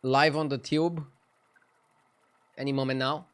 live on the tube any moment now.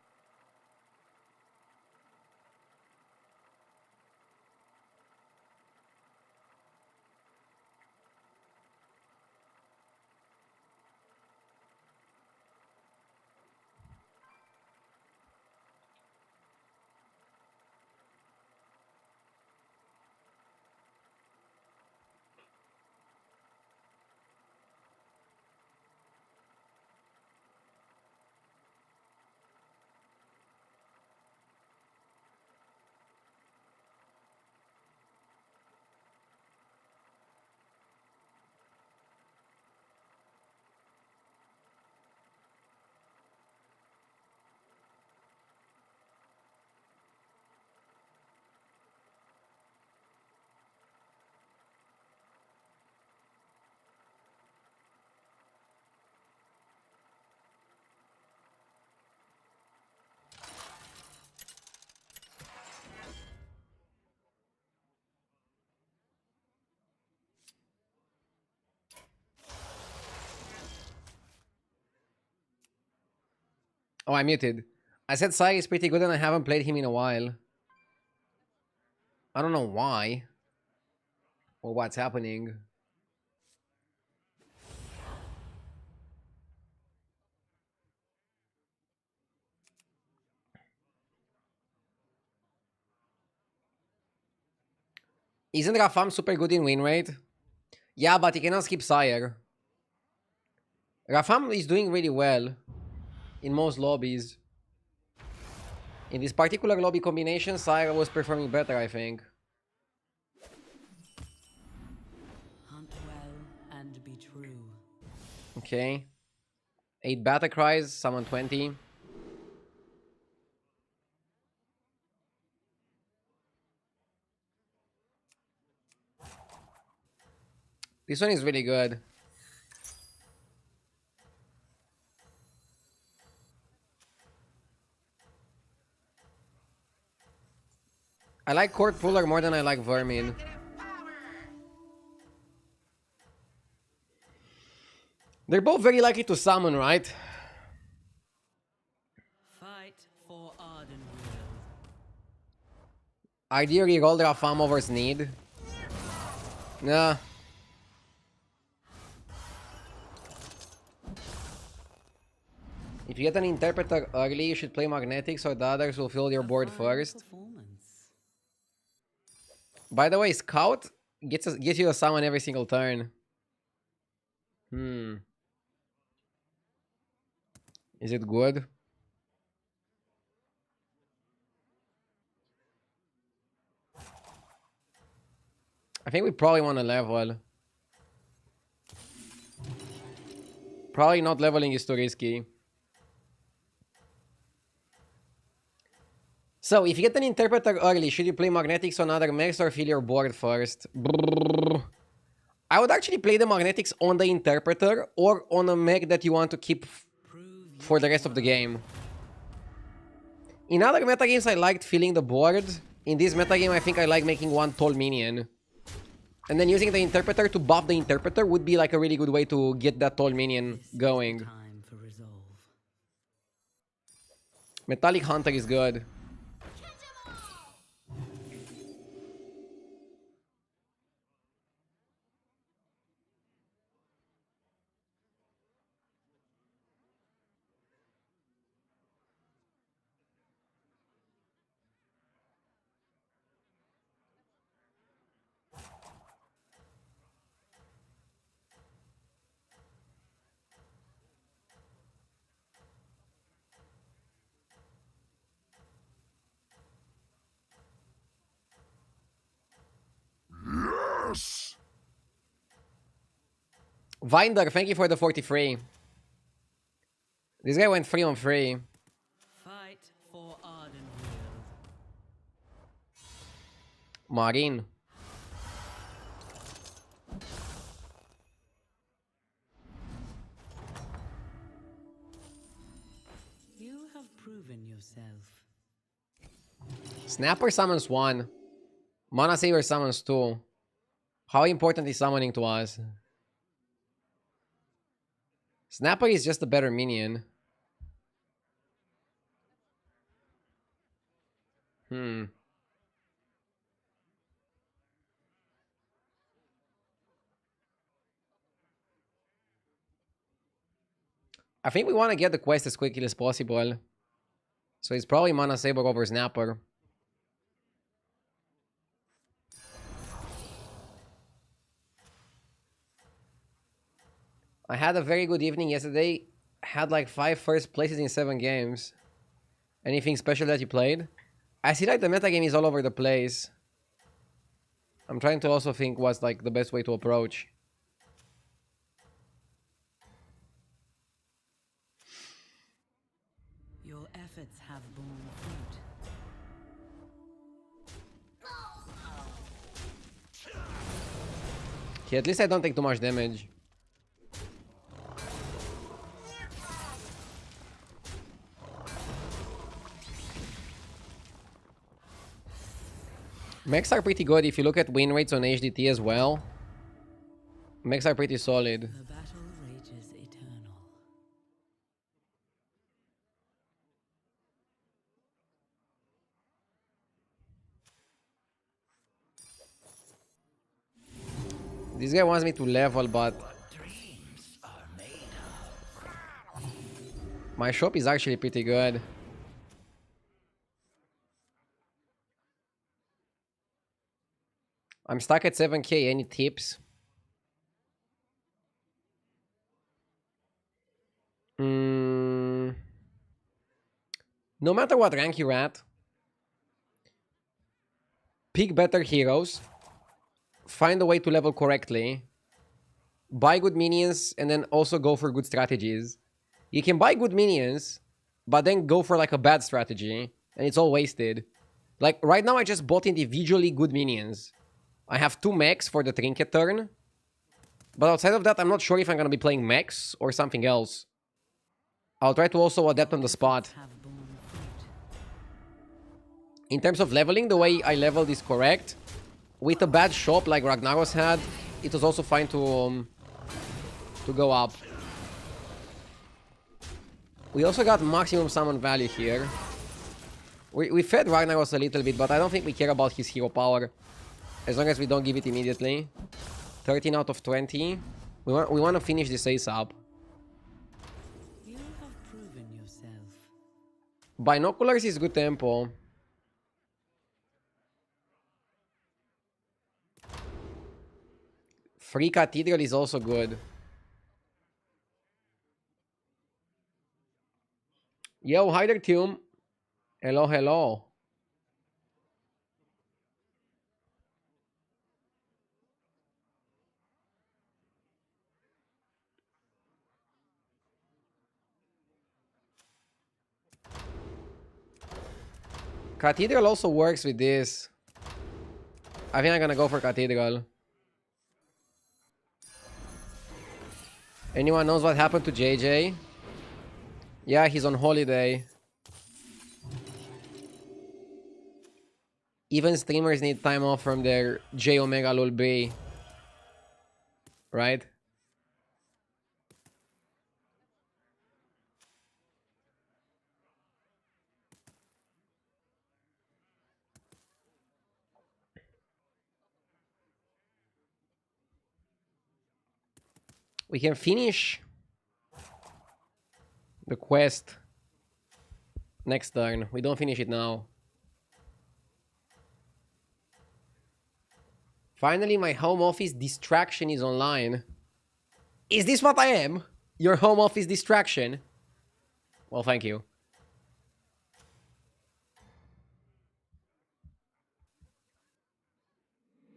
Oh, I muted. I said Sai is pretty good and I haven't played him in a while. I don't know why. Or what's happening. Isn't Rafam super good in win rate? Yeah, but he cannot skip Sire. Rafam is doing really well in most lobbies. In this particular lobby combination, Sire was performing better, I think. Hunt well and be true. Okay. 8 battle cries, summon 20. This one is really good. I like Court Puller more than I like Vermin. They're both very likely to summon, right? Fight for Ardenweald. Ideally, roll Rafam over Sneed. Nah. If you get an Interpreter early, you should play Magnetics or the others will fill your board first. By the way, Scout gives you a summon every single turn. Is it good? I think we probably want to level. Probably not leveling is too risky. So, if you get an Interpreter early, should you play Magnetics on other mechs or fill your board first? Brrr. I would actually play the Magnetics on the Interpreter or on a mech that you want to keep for the rest of the game. In other metagames, I liked filling the board. In this metagame, I think I like making one tall minion. And then using the Interpreter to buff the Interpreter would be like a really good way to get that tall minion going. Metallic Hunter is good. Yes. Vinder, thank you for the 43. This guy went 3 on 3. Fight for Ardenweald. Marine. You have proven yourself. Snapper summons 1. Mana Saver summons 2. How important is summoning to us? Snapper is just a better minion. I think we want to get the quest as quickly as possible. So it's probably Mana Saber over Snapper. I had a very good evening yesterday. Had like 5 first places in 7 games. Anything special that you played? I see like the metagame is all over the place. I'm trying to also think what's like the best way to approach. Your efforts have borne fruit. Okay, at least I don't take too much damage. Mechs are pretty good if you look at win rates on HDT as well. Mechs are pretty solid. The battle rages eternal. This guy wants me to level, but my shop is actually pretty good. I'm stuck at 7k. Any tips? No matter what rank you're at, pick better heroes, find a way to level correctly, buy good minions, and then also go for good strategies. You can buy good minions, but then go for like a bad strategy, and it's all wasted. Like right now I just bought individually good minions. I have 2 mechs for the Trinket turn, but outside of that I'm not sure if I'm gonna be playing mechs or something else. I'll try to also adapt on the spot. Have borne fruit. In terms of leveling, the way I leveled is correct. With a bad shop like Ragnaros had, it was also fine to go up. We also got maximum summon value here. We fed Ragnaros a little bit, but I don't think we care about his hero power. As long as we don't give it immediately. 13 out of 20. We want to finish this ASAP. You have proven yourself. Binoculars is good tempo. Free Cathedral is also good. Yo, hi there, Tume. Hello, hello. Cathedral also works with this. I think I'm gonna go for Cathedral. Anyone knows what happened to JJ? Yeah, he's on holiday. Even streamers need time off from their J Omega Lul B. Right? We can finish the quest next turn. We don't finish it now. Finally, my home office distraction is online. Is this what I am? Your home office distraction? Well, thank you.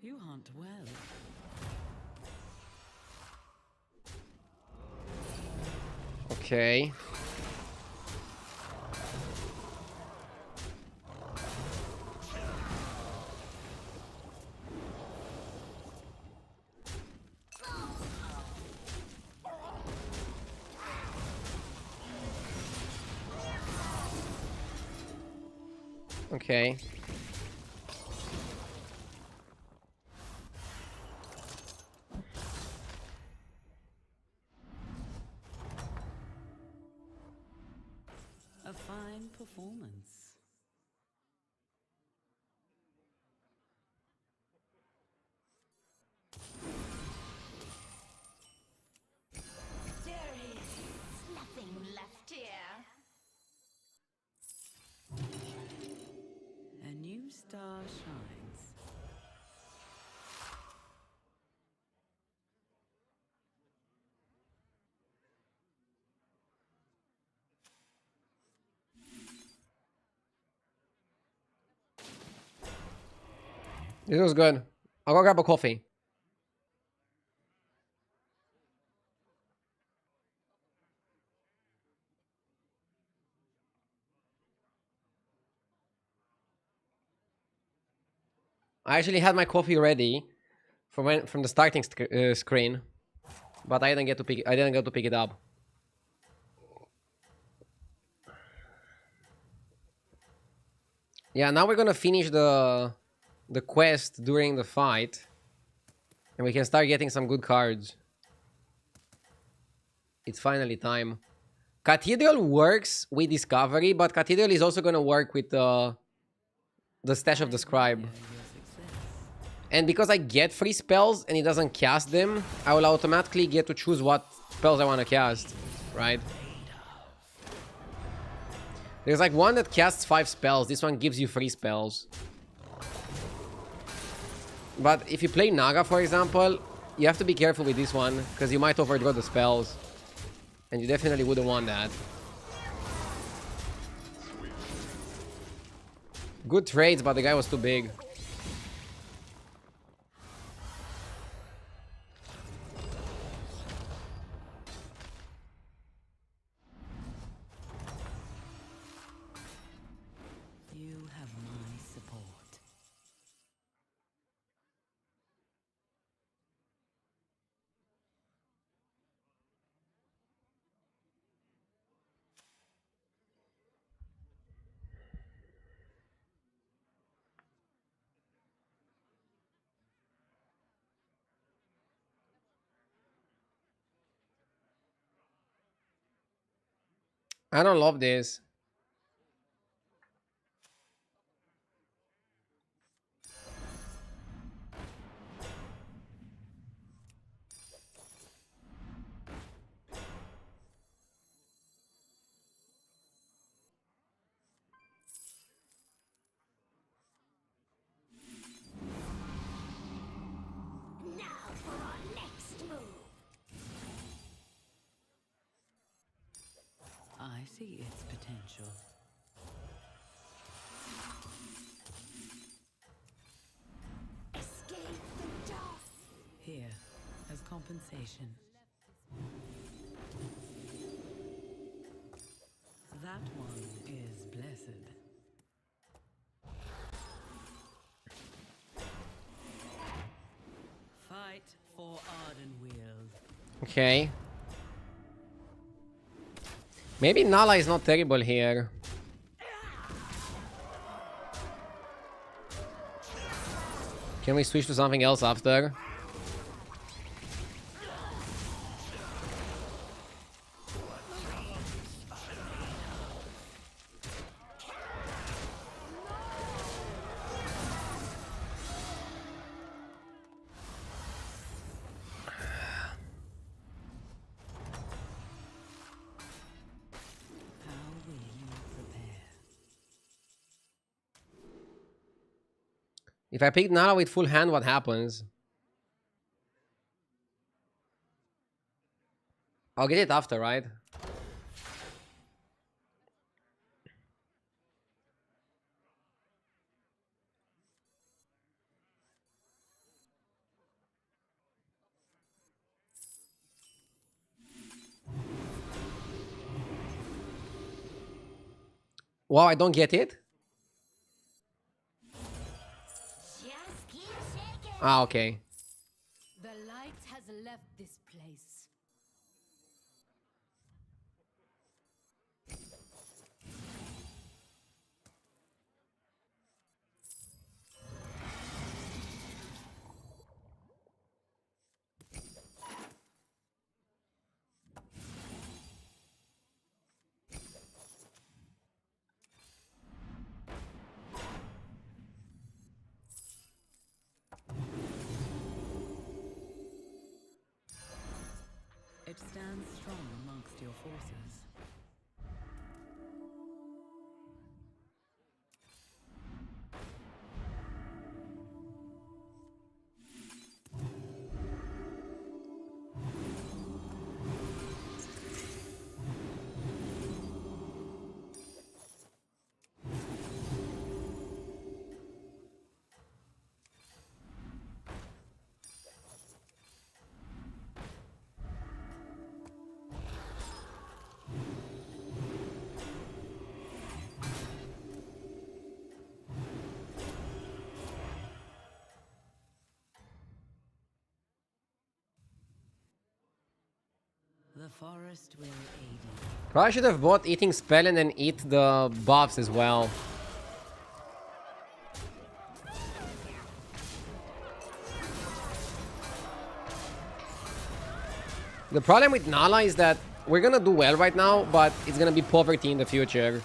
You hunt well. Okay. Okay. A fine performance. There is nothing left here. A new star shines. This was good. I'll go grab a coffee. I actually had my coffee ready from the starting screen, but I didn't get to pick. I didn't get to pick it up. Yeah, now we're gonna finish the quest during the fight, and we can start getting some good cards. It's finally time. Cathedral works with Discovery, but Cathedral is also gonna work with the Stash of the Scribe. And because I get free spells and it doesn't cast them, I will automatically get to choose what spells I want to cast, right? There's like one that casts 5 spells. This one gives you 3 spells. But if you play Naga, for example, you have to be careful with this one, because you might overdraw the spells. And you definitely wouldn't want that. Good trades, but the guy was too big. You have my support. I don't love this. Now for our next move. I see its potential. Escape the dark. Here, as compensation. That one is blessed. Fight for Ardenweald. Okay. Maybe Nala is not terrible here. Can we switch to something else after? How will you prepare? If I pick Nala with full hand, what happens? I'll get it after, right? Wow, I don't get it? Just keep shaking. Ah, okay. The light has left this place. It stands strong amongst your forces. The forest will aid you. Probably should have bought eating spell and then eat the buffs as well. The problem with Nala is that we're gonna do well right now, but it's gonna be poverty in the future.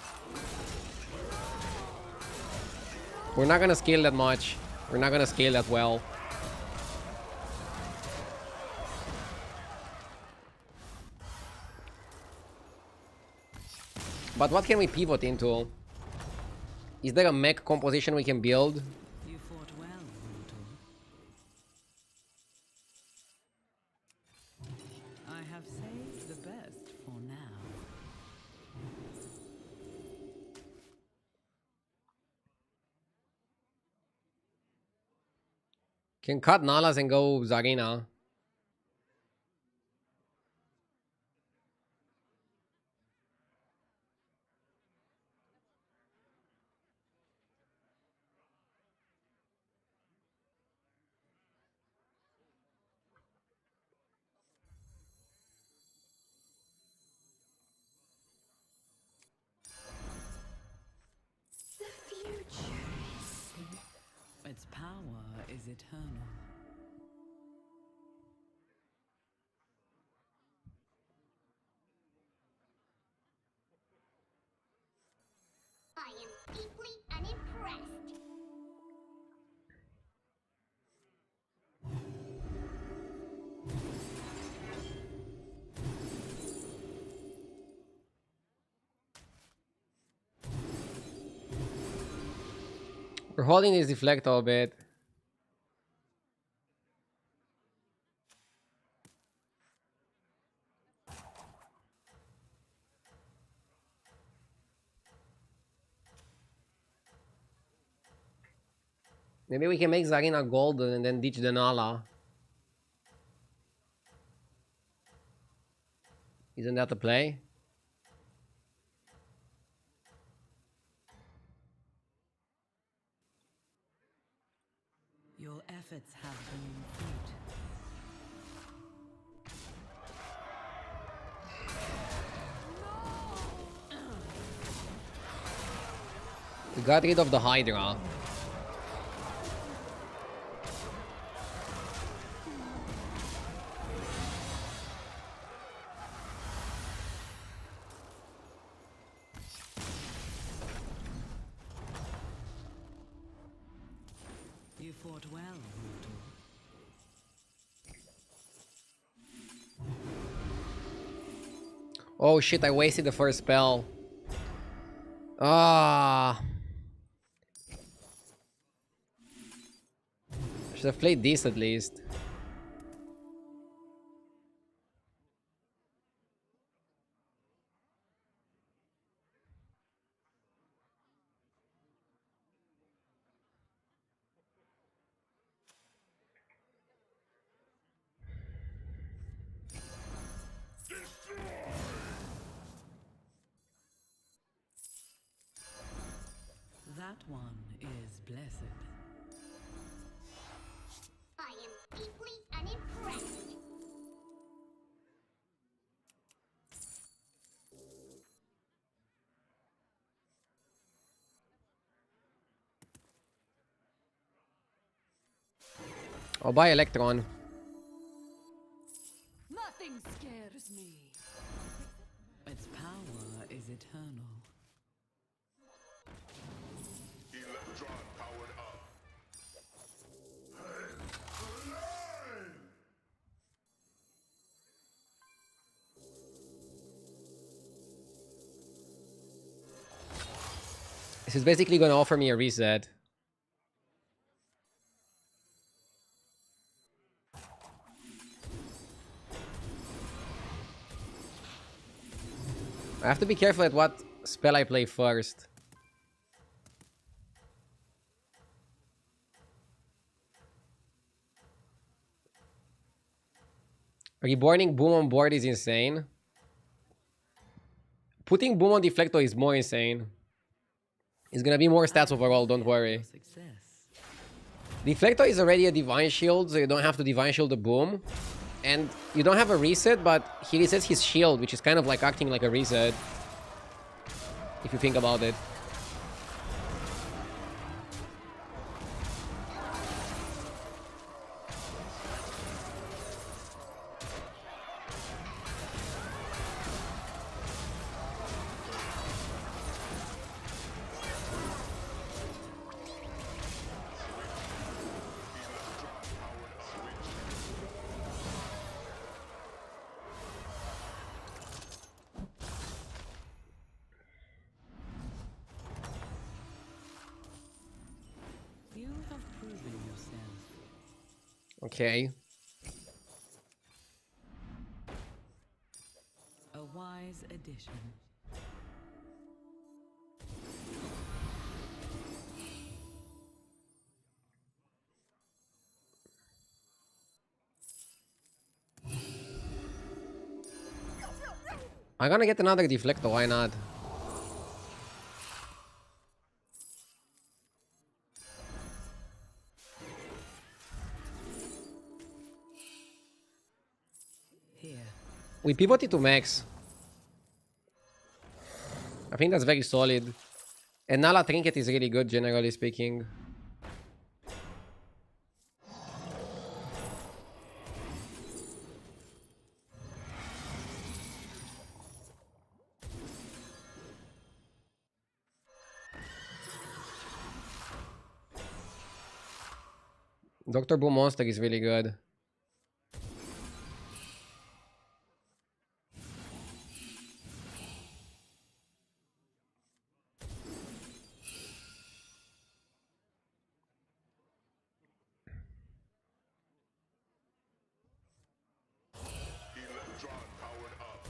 We're not gonna scale that much. We're not gonna scale that well. But what can we pivot into? Is there a mech composition we can build? You fought well, mortal. I have saved the best for now. Can cut Nalas and go Zarina. The future is Its power is eternal. I am deeply unimpressed. We're holding this deflector a bit. Maybe we can make Zarina golden and then ditch the Nala. Isn't that the play? Your efforts have borne fruit. We got rid of the Hydra. You fought well, mortal. Oh shit, I wasted the first spell. Ah. Should have played this at least. That one is blessed. I am deeply unimpressed. I'll buy Electron. Nothing scares me. Its power is eternal. Electron powered up. This is basically gonna offer me a reset. I have to be careful at what spell I play first. Reborning Boom on board is insane. Putting Boom on Deflecto is more insane. It's gonna be more stats overall, don't worry. Deflecto is already a Divine Shield, so you don't have to Divine Shield the Boom. And you don't have a reset, but he resets his shield, which is kind of like acting like a reset. If you think about it. Okay. A wise addition. I'm gonna get another Deflecto, why not? Here. We pivoted to mechs. I think that's very solid. And Nala Trinket is really good, generally speaking. Dr. Boom Monster is really good. Electron powered up.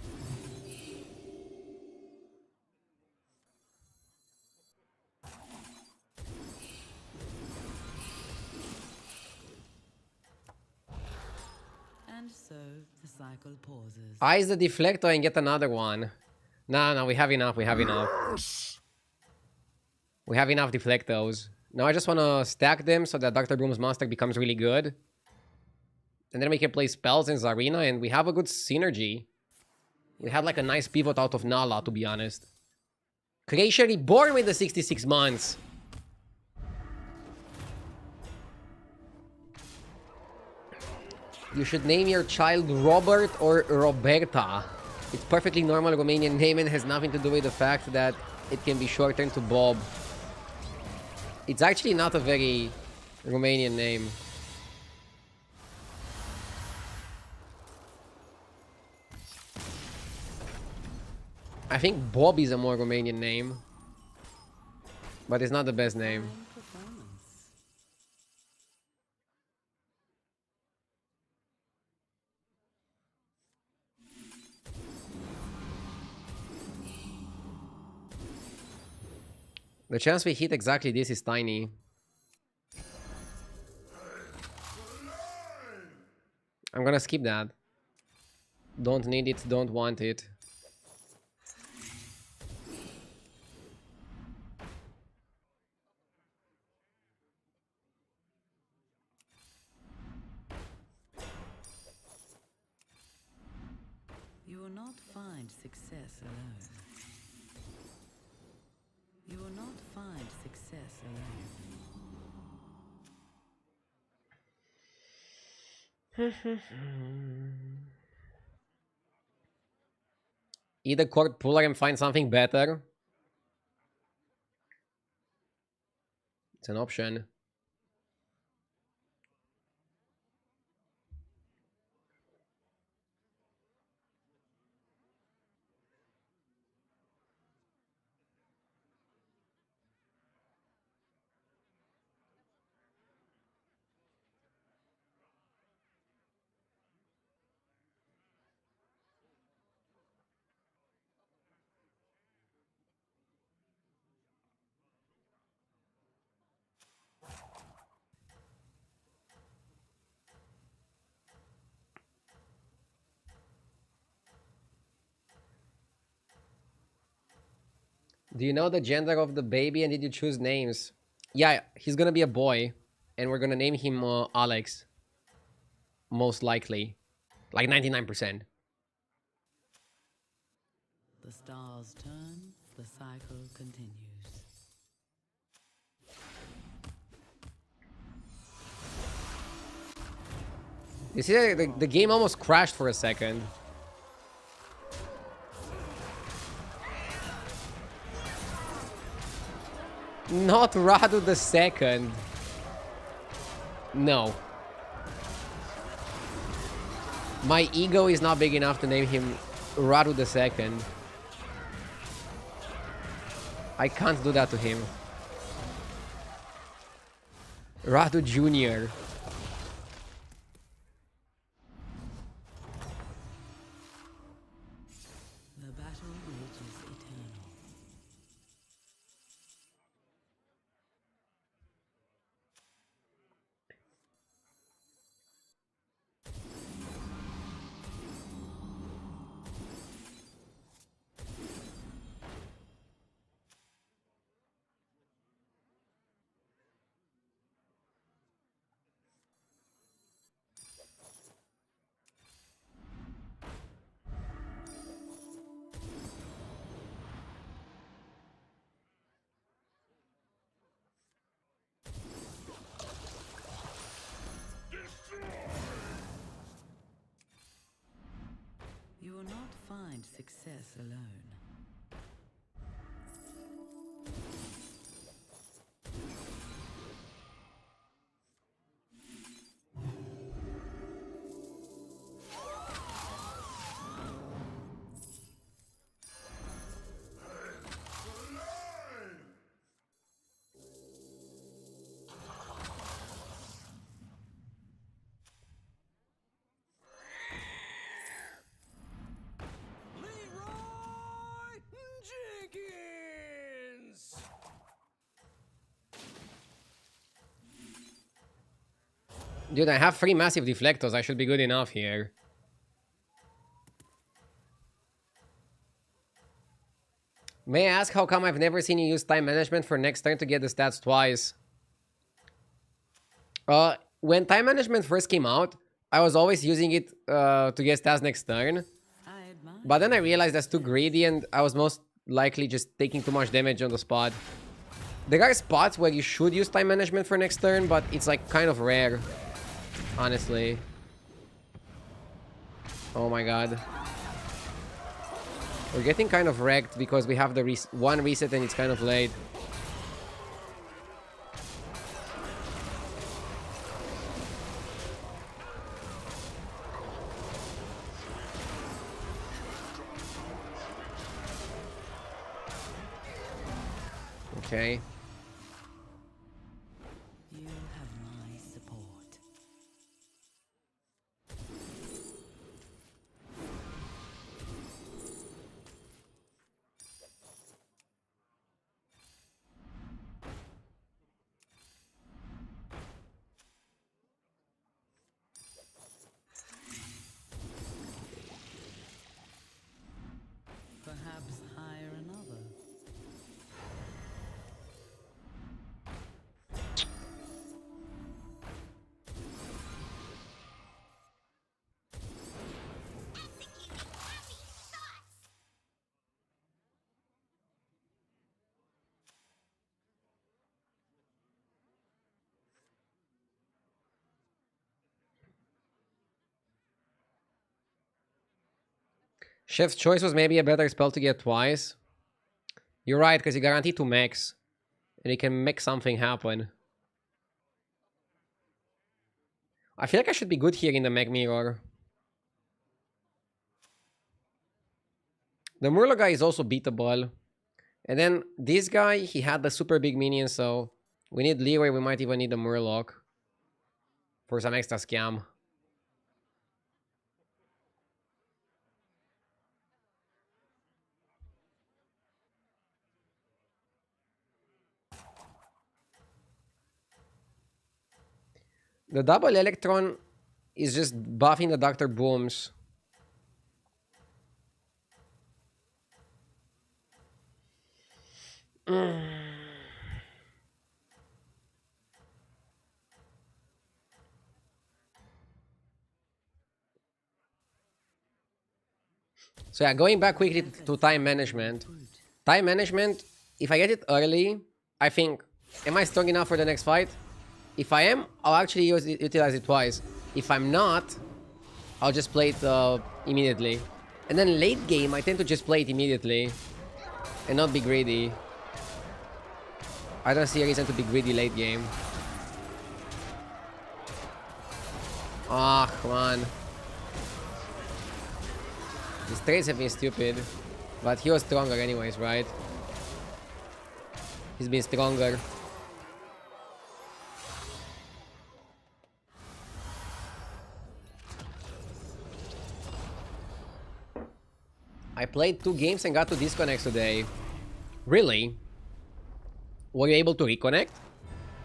And so the cycle pauses. Ice the Deflector and get another one. No, we have enough, we have enough. We have enough Deflectos. Now I just want to stack them so that Dr. Boom's Monster becomes really good. And then we can play spells in Zarina and we have a good synergy. We had like a nice pivot out of Nala, to be honest. Creation Reborn with the 66 months. You should name your child Robert or Roberta. It's perfectly normal Romanian name and has nothing to do with the fact that it can be shortened to Bob. It's actually not a very Romanian name. I think Bob is a more Romanian name. But it's not the best name. Performance. The chance we hit exactly this is tiny. I'm gonna skip that. Don't need it, don't want it. You will not find success alone. You will not find success alone. Either court puller and find something better. It's an option. Do you know the gender of the baby and did you choose names? Yeah, he's gonna be a boy, and we're gonna name him Alex. Most likely. Like 99%. The stars turn, the cycle continues. You see, the game almost crashed for a second. Not Radu the second. No. My ego is not big enough to name him Radu the second. I can't do that to him. Radu Jr. The battle rages eternal. You will not find success alone. Dude, I have 3 massive deflectors. I should be good enough here. May I ask how come I've never seen you use time management for next turn to get the stats twice? When time management first came out, I was always using it to get stats next turn. I admire But then I realized that's too greedy and I was most likely just taking too much damage on the spot. There are spots where you should use time management for next turn, but it's like kind of rare. Honestly. Oh my god. We're getting kind of wrecked because we have the one reset and it's kind of late. Okay. you have my support. Perhaps hire another. Chef's Choice was maybe a better spell to get twice. You're right, because you guarantee 2 mechs. And you can make something happen. I feel like I should be good here in the mech mirror. The Murloc guy is also beatable. And then this guy, he had the super big minion, so we need leeway. We might even need the Murloc for some extra scam. The double electron is just buffing the Dr. Booms. So yeah, going back quickly to time management. Time management, if I get it early, I think, am I strong enough for the next fight? If I am, I'll actually utilize it twice. If I'm not, I'll just play it immediately. And then late game, I tend to just play it immediately and not be greedy. I don't see a reason to be greedy late game. Ah, come on. These trades have been stupid. But he was stronger anyways, right? He's been stronger. I played 2 games and got to disconnect today. Really? Were you able to reconnect?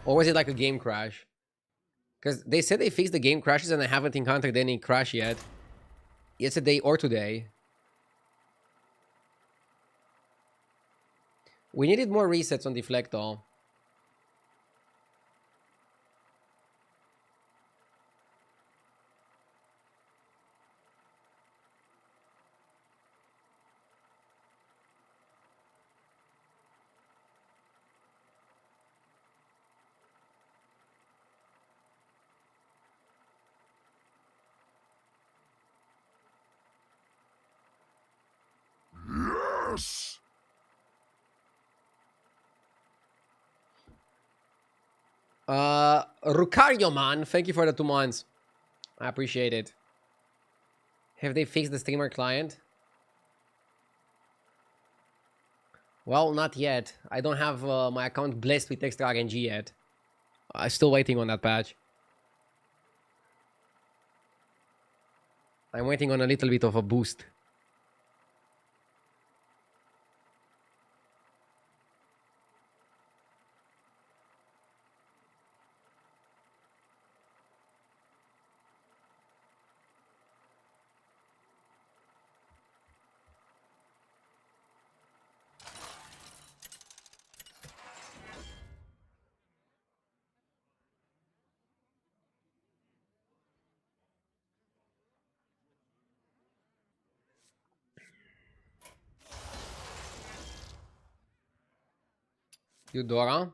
Or was it like a game crash? Because they said they fixed the game crashes and I haven't encountered any crash yet. Yesterday or today. We needed more resets on Deflector. Yes! Rucario man, thank you for the 2 months. I appreciate it. Have they fixed the streamer client? Well, not yet. I don't have my account blessed with extra RNG yet. I'm still waiting on that patch. I'm waiting on a little bit of a boost. Eudora?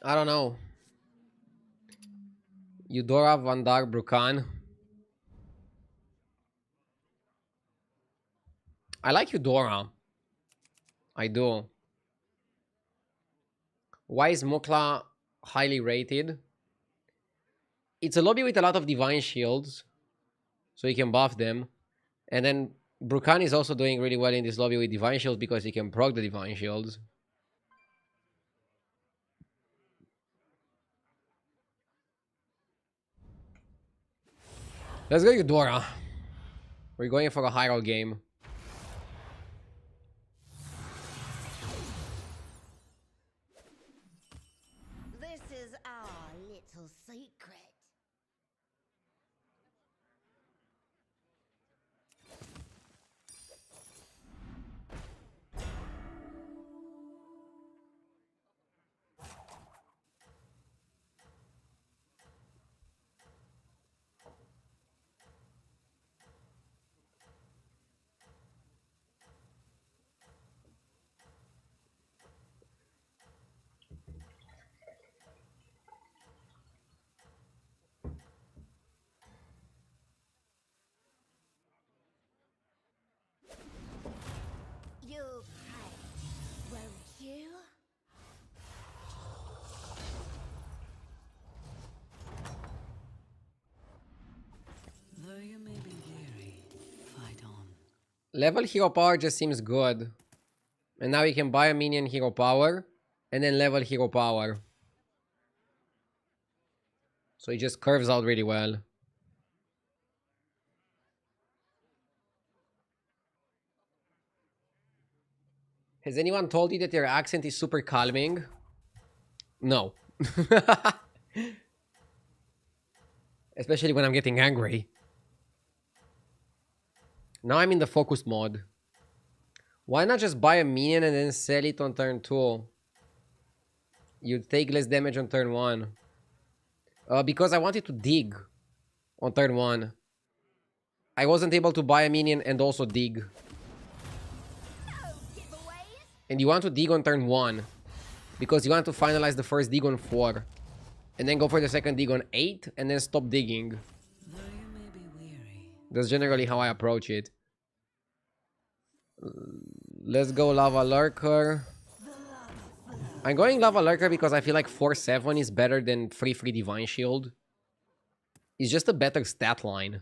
I don't know. Eudora, Vandar, Brukan. I like Eudora. I do. Why is Mokla highly rated? It's a lobby with a lot of divine shields, so you can buff them. And then Brukan is also doing really well in this lobby with divine shields because he can proc the divine shields. Let's go Eudora. We're going for a hero game. This is our little secret. You pray, won't you? Though you may be weary, fight on. Level hero power just seems good. And now you can buy a minion hero power and then level hero power. So it just curves out really well. Has anyone told you that your accent is super calming? No. Especially when I'm getting angry. Now I'm in the focus mode. Why not just buy a minion and then sell it on turn 2? You'd take less damage on turn 1. Because I wanted to dig on turn 1. I wasn't able to buy a minion and also dig. And you want to dig on turn 1. Because you want to finalize the first dig on 4. And then go for the second dig on 8. And then stop digging. Though you may be weary. That's generally how I approach it. Let's go Lava Lurker. I'm going Lava Lurker because I feel like 4-7 is better than 3-3 Divine Shield. It's just a better stat line.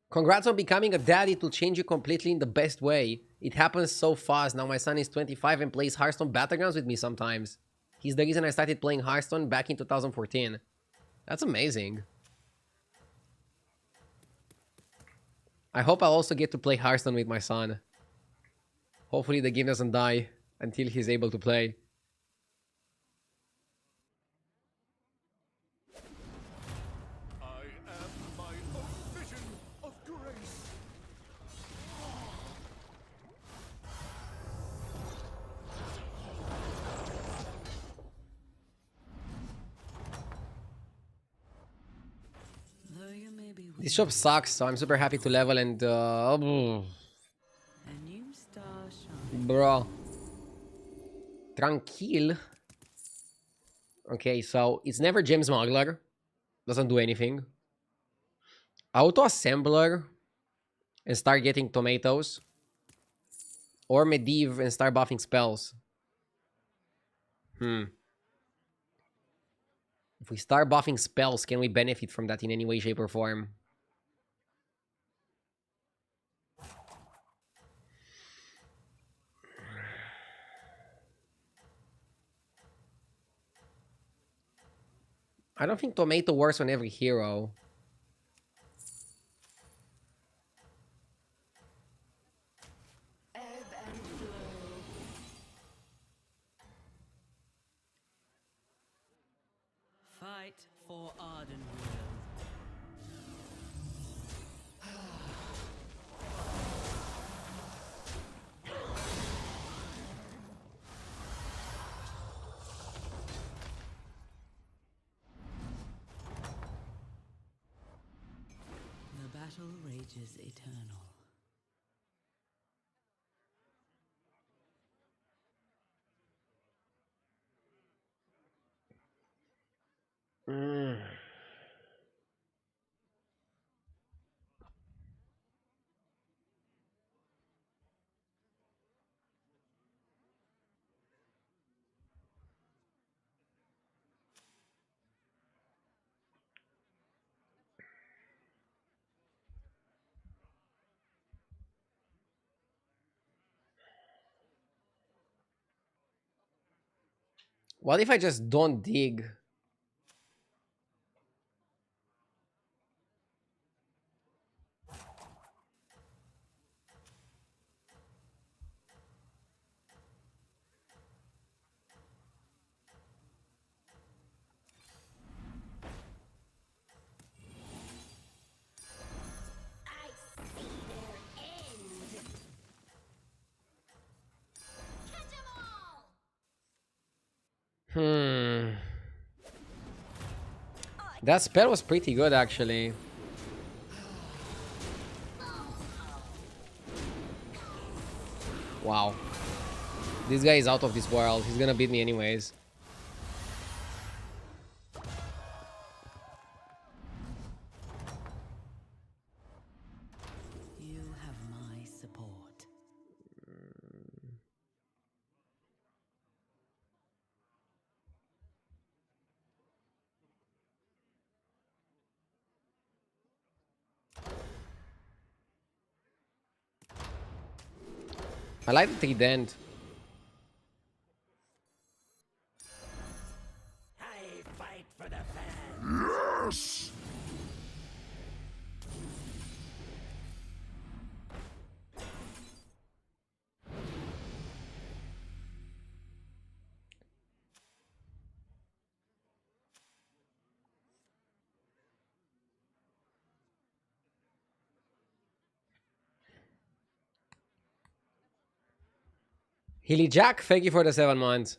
Congrats on becoming a daddy. To change you completely in the best way. It happens so fast. Now my son is 25 and plays Hearthstone Battlegrounds with me sometimes. He's the reason I started playing Hearthstone back in 2014. That's amazing. I hope I'll also get to play Hearthstone with my son. Hopefully the game doesn't die until he's able to play. I am my own vision of grace. Though you may be weary. This shop sucks, so I'm super happy to level and A new star shines. bro. Tranquil. Okay, so it's never Gem Smuggler. Doesn't do anything. Auto Assembler and start getting tomatoes. Or Medivh and start buffing spells. If we start buffing spells, can we benefit from that in any way, shape, or form? I don't think tomato works on every hero. Ebb and flow. Fight for Arden will. The battle rages eternal. What if I just don't dig? I see their end. Catch 'em all. That spell was pretty good, actually. Wow. This guy is out of this world. He's gonna beat me anyways. You have my support. I like the trident. Yes! Hilly Jack, thank you for the 7 months.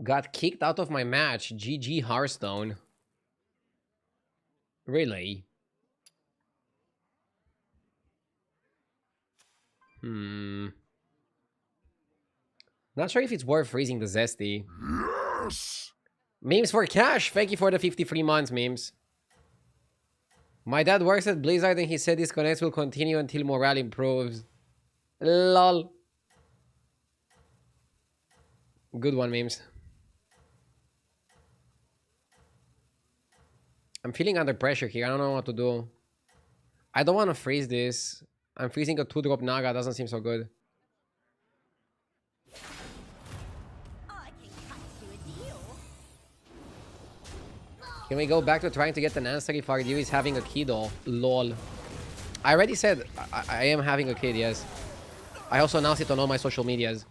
Got kicked out of my match. GG Hearthstone. Really? Not sure if it's worth freezing the Zesty. Yes. Memes for cash. Thank you for the 53 months, memes. My dad works at Blizzard and he said his connects will continue until morale improves. Lol. Good one, memes. I'm feeling under pressure here. I don't know what to do. I don't want to freeze this. I'm freezing a 2-drop Naga. Doesn't seem so good. I can cut you a deal. Can we go back to trying to get an answer if RDU is having a kid though? Lol. I already said I am having a kid, yes. I also announced it on all my social medias.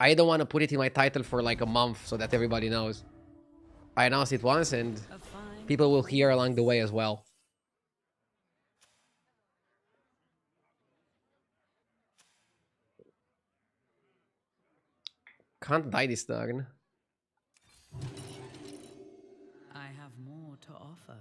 I don't want to put it in my title for like a month so that everybody knows. I announced it once and A fine people will hear along the way as well. Can't die this turn. I have more to offer.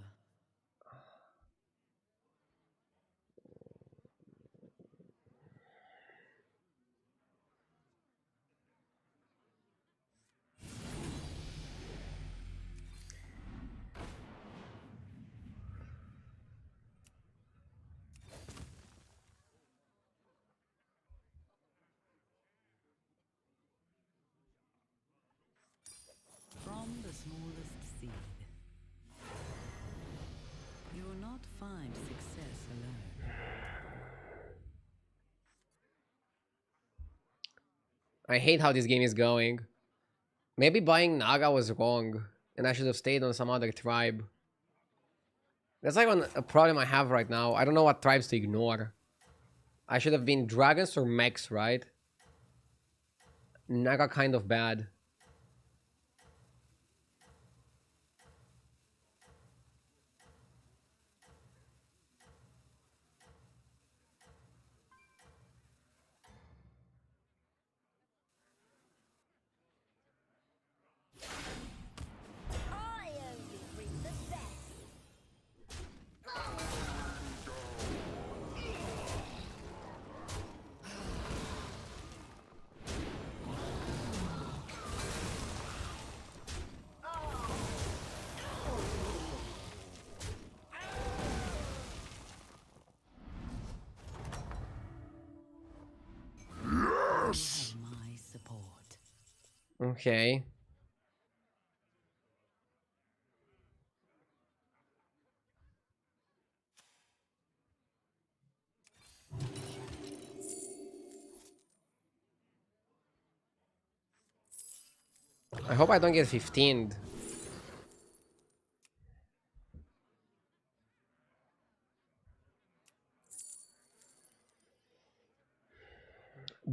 From the smallest seed, you will not find success alone. I hate how this game is going. Maybe buying Naga was wrong and I should have stayed on some other tribe. That's like a problem I have right now. I don't know what tribes to ignore. I should have been dragons or mechs, right? Naga kind of bad. I only bring the best. Yes. You have my support. Okay. I hope I don't get 15'd.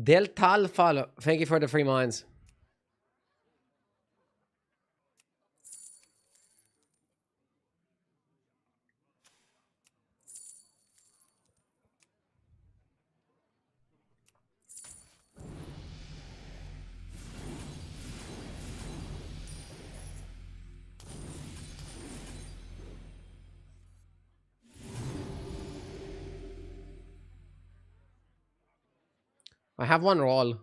Delta Alpha, thank you for the 3 months. I have one roll.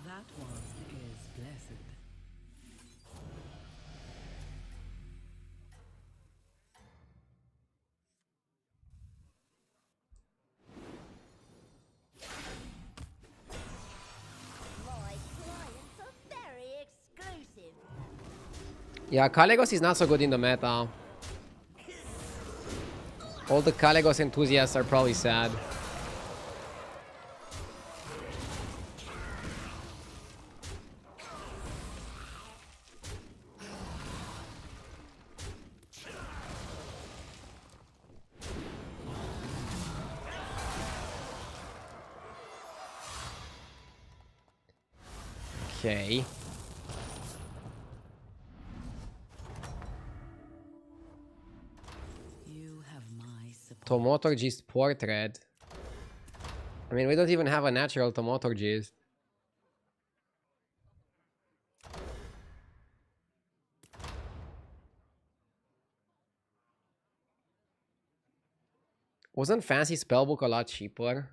That one is blessed. My clients are very exclusive. Yeah, Kalegos is not so good in the meta. All the Caligos enthusiasts are probably sad. Okay. You have my support. Tomotorgist portrait. I mean, we don't even have a natural Tomotorgist. Wasn't Fancy Spellbook a lot cheaper?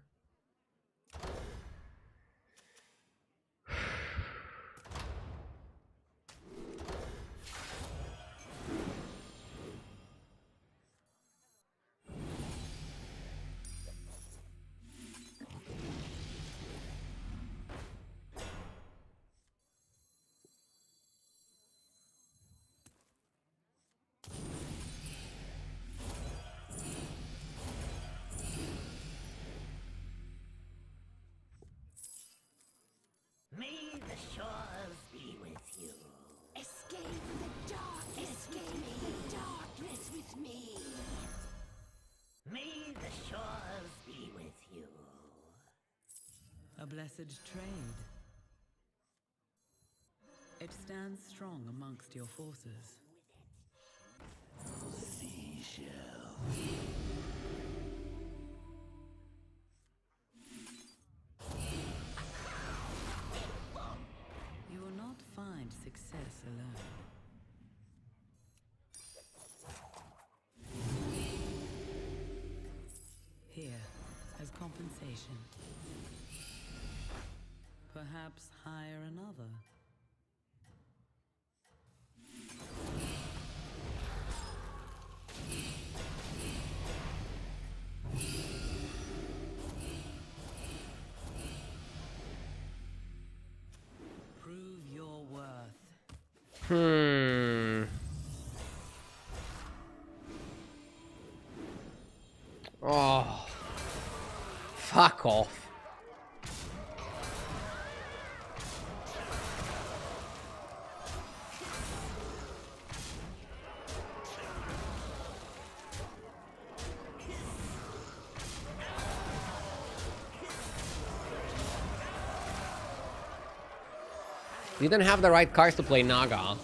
May the shores be with you. Escape the darkness. Escape the darkness with me. May the shores be with you. A blessed trade. It stands strong amongst your forces. You will not find success alone. Here, as compensation. Perhaps hire another. Prove your worth. Oh. Fuck off. Didn't have the right cards to play Naga.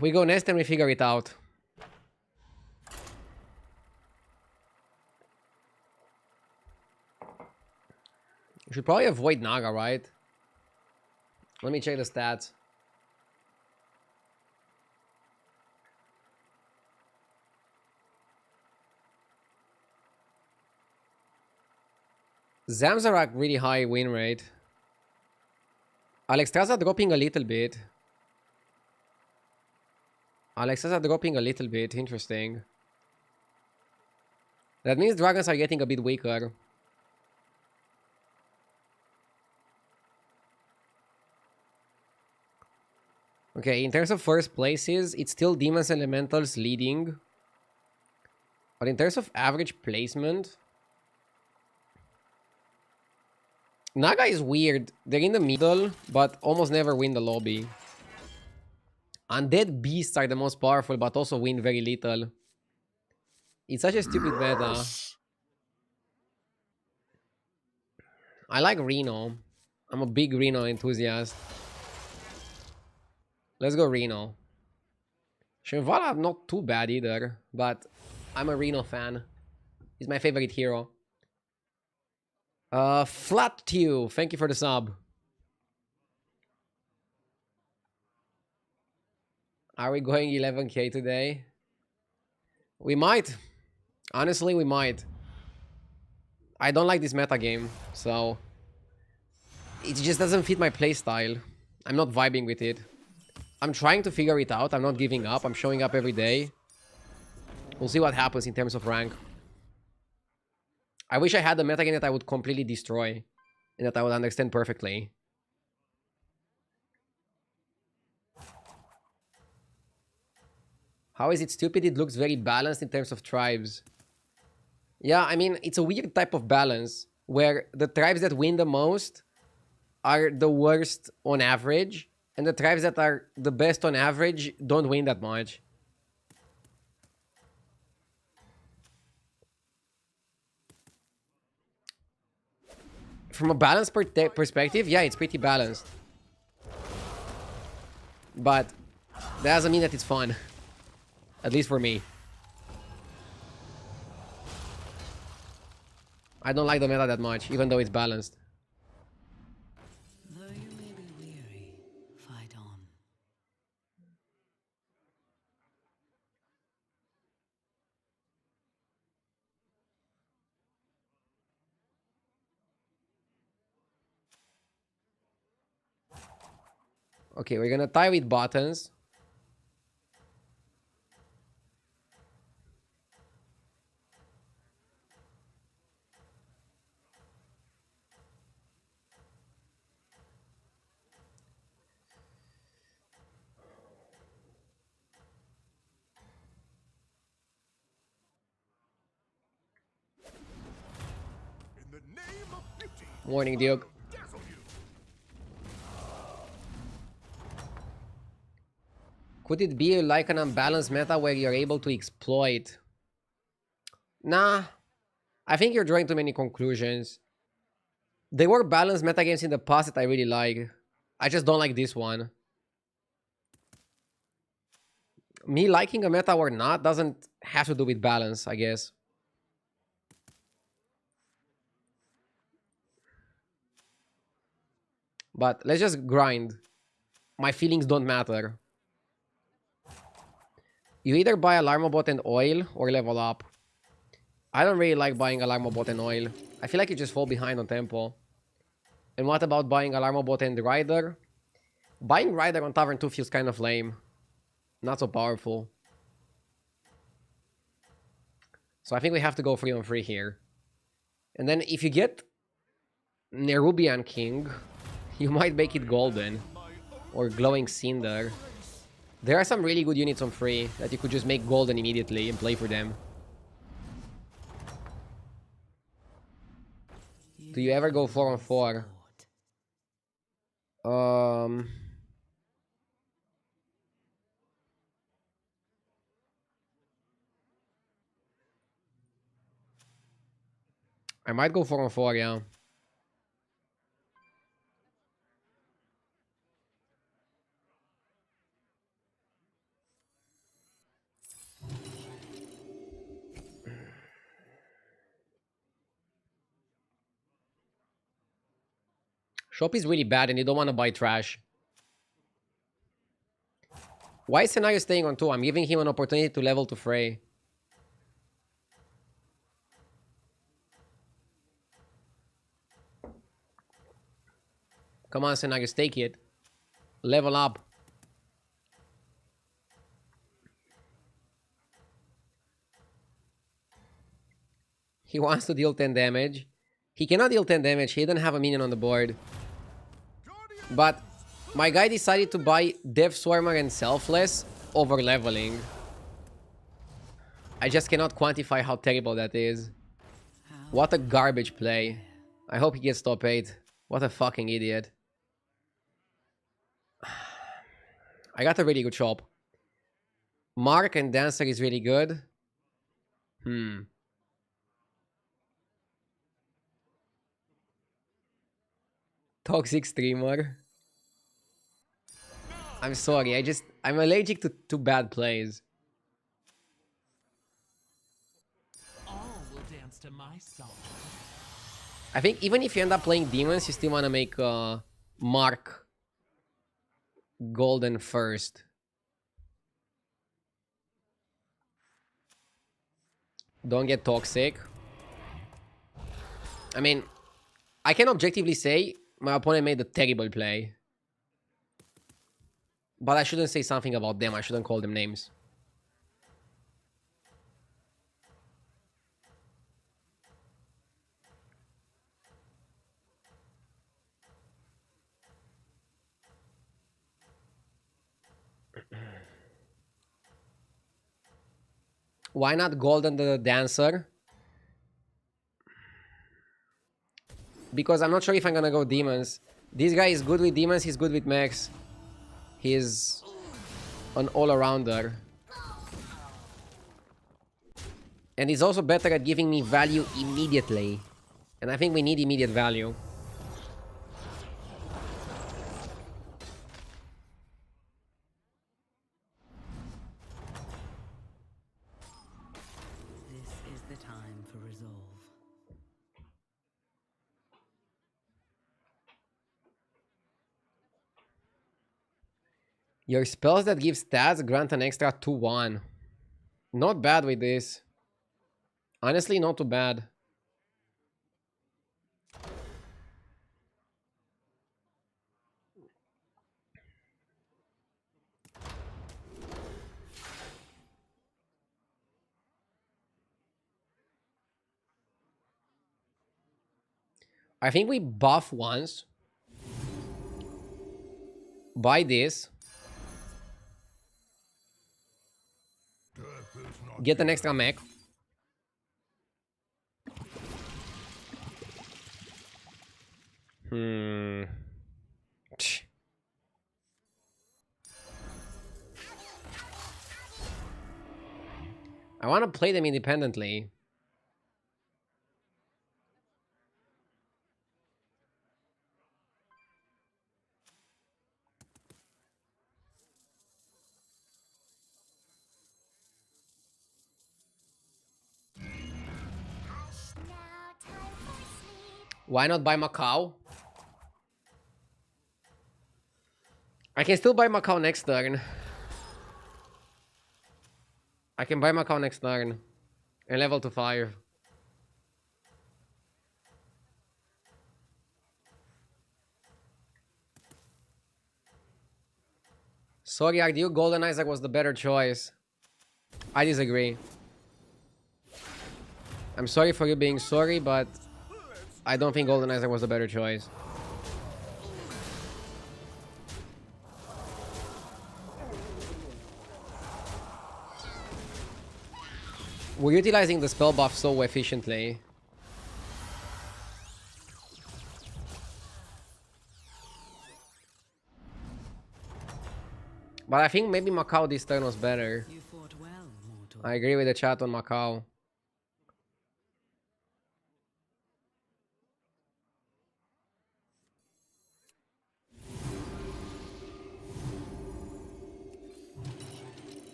We go next and we figure it out. You should probably avoid Naga, right? Let me check the stats. Zamzarak really high win rate. Alexstrasza dropping a little bit. Alexstrasza dropping a little bit. Interesting. That means dragons are getting a bit weaker. Okay, in terms of first places, it's still Demons and Elementals leading. But in terms of average placement, Naga is weird. They're in the middle, but almost never win the lobby. Undead Beasts are the most powerful, but also win very little. It's such a stupid meta. I like Reno. I'm a big Reno enthusiast. Let's go Reno. Shinvala not too bad either, but I'm a Reno fan. He's my favorite hero. Flat Tew, thank you for the sub. Are we going 11k today? We might. Honestly, we might. I don't like this meta game, so it just doesn't fit my playstyle. I'm not vibing with it. I'm trying to figure it out. I'm not giving up. I'm showing up every day. We'll see what happens in terms of rank. I wish I had the metagame that I would completely destroy and that I would understand perfectly. How is it stupid? It looks very balanced in terms of tribes. Yeah, I mean, it's a weird type of balance where the tribes that win the most are the worst on average, and the tribes that are the best on average don't win that much. From a balance perspective, yeah, it's pretty balanced. But that doesn't mean that it's fun. At least for me. I don't like the meta that much, even though it's balanced. Though you may be weary, fight on. Okay, we're gonna tie with buttons. In the name of beauty, Morning, Duke. dazzle you. Could it be like an unbalanced meta where you're able to exploit? Nah. I think you're drawing too many conclusions. There were balanced metagames in the past that I really like. I just don't like this one. Me liking a meta or not doesn't have to do with balance, I guess. But let's just grind. My feelings don't matter. You either buy Alarm Bot and oil or level up. I don't really like buying Alarm Bot and oil. I feel like you just fall behind on tempo. And what about buying Alarm Bot and Rider? Buying Rider on Tavern 2 feels kind of lame. Not so powerful. So I think we have to go 3 on 3 here. And then if you get Nerubian King, you might make it golden. Or Glowing Cinder. There are some really good units on free that you could just make golden immediately and play for them. Do you ever go 4 on 4? I might go 4 on 4, yeah. Shop is really bad and you don't want to buy trash. Why is Scenario staying on 2? I'm giving him an opportunity to level to Frey. Come on, Scenario, take it. Level up. He wants to deal 10 damage. He cannot deal 10 damage. He doesn't have a minion on the board. But my guy decided to buy Death Swarmer and Selfless over leveling. I just cannot quantify how terrible that is. What a garbage play. I hope he gets top 8. What a fucking idiot. I got a really good shop. Mark and Dancer is really good. Toxic streamer. I'm sorry, I'm allergic to bad plays. All will dance to my song. I think even if you end up playing demons, you still want to make Mark golden first. Don't get toxic. I mean, I can objectively say my opponent made a terrible play. But I shouldn't say something about them. I shouldn't call them names. Why not Golden the Dancer? Because I'm not sure if I'm gonna go demons. This guy is good with demons, he's good with mechs. He's an all-arounder. And he's also better at giving me value immediately. And I think we need immediate value. This is the time for resolve. Your spells that give stats grant an extra 2-1. Not bad with this. Honestly, not too bad. I think we buff once. Buy this. Get an extra mech. I want to play them independently. Why not buy Macau? I can still buy Macau next turn. I can buy Macau next turn. And level to 5. Sorry, Ardew, Golden Isaac was the better choice. I disagree. I'm sorry for you being sorry, but I don't think Golden Isaac was the better choice. We're utilizing the spell buff so efficiently. But I think maybe Macau this turn was better. You fought well, mortal. I agree with the chat on Macau.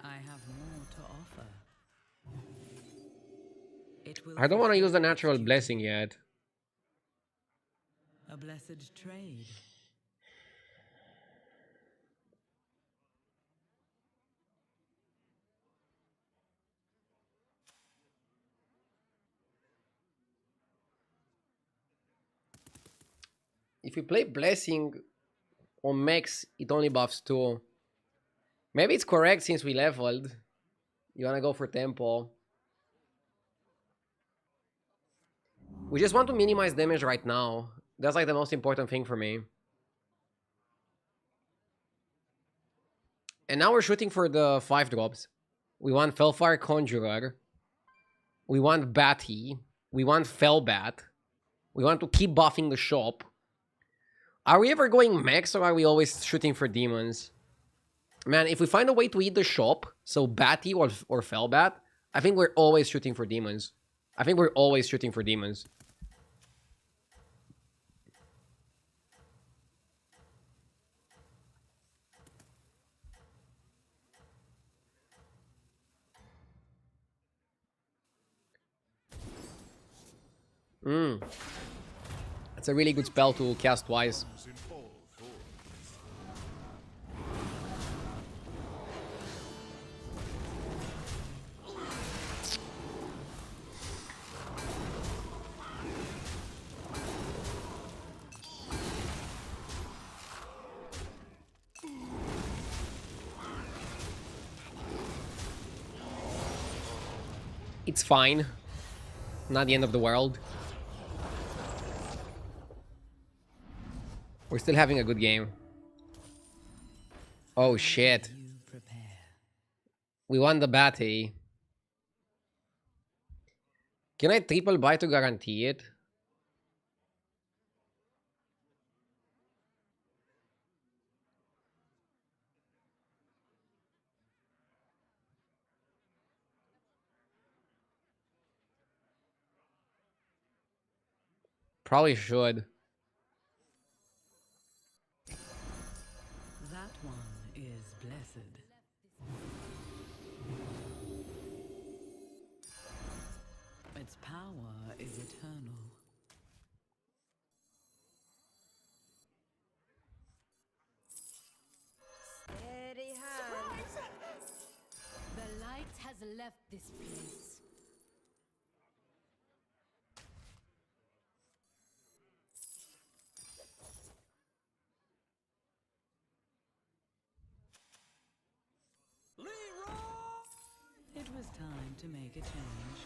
I have more to offer. It will I don't want to fulfill use the its natural duty. blessing yet. A blessed trade. If we play blessing on mechs, it only buffs 2. Maybe it's correct since we leveled. You wanna go for tempo. We just want to minimize damage right now. That's like the most important thing for me. And now we're shooting for the 5 drops. We want Felfire Conjurer. We want Batty. We want Felbat. We want to keep buffing the shop. Are we ever going mechs or are we always shooting for demons? Man, if we find a way to eat the shop, so Batty or Felbat, I think we're always shooting for demons. I think we're always shooting for demons. It's a really good spell to cast twice. In all forms. It's fine. Not the end of the world. We're still having a good game. Oh shit. You prepare. We won the batty. Can I triple buy to guarantee it? Probably should. That one is blessed. Its power is eternal. Steady hand. The light has left this place. It was time to make a change.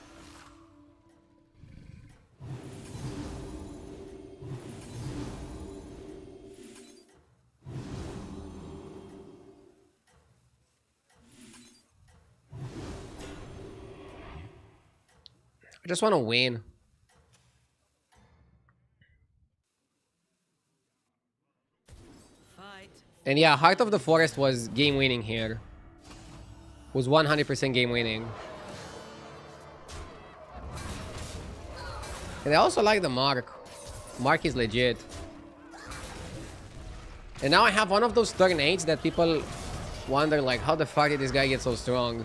I just want to win. Fight. And yeah, Heart of the Forest was game winning here. Was 100% game winning. And I also like the Mark. Mark is legit. And now I have one of those turn 8s that people wonder like, how the fuck did this guy get so strong?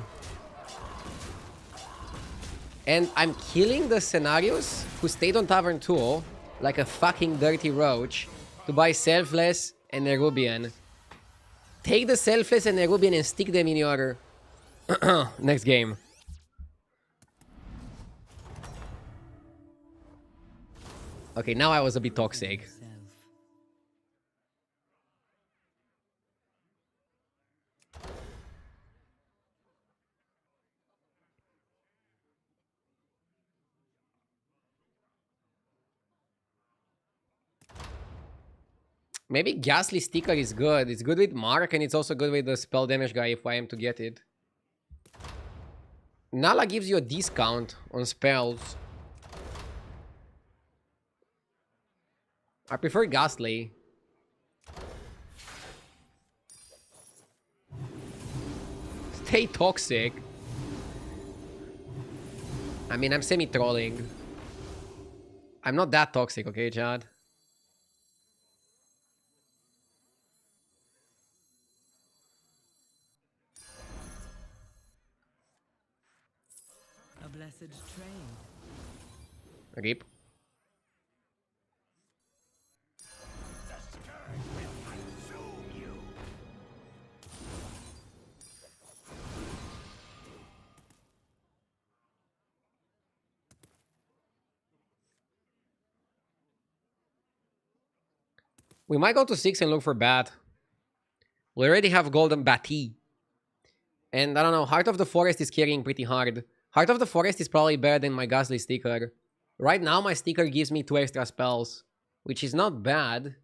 And I'm killing the scenarios who stayed on Tavern 2 like a fucking dirty roach to buy Selfless and Nerubian. Take the Selfless and Nerubian and stick them in your next game. Okay, now I was a bit toxic. Self. Maybe Ghastly Sticker is good. It's good with Mark and it's also good with the spell damage guy if I am to get it. Nala gives you a discount on spells. I prefer Ghastly. Stay toxic. I mean, I'm semi-trolling. I'm not that toxic, okay, Chad? A blessed trade. Rip. We might go to 6 and look for Bat. We already have Golden Batty. And I don't know, Heart of the Forest is carrying pretty hard. Heart of the Forest is probably better than my Ghastly Sticker. Right now, my sticker gives me 2 extra spells, which is not bad.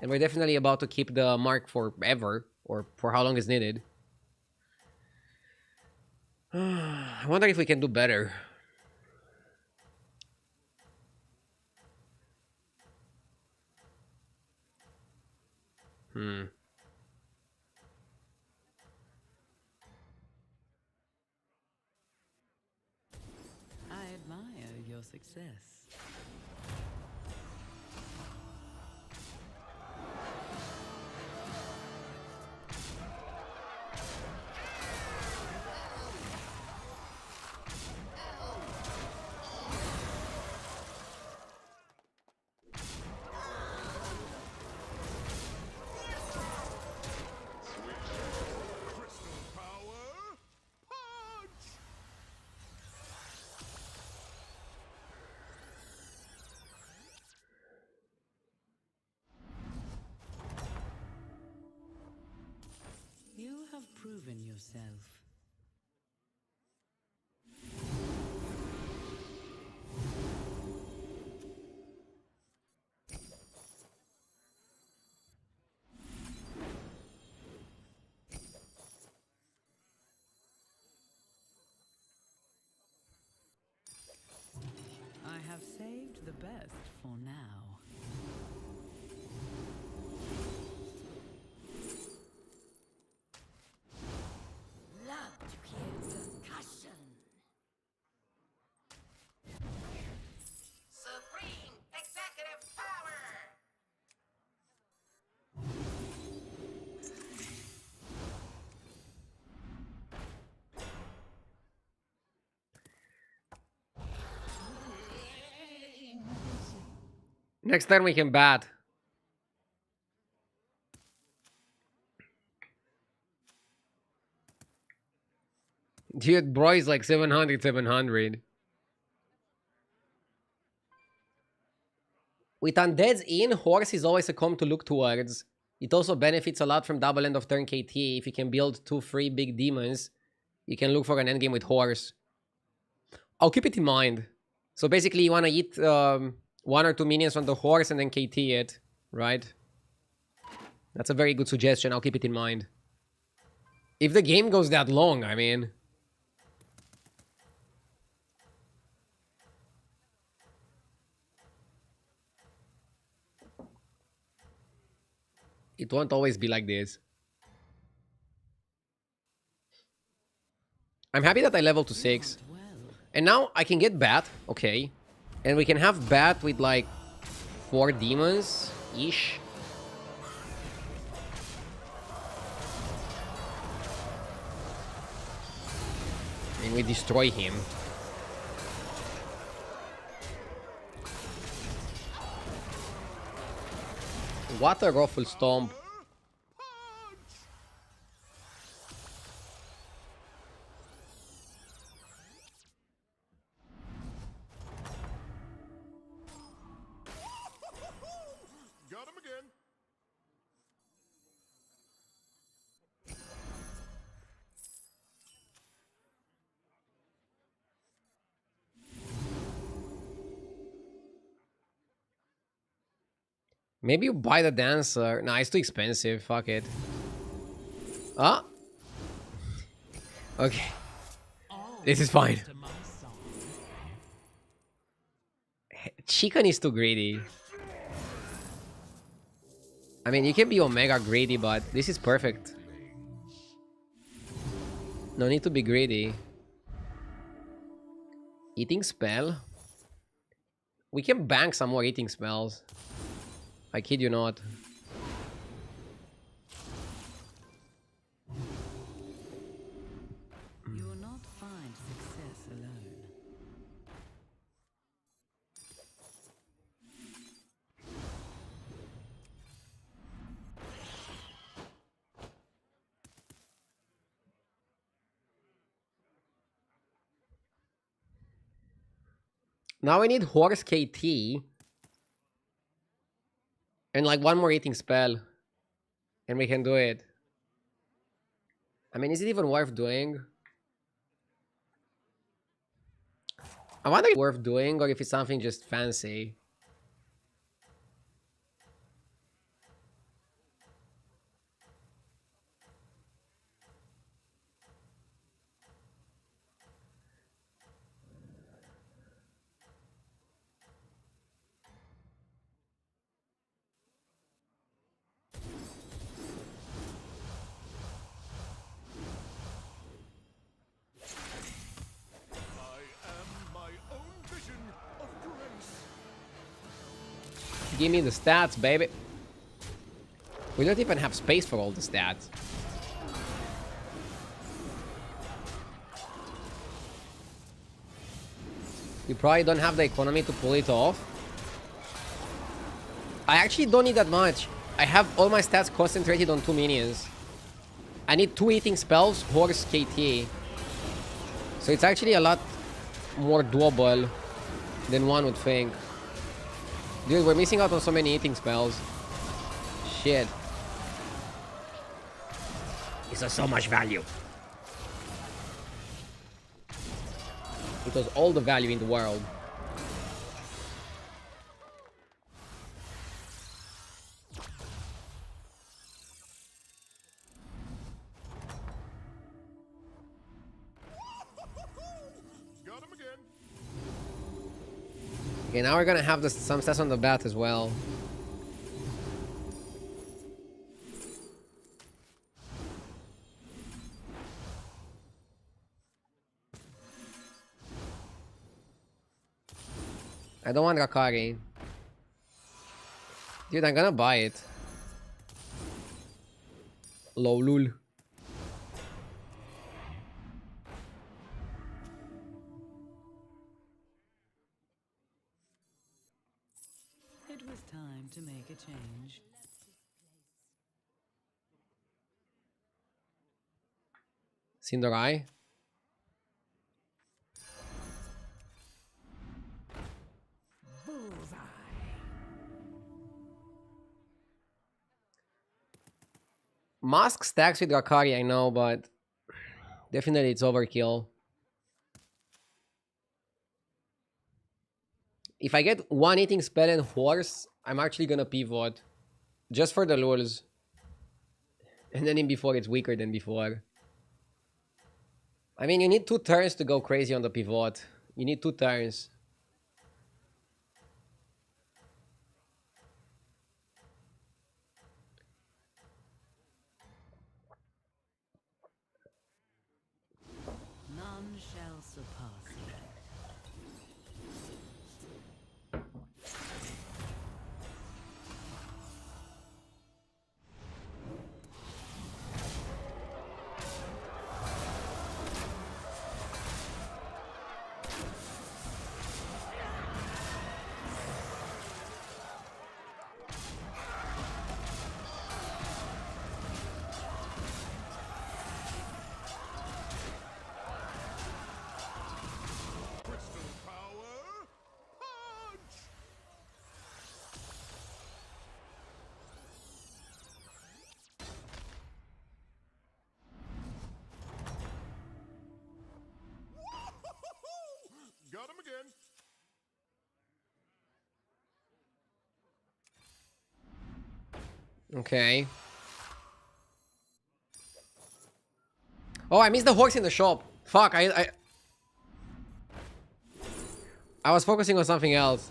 And we're definitely about to keep the mark forever, or for how long is needed. I wonder if we can do better. I admire your success. Crystal power. Punch! You have proven yourself. have saved the best for now. Love to hear percussion. Supreme executive power. Next turn we can bat. Dude, bro is like 700, 700. With undeads in, horse is always a comp to look towards. It also benefits a lot from double end of turn KT. If you can build 2-3 big demons, you can look for an endgame with horse. I'll keep it in mind. So basically you want to eat 1 or 2 minions on the horse and then KT it, right? That's a very good suggestion. I'll keep it in mind. If the game goes that long, I mean... It won't always be like this. I'm happy that I leveled to 6. Well, And now I can get Bat, okay. And we can have Bat with like 4 demons-ish. And we destroy him. What a ruffle stomp. Got him again. Maybe you buy the dancer. Nah, it's too expensive. Fuck it. Ah. Okay. All This is will fine. dance to my song. Chicken is too greedy. I mean, you can be Omega greedy, but this is perfect. No need to be greedy. Eating spell? We can bank some more eating spells. I kid you not. you will not find success alone. Now we need Horse KT. And like 1 more eating spell. And we can do it. I mean, is it even worth doing? I wonder if it's worth doing or if it's something just fancy. I am my own vision of grace. Give me the stats, baby. We don't even have space for all the stats. We probably don't have the economy to pull it off. I actually don't need that much. I have all my stats concentrated on 2 minions. I need 2 eating spells, Horse KT. So it's actually a lot more doable than one would think. Dude, we're missing out on so many eating spells. Shit. This has so much value. It was all the value in the world. Got him again. Okay, now we're gonna have some stats on the bat as well. I don't want Rakari. Dude, I'm gonna buy it. Lolul. It was time to make a change. Sindorai. Mask stacks with Rakari, I know, but definitely it's overkill. If I get one eating spell and horse, I'm actually gonna pivot. Just for the lulz. And then in before it's weaker than before. I mean, you need 2 turns to go crazy on the pivot. You need 2 turns. None shall surpass you. Crystal power. Punch! Got him again. Okay. Oh, I missed the horse in the shop. Fuck, I was focusing on something else.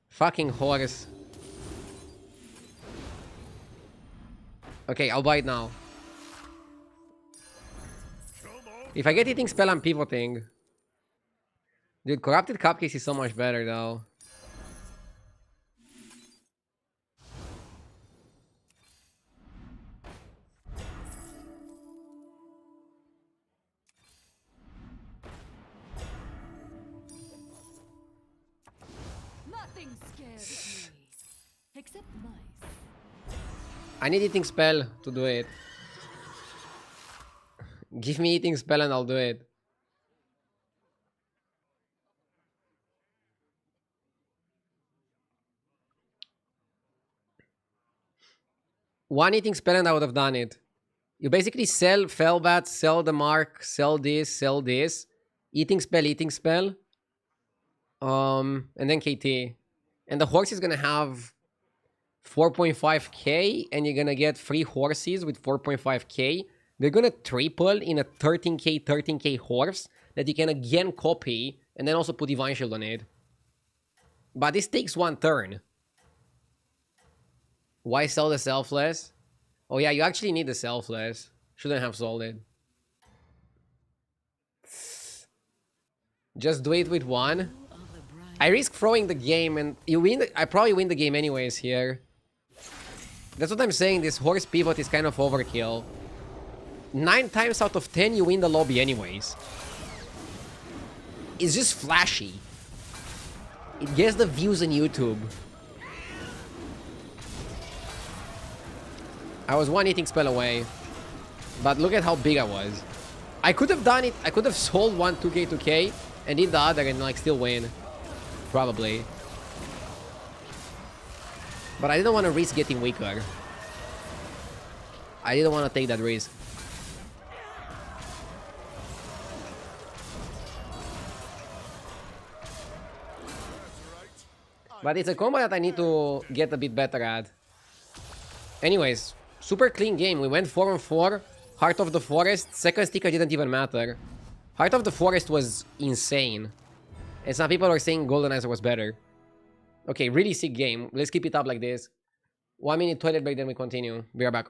Fucking horse. Okay, I'll buy it now. If I get eating spell, I'm pivoting. Dude, corrupted cupcakes is so much better though. Nothing scares me. Except mice. I need eating spell to do it. Give me eating spell and I'll do it. One eating spell and I would have done it. You basically sell Fellbat, sell the mark, sell this. Eating spell. And then KT. And the horse is gonna have 4.5k and you're gonna get 3 horses with 4.5k. They're gonna triple in a 13k horse that you can again copy and then also put Divine Shield on it. But this takes 1 turn. Why sell the Selfless? Oh yeah, you actually need the Selfless. Shouldn't have sold it. Just do it with 1. I risk throwing the game and you win. I probably win the game anyways here. That's what I'm saying. This horse pivot is kind of overkill. 9 times out of 10 you win the lobby anyways. It's just flashy. It gets the views on YouTube. I was 1 eating spell away. But look at how big I was. I could have done it. I could have sold 1 2k 2k and did the other and like still win. Probably. But I didn't want to risk getting weaker. I didn't want to take that risk. But it's a combo that I need to get a bit better at. Anyways, super clean game. We went 4-on-4. Heart of the Forest. Second sticker didn't even matter. Heart of the Forest was insane. And some people are saying GoldenEye was better. Okay, really sick game. Let's keep it up like this. 1 minute toilet break, then we continue. Be right back.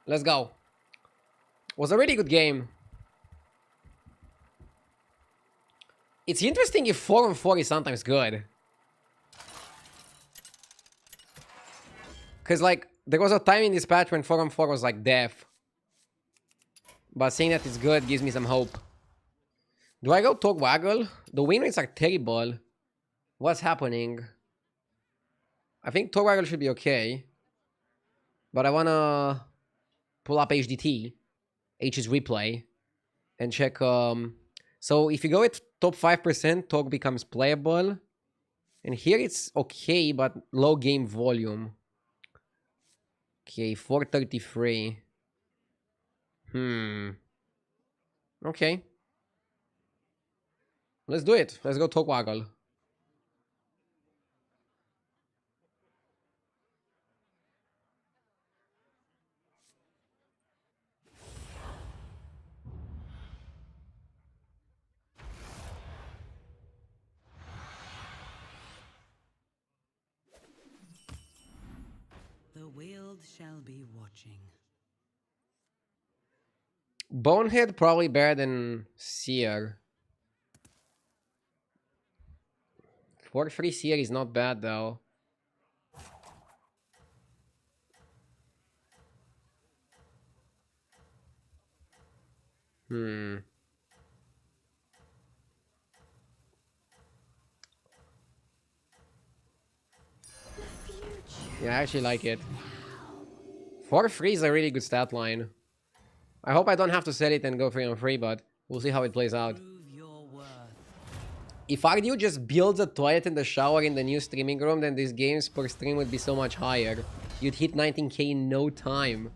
Let's go. Was a really good game. It's interesting if 4-on-4 is sometimes good. Because, like, there was a time in this patch when 4-on-4 was, like, death. But saying that it's good gives me some hope. Do I go Togwaggle? The win rates are terrible. What's happening? I think Togwaggle should be okay. But I wanna pull up HDT. H's replay. And check, So if you go with top 5%, talk becomes playable. And here it's okay, but low game volume. Okay, 433. Okay. Let's do it. Let's go talk waggle. The world shall be watching. Bonehead probably better than Seer. 4-3 Seer is not bad though. Yeah, I actually like it. 4-3 is a really good stat line. I hope I don't have to sell it and go 3-on-3, but we'll see how it plays out. Prove your worth. If Ardu just builds a toilet and a shower in the new streaming room, then these games per stream would be so much higher. You'd hit 19k in no time.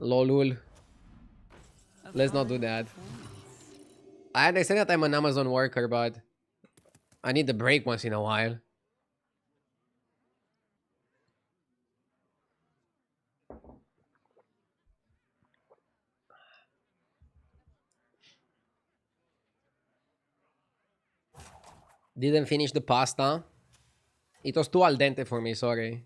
Lolul. Let's not do that. I understand that I'm an Amazon worker, but I need the break once in a while. Didn't finish the pasta. It was too al dente for me, sorry.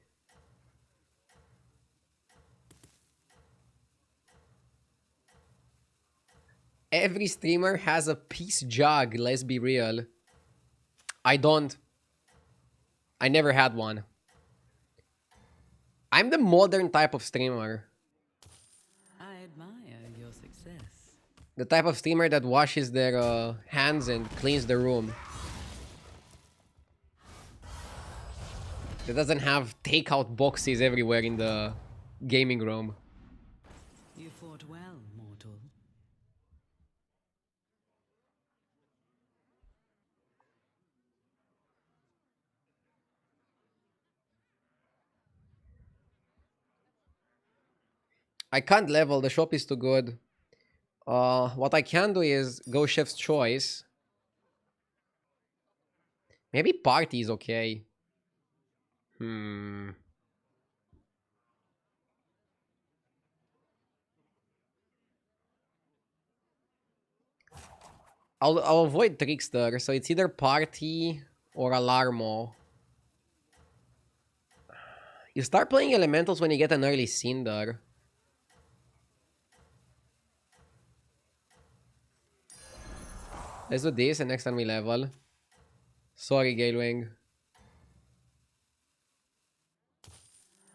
Every streamer has a peace jug, let's be real. I don't. I never had one. I'm the modern type of streamer. I admire your success. The type of streamer that washes their hands and cleans the room. That doesn't have takeout boxes everywhere in the gaming room. You fought well, mortal. I can't level, the shop is too good. What I can do is go chef's choice. Maybe party is okay. I'll avoid trickster, so it's either party or alarmo. You start playing elementals when you get an early cinder. Let's do this and next time we level. Sorry, Galewing.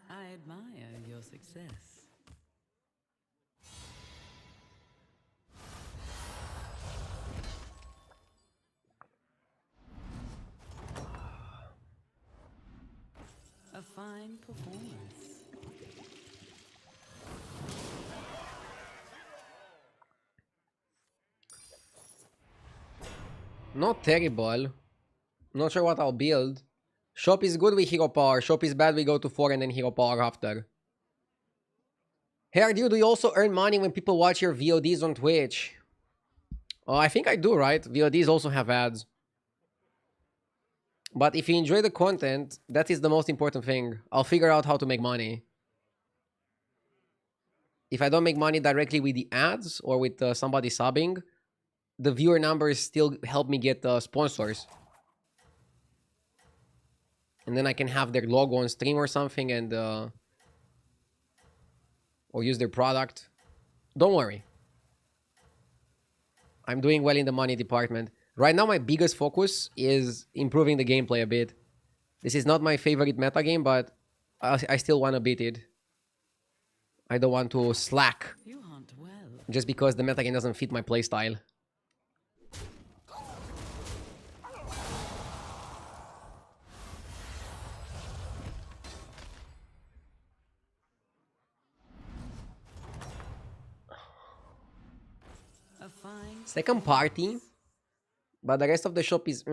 I admire your success. A fine performance. Not terrible. Not sure what I'll build. Shop is good with hero power. Shop is bad, we go to 4 and then hero power after. Hey, Ardu, do you also earn money when people watch your VODs on Twitch? Oh, I think I do, right? VODs also have ads. But if you enjoy the content, that is the most important thing. I'll figure out how to make money. If I don't make money directly with the ads or with somebody subbing, the viewer numbers still help me get sponsors. And then I can have their logo on stream or something and or use their product. Don't worry. I'm doing well in the money department. Right now, my biggest focus is improving the gameplay a bit. This is not my favorite meta game, but I still want to beat it. I don't want to slack You hunt well. just because the meta game doesn't fit my playstyle. A fine find Second party. But the rest of the shop is...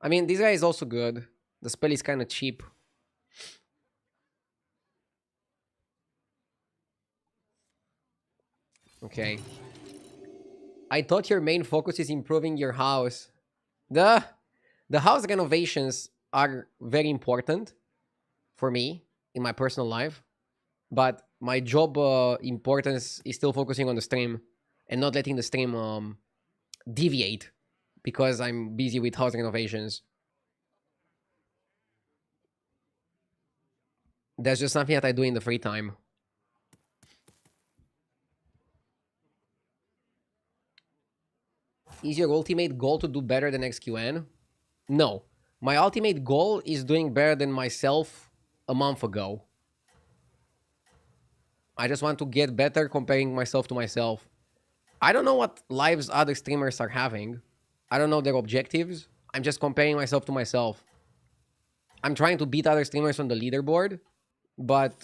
I mean, this guy is also good. The spell is kind of cheap. Okay. I thought your main focus is improving your house. The house renovations are very important for me in my personal life. But my job importance is still focusing on the stream and not letting the stream deviate because I'm busy with house renovations. That's just something that I do in the free time. Is your ultimate goal to do better than XQN? No. My ultimate goal is doing better than myself a month ago. I just want to get better comparing myself to myself. I don't know what lives other streamers are having. I don't know their objectives. I'm just comparing myself to myself. I'm trying to beat other streamers on the leaderboard, but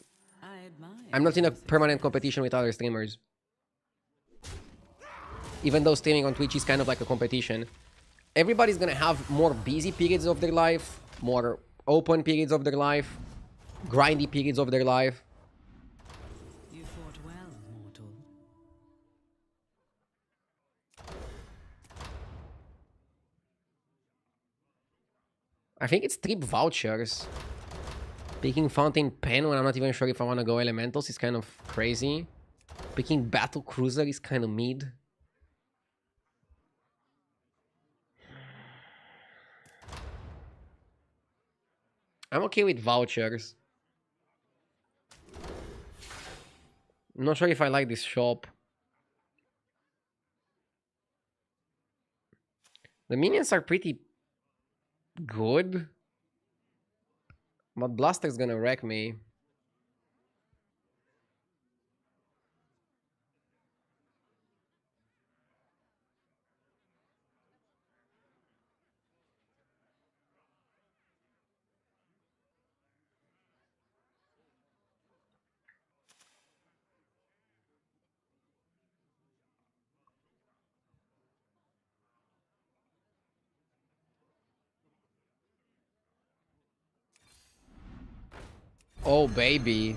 I admire I'm not in a your permanent success. competition with other streamers. Even though streaming on Twitch is kind of like a competition. Everybody's gonna have more busy periods of their life, more open periods of their life, grindy periods of their life. You fought well, mortal. I think it's trip vouchers. Picking Fountain Pen when I'm not even sure if I want to go Elementals is kind of crazy. Picking Battle Cruiser is kind of mid. I'm okay with vouchers. I'm not sure if I like this shop. The minions are pretty good. But Blaster's gonna wreck me. Oh, baby.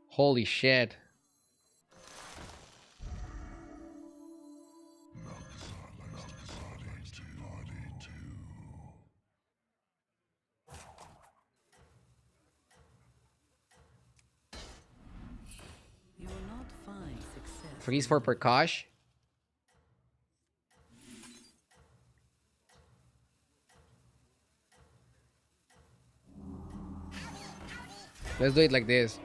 Holy shit. You will not find success. Freeze for Prakash. Let's do it like this.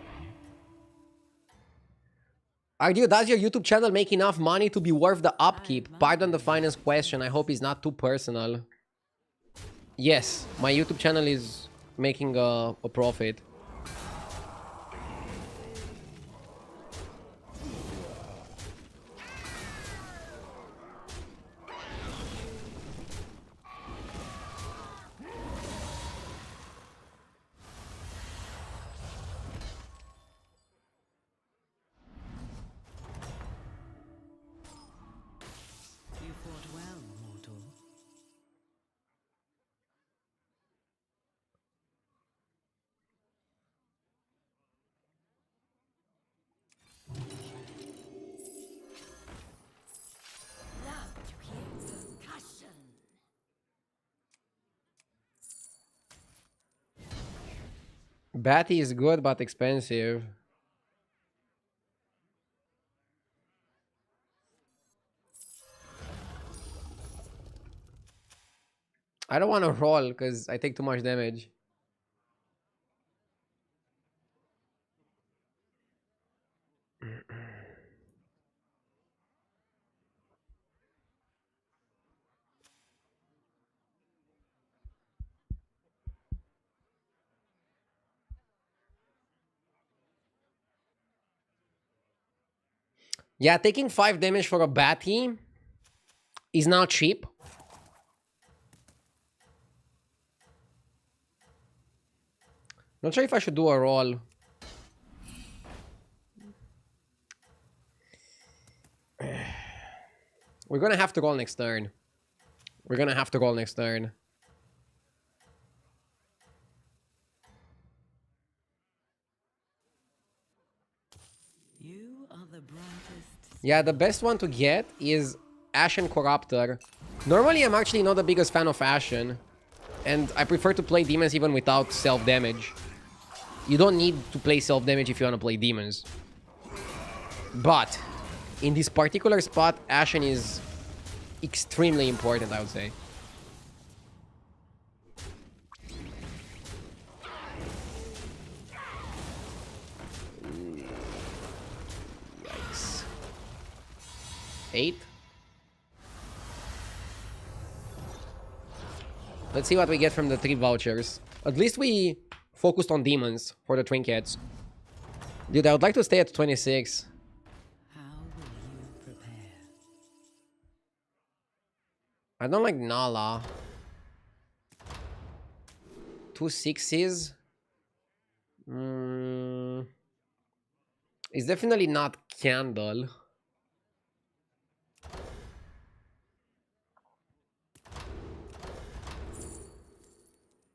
Argue, does your YouTube channel make enough money to be worth the upkeep? Pardon the finance question. I hope it's not too personal. Yes, my YouTube channel is making a profit. You fought well, mortal. Love to hear percussion. Batty is good but expensive. I don't want to roll because I take too much damage. Yeah, taking 5 damage for a Batty is now cheap. Not sure if I should do a roll. We're gonna have to roll next turn. We're gonna have to roll next turn. You are the brightest. Yeah, the best one to get is Ashen Corruptor. Normally, I'm actually not the biggest fan of Ashen. And I prefer to play demons even without self-damage. You don't need to play self-damage if you want to play demons. But, in this particular spot, Ashen is extremely important, I would say. Yikes. 8? Let's see what we get from the 3 vouchers. At least we focused on demons for the trinkets. Dude, I would like to stay at 26. How will you prepare? I don't like Nala. 2 6s. It's definitely not Candle.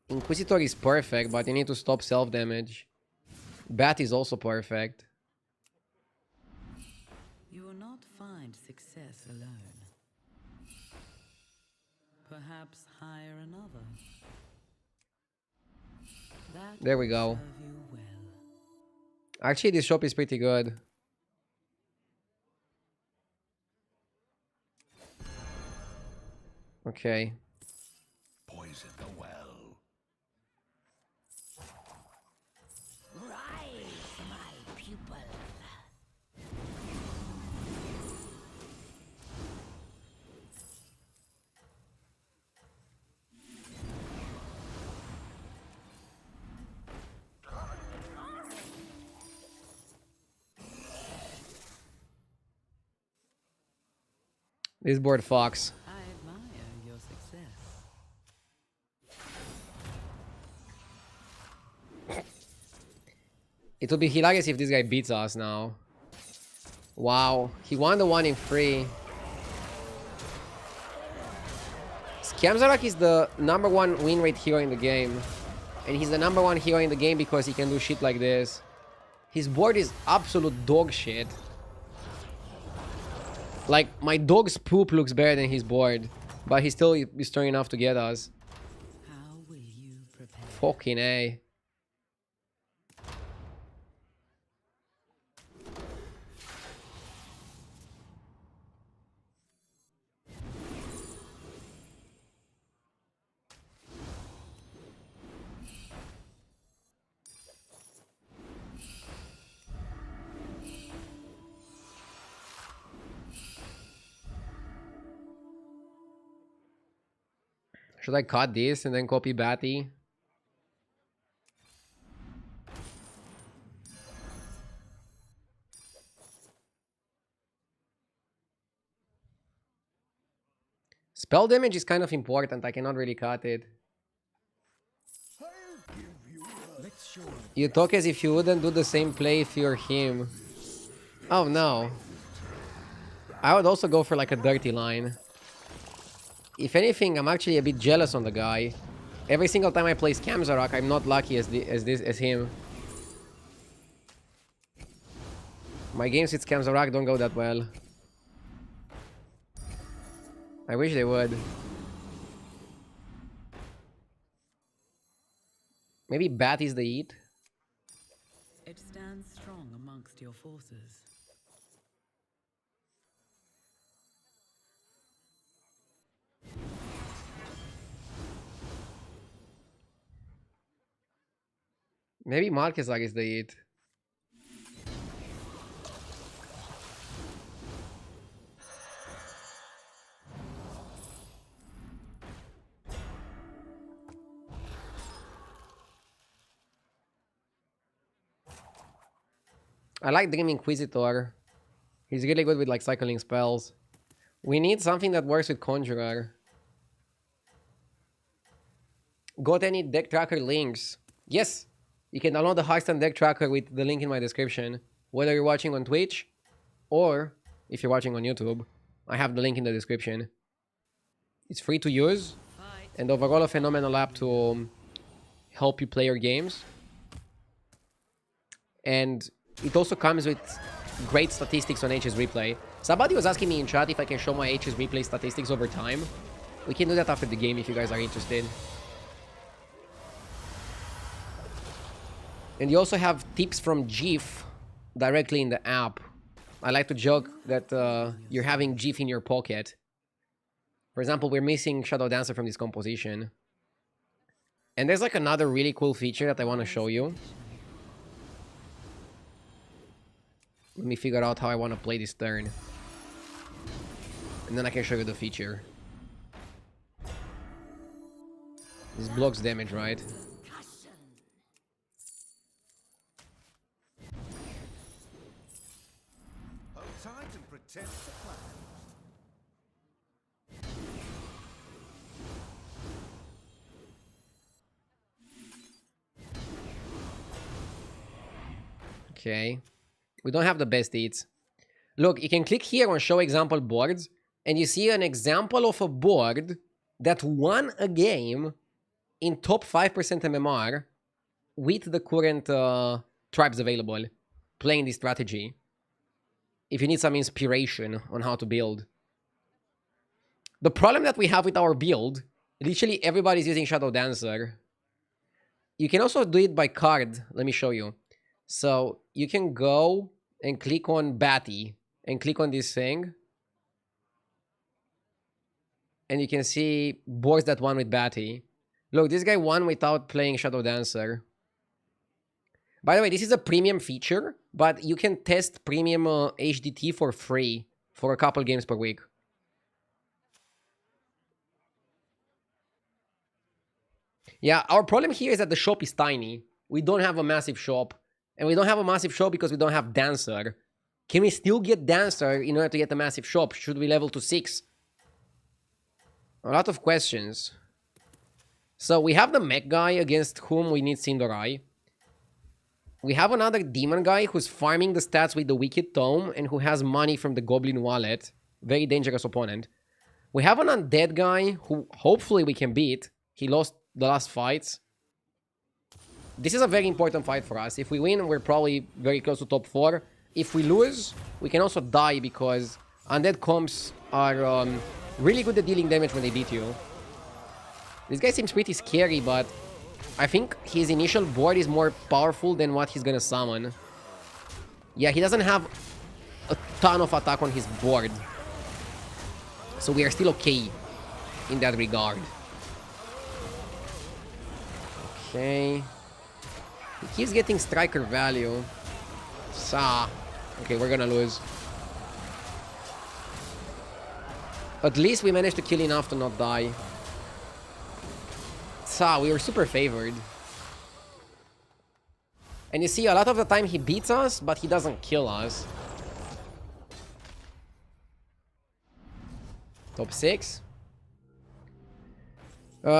Inquisitor is perfect, but you need to stop self-damage. Bat is also perfect. You will not find success alone. Perhaps hire another. That There we will go. serve you well. Actually, this shop is pretty good. Okay. Poison the well. Rise, my pupil. This board Fox. I admire your success. It would be hilarious if this guy beats us now. Wow. He won the 1 in 3. Scamzarak is the #1 win rate hero in the game. And he's the #1 hero in the game because he can do shit like this. His board is absolute dog shit. Like, my dog's poop looks better than his board. But he still is strong enough to get us. How will you prepare? Fucking A. Should I cut this and then copy Batty? Spell damage is kind of important. I cannot really cut it. You talk as if you wouldn't do the same play if you're him. Oh no. I would also go for like a dirty line. If anything, I'm actually a bit jealous on the guy. Every single time I play Scamzarak, I'm not lucky as him. My games with Scamzarak don't go that well. I wish they would. Maybe Bat is the eat. It stands strong amongst your forces. Maybe Marquezag is the eat. I like Dream Inquisitor. He's really good with like cycling spells. We need something that works with Conjurer. Got any deck tracker links? Yes! You can download the Hearthstone deck tracker with the link in my description. Whether you're watching on Twitch or if you're watching on YouTube. I have the link in the description. It's free to use, Fight. and overall a phenomenal app to help you play your games. And it also comes with great statistics on HS Replay. Somebody was asking me in chat if I can show my HS Replay statistics over time. We can do that after the game if you guys are interested. And you also have tips from GIF directly in the app. I like to joke that you're having GIF in your pocket. For example, we're missing Shadow Dancer from this composition. And there's like another really cool feature that I want to show you. Let me figure out how I want to play this turn. And then I can show you the feature. This blocks damage, right? Hold tight and protect the flag. Okay. We don't have the best eats. Look, you can click here on show example boards, and you see an example of a board that won a game in top 5% MMR with the current tribes available, playing this strategy. If you need some inspiration on how to build. The problem that we have with our build, literally everybody's using Shadow Dancer. You can also do it by card. Let me show you. So you can go and click on Batty and click on this thing. And you can see boards that won with Batty. Look, this guy won without playing Shadow Dancer. By the way, this is a premium feature, but you can test premium HDT for free for a couple games per week. Yeah, our problem here is that the shop is tiny. We don't have a massive shop. And we don't have a massive shop because we don't have Dancer. Can we still get Dancer in order to get a massive shop? Should we level to 6? A lot of questions. So we have the mech guy against whom we need Cinderai. We have another demon guy who's farming the stats with the Wicked Tome and who has money from the Goblin Wallet. Very dangerous opponent. We have an undead guy who hopefully we can beat. He lost the last fights. This is a very important fight for us. If we win, we're probably very close to top 4. If we lose, we can also die because undead comps are really good at dealing damage when they beat you. This guy seems pretty scary, but I think his initial board is more powerful than what he's gonna summon. Yeah, he doesn't have a ton of attack on his board. So we are still okay in that regard. Okay. He keeps getting striker value. Okay, we're gonna lose. At least we managed to kill enough to not die. We were super favored. And you see, a lot of the time he beats us, but he doesn't kill us. Top 6. And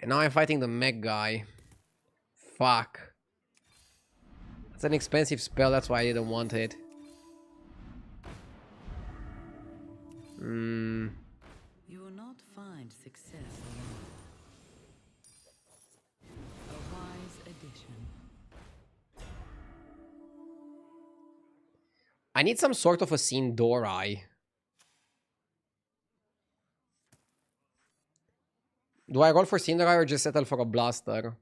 now I'm fighting the mech guy. Fuck. It's an expensive spell, that's why I didn't want it. You will not find success alone. A wise addition. I need some sort of a Cinderai. Do I roll for Cinderai or just settle for a Blaster?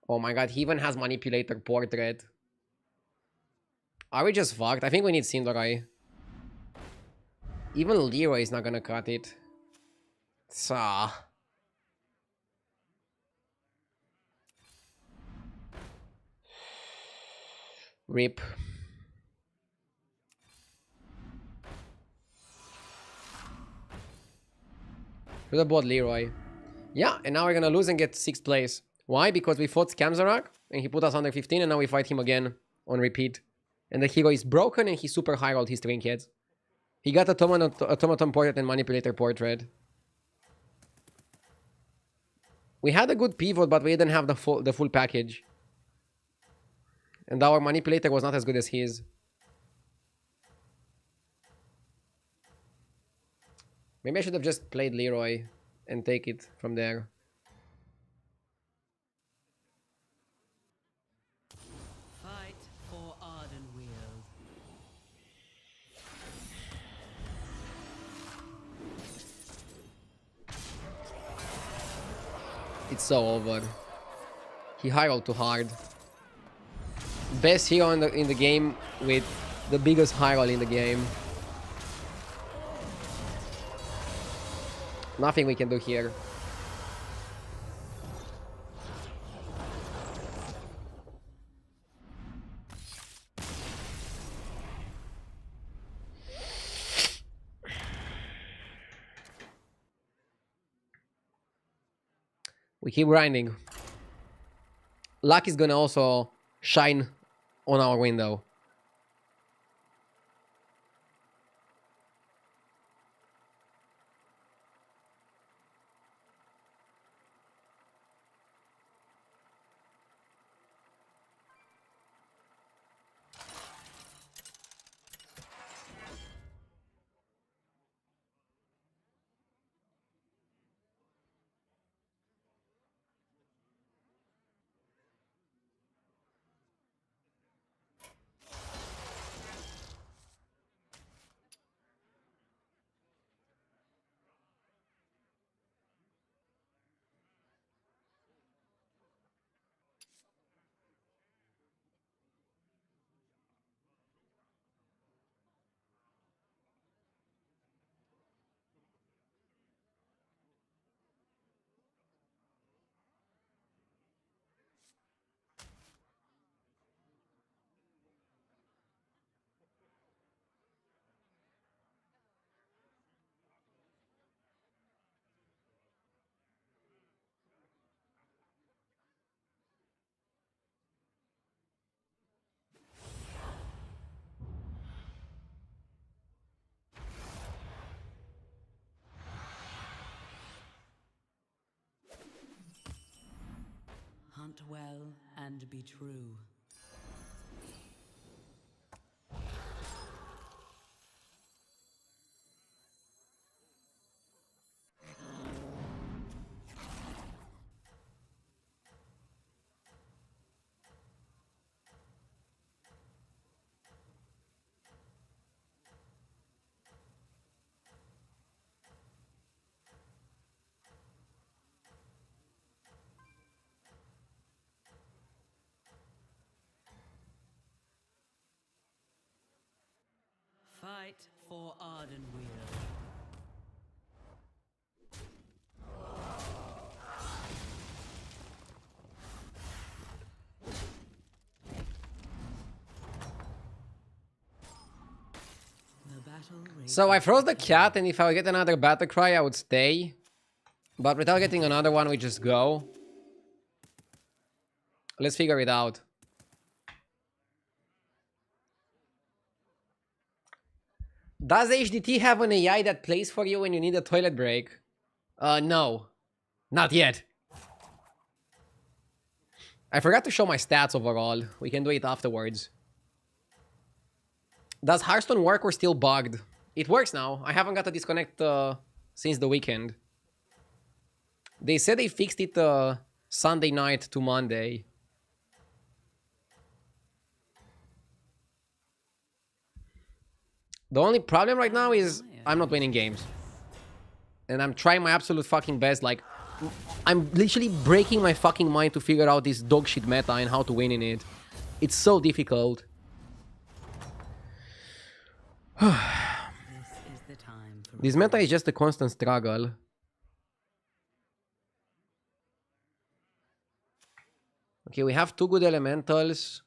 Oh my god, he even has Manipulator Portrait. Are we just fucked? I think we need Cinderai. Even Leroy is not gonna cut it. Rip. Should have bought Leroy. Yeah, and now we're gonna lose and get 6th place. Why? Because we fought Scamzarak, and he put us under 15, and now we fight him again on repeat. And the hero is broken, and he super high rolled his Trinkets. He got Automaton Portrait and Manipulator Portrait. We had a good pivot, but we didn't have the full package. And our Manipulator was not as good as his. Maybe I should have just played Leroy and take it from there. Fight for Ardenweald. It's so over. He high rolled too hard. Best hero in the game with the biggest high roll in the game. Nothing we can do here. We keep grinding. Luck is gonna also shine on our window. Hunt well and be true. Fight for Ardenweald. The battle So I froze the cat, and if I would get another battle cry, I would stay. But without getting another one, we just go. Let's figure it out. Does HDT have an AI that plays for you when you need a toilet break? No. Not yet. I forgot to show my stats overall. We can do it afterwards. Does Hearthstone work or still bugged? It works now. I haven't got to disconnect since the weekend. They said they fixed it Sunday night to Monday. The only problem right now is I'm not winning games. And I'm trying my absolute fucking best. Like, I'm literally breaking my fucking mind to figure out this dog shit meta and how to win in it. It's so difficult. This is the time for This meta is just a constant struggle. Okay, we have two good elementals.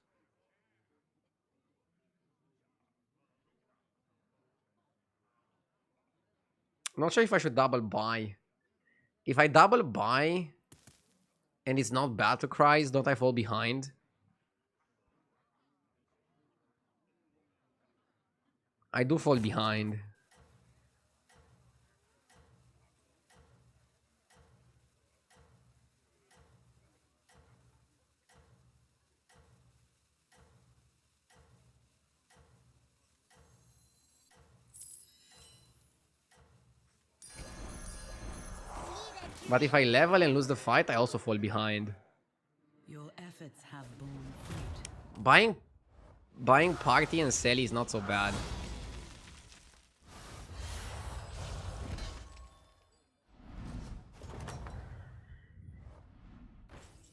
I'm not sure if I should double buy. If I double buy and it's not battle cries, don't I fall behind? I do fall behind. But if I level and lose the fight, I also fall behind. Your efforts have borne fruit. Buying party and Sally is not so bad.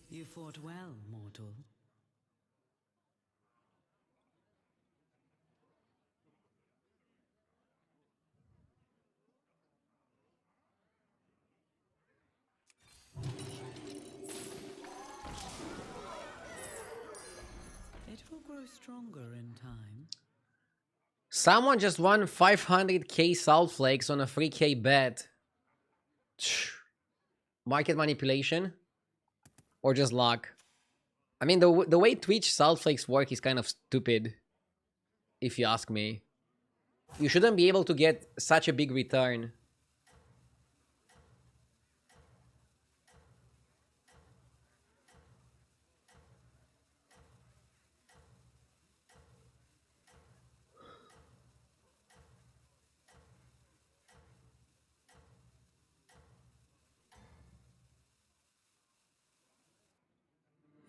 You fought well, mortal. It will grow stronger in time. Someone just won 500k salt flakes on a 3k bet. Market manipulation? Or just luck? I mean, the way Twitch salt flakes work is kind of stupid, if you ask me. You shouldn't be able to get such a big return.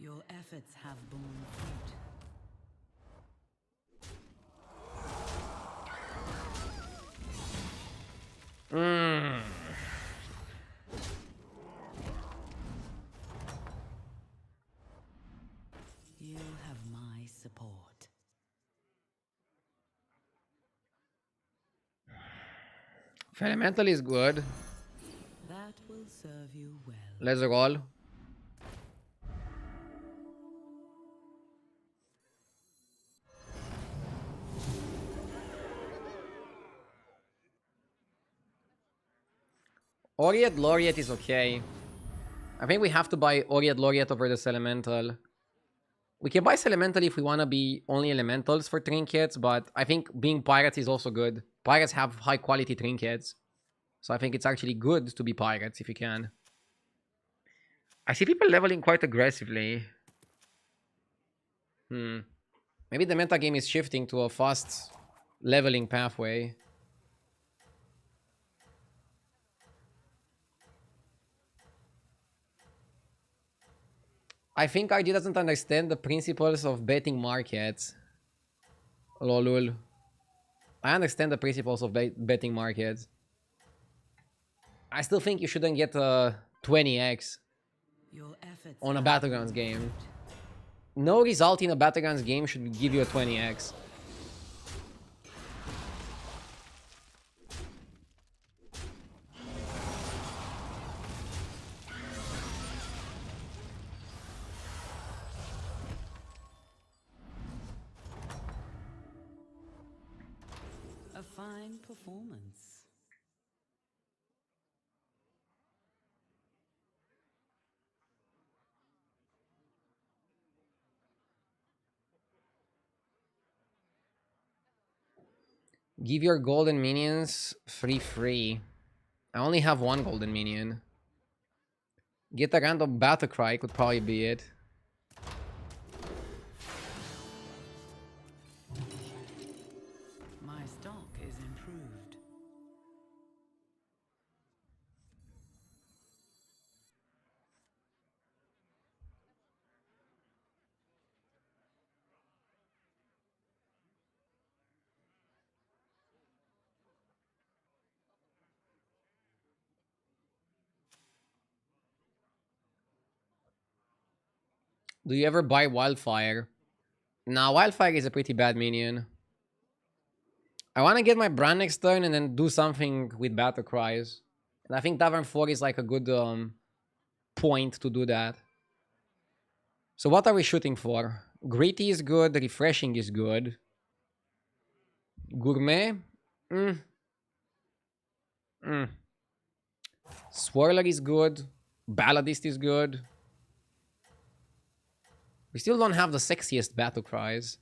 Your efforts have borne fruit. You have my support. Elemental is good. That will serve you well. Let's roll. Oriat Laureate is okay. I think we have to buy Oriat Laureate over this Elemental. We can buy Elemental if we want to be only Elementals for Trinkets, but I think being Pirates is also good. Pirates have high quality Trinkets. So I think it's actually good to be Pirates if you can. I see people leveling quite aggressively. Maybe the meta game is shifting to a fast leveling pathway. I think RG doesn't understand the principles of betting markets. Lolul. I understand the principles of betting markets. I still think you shouldn't get a 20x Your efforts on a have battlegrounds borne game. No result in a battlegrounds game should give you a 20x. a fine performance. Give your golden minions free. I only have one golden minion. Get a random battle cry could probably be it. My stock is improved. Do you ever buy Wildfire? Nah, Wildfire is a pretty bad minion. I want to get my brand next turn and then do something with battle cries. And I think Tavern 4 is like a good point to do that. So what are we shooting for? Gritty is good, Refreshing is good. Gourmet? Swirler is good. Balladist is good. We still don't have the sexiest battle cries.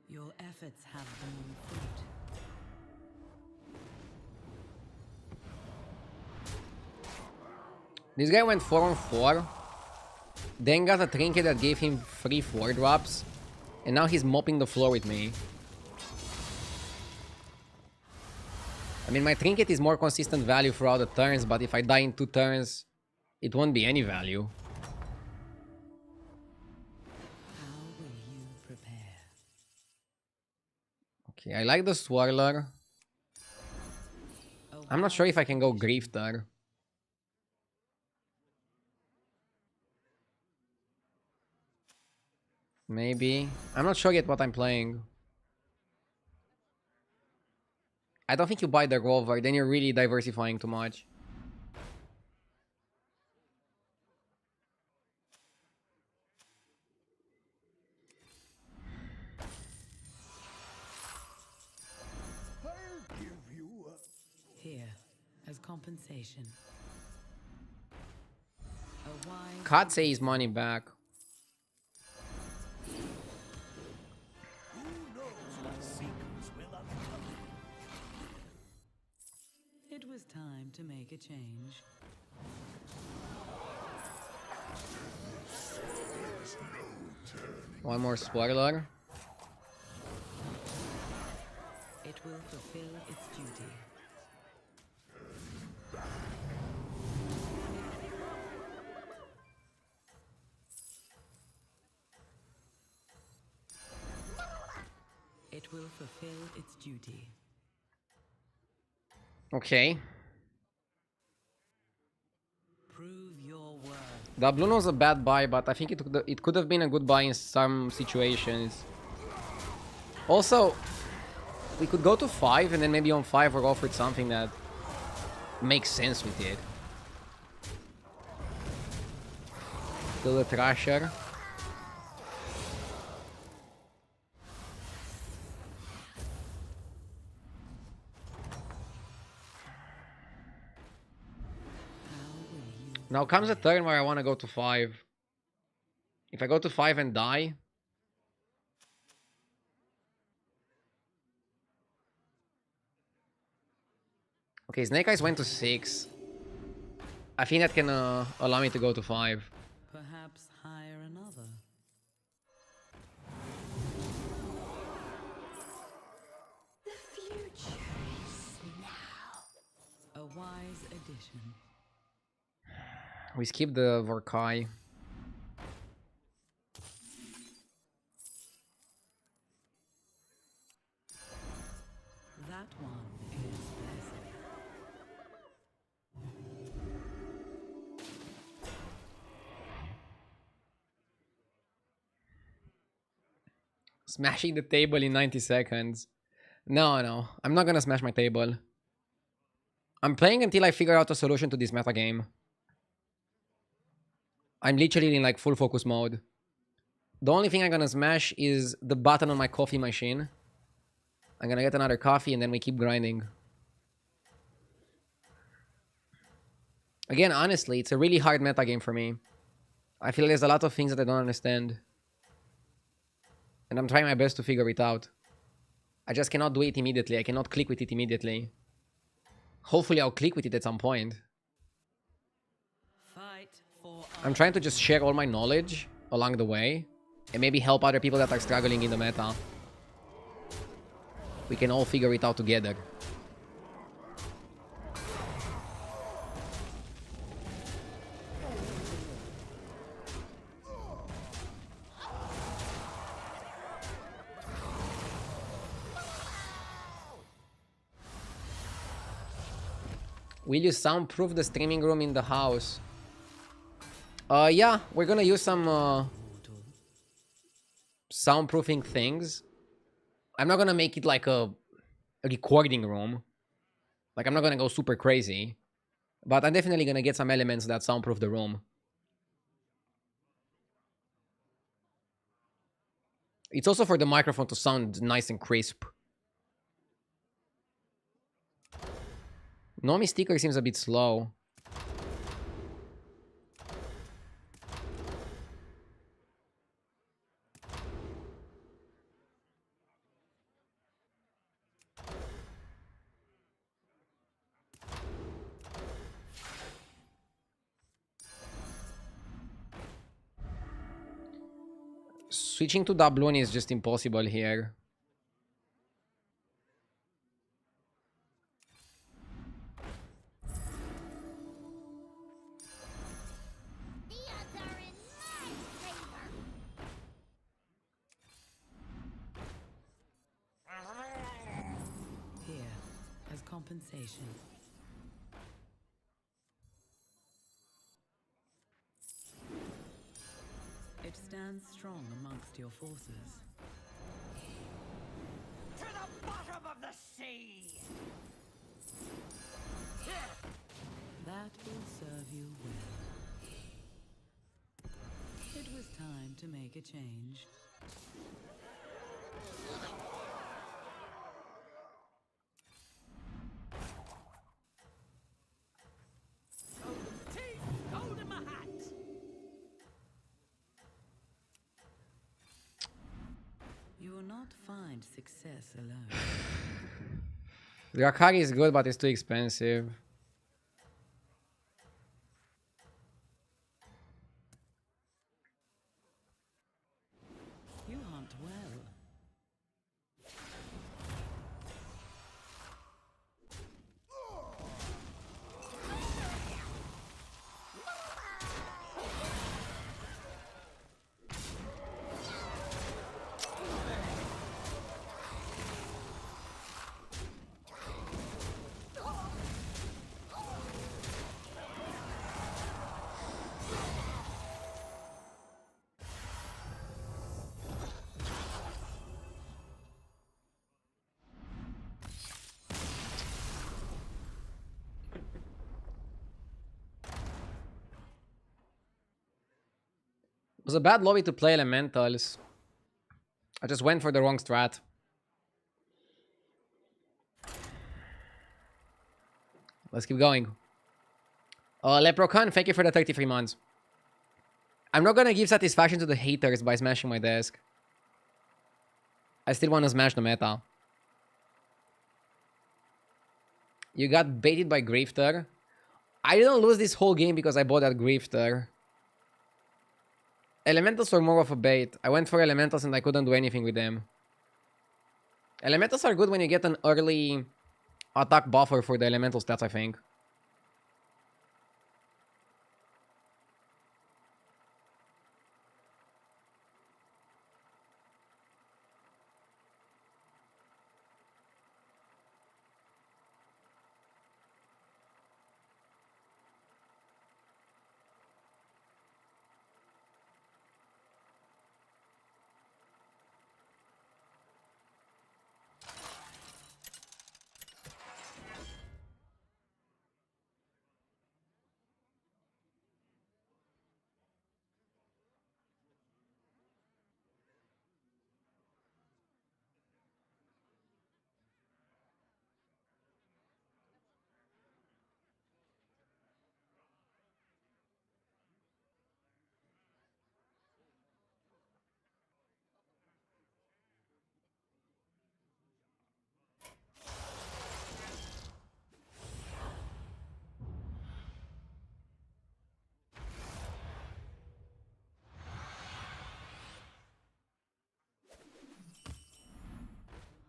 Your efforts have borne fruit. This guy went 4 on 4. Then got a trinket that gave him 3 4 drops. And now he's mopping the floor with me. I mean, my trinket is more consistent value throughout the turns, but if I die in 2 turns, it won't be any value. How will you prepare? Okay, I like the swirler. A I'm not sure if I can go wise grifter. Maybe. I'm not sure yet what I'm playing. I don't think you buy the rover, then you're really diversifying too much. I'll give you a here as compensation. A wise Can't say his money back. who knows what secrets will uncover. It was time to make a change. One more swirler. It will fulfill its duty. It will fulfill its duty. Okay. Prove your worth. The Bloom was a bad buy, but I think it could have been a good buy in some situations. Also, we could go to 5 and then maybe on 5 we're offered something that makes sense with it. Kill the Thrasher. Now comes a turn where I want to go to 5. If I go to 5 and die... Okay, Snake Eyes went to 6. I think that can allow me to go to 5. Perhaps hire another. The future is now. A wise addition. We skip the Vorkai. That one is blessed. Smashing the table in 90 seconds. No. I'm not gonna smash my table. I'm playing until I figure out a solution to this meta game. I'm literally in like full focus mode. The only thing I'm gonna smash is the button on my coffee machine. I'm gonna get another coffee and then we keep grinding. Again, honestly, it's a really hard meta game for me. I feel there's a lot of things that I don't understand. And I'm trying my best to figure it out. I just cannot do it immediately. I cannot click with it immediately. Hopefully I'll click with it at some point. Fight for I'm trying to just share all my knowledge along the way. And maybe help other people that are struggling in the meta. We can all figure it out together. Will you soundproof the streaming room in the house? Yeah, we're gonna use some soundproofing things. I'm not gonna make it like a recording room. Like, I'm not gonna go super crazy. But I'm definitely gonna get some elements that soundproof the room. It's also for the microphone to sound nice and crisp. Nomi sticker seems a bit slow. Switching to doubloon is just impossible here. The odds are in my favor. Here, as compensation. It stands strong amongst your forces. To the bottom of the sea! That will serve you well. It was time to make a change. Gold in my hat! You will not find success alone. Drakari is good, but it's too expensive. You hunt well. It was a bad lobby to play elementals. I just went for the wrong strat. Let's keep going. Leprechaun, thank you for the 33 months. I'm not gonna give satisfaction to the haters by smashing my desk. I still want to smash the meta. You got baited by Grifter. I didn't lose this whole game because I bought that Grifter. Elementals were more of a bait. I went for Elementals and I couldn't do anything with them. Elementals are good when you get an early attack buffer for the Elemental stats, I think.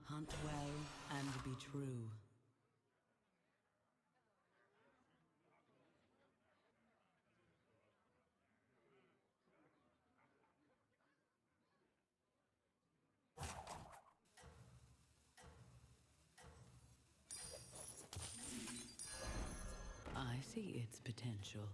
Hunt well and be true. I see its potential.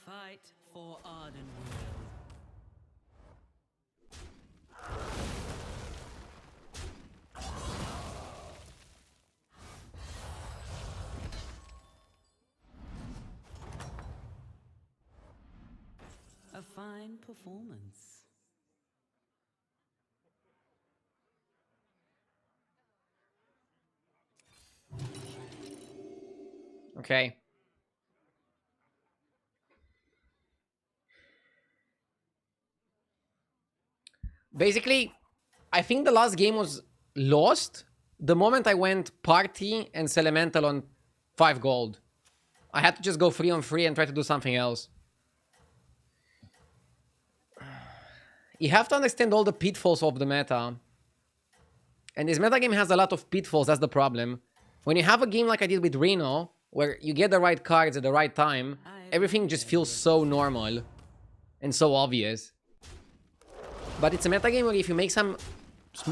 Fight for Ardenweald. A fine performance. Okay. Basically, I think the last game was lost the moment I went party and Elemental on 5 gold. I had to just go 3 on 3 and try to do something else. You have to understand all the pitfalls of the meta. And this meta game has a lot of pitfalls, that's the problem. When you have a game like I did with Reno, where you get the right cards at the right time, everything just feels so normal and so obvious. But it's a meta game where if you make some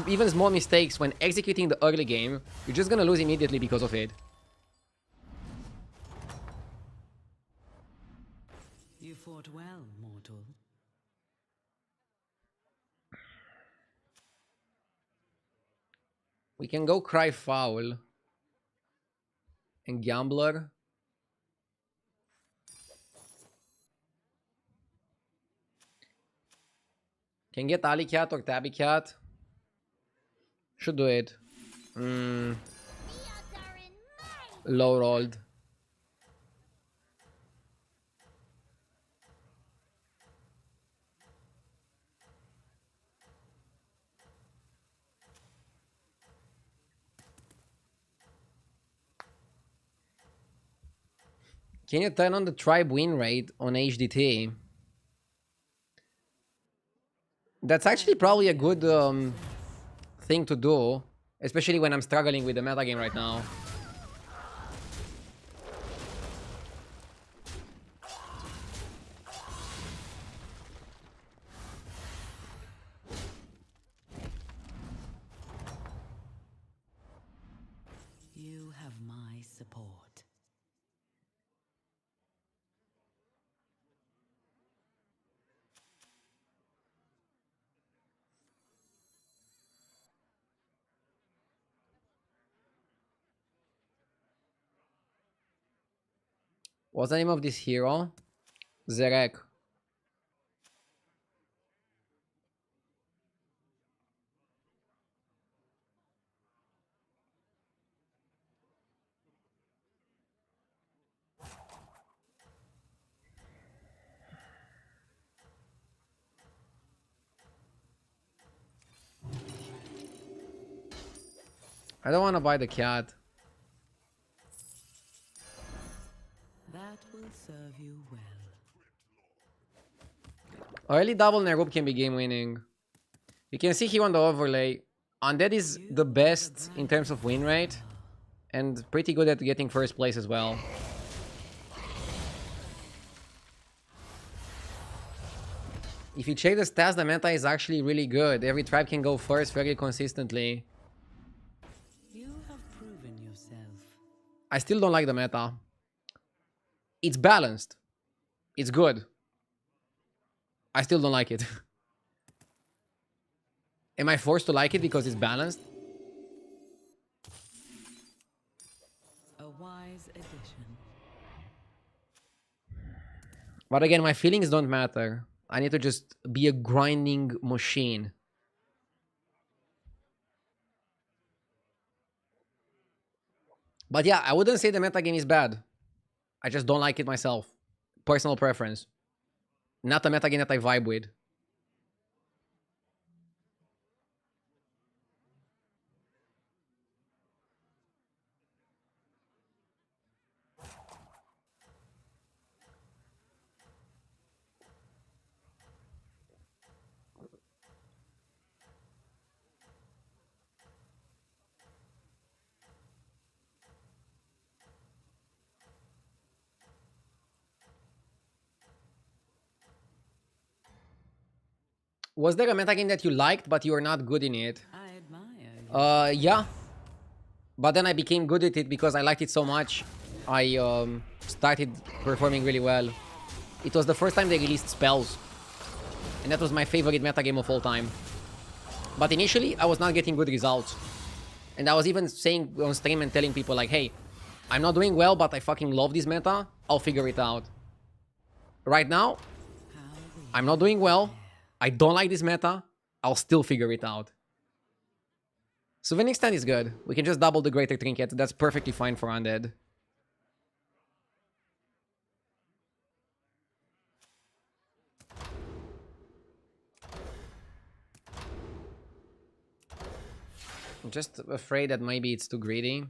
even small mistakes when executing the early game, you're just gonna lose immediately because of it. You fought well, mortal. We can go Cry Foul and Gambler. Can get Alley Cat or Tabby Cat. Should do it. Low rolled. Can you turn on the tribe win rate on HDT? That's actually probably a good thing to do, especially when I'm struggling with the metagame right now. You have my support. What's the name of this hero? Zerek. I don't want to buy the cat. That will serve you well. Early double Nerub can be game winning. You can see here on the overlay, Undead is the best in terms of win rate and pretty good at getting first place as well. If you check the stats, the meta is actually really good. Every tribe can go first very consistently. You have proven yourself. I still don't like the meta. It's balanced. It's good. I still don't like it. Am I forced to like it because it's balanced? A wise addition. But again, my feelings don't matter. I need to just be a grinding machine. But yeah, I wouldn't say the meta game is bad. I just don't like it myself. Personal preference. Not a meta game that I vibe with. Was there a meta game that you liked but you were not good in it? I admire you. Yeah. But then I became good at it because I liked it so much. I started performing really well. It was the first time they released spells. And that was my favorite meta game of all time. But initially, I was not getting good results. And I was even saying on stream and telling people like, hey, I'm not doing well, but I fucking love this meta. I'll figure it out. Right now, I'm not doing well. I don't like this meta. I'll still figure it out. Souvenir stand is good. We can just double the greater trinket. That's perfectly fine for undead. I'm just afraid that maybe it's too greedy.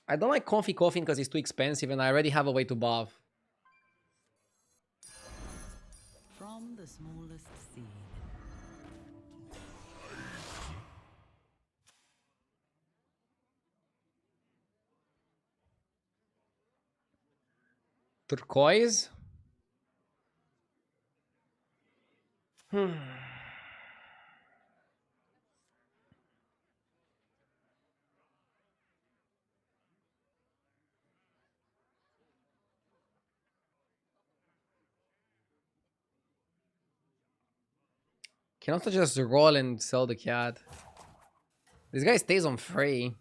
I don't like Comfy Coffin because it's too expensive and I already have a way to buff. From the smallest seed. Turquoise? Can also just roll and sell the cat. This guy stays on free.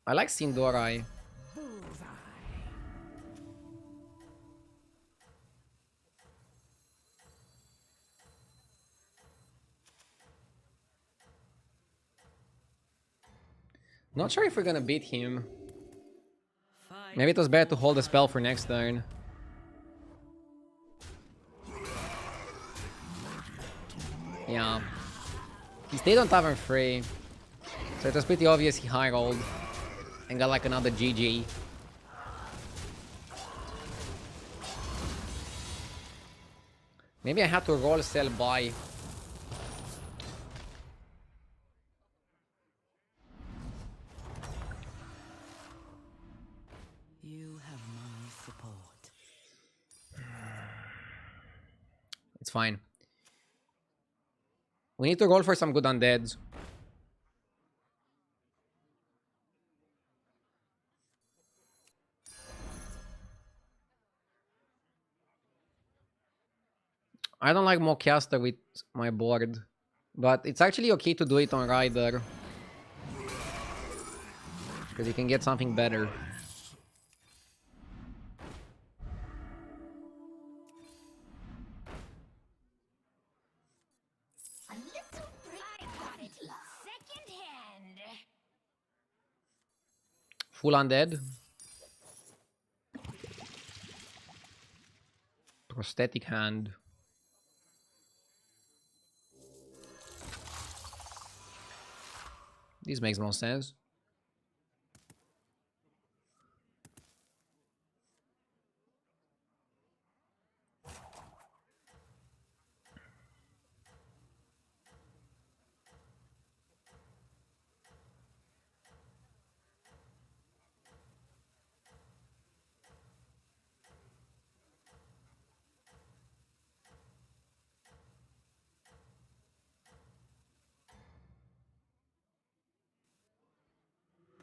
I like Sindorai. Not sure if we're gonna beat him. Maybe it was better to hold the spell for next turn. Yeah. He stayed on tavern free. So it was pretty obvious he high rolled. And got like another GG. Maybe I had to roll, sell, buy. You have my support. It's fine. We need to roll for some good undeads. I don't like Mockcaster with my board. But it's actually okay to do it on Rider. Because you can get something better. A little break. I got it second hand. Full undead. Prosthetic hand. This makes no sense.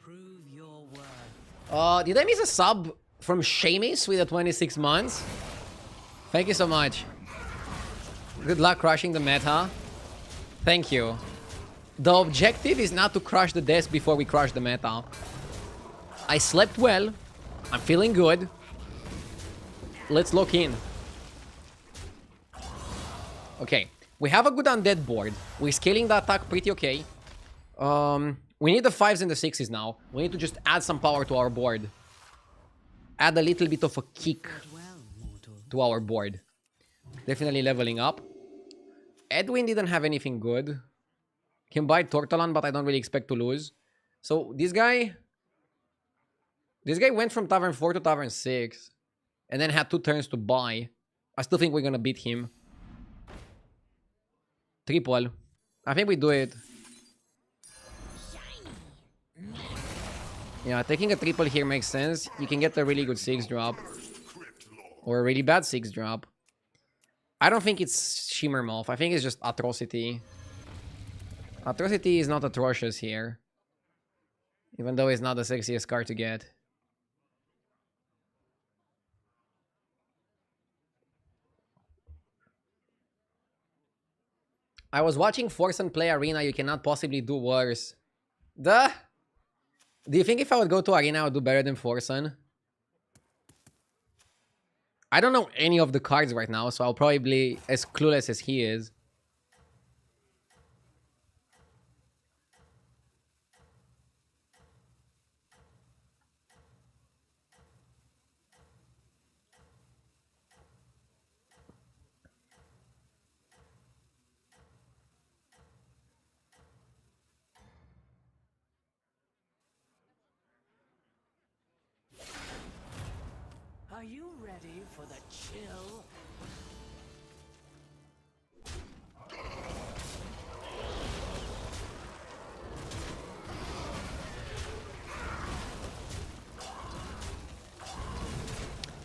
Prove your worth. Did I miss a sub from Seamus with the 26 months? Thank you so much. Good luck crushing the meta. Thank you. The objective is not to crush the desk before we crush the meta. I slept well. I'm feeling good. Let's lock in. Okay. We have a good undead board. We're scaling the attack pretty okay. We need the 5s and the 6s now. We need to just add some power to our board. Add a little bit of a kick Well, mortal. to our board. Definitely leveling up. Edwin didn't have anything good. Can buy Tortolan, but I don't really expect to lose. So this guy went from Tavern 4 to Tavern 6. And then had 2 turns to buy. I still think we're gonna beat him. Triple. I think we do it. Yeah, taking a triple here makes sense. You can get a really good 6 drop. Or a really bad 6 drop. I don't think it's Shimmer Moth. I think it's just Atrocity. Atrocity is not atrocious here. Even though it's not the sexiest card to get. I was watching Forsen play Arena. You cannot possibly do worse. Duh! Do you think if I would go to Arena, I would do better than Forsen? I don't know any of the cards right now, so I'll probably be as clueless as he is. Are you ready for the chill?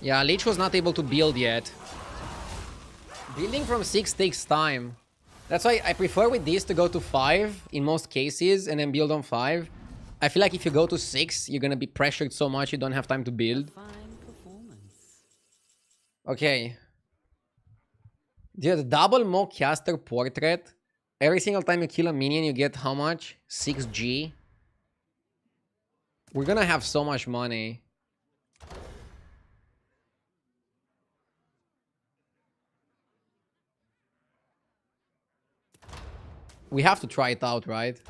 Yeah, Lich was not able to build yet. Building from 6 takes time. That's why I prefer with this to go to 5 in most cases and then build on 5. I feel like if you go to 6, you're gonna be pressured so much you don't have time to build. Fine performance. Okay. Dude, double Mo caster portrait. Every single time you kill a minion, you get how much? 6G. We're gonna have so much money. We have to try it out, right?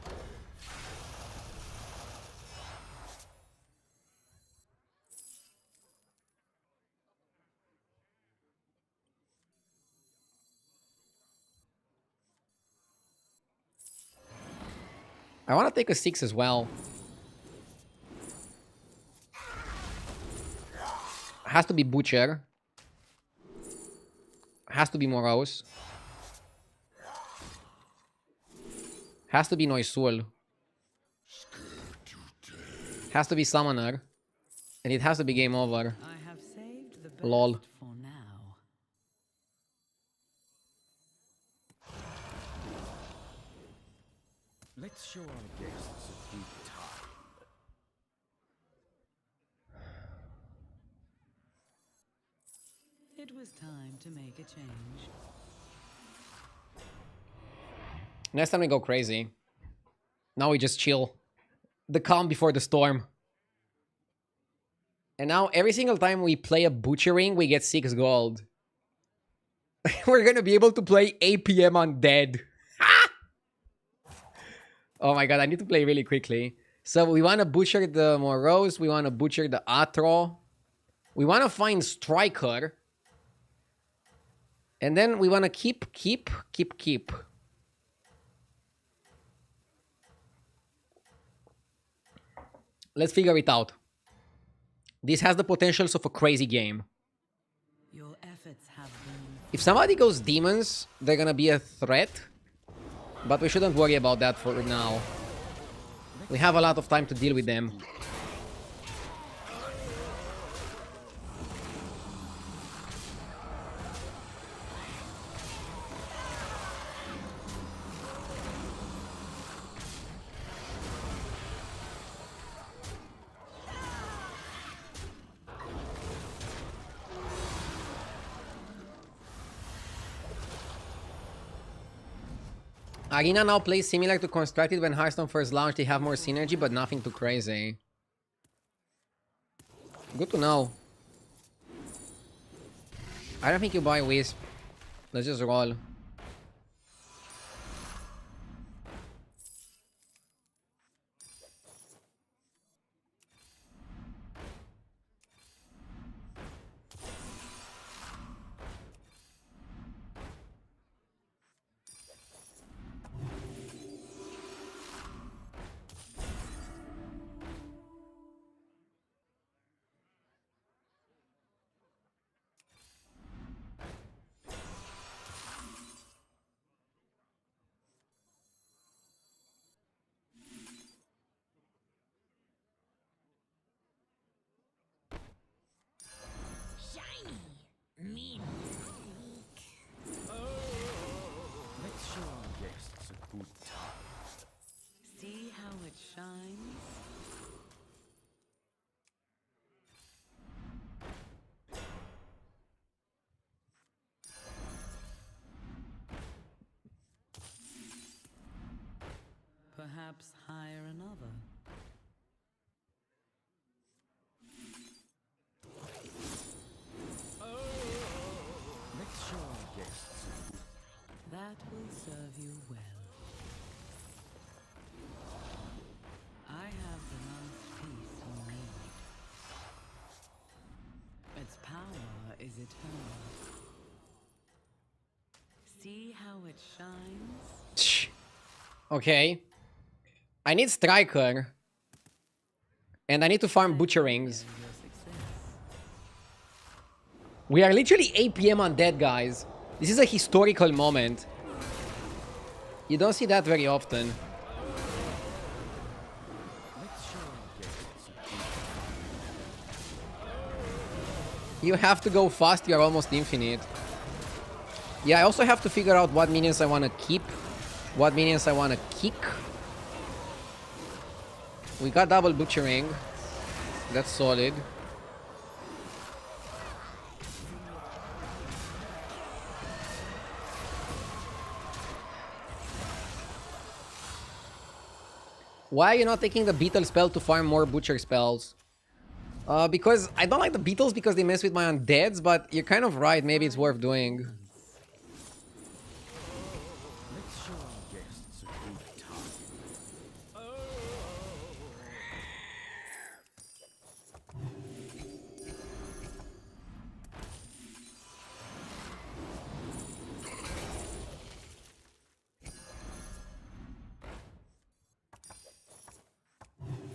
I want to take a 6 as well. Has to be Butcher. Has to be Morose. Has to be Noisul. Has to be Summoner. And it has to be game over. I have saved the best Lol. for now. Let's show our guests a good time. It was time to make a change. Next time we go crazy. Now we just chill. The calm before the storm. And now every single time we play a butchering, we get 6 gold. We're gonna be able to play APM Undead. Oh my god, I need to play really quickly. So we want to butcher the Morose. We want to butcher the Atro. We want to find Striker. And then we want to keep. Let's figure it out. This has the potentials of a crazy game. Your efforts have been If somebody goes demons, they're gonna be a threat. But we shouldn't worry about that for now. We have a lot of time to deal with them. Arena now plays similar to Constructed when Hearthstone first launched. They have more synergy, but nothing too crazy. Good to know. I don't think you buy Wisp. Let's just roll. Shiny! Mean Let's show our guests a good time. see how it shines. Perhaps hire another. Let's show our guests a good That will serve you well. I have the last piece you need. Its power is eternal. See how it shines? Okay. I need Striker. And I need to farm Butcherings. Your success. We are literally 8 p.m. undead, guys. This is a historical moment. You don't see that very often. Let's show our guests a good You have to go fast, you're almost infinite. Yeah, I also have to figure out what minions I want to keep. What minions I want to kick. We got double butchering. That's solid. Why are you not taking the beetle spell to farm more butcher spells? Because I don't like the beetles because they mess with my undeads, but you're kind of right, maybe it's worth doing. Let's show our guests a good time.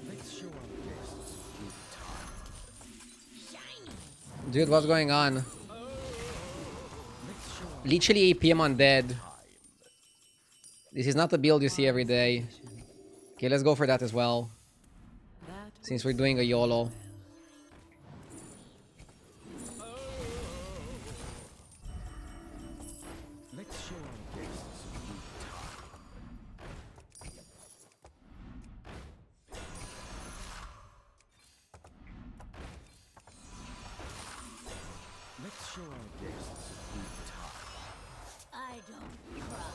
Let's show our guests a good time. Dude, what's going on? Let's show our Literally 8 p.m. undead. This is not a build you see every day. Okay, let's go for that as well. That Since we're doing a YOLO. Let's show our guests a good time. Let's show our guests a good time. I don't cry.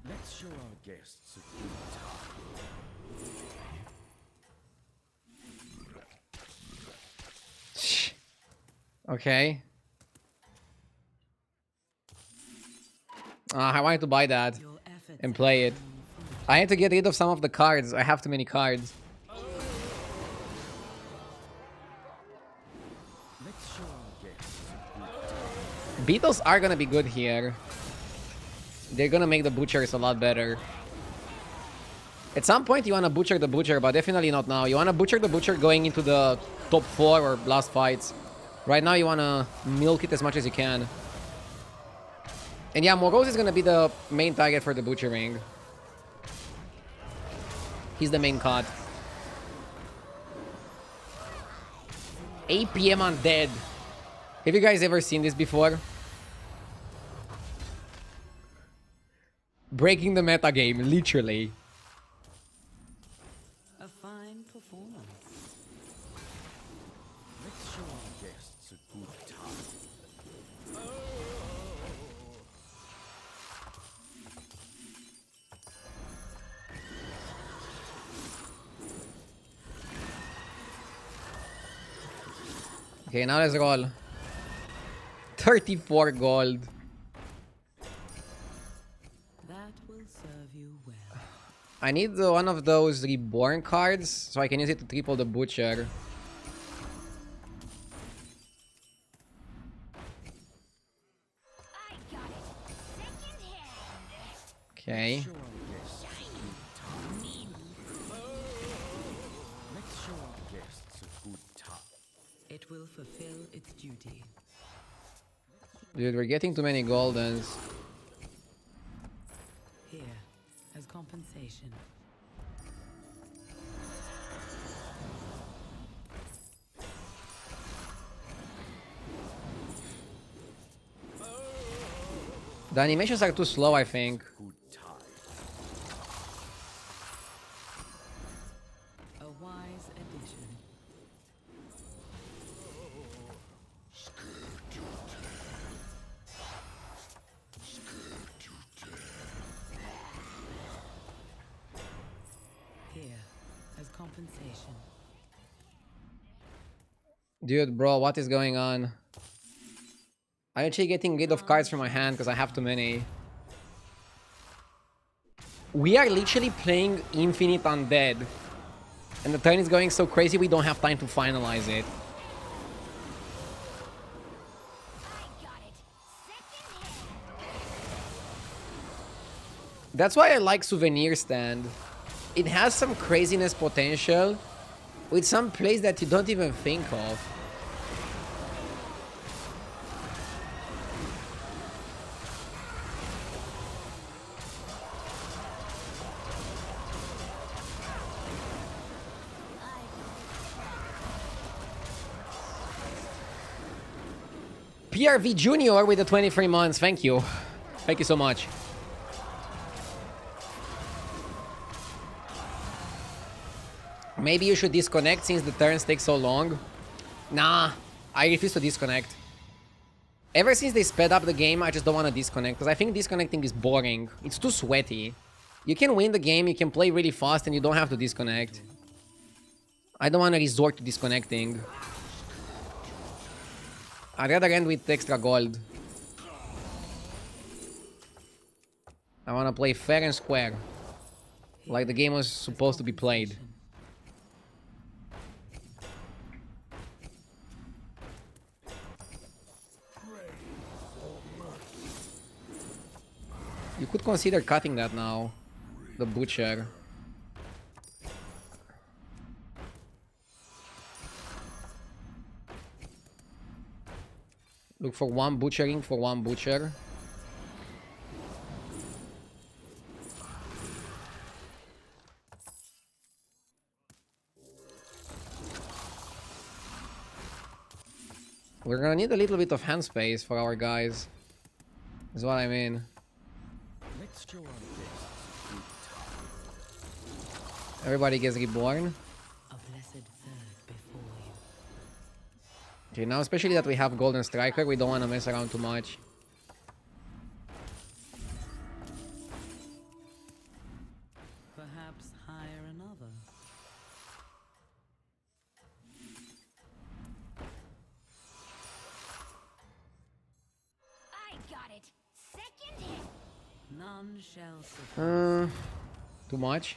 Let's show our guests a good time. Okay. I wanted to buy that your efforts and play it. I had to get rid of some of the cards. I have too many cards. Let's show our guests a good time. Beetles are gonna be good here. They're gonna make the butchers a lot better. At some point you wanna butcher the butcher, but definitely not now. You wanna butcher the butcher going into the top 4 or last fights. Right now you wanna milk it as much as you can. And yeah, Morose is gonna be the main target for the butchering. He's the main cut. 8 p.m. undead. Have you guys ever seen this before? Breaking the meta game, literally. a fine performance. Let's show our guests a good time. Okay, now let's roll. 34 gold. That will serve you well. I need one of those reborn cards so I can use it to triple the butcher. I got it. Secondhand. Okay. Show our guests a good time. Let's show our guests a good time. It will fulfill its duty. Dude, we're getting too many goldens. Here, as compensation. The animations are too slow, I think. Good time. A wise addition. Here, as compensation. Dude, bro, what is going on? I'm actually getting rid of cards from my hand because I have too many. We are literally playing Infinite Undead. And the turn is going so crazy we don't have time to finalize it. That's why I like Souvenir Stand. It has some craziness potential with some plays that you don't even think of. PRV Junior with the 23 months. Thank you. Thank you so much. Maybe you should disconnect since the turns take so long. Nah, I refuse to disconnect. Ever since they sped up the game, I just don't want to disconnect because I think disconnecting is boring. It's too sweaty. You can win the game, you can play really fast, and you don't have to disconnect. I don't want to resort to disconnecting. I'd rather end with extra gold. I want to play fair and square. Like the game was supposed to be played. You could consider cutting that now. The butcher. Look for one butchering for one butcher. We're gonna need a little bit of hand space for our guys. Is what I mean. Everybody gets reborn. Okay, now especially that we have Golden Striker, we don't want to mess around too much. Perhaps hire another. I got it. Second hit. None shall survive. Too much.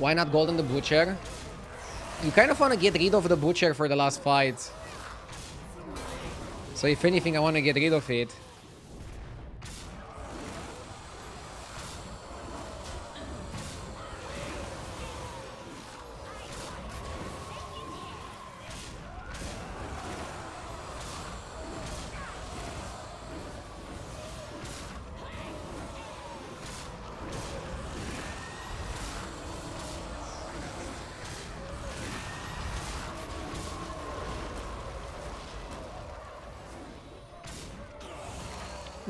Why not Golden the Butcher? You kind of want to get rid of the Butcher for the last fight. So if anything, I want to get rid of it.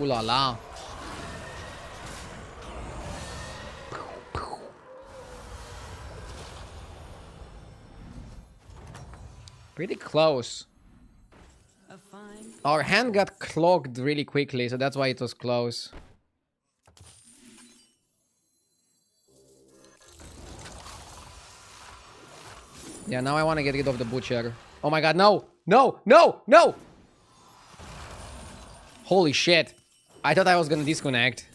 Ooh la la. Pretty close. Our hand got clogged really quickly, so that's why it was close. Yeah, now I want to get rid of the butcher. Oh my god, no! No! No! No! Holy shit. I thought I was gonna disconnect.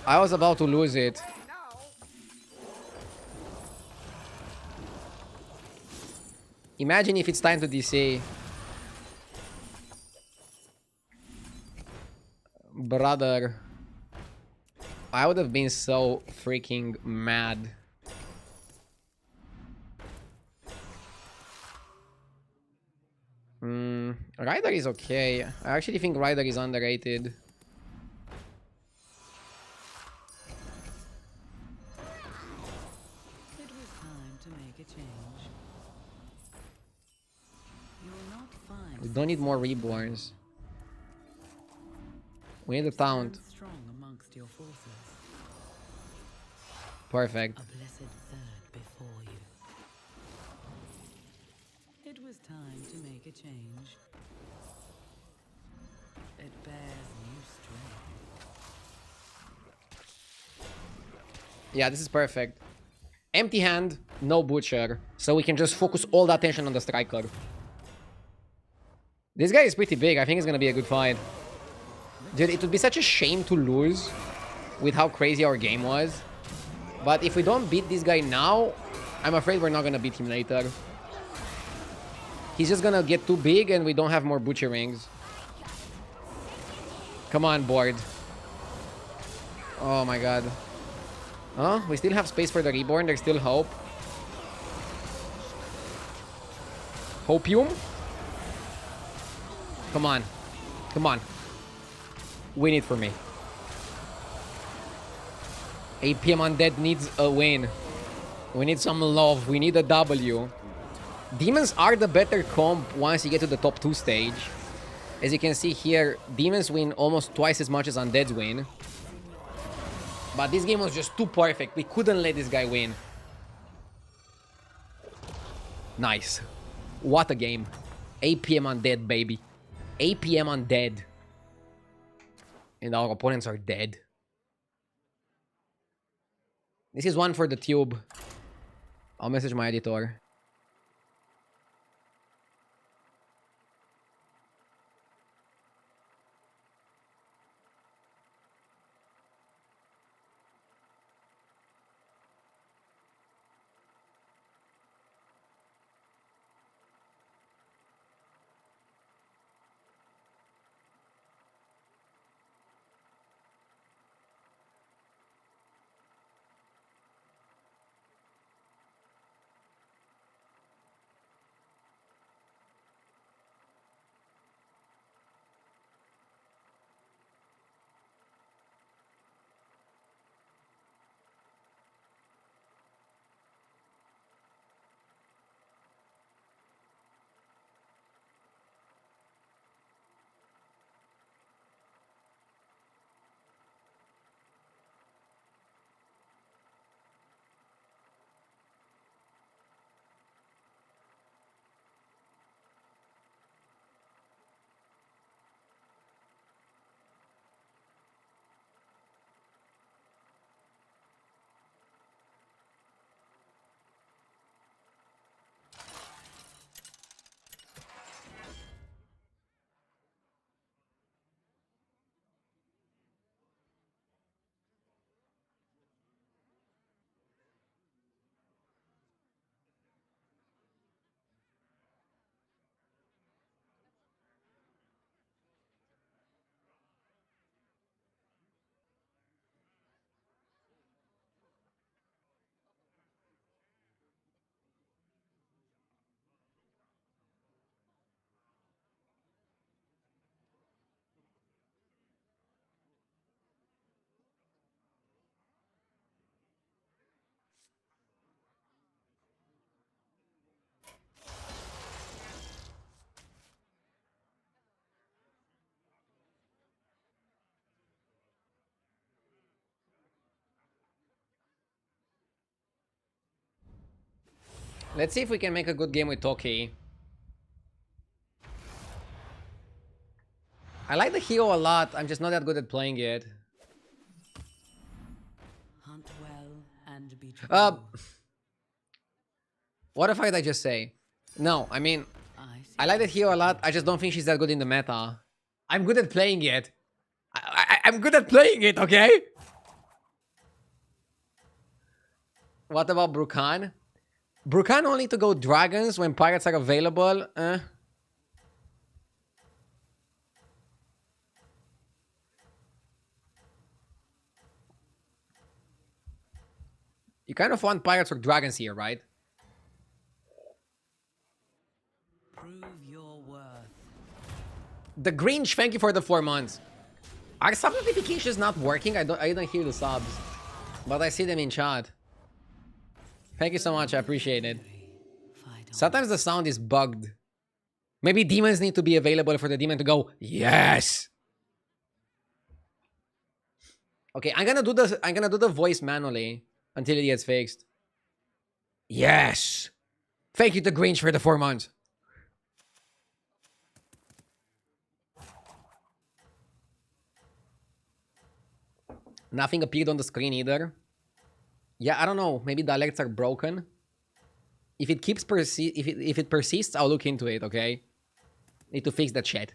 I was about to lose it. Imagine if it's time to DC. Brother. I would have been so freaking mad. Ryder is okay. I actually think Ryder is underrated. It was time to make a change. You will not find We don't need more reborns. We need a taunt. strong amongst your forces. Perfect. A blessed third before you. It was time to make a change. It bears new strength. Yeah, this is perfect. Empty hand, no butcher. So we can just focus all the attention on the striker. This guy is pretty big. I think it's gonna be a good fight. Dude, it would be such a shame to lose with how crazy our game was. But if we don't beat this guy now, I'm afraid we're not gonna beat him later. He's just gonna get too big and we don't have more butcher rings. Come on, board. Oh my god. Oh, we still have space for the reborn. There's still hope. Hopium. Come on. Come on. Win it for me. 8 PM Undead needs a win. We need some love. We need a W. Demons are the better comp once you get to the top 2 stage. As you can see here, demons win almost twice as much as undeads win. But this game was just too perfect. We couldn't let this guy win. Nice. What a game. 8 PM Undead, baby. 8 PM Undead. And our opponents are dead. This is one for the tube. I'll message my editor. Let's see if we can make a good game with Toki. I like the hero a lot. I'm just not that good at playing it. Hunt well and be true. What the fuck did I just say? No, I mean, I like the hero a lot. I just don't think she's that good in the meta. I'm good at playing it. I'm good at playing it, okay? What about Brukan? Brukan only to go dragons when pirates are available. You kind of want pirates or dragons here, right? Prove your worth. The Grinch, thank you for the 4 months. Are sub notifications not working? I don't hear the subs, but I see them in chat. Thank you so much. I appreciate it. Sometimes the sound is bugged. Maybe demons need to be available for the demon to go, yes. Okay, I'm gonna do the voice manually until it gets fixed. Yes. Thank you to Grinch for the 4 months. Nothing appeared on the screen either. Yeah, I don't know. Maybe the alerts are broken. If it keeps if it persists, I'll look into it, okay? Need to fix that shit.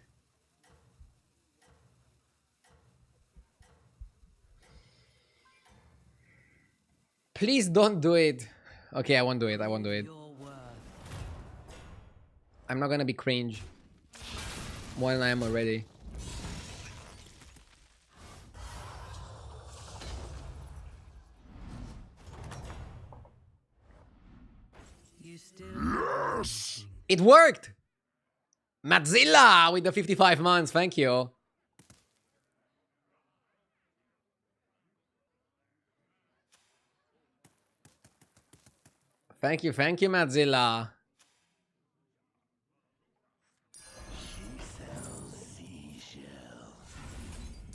Please don't do it. Okay, I won't do it. I won't do it. Your worth. I'm not gonna be cringe. More than I am already. You still. It worked! Matzilla with the 55 months. Thank you. Thank you, Matzilla.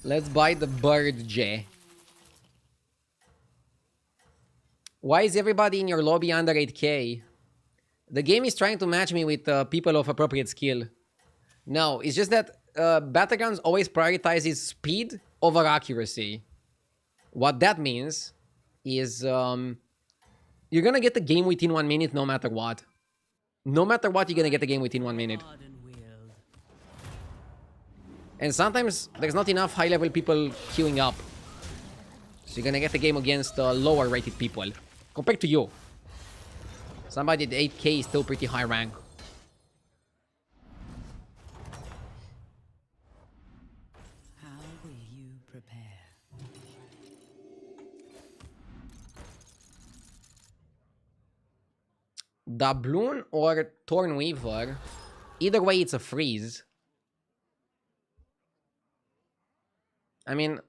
Let's buy the bird, J. Why is everybody in your lobby under 8k? The game is trying to match me with people of appropriate skill. No, it's just that battlegrounds always prioritizes speed over accuracy. What that means is you're gonna get the game within 1 minute no matter what. No matter what, you're gonna get the game within 1 minute. Hard and wield. And sometimes there's not enough high-level people queuing up. So you're gonna get the game against lower-rated people. Compared to you. Somebody at 8k is still pretty high rank. How will you prepare? Doubloon or Thornweaver. Either way, it's a freeze. I mean,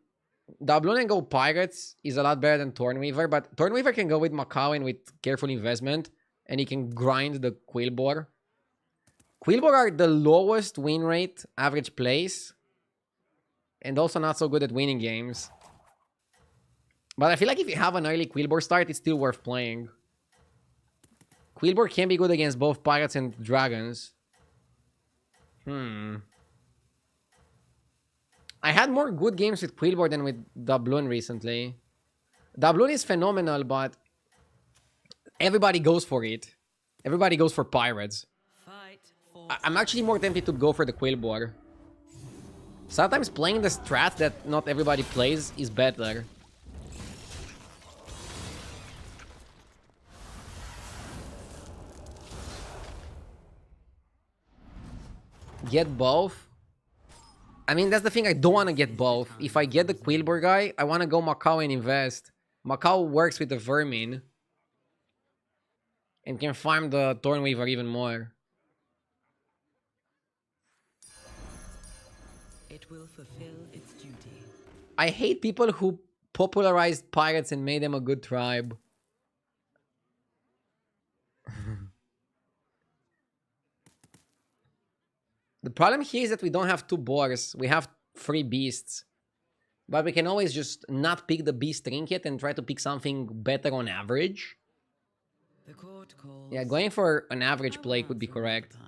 Doubloon and go Pirates is a lot better than Thornweaver, but Thornweaver can go with Macau with careful investment, and he can grind the Quillbore. Quillbore are the lowest win rate, average place, and also not so good at winning games. But I feel like if you have an early Quillbore start, it's still worth playing. Quillbore can be good against both Pirates and Dragons. I had more good games with Quillbore than with Doubloon recently. Doubloon is phenomenal, but everybody goes for it. Everybody goes for Pirates. Fight for. I'm actually more tempted to go for the Quillbore. Sometimes playing the strat that not everybody plays is better. Get both? I mean, that's the thing. I don't want to get both. If I get the Quillbore guy, I want to go Macau and invest. Macau works with the Vermin. And can farm the Thornweaver even more. It will fulfill its duty. I hate people who popularized pirates and made them a good tribe. The problem here is that we don't have 2 boars. We have 3 beasts. But we can always just not pick the beast trinket and try to pick something better on average. The court calls. Yeah, going for an average play could be For another correct. time.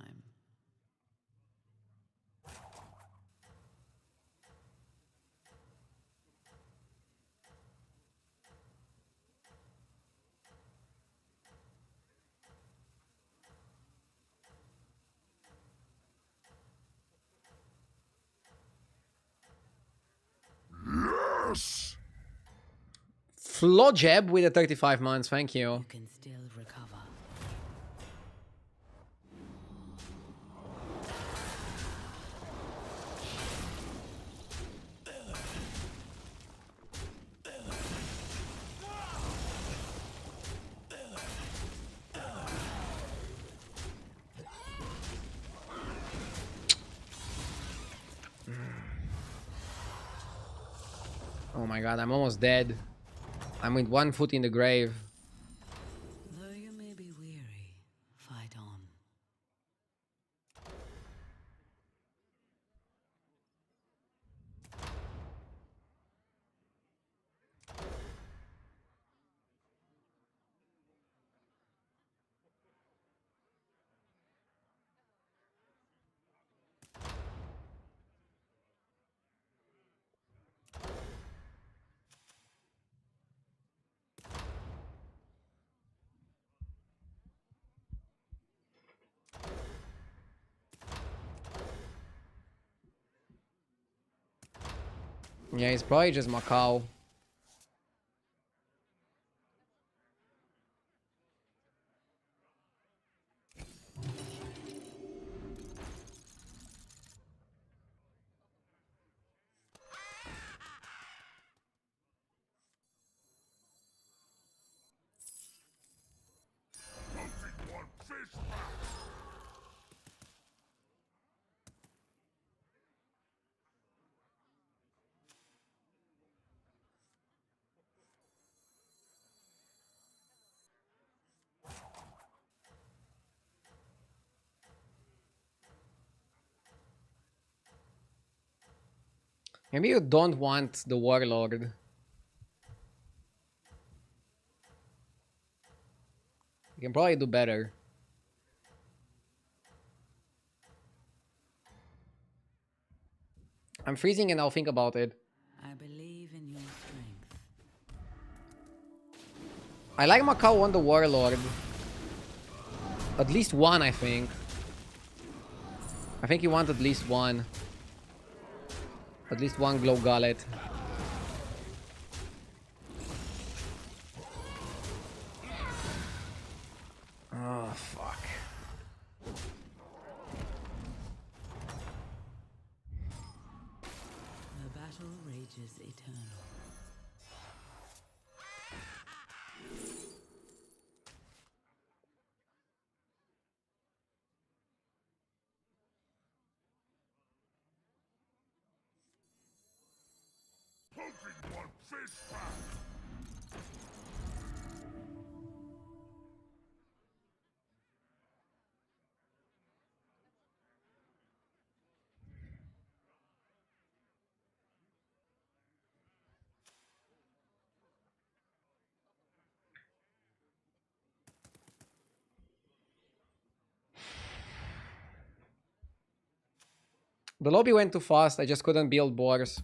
Flojeb with the 35 months, thank you. You can still recover. Oh my god, I'm almost dead. I'm with 1 foot in the grave. Though you may be weary, fight on. Yeah, it's probably just Macau. Maybe you don't want the warlord. You can probably do better. I'm freezing and I'll think about it. I believe in your strength. I like Macau on the warlord. At least one, I think. I think you want at least one. At least one glow gullet. Oh, fuck. The battle rages eternal. Poking one fish back. The lobby went too fast. I just couldn't build boars.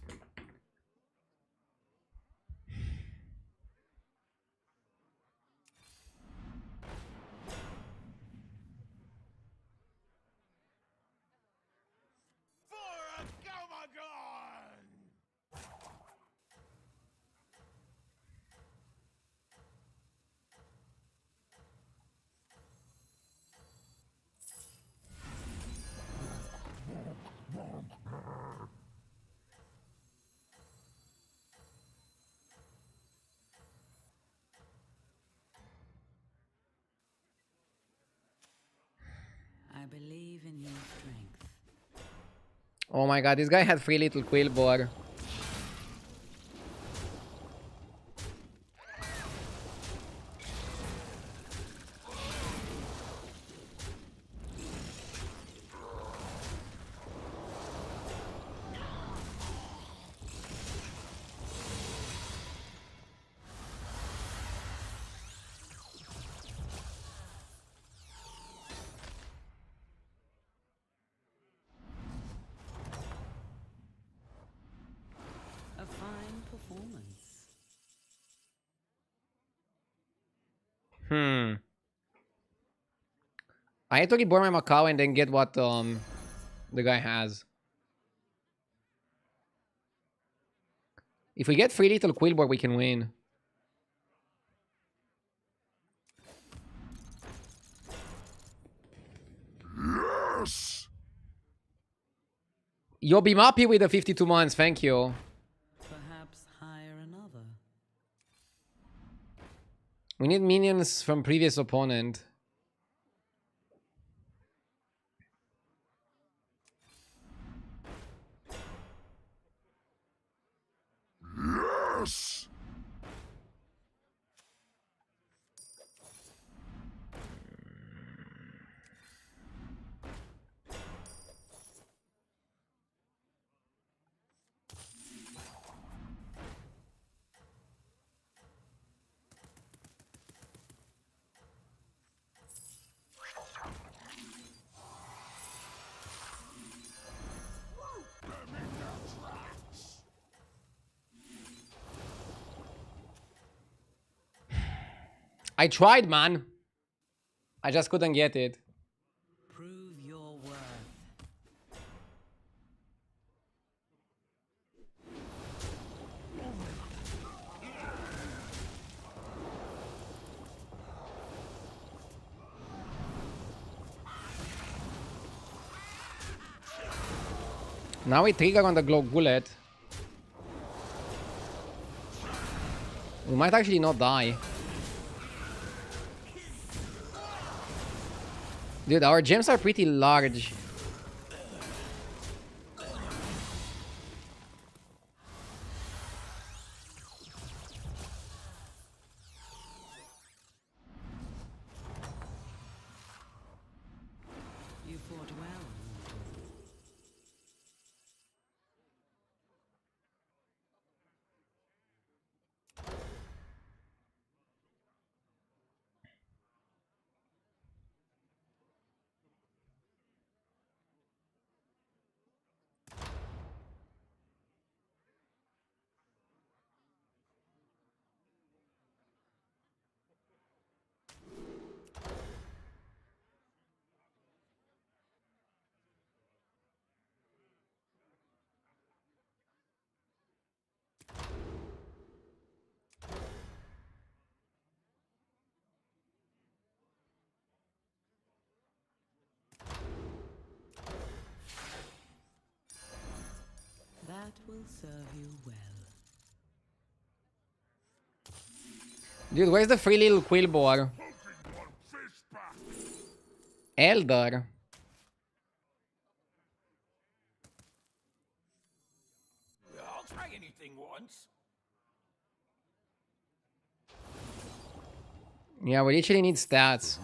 For a Gamagon! I believe in your strength. Oh my god, this guy had 3 little quill boar. A fine performance. I need to reborn my Macau and then get what the guy has. If we get 3 little quill boar, we can win. Yes! You'll be happy with the 52 months, thank you. Perhaps hire another. We need minions from previous opponent. Yes! I tried, man. I just couldn't get it. Prove your worth. Now we trigger on the glow bullet. We might actually not die. Dude, our gems are pretty large. You fought well, mortal. will serve you well. Dude, where's the free little Quillbore? Elder. I'll try anything once. Yeah, we literally need stats.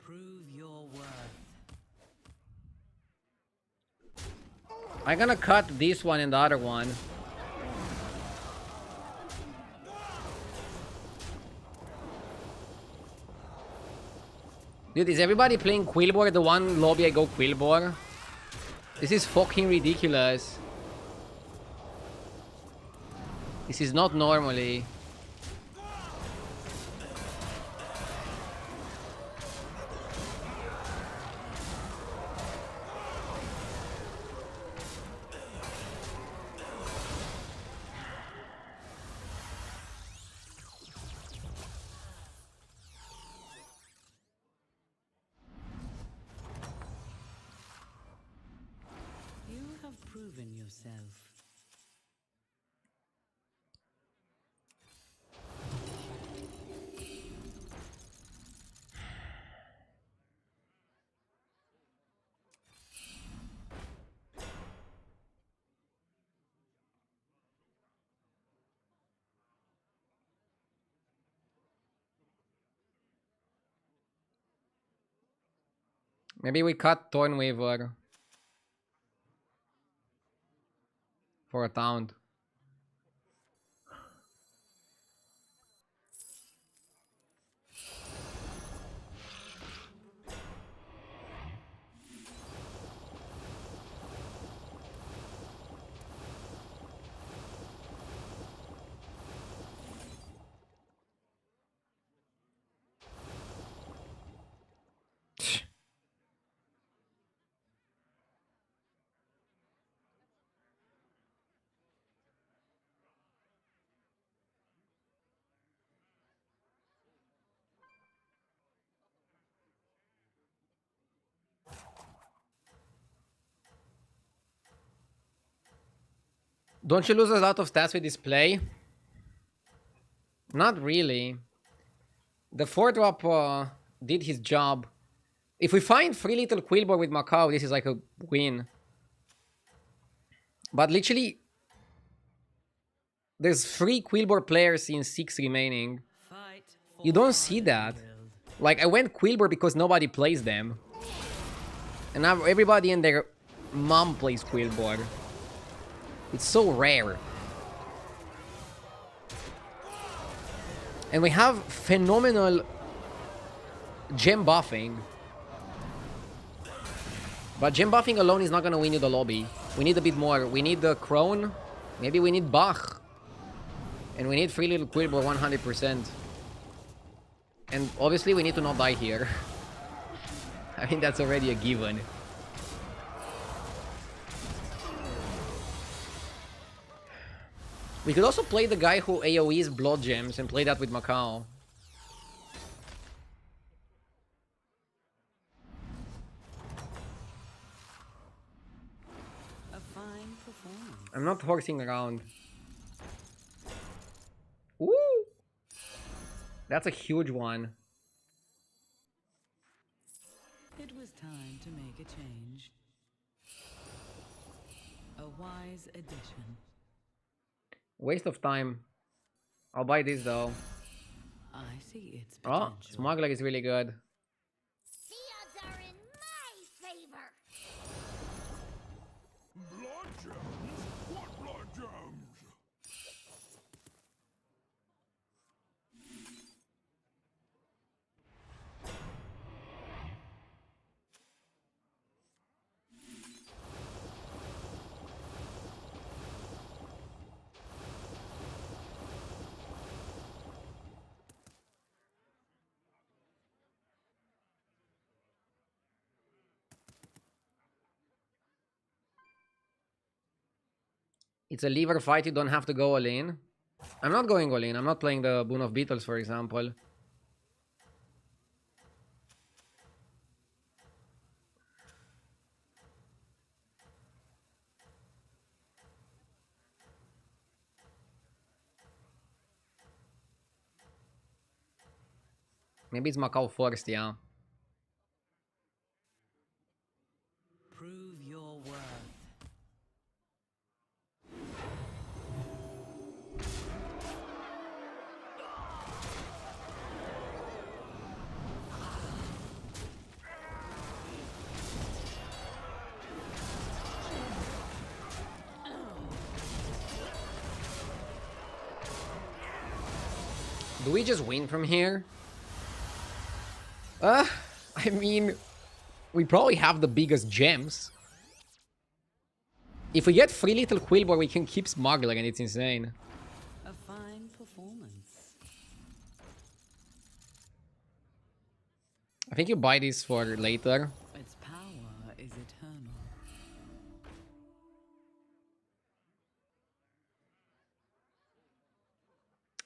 Prove your worth. I'm gonna cut this one and the other one. Dude, is everybody playing Quillbore the one lobby I go Quillbore? This is fucking ridiculous. This is not normally. You have proven yourself. Maybe we cut Thornweaver for a taunt. Don't you lose a lot of stats with this play? Not really. The 4-drop did his job. If we find 3 little Quillbore with Macau, this is like a win. But literally, there's 3 Quillbore players in 6 remaining. Fight for You don't see that. Ironfield. Like, I went Quillbore because nobody plays them. And now everybody and their mom plays Quillbore. It's so rare. And we have phenomenal gem buffing. But gem buffing alone is not gonna win you the lobby. We need a bit more. We need the Crone. Maybe we need Bach. And we need 3 little Quillbore 100%. And obviously we need to not die here. I think that's already a given. We could also play the guy who AoEs blood gems and play that with Macau. A fine performance. I'm not horsing around. Ooh! That's a huge one. It was time to make a change. A wise addition. Waste of time. I'll buy this though. I see its Oh, potential. Smuggler is really good. The odds are in my favor. Blood gems? What blood gems? It's a lever fight, you don't have to go all in. I'm not going all in. I'm not playing the Boon of Beetles, for example. Maybe it's Macau first, yeah. Prove your worth. Do we just win from here? I mean, we probably have the biggest gems. If we get 3 little Quillbor, we can keep Smuggler, and it's insane. A fine performance. I think you buy this for later. Its power is eternal.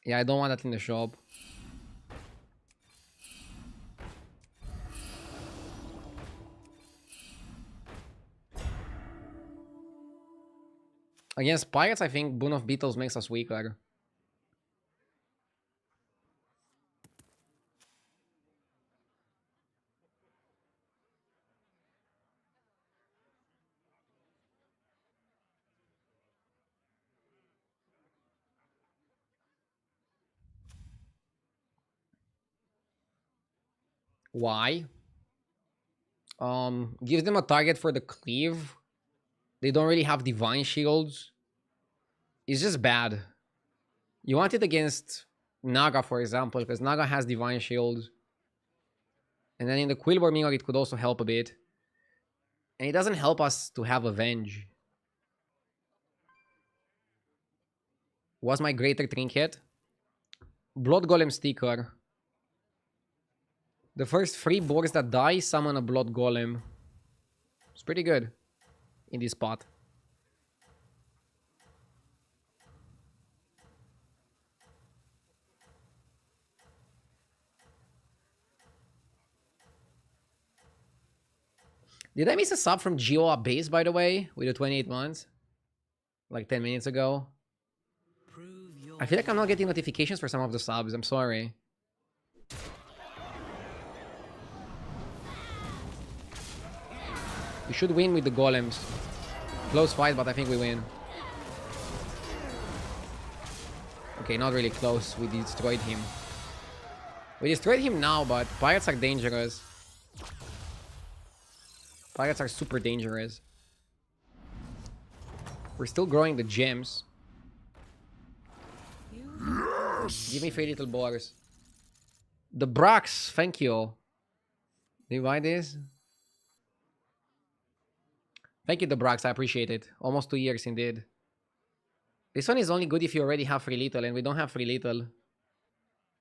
Yeah, I don't want that in the shop. Against Pirates, I think Boon of Beetles makes us weaker. Why? Gives them a target for the cleave. They don't really have divine shields. It's just bad. You want it against Naga, for example, because Naga has divine shields. And then in the Quillbor Mirror, it could also help a bit. And it doesn't help us to have Avenge. Was my greater Trinket? Blood Golem Sticker. The first 3 boars that die summon a Blood Golem. It's pretty good in this spot. Did I miss a sub from Geo base, by the way, with the 28 months? Like 10 minutes ago? I feel like I'm not getting notifications for some of the subs. I'm sorry. We should win with the golems. Close fight, but I think we win. Okay, not really close. We destroyed him. We destroyed him now, but pirates are dangerous. Pirates are super dangerous. We're still growing the gems. Give me 3 little boars. The Brax, thank you. Do you buy this? Thank you, the Brax, I appreciate it. Almost 2 years indeed. This one is only good if you already have 3 little, and we don't have 3 little.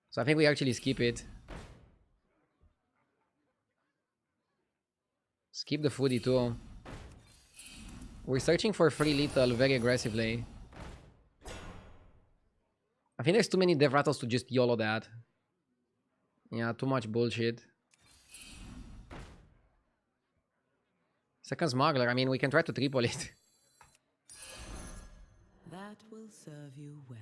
So I think we actually skip it. Skip the foodie too. We're searching for 3 little very aggressively. I think there's too many dev rattles to just YOLO that. Yeah, too much bullshit. Second smuggler, I mean, we can try to triple it. That will serve you well.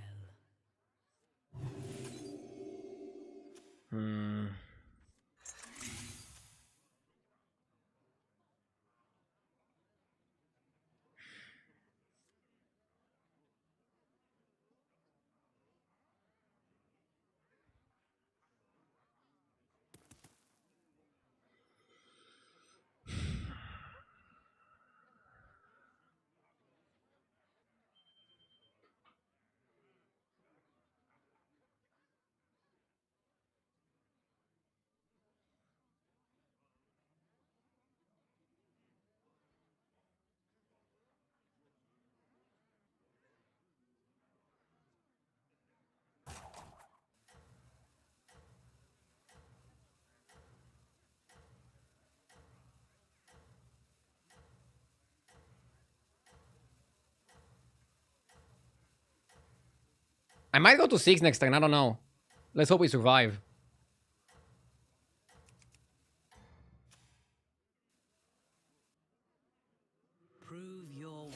I might go to 6 next turn, I don't know. Let's hope we survive. Prove your worth.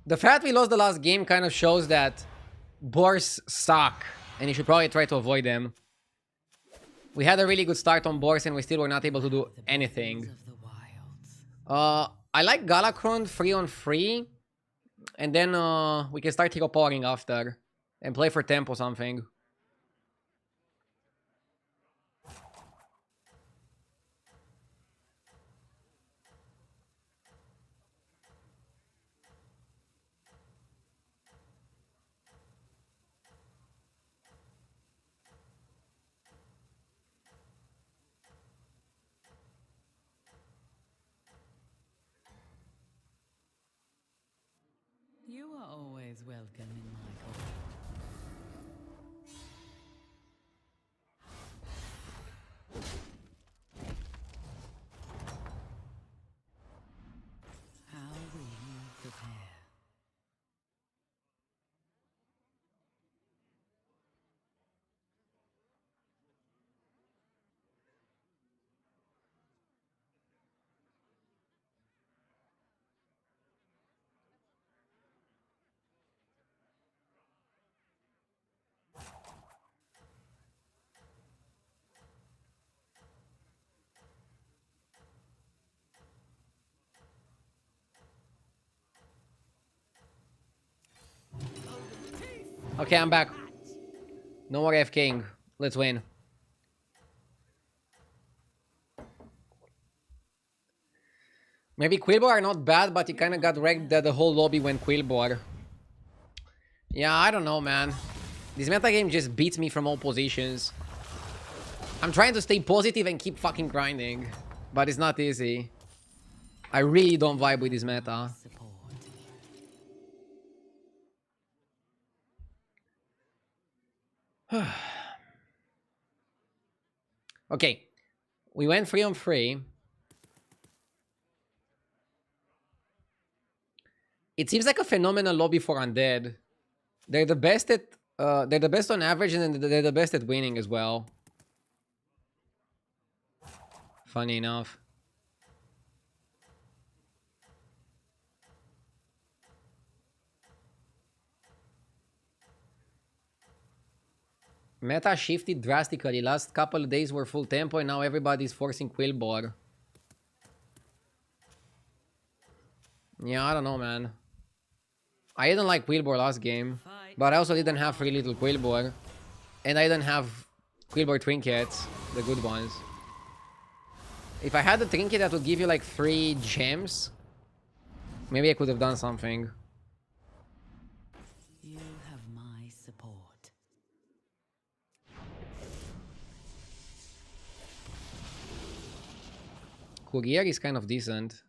The fact we lost the last game kind of shows that boars suck, and you should probably try to avoid them. We had a really good start on boars, and we still were not able to do anything. Of the wilds. I like Galakron free on free, and then we can start hero powering after, and play for temp or something. You are always welcome in my court. How will you prepare? Okay, I'm back. No more AFKing. Let's win. Maybe Quillbor are not bad, but he kind of got wrecked that the whole lobby went Quillbor. Yeah, I don't know, man. This metagame just beats me from all positions. I'm trying to stay positive and keep fucking grinding, but it's not easy. I really don't vibe with this meta. Support. Okay. We went 3-on-3. It seems like a phenomenal lobby for undead. They're the best at they're the best on average, and then they're the best at winning as well. Funny enough. Meta shifted drastically. Last couple of days were full tempo, and now everybody's forcing Quillbore. Yeah, I don't know, man. I didn't like Quillbore last game, but I also didn't have free little Quillbore. And I didn't have Quillbore trinkets, the good ones. If I had the trinket that would give you like 3 gems, maybe I could have done something. You have my support. Courier is kind of decent.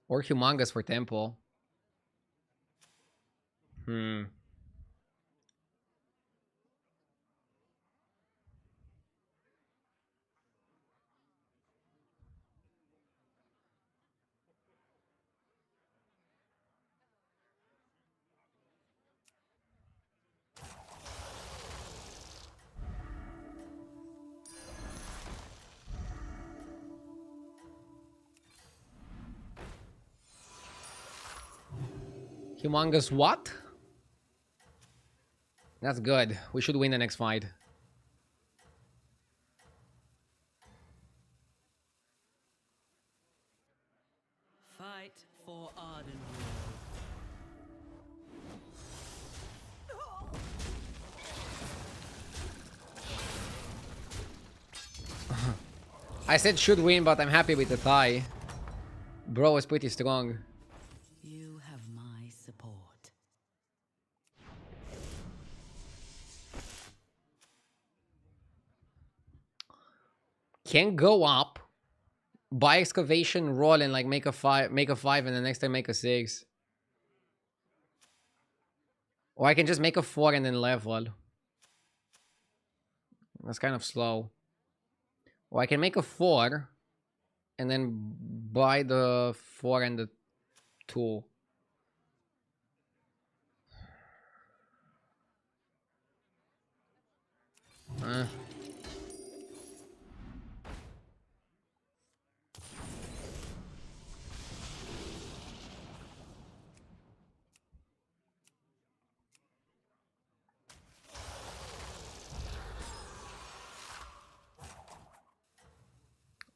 Or Humongous for Temple. Humongous what? That's good. We should win the next fight. Fight for Ardenweald. I said should win, but I'm happy with the tie. Bro is pretty strong. You have my support. Can go up, buy excavation, roll, and like make a 5, and the next time make a 6. Or I can just make a 4 and then level. That's kind of slow. Or I can make a 4 and then buy the 4 and the 2.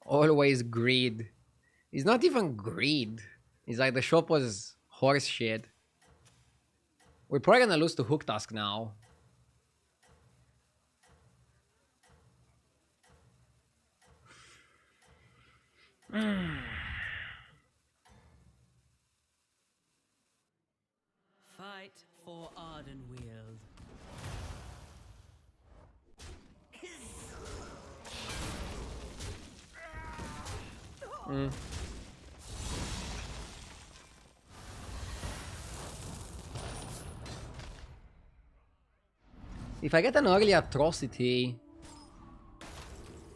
Always greed. It's not even greed. It's like the shop was horse shit. We're probably gonna lose to Hook Tusk now. Fight for Ardenweald. If I get an early atrocity,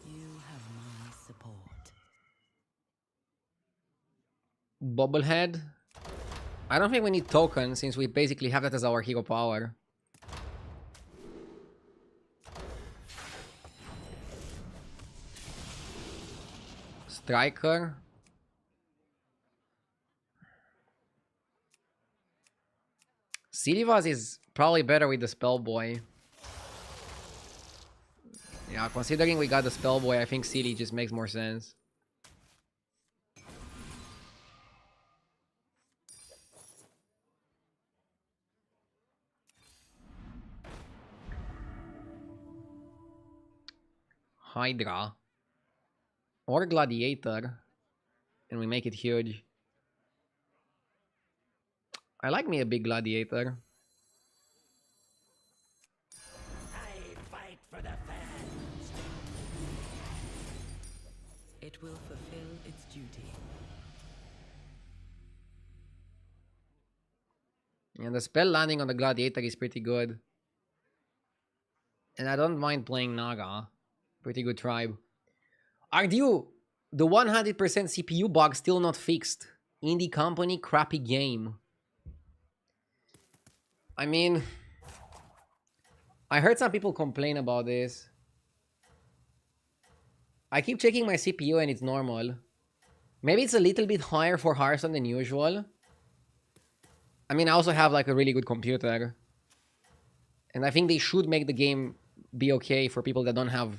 You have my support. Bobblehead. I don't think we need token since we basically have that as our hero power. Striker. Silivas is probably better with the Spellboy. Yeah, considering we got the Spellboy, I think Silly just makes more sense. Hydra. Or Gladiator. And we make it huge. I like me a big Gladiator. I fight for the fans. It will fulfill its duty. And the spell landing on the Gladiator is pretty good. And I don't mind playing Naga. Pretty good tribe. Ardew, the 100% CPU bug still not fixed. Indie company, crappy game. I mean, I heard some people complain about this. I keep checking my CPU and it's normal. Maybe it's a little bit higher for Hearthstone than usual. I mean, I also have like a really good computer. And I think they should make the game be okay for people that don't have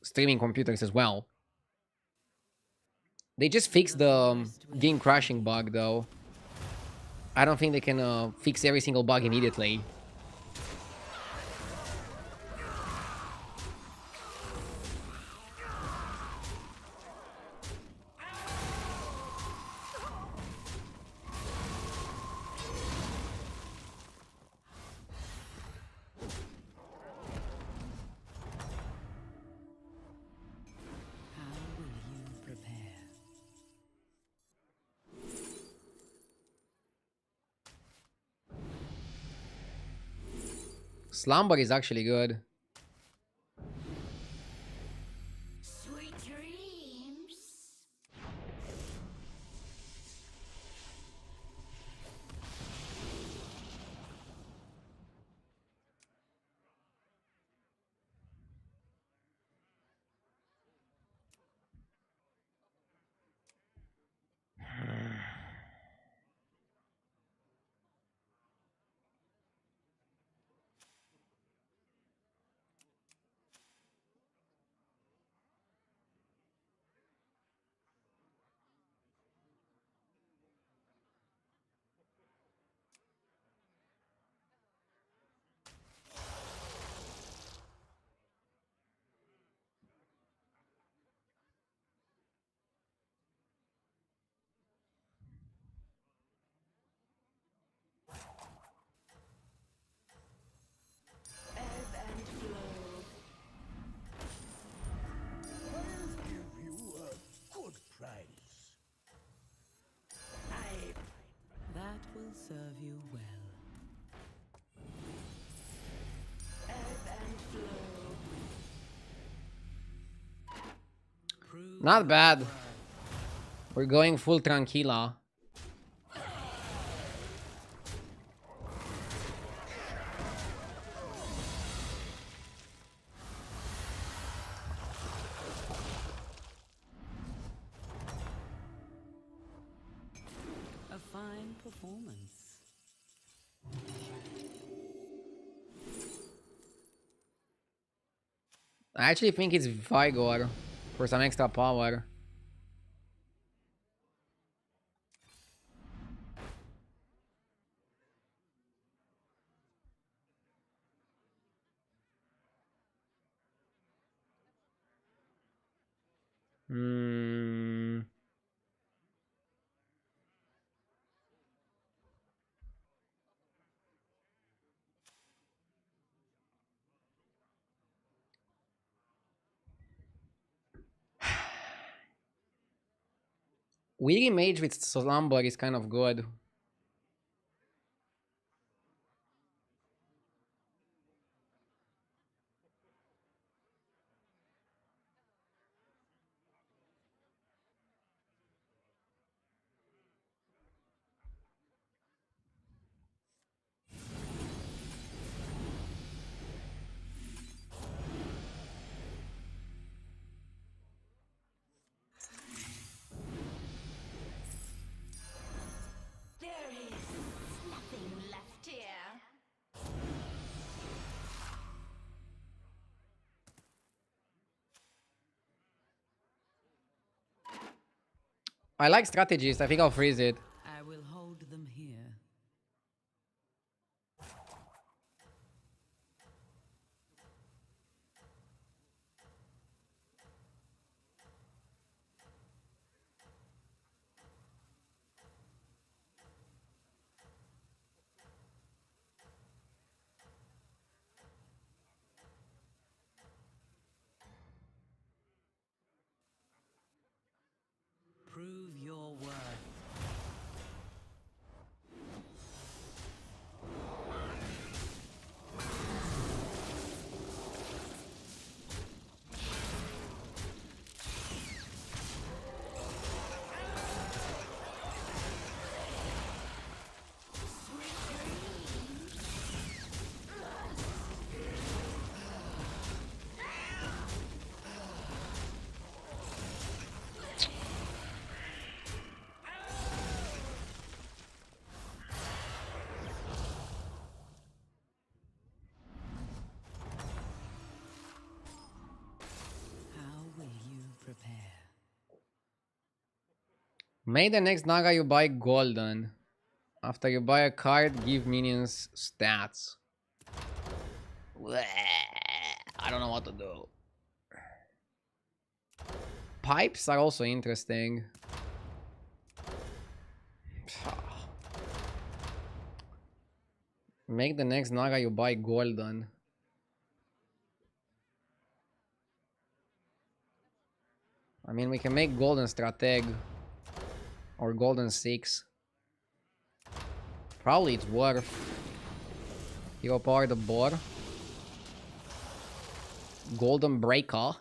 streaming computers as well. They just fixed the game crashing bug though. I don't think they can fix every single bug immediately. How will you prepare? Slumber is actually good. Sweet dreams. Ebb and flow. I'll give you a good price. That will serve you well. Ebb and flow. Prove Not bad. We're going full Tranquila. a fine performance. I actually think it's Vigor for some extra power. Hmm. Weary Mage with Slumber is kind of good. There is nothing left here. I like strategist. I think I'll freeze it. I will hold them here. Prove your worth. Make the next Naga you buy golden. After you buy a card, give minions stats. Bleh, I don't know what to do. Pipes are also interesting. Make the next Naga you buy golden. I mean, we can make golden strateg. Or golden 6. Probably it's worth. Hero power the board. Golden breaker.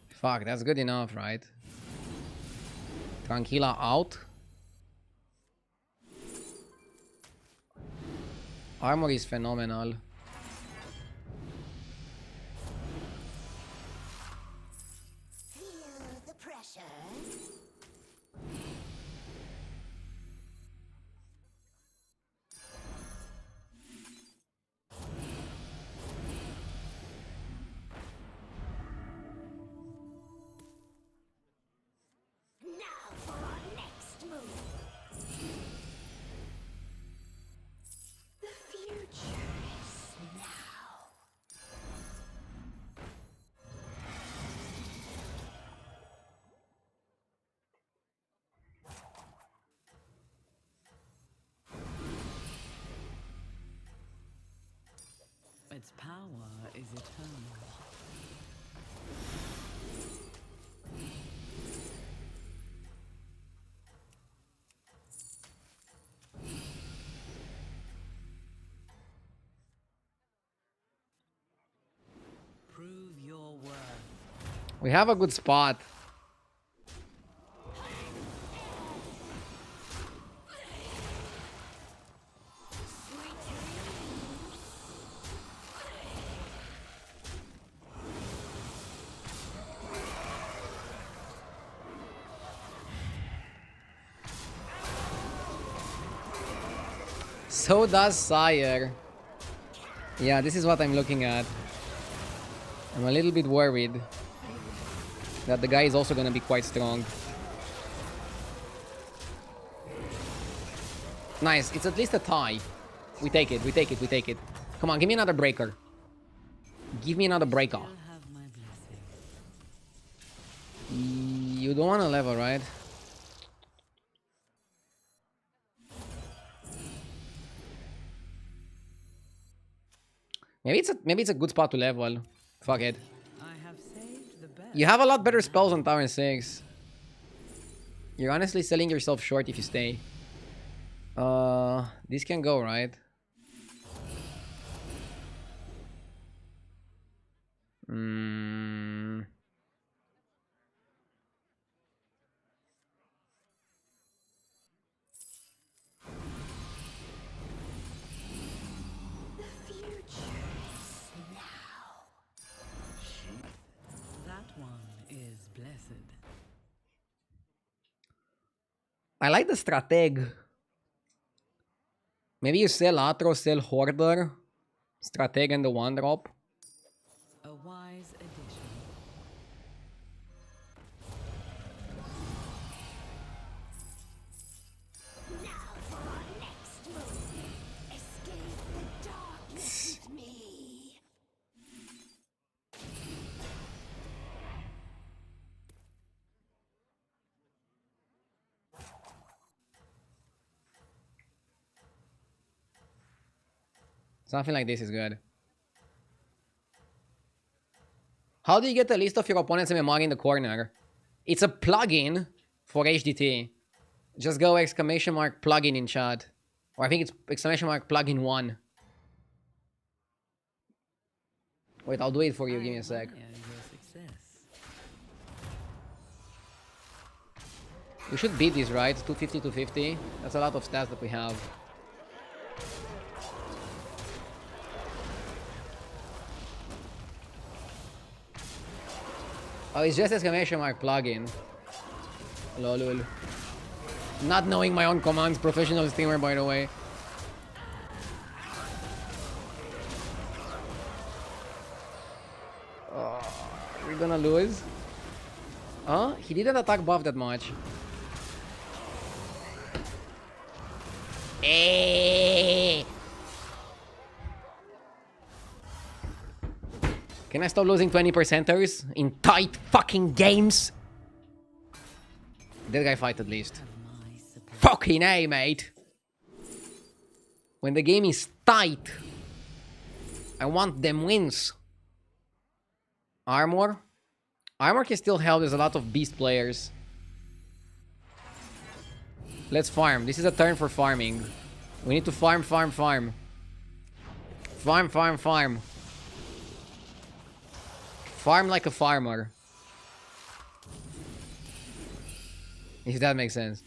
Fuck, that's good enough, right? Tranquila out. Armor is phenomenal. Feel the pressure. Now for our next move. The future is now. Its power is eternal. Prove your worth. We have a good spot. So does Sire. Yeah, this is what I'm looking at. I'm a little bit worried that the guy is also gonna be quite strong. Nice, it's at least a tie. We take it, we take it, we take it. Come on, give me another breaker. Give me another breaker. You'll have my blessing. You don't want to level, right? Maybe it's a good spot to level. Fuck it. I have saved the best. You have a lot better spells on Tower 6. You're honestly selling yourself short if you stay. This can go, right? The future is now. That one is blessed. I like the strateg. Maybe you sell Atro, sell Hoarder, strateg and the 1-drop. A wise addition. Now for our next move. Escape the darkness with me. Something like this is good. How do you get a list of your opponent's MMR in the corner? It's a plugin for HDT. Just go exclamation mark plugin in chat. Or I think it's exclamation mark plugin 1. Wait, I'll do it for you. Give me a sec. I admire your success. We should beat this, right? 250, 250. That's a lot of stats that we have. Oh, it's just exclamation mark plugin. Lol. Not knowing my own commands, professional streamer, by the way. We're gonna lose. He didn't attack buff that much. Eh. Can I stop losing 20%ers in tight fucking games? That guy fight at least. Fucking A, mate. When the game is tight, I want them wins. Armor? Armor can still help. There's a lot of beast players. Let's farm. This is a turn for farming. We need to farm, farm, farm. Farm, farm, farm. Farm like a farmer. If that makes sense.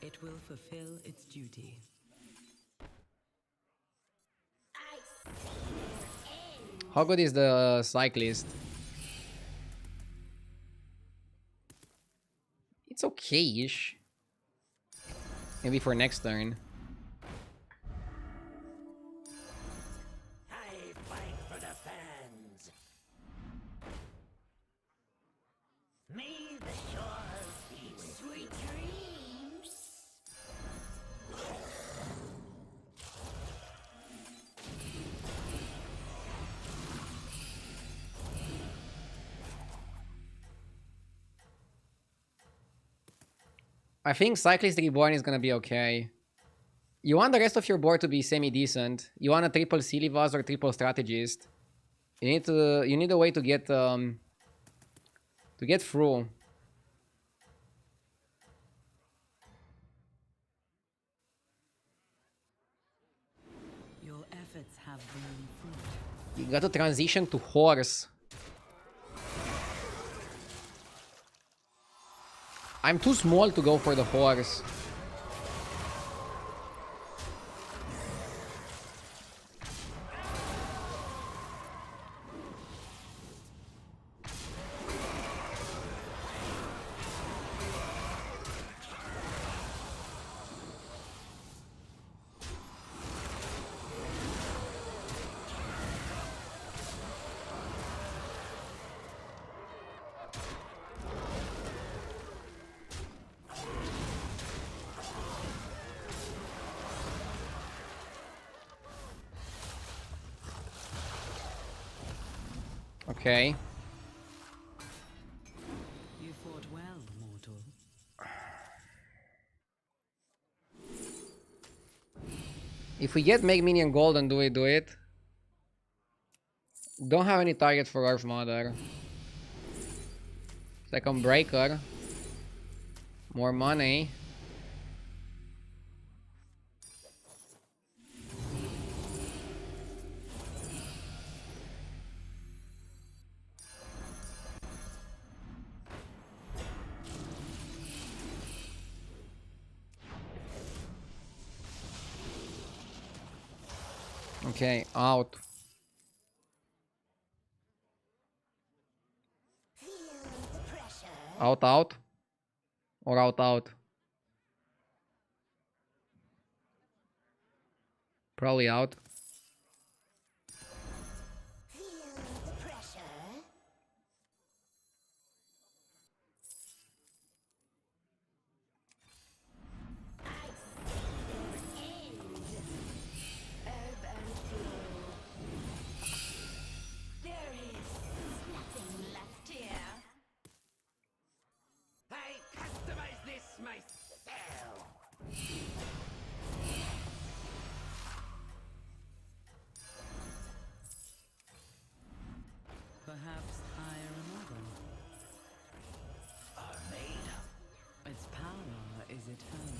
It will fulfill its duty. How good is the cyclist? It's okay-ish. Maybe for next turn. I fight for the fans. May the shores be with sweet dreams. I think Cyclist Reborn is gonna be okay. You want the rest of your board to be semi-decent. You want a triple Silivas or triple Strategist. You need a way to get through. Your efforts have borne fruit. You got to transition to horse. I'm too small to go for the horse. Okay. You fought well, mortal. If we get Make Minion Golden, do we do it? Don't have any target for Earth Mother. Second Breaker. More money. Okay, out. Feel the pressure. Out, out. Or out, out. Probably out. Feel the pressure. I see their end. Ebb and flow. There is nothing left here. I customize this myself. Perhaps hire another. Are made. Its power is eternal.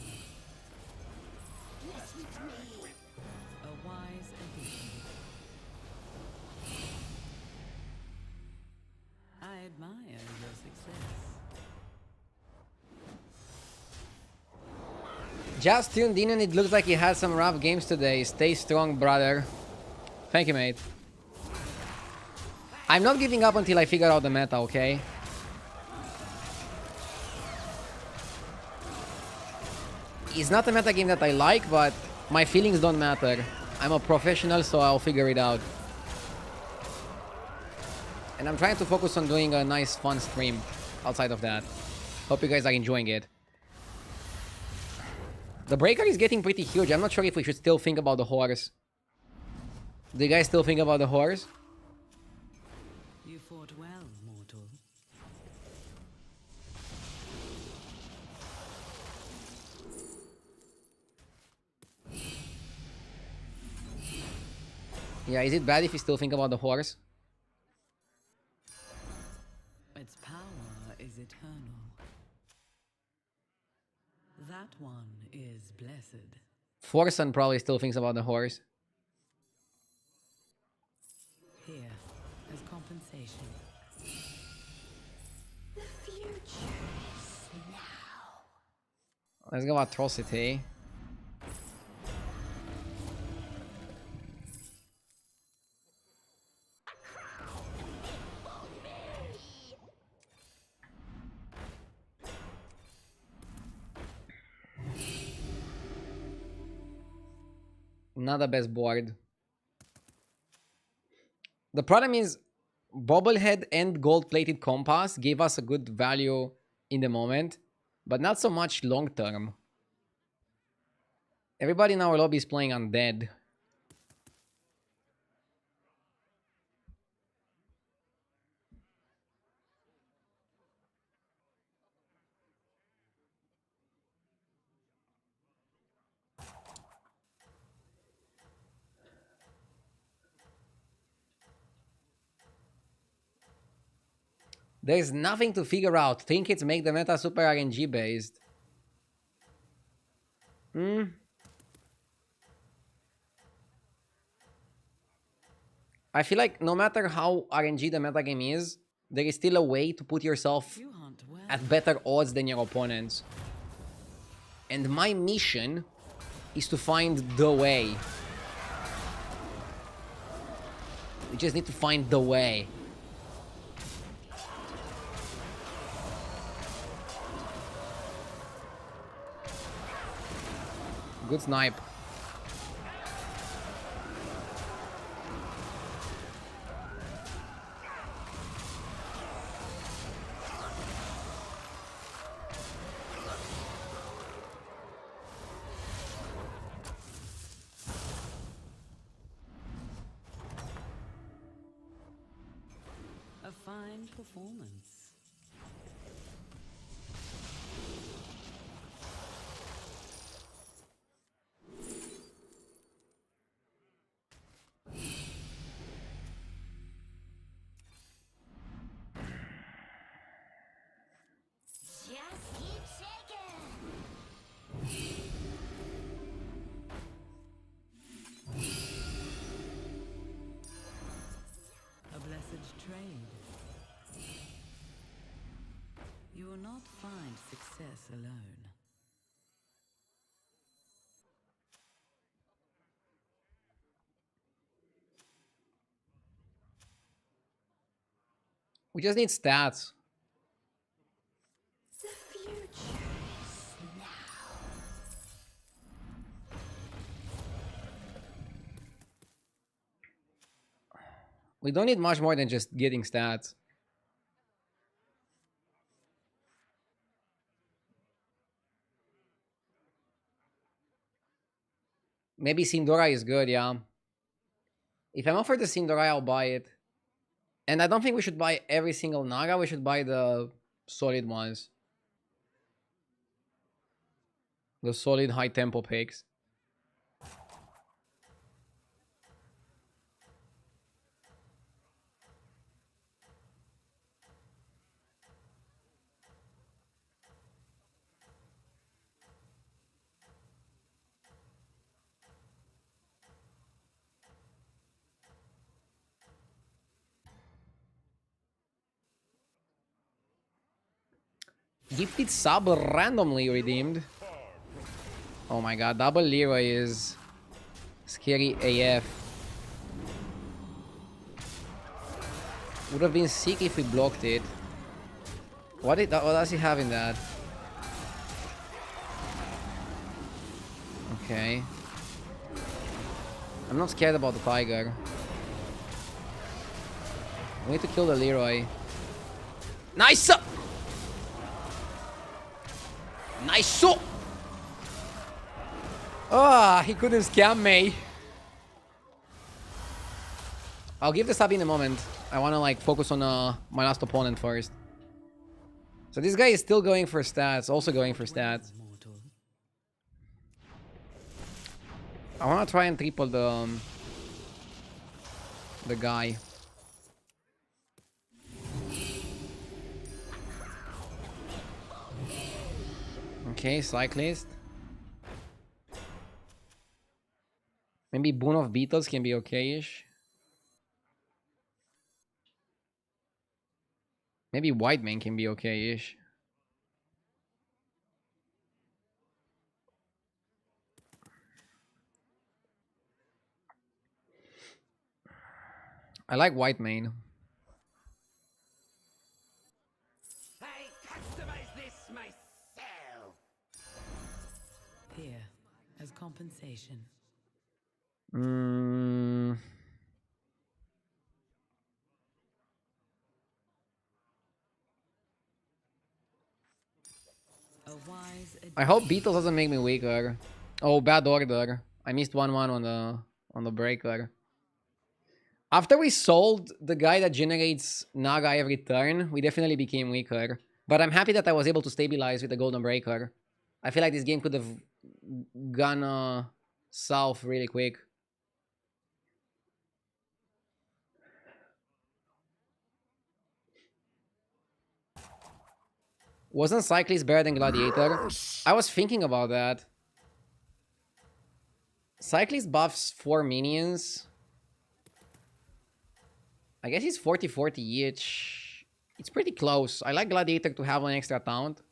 Bless with me. A wise addition. I admire your success. Just tuned in and it looks like he had some rough games today. Stay strong, brother. Thank you, mate. I'm not giving up until I figure out the meta, okay? It's not a meta game that I like, but my feelings don't matter. I'm a professional, so I'll figure it out. And I'm trying to focus on doing a nice, fun stream outside of that. Hope you guys are enjoying it. The breaker is getting pretty huge. I'm not sure if we should still think about the horse. Do you guys still think about the horse? You fought well, mortal. Yeah, is it bad if you still think about the horse? Its power is eternal. That one is blessed. Forson probably still thinks about the horse. Here, as compensation. The future is now. Let's go Atrocity. Not the best board. The problem is, Bobblehead and gold-plated compass gave us a good value in the moment, but not so much long-term. Everybody in our lobby is playing undead. There's nothing to figure out. Trinkets make the meta super RNG based. I feel like no matter how RNG the metagame is, there is still a way to put yourself You hunt well. at better odds than your opponents. And my mission is to find the way. We just need to find the way. Good snipe. A fine performance. Just keep shaking. A blessed trade. You will not find success alone. We just need stats. The future is now. We don't need much more than just getting stats. Maybe Sindora is good, yeah. If I'm offered the Sindora, I'll buy it. And I don't think we should buy every single Naga. We should buy the solid ones. The solid high tempo picks. Gifted sub randomly redeemed. Oh my god, double Leroy is scary AF. Would have been sick if we blocked it. What does he have in that? Okay. I'm not scared about the tiger. We need to kill the Leroy. Nice! Nice! Ah, he couldn't scam me. I'll give the sub in a moment. I want to like focus on my last opponent first. So this guy is still going for stats, also going for stats. Mortal. I want to try and triple the guy. Okay, cyclist. Maybe Boon of Beetles can be okay-ish. Maybe White Man can be okay-ish. I like White Mane. I customize this myself. Here, as compensation. A wise I hope Beetles doesn't make me weaker. Oh, bad order. I missed 1-1 on the breaker. After we sold the guy that generates Naga every turn, we definitely became weaker. But I'm happy that I was able to stabilize with the golden breaker. I feel like this game could have gone south really quick. Wasn't Cyclist better than Gladiator? I was thinking about that. Cyclist buffs 4 minions. I guess it's 40-40 each. It's pretty close. I like Gladiator to have an extra taunt.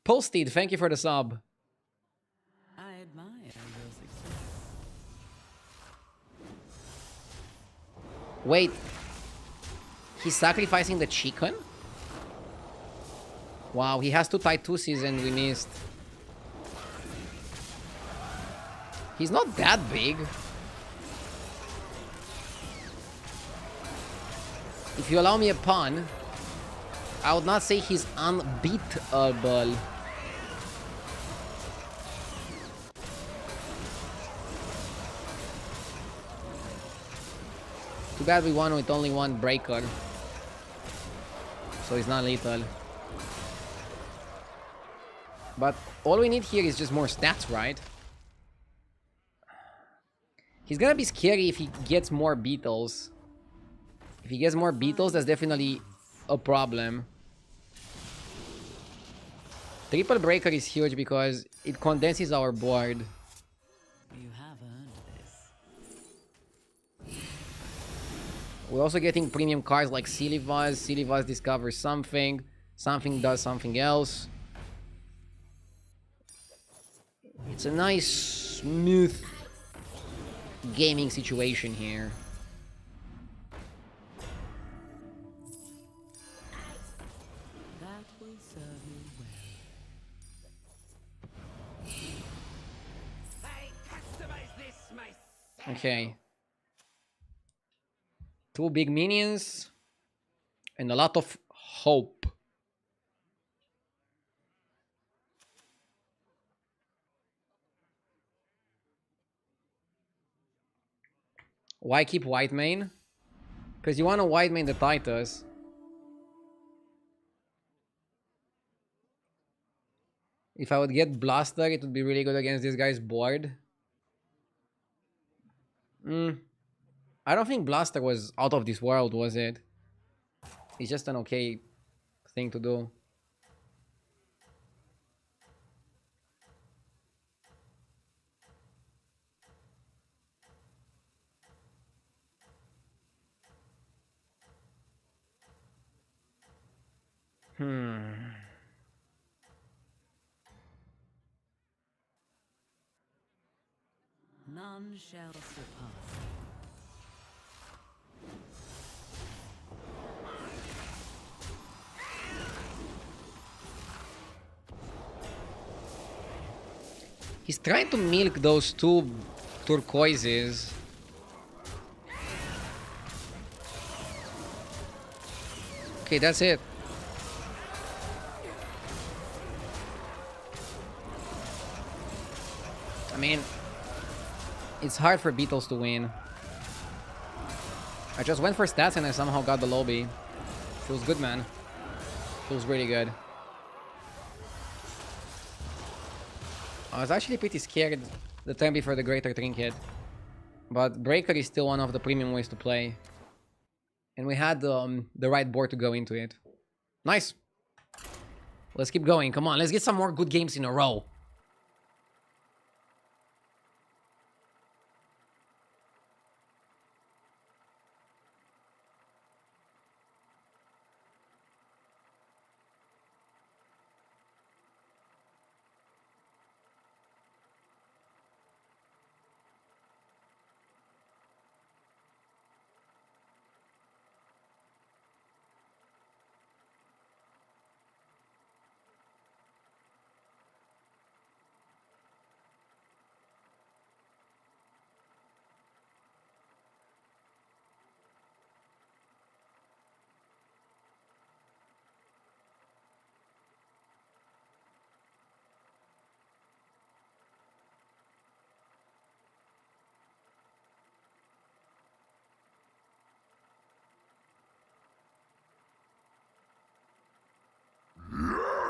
Posted, thank you for the sub. I admire your success. Wait. He's sacrificing the chicken? Wow, he has 2 Tituses and we missed. He's not that big. If you allow me a pun, I would not say he's unbeatable. Too bad we won with only 1 breaker. So he's not lethal. But all we need here is just more stats, right? He's gonna be scary if he gets more beetles. If he gets more beetles, that's definitely a problem. Triple breaker is huge because it condenses our board. You have earned this. We're also getting premium cards like Silly Vaz. Silly Vaz discovers something. Something does something else. It's a nice, smooth gaming situation here. That will serve you well. I customize this myself. Okay. 2 big minions. And a lot of hope. Why keep White Mane? Because you want to White Mane the Titus. If I would get Blaster, it would be really good against this guy's board. I don't think Blaster was out of this world, was it? It's just an okay thing to do. None shall surpass. He's trying to milk those two turquoises. Okay, that's it. I mean, it's hard for Beatles to win. I just went for stats and I somehow got the lobby. Feels good, man. Feels really good. I was actually pretty scared the turn before the Greater Trinket. But Breaker is still one of the premium ways to play. And we had the right board to go into it. Nice. Let's keep going. Come on, let's get some more good games in a row.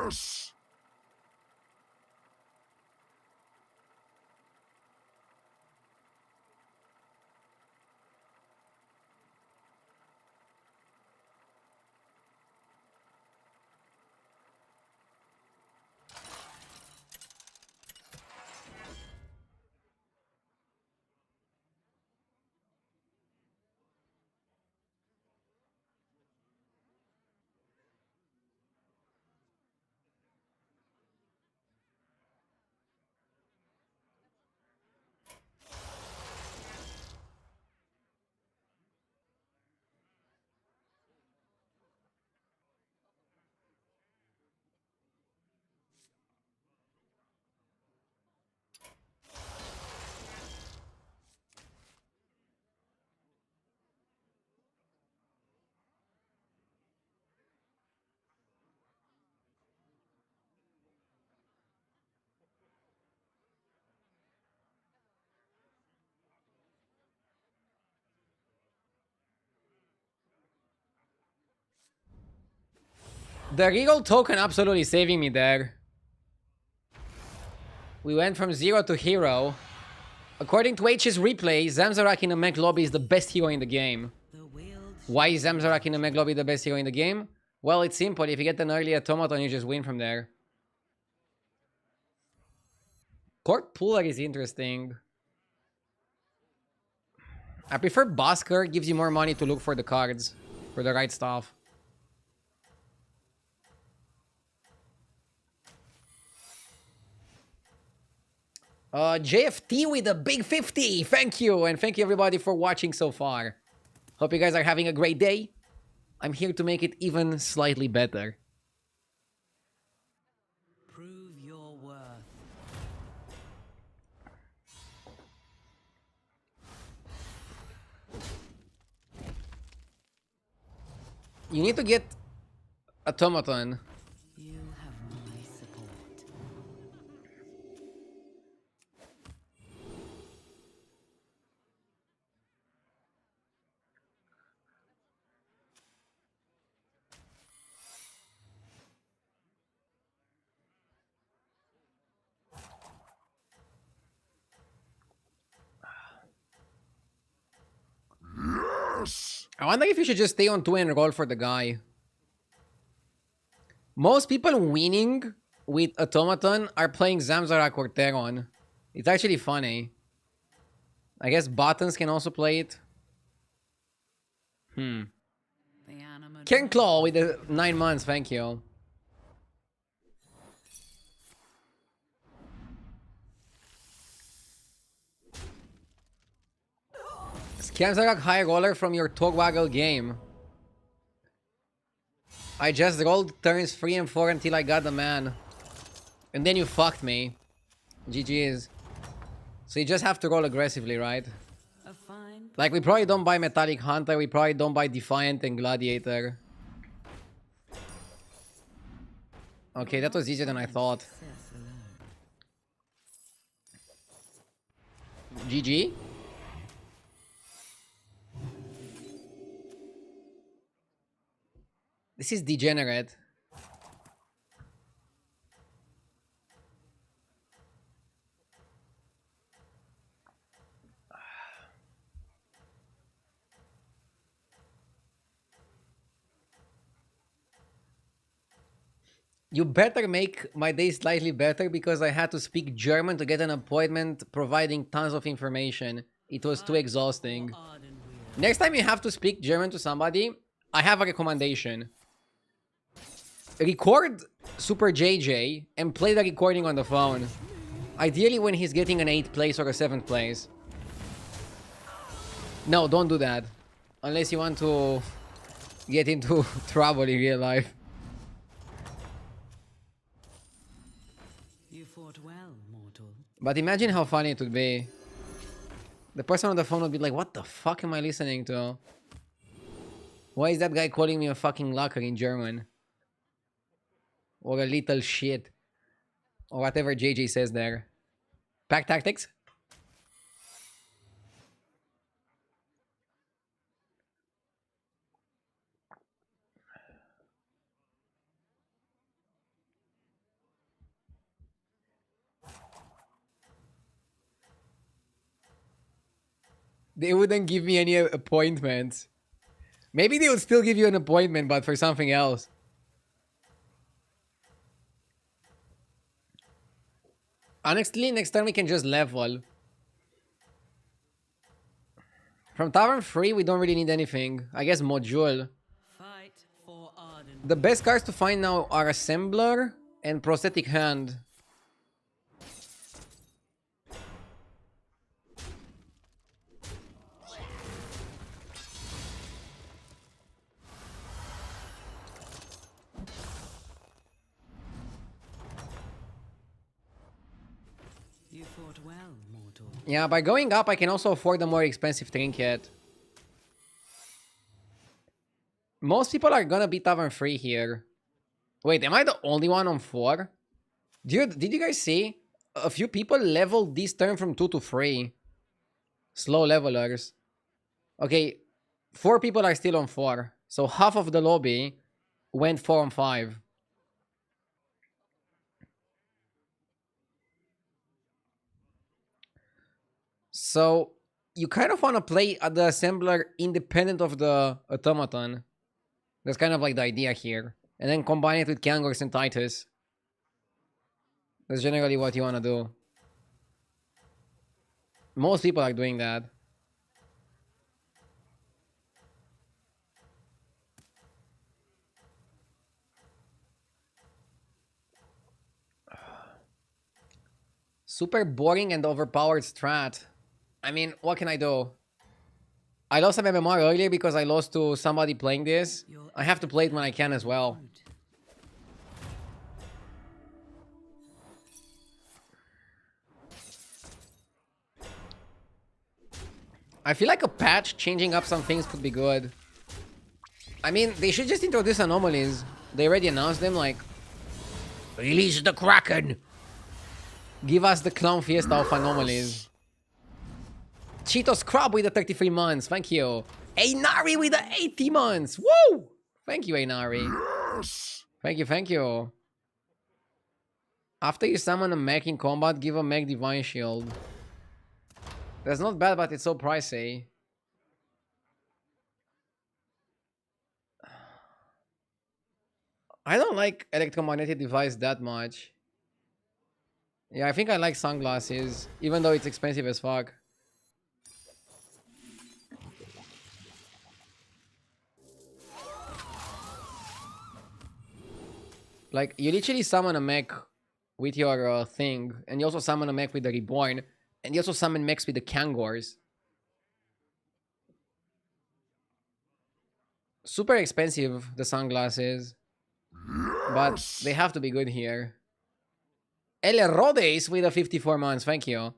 Yes! The reroll token absolutely saving me there. We went from 0 to hero. According to H's replay, Zamzarak in a mech lobby is the best hero in the game. Why is Zamzarak in a mech lobby the best hero in the game? Well, it's simple. If you get an early automaton, you just win from there. Court Puller is interesting. I prefer Basker. Gives you more money to look for the cards. For the right stuff. JFT with a big 50. Thank you. And thank you everybody for watching so far. Hope you guys are having a great day. I'm here to make it even slightly better. Prove your worth. You need to get automaton. You have my support. Yes! I wonder if you should just stay on 2 and roll for the guy. Most people winning with automaton are playing Zamzarak or Teron. It's actually funny. I guess buttons can also play it. The animate Ken Claw with the 9 months, thank you. Zamzarak high roller from your Torwaggle game. I just rolled turns 3 and 4 until I got the man. And then you fucked me. GG's. So you just have to roll aggressively, right? A fine Like, we probably don't buy Metallic Hunter, we probably don't buy Defiant and Gladiator. Okay, that was easier than I thought. success alone. GG. This is degenerate. You better make my day slightly better because I had to speak German to get an appointment providing tons of information. It was too exhausting. Next time you have to speak German to somebody, I have a recommendation. Record Super JJ and play the recording on the phone. Ideally when he's getting an 8th place or a 7th place. No, don't do that. Unless you want to get into trouble in real life. You fought well, mortal. But imagine how funny it would be. The person on the phone would be like, what the fuck am I listening to? Why is that guy calling me a fucking locker in German? Or a little shit. Or whatever JJ says there. Pack tactics? They wouldn't give me any appointments. Maybe they would still give you an appointment, but for something else. Honestly, next time we can just level. From Tavern 3, we don't really need anything. I guess module. Fight for Arden. The best cards to find now are Assembler and Prosthetic Hand. You fought well, mortal. Yeah, by going up, I can also afford a more expensive trinket. Most people are gonna be Tavern 3 here. Wait, am I the only one on 4? Dude, did you guys see? A few people leveled this turn from 2 to 3. Slow levelers. Okay, 4 people are still on 4. So half of the lobby went 4 on 5. So you kind of want to play the assembler independent of the automaton. That's kind of like the idea here. And then combine it with Kangors and Titus. That's generally what you want to do. Most people are doing that. Super boring and overpowered strat. I mean, what can I do? I lost some MMR earlier because I lost to somebody playing this. I have to play it when I can as well. I feel like a patch changing up some things could be good. I mean, they should just introduce anomalies. They already announced them, like... Release the Kraken! Give us the Clown Fiesta of anomalies. Cheetos Crab with the 33 months, thank you. Einari with the 80 months, woo! Thank you, Einari. Yes. Thank you. After you summon a mech in combat, give a mech Divine Shield. That's not bad, but it's so pricey. I don't like electromagnetic device that much. Yeah, I think I like sunglasses, even though it's expensive as fuck. Like, you literally summon a mech with your thing, and you also summon a mech with the Reborn, and you also summon mechs with the Kangors. Super expensive, the sunglasses. But they have to be good here. El Rodes with the 54 months. Thank you.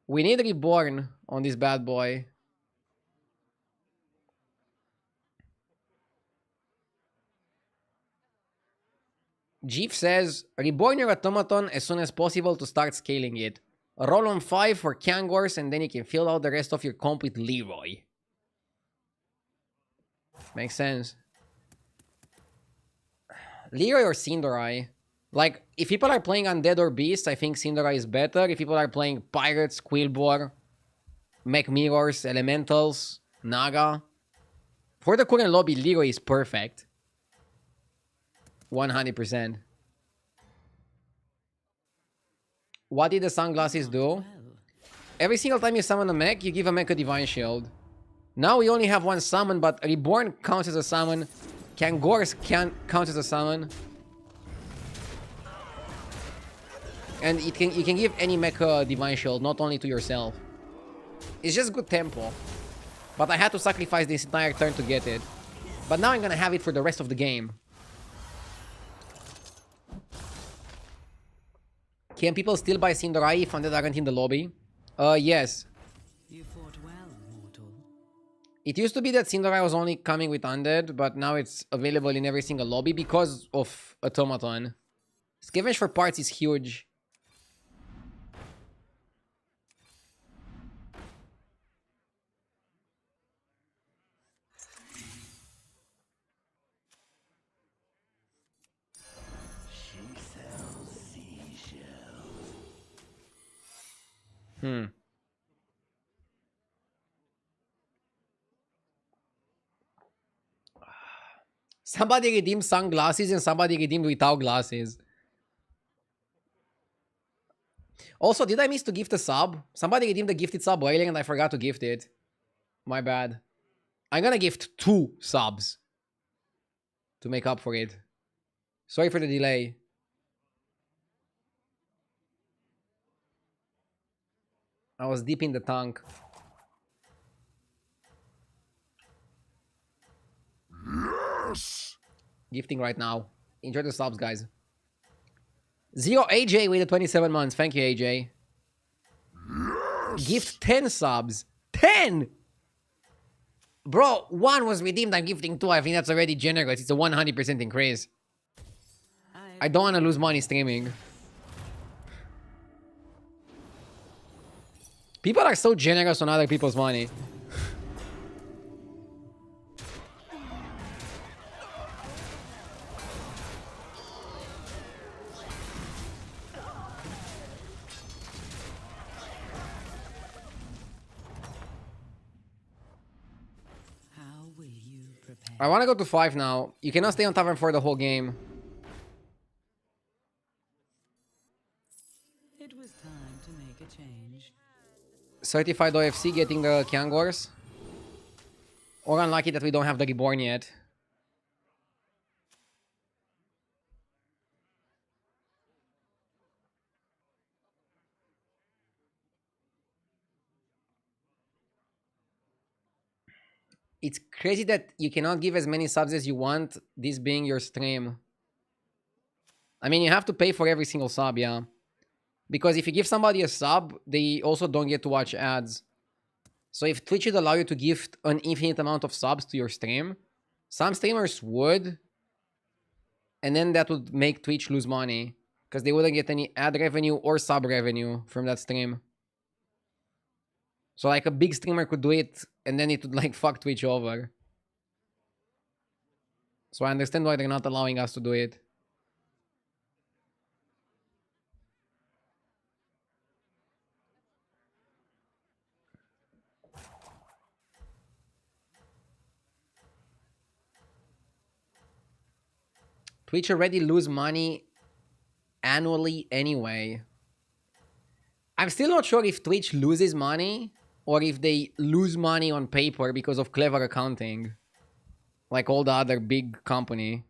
We need Reborn on this bad boy. Jeef says, reborn your automaton as soon as possible to start scaling it. Roll on 5 for Kangors and then you can fill out the rest of your comp with Leroy. Makes sense. Leroy or Cinderai? Like, if people are playing Undead or Beasts, I think Cinderai is better. If people are playing Pirates, Quillbor, Mech Mirrors, Elementals, Naga. For the current lobby, Leroy is perfect. 100%. What did the sunglasses do? Every single time you summon a mech, you give a mech a Divine Shield. Now we only have one summon, but Reborn counts as a summon. Kangors counts as a summon. And you can give any mech a Divine Shield, not only to yourself. It's just good tempo. But I had to sacrifice this entire turn to get it. But now I'm gonna have it for the rest of the game. Can people still buy Cinderai if Undead aren't in the lobby? Yes. You fought well, mortal. It used to be that Cinderai was only coming with Undead, but now it's available in every single lobby because of Automaton. Scavenge for parts is huge. Somebody redeemed sunglasses and somebody redeemed without glasses. Also, did I miss to gift a sub? Somebody redeemed the gifted sub earlier and I forgot to gift it. My bad. I'm gonna gift 2 subs to make up for it. Sorry for the delay. I was deep in the tank. Yes! Gifting right now. Enjoy the subs, guys. Zero AJ with the 27 months. Thank you, AJ. Yes! Gift 10 subs. 10! Bro, 1 was redeemed. I'm gifting 2. I think that's already generous. It's a 100% increase. I don't want to lose money streaming. People are so generous on other people's money. How will you prepare? I want to go to 5 now. You cannot stay on tavern for the whole game. It was time to make a change. Certified OFC getting the Kangors. Or unlucky that we don't have the Reborn yet. It's crazy that you cannot give as many subs as you want, this being your stream. I mean, you have to pay for every single sub, yeah. Because if you give somebody a sub, they also don't get to watch ads. So if Twitch would allow you to gift an infinite amount of subs to your stream, some streamers would. And then that would make Twitch lose money. Because they wouldn't get any ad revenue or sub revenue from that stream. So like a big streamer could do it and then it would like fuck Twitch over. So I understand why they're not allowing us to do it. Twitch already lose money annually anyway. I'm still not sure if Twitch loses money or if they lose money on paper because of clever accounting. Like all the other big company.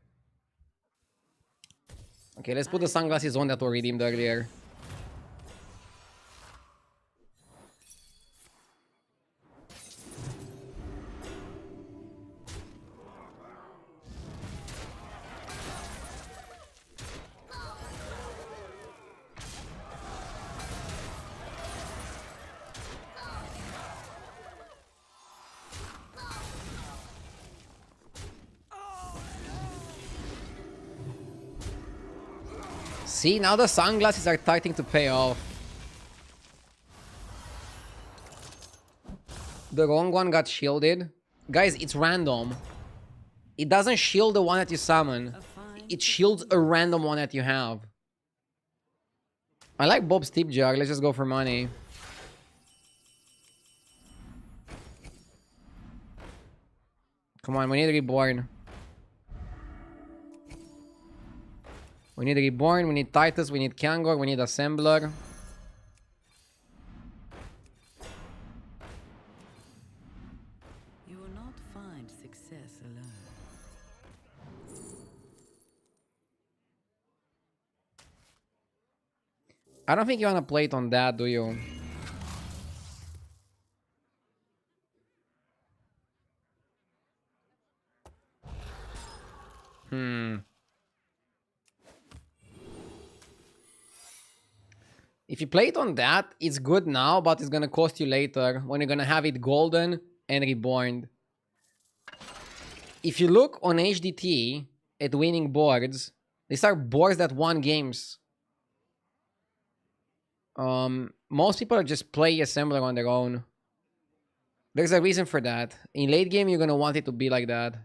Okay, let's put the sunglasses on that were redeemed earlier. See, now the sunglasses are starting to pay off. The wrong one got shielded. Guys, it's random. It doesn't shield the one that you summon. It shields a random one that you have. I like Bob's tip jar. Let's just go for money. Come on, we need Reborn. We need Reborn, we need Titus, we need Kangor, we need Assembler. You will not find success alone. I don't think you want to play it on that, do you? If you play it on that, it's good now, but it's gonna cost you later when you're gonna have it golden and reborn. If you look on HDT at winning boards, these are boards that won games. Most people just play Assembler on their own. There's a reason for that. In late game, you're gonna want it to be like that.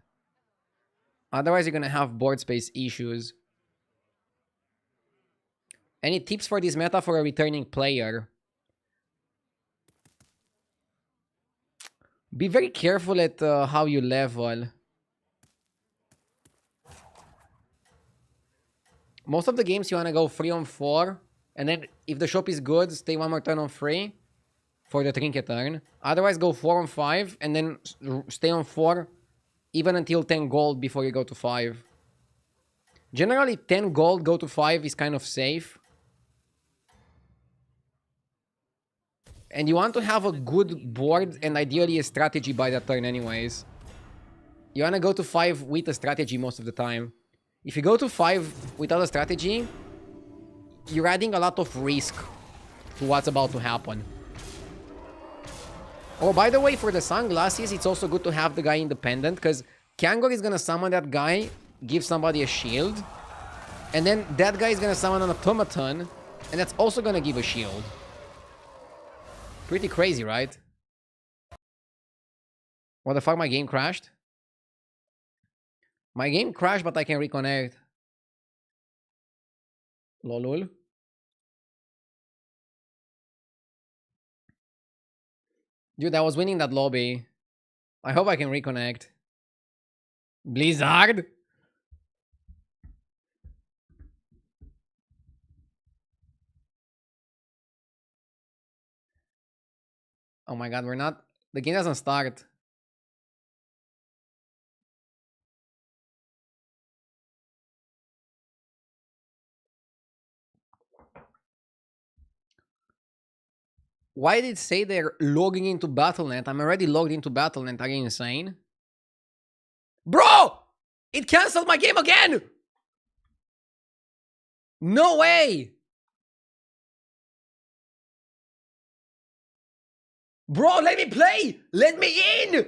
Otherwise, you're gonna have board space issues. Any tips for this meta for a returning player? Be very careful at how you level. Most of the games you want to go 3 on 4. And then if the shop is good, stay one more turn on 3 for the Trinket turn. Otherwise, go 4 on 5 and then stay on 4 even until 10 gold before you go to 5. Generally, 10 gold, go to 5 is kind of safe. And you want to have a good board and ideally a strategy by that turn anyways. You want to go to 5 with a strategy most of the time. If you go to 5 without a strategy, you're adding a lot of risk to what's about to happen. Oh, by the way, for the sunglasses, it's also good to have the guy independent, because Kangor is going to summon that guy, give somebody a shield, and then that guy is going to summon an automaton, and that's also going to give a shield. Pretty crazy, right? What the fuck, my game crashed? My game crashed, but I can reconnect. Lolul. Dude, I was winning that lobby. I hope I can reconnect. Blizzard? Oh my god, we're not... The game doesn't start. Why did it say they're logging into Battle.net? I'm already logged into Battle.net. Are you insane? Bro! It canceled my game again! No way! Bro, let me play! Let me in!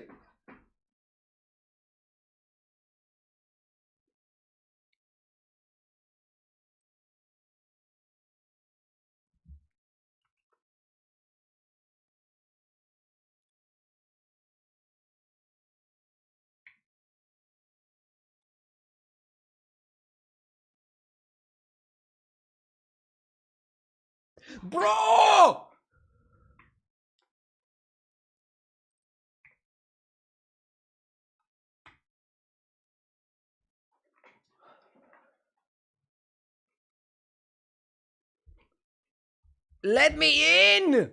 Bro! Let me in!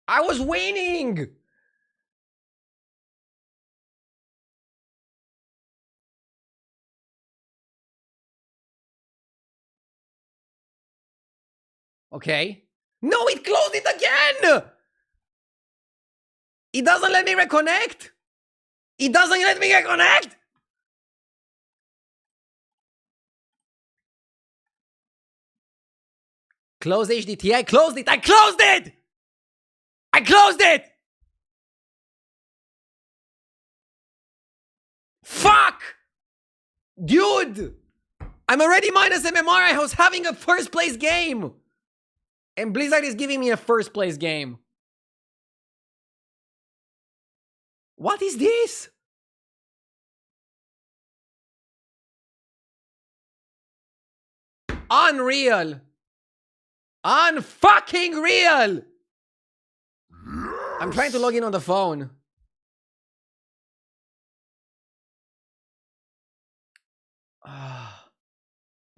I was winning! Okay. No, it closed it again! It doesn't let me reconnect! It doesn't let me reconnect! Close HDT. I closed it! I closed it! I closed it! Fuck! Dude! I'm already minus MMR. I was having a first place game. And Blizzard is giving me a first place game. What is this? Unreal. Unfucking real. I'm trying to log in on the phone.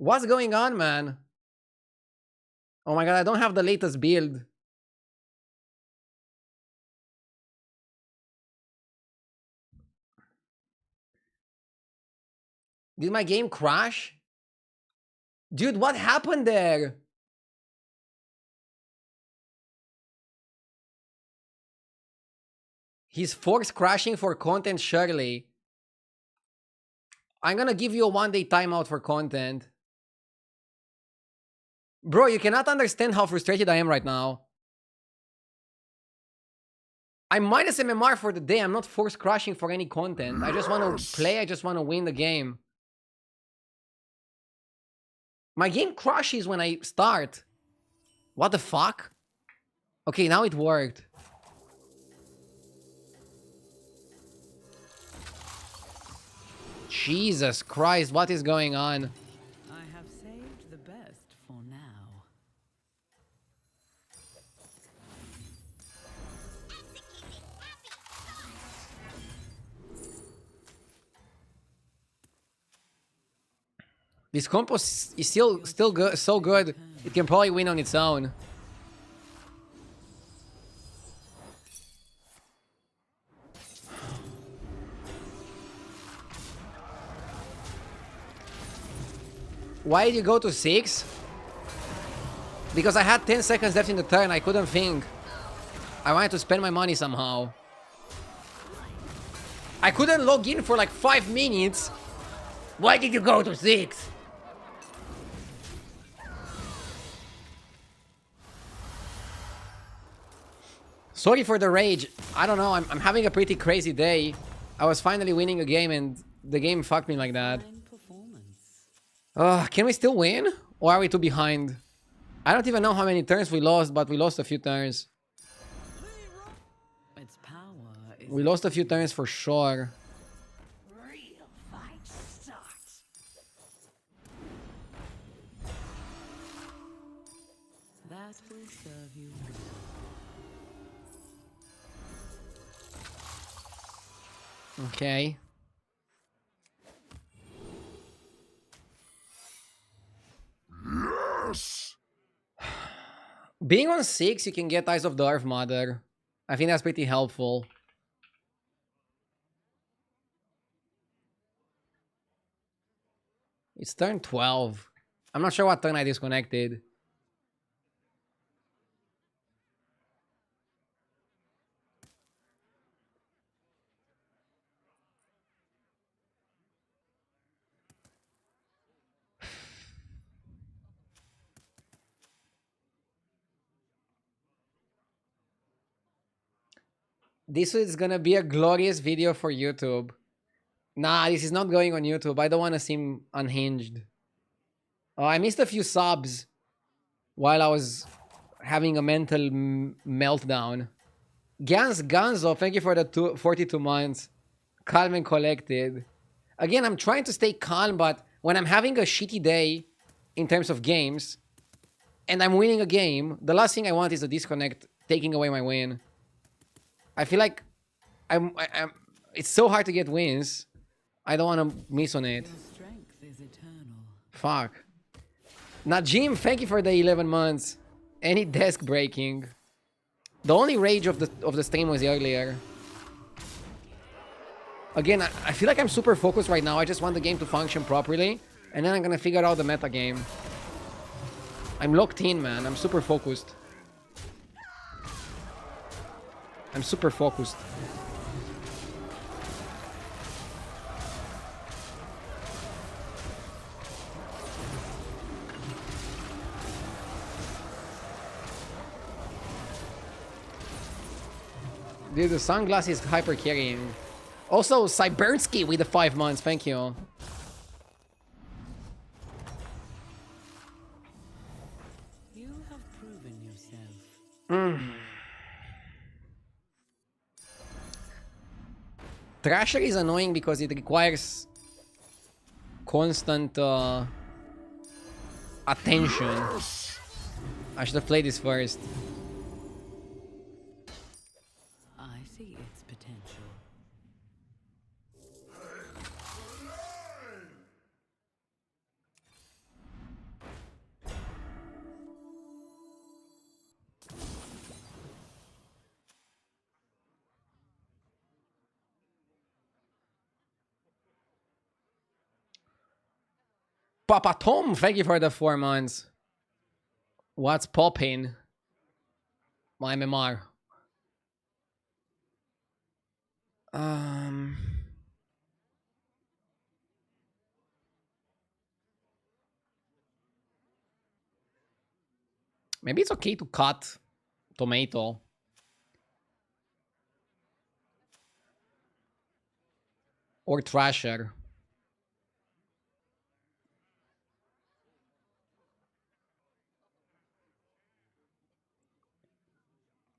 What's going on, man? Oh my god, I don't have the latest build. Did my game crash? Dude, what happened there? He's force crashing for content, surely. I'm gonna give you a 1-day timeout for content. Bro, you cannot understand how frustrated I am right now. I'm minus MMR for the day. I'm not force crashing for any content. I just want to play. I just want to win the game. My game crashes when I start. What the fuck? Okay, now it worked. Jesus Christ, what is going on? I have saved the best for now. This compo is still good, so good. It can probably win on its own. Why did you go to 6? Because I had 10 seconds left in the turn. I couldn't think. I wanted to spend my money somehow. I couldn't log in for like 5 minutes. Why did you go to 6? Sorry for the rage. I don't know. I'm having a pretty crazy day. I was finally winning a game and the game fucked me like that. Fine performance. Can we still win? Or are we too behind? I don't even know how many turns we lost, but we lost a few turns. Its power is We lost a few turns for sure. Real fight starts. that will serve you well. Okay. Being on 6, you can get Eyes of the Earth Mother. I think that's pretty helpful. It's turn 12. I'm not sure what turn I disconnected. This is gonna be a glorious video for YouTube. Nah, this is not going on YouTube. I don't want to seem unhinged. Oh, I missed a few subs while I was having a mental meltdown. Ganzo, thank you for the 42 months. Calm and collected. Again, I'm trying to stay calm, but when I'm having a shitty day in terms of games, and I'm winning a game, the last thing I want is a disconnect taking away my win. I feel like it's so hard to get wins. I don't want to miss on it. Your strength is eternal. Fuck. Najim, thank you for the 11 months. Any desk breaking. The only rage of the stream was earlier. Again, I feel like I'm super focused right now. I just want the game to function properly. And then I'm gonna figure out the meta game. I'm locked in, man. I'm super focused. I'm super focused. Dude, the sunglass is hyper carrying. Also, Cybernsky with the 5 months. Thank you. You have proven yourself. Thrasher is annoying because it requires constant attention. I should have played this first. I see its potential. Papa Tom, thank you for the 4 months. What's popping? My MMR. Maybe it's okay to cut tomato. Or Thrasher.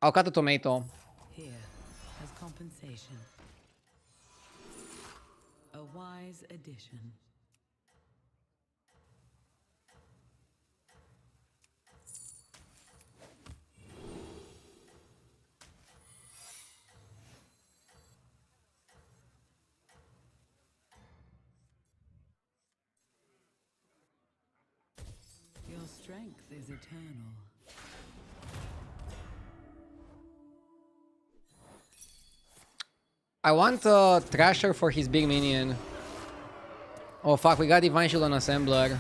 I'll cut the tomato. Here, as compensation. A wise addition. Your strength is eternal. I want Thrasher for his big minion. Oh fuck, we got Divine Shield on Assembler.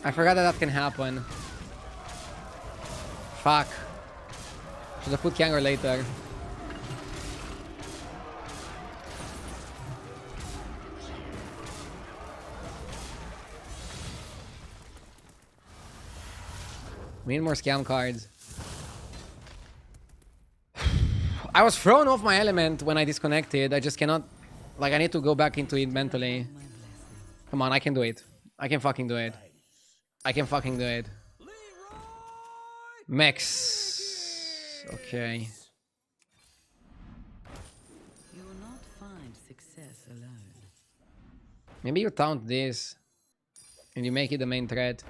I forgot that can happen. Fuck. Should have put Kangor later. We need more scam cards. I was thrown off my element when I disconnected. I just cannot... Like, I need to go back into it mentally. Come on, I can do it. I can fucking do it. I can fucking do it. Mechs. Okay. You will not find success alone. Maybe you taunt this. And you make it the main threat.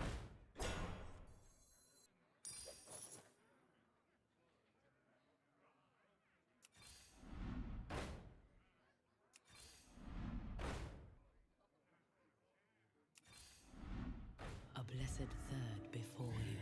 A blessed third before you.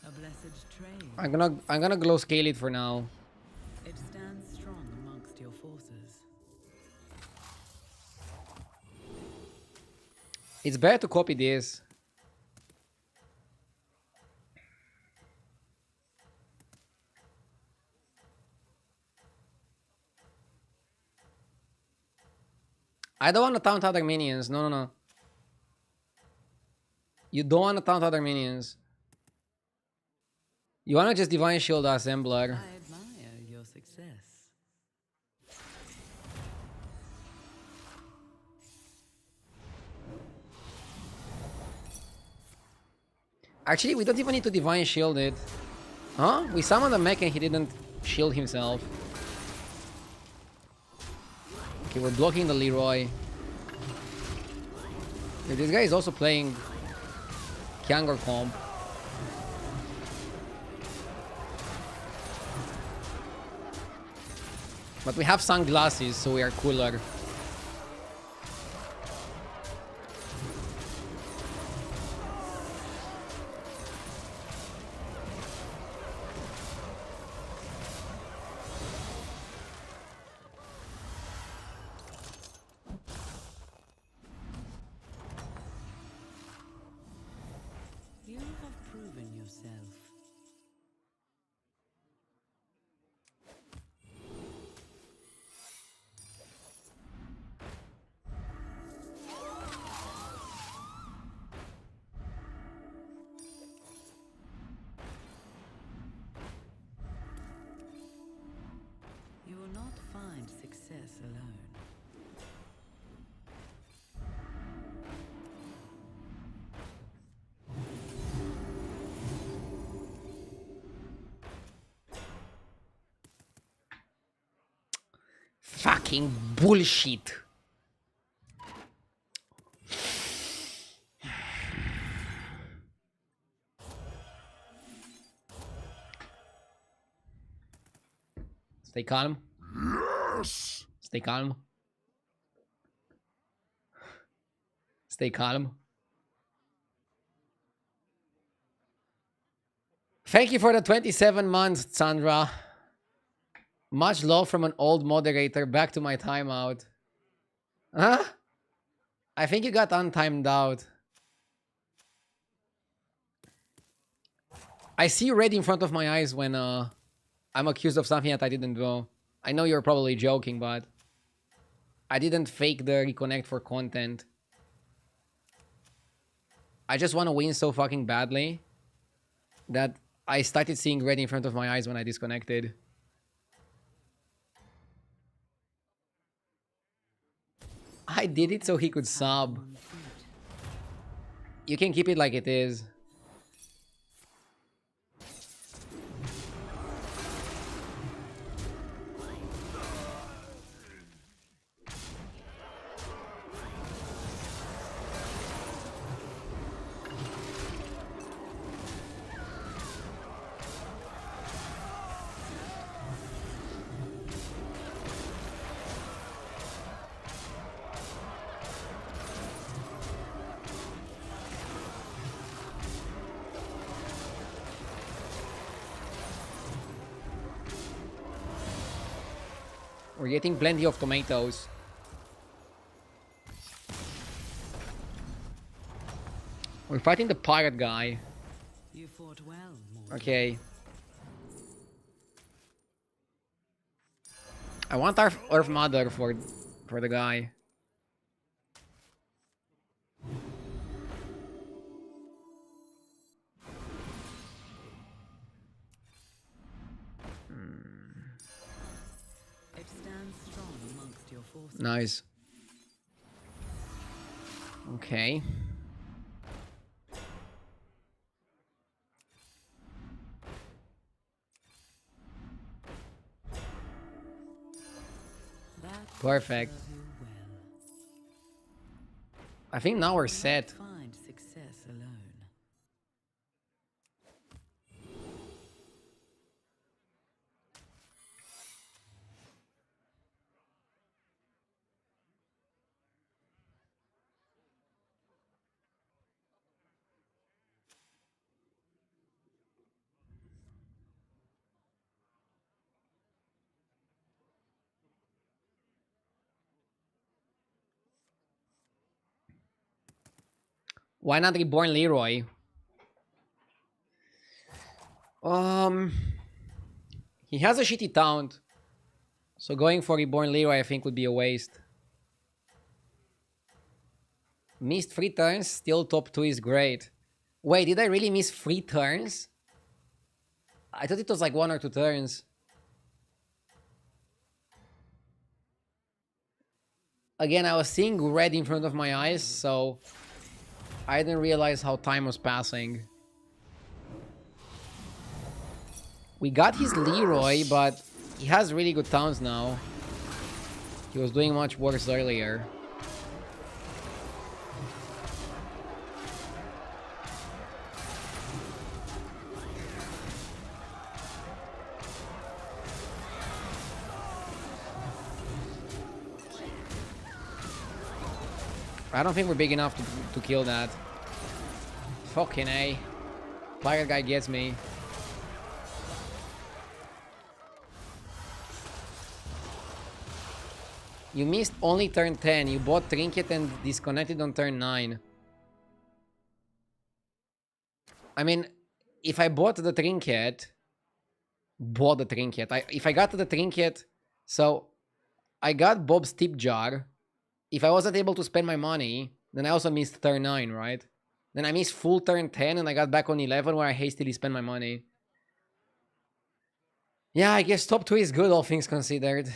A blessed trade. I'm gonna glow scale it for now. It stands strong amongst your forces. It's better to copy this. I don't want to taunt other minions. No, no, no. You don't want to taunt other minions. You want to just Divine Shield Assembler. I admire your success. Actually, we don't even need to Divine Shield it. Huh? We summoned a mech and he didn't shield himself. Okay, we're blocking the Leroy. Okay, this guy is also playing Kangor comp. But we have sunglasses, so we are cooler. of self. You will not find success alone. Fucking bullshit. Stay calm. Yes. Stay calm. Stay calm. Thank you for the 27 months, Sandra. Much love from an old moderator. Back to my timeout. Huh? I think you got untimed out. I see red in front of my eyes when I'm accused of something that I didn't do. I know you're probably joking, but I didn't fake the reconnect for content. I just want to win so fucking badly that I started seeing red in front of my eyes when I disconnected. I did it so he could sub. You can keep it like it is. We're getting plenty of tomatoes. We're fighting the pirate guy. You fought well, mortal. Okay. I want our Earth Mother for the guy. It stands strong amongst your forces. Nice. Okay. That Perfect. will serve you well. I think now we're set. Find success alone. Why not Reborn Leroy? He has a shitty taunt. So going for Reborn Leroy I think would be a waste. Missed 3 turns, still top 2 is great. Wait, did I really miss 3 turns? I thought it was like 1 or 2 turns. Again, I was seeing red in front of my eyes, so I didn't realize how time was passing. We got his Leroy, but he has really good taunts now. He was doing much worse earlier. I don't think we're big enough to kill that. Fucking A. Pirate guy gets me. You missed only turn 10. You bought Trinket and disconnected on turn 9. I mean, if I bought the trinket, if I got the trinket, so I got Bob's tip jar. If I wasn't able to spend my money, then I also missed turn 9, right? Then I missed full turn 10 and I got back on 11 where I hastily spent my money. Yeah, I guess top 2 is good, all things considered.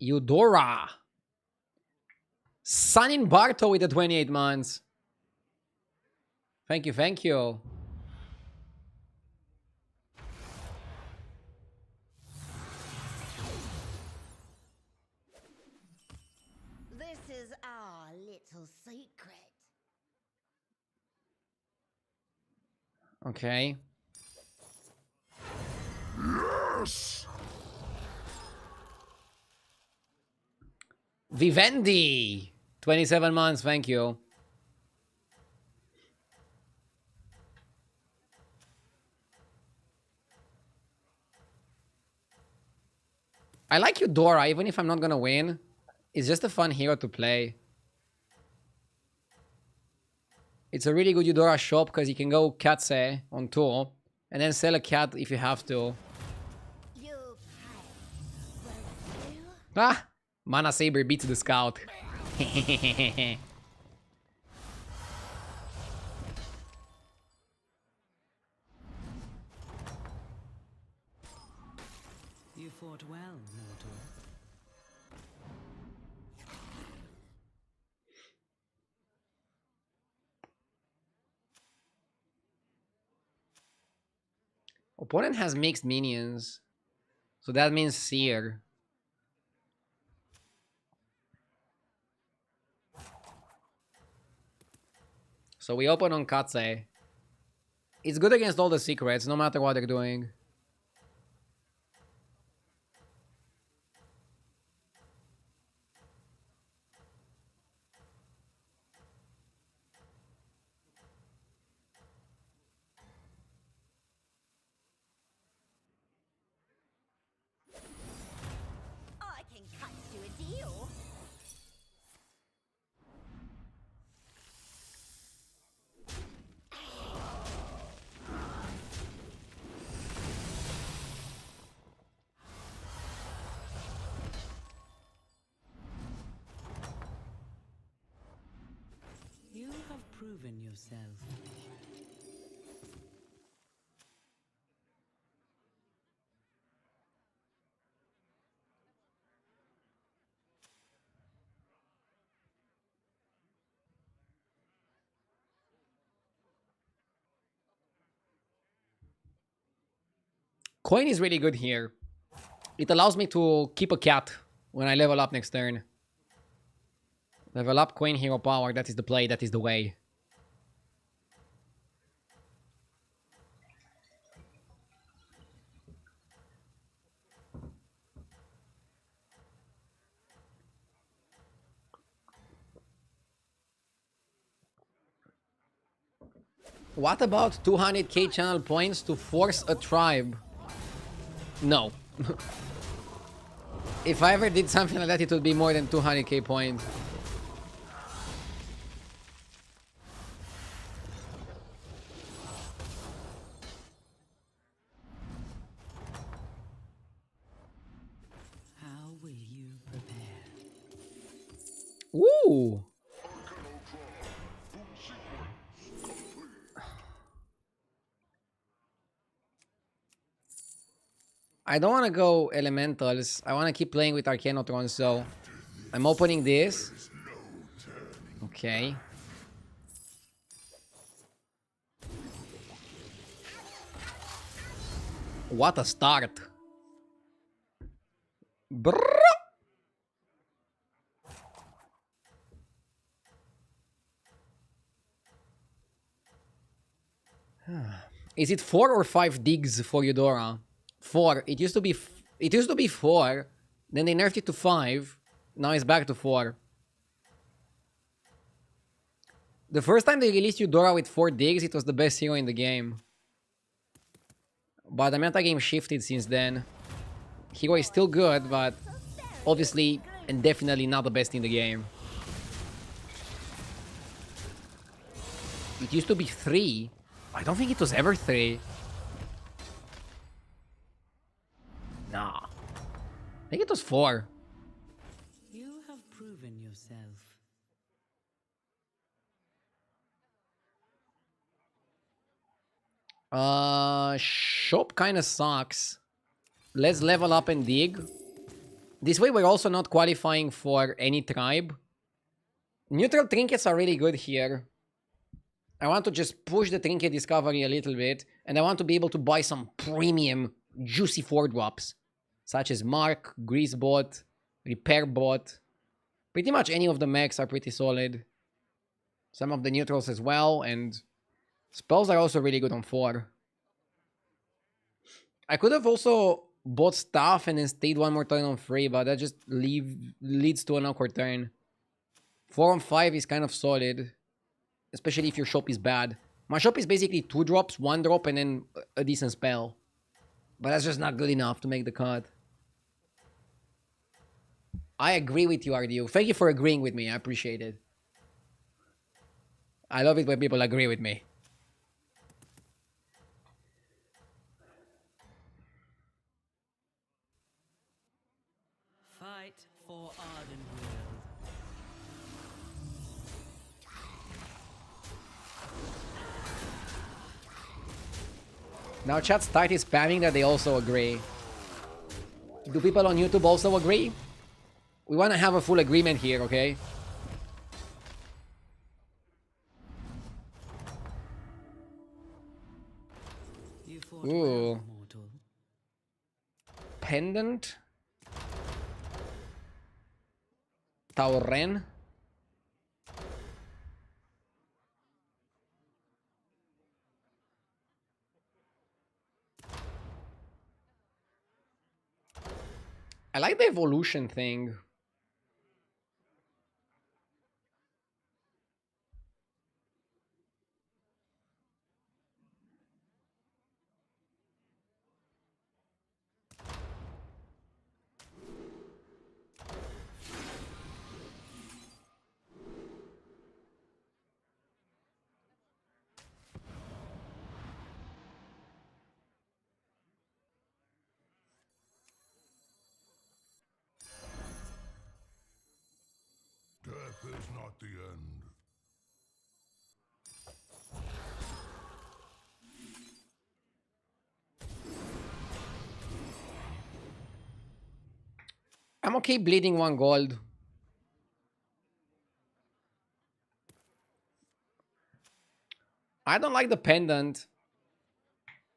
Eudora. Sanin Barto with the 28 months. Thank you, thank you. This is our little secret. Okay. Yes! Vivendi. 27 months, thank you. I like Eudora, even if I'm not gonna win. It's just a fun hero to play. It's a really good Eudora shop because you can go Katse on tour and then sell a cat if you have to. You pay. Will you? Ah! Mana Saber beats the scout. You fought well, mortal. Opponent has mixed minions. So that means Seer. So we open on Katse. It's good against all the secrets, no matter what they're doing. I can cut you a deal. proven yourself. Coin is really good here. It allows me to keep a cat when I level up next turn. Level up coin hero power. That is the play. That is the way. What about 200k channel points to force a tribe? No. If I ever did something like that, it would be more than 200k points. How will you prepare? Ooh. I don't want to go elementals. I want to keep playing with Arcanotron, so I'm opening this. Okay. What a start. Brrr. Is it 4 or 5 digs for Eudora? 4. It used to be 4. Then they nerfed it to 5. Now it's back to 4. The first time they released Eudora with 4 digs, it was the best hero in the game. But the metagame shifted since then. Hero is still good, but obviously and definitely not the best in the game. It used to be 3. I don't think it was ever 3. Nah. I think it was 4. You have proven yourself. Shop kind of sucks. Let's level up and dig. This way we're also not qualifying for any tribe. Neutral trinkets are really good here. I want to just push the trinket discovery a little bit, and I want to be able to buy some premium juicy 4-drops, such as Mark, Greasebot, Repairbot. Pretty much any of the mechs are pretty solid. Some of the neutrals as well, and spells are also really good on 4. I could have also bought stuff and then stayed one more turn on 3, but that just leads to an awkward turn. 4 on 5 is kind of solid, especially if your shop is bad. My shop is basically 2 drops, 1 drop, and then a decent spell. But that's just not good enough to make the cut. I agree with you, RDU. Thank you for agreeing with me. I appreciate it. I love it when people agree with me. Fight for Ardenweald. Now chat started spamming that they also agree. Do people on YouTube also agree? We want to have a full agreement here, okay? You fought Ooh. well, mortal. Pendant. Tauren. I like the evolution thing. Death is not the end. I'm okay bleeding 1 gold. I don't like the pendant.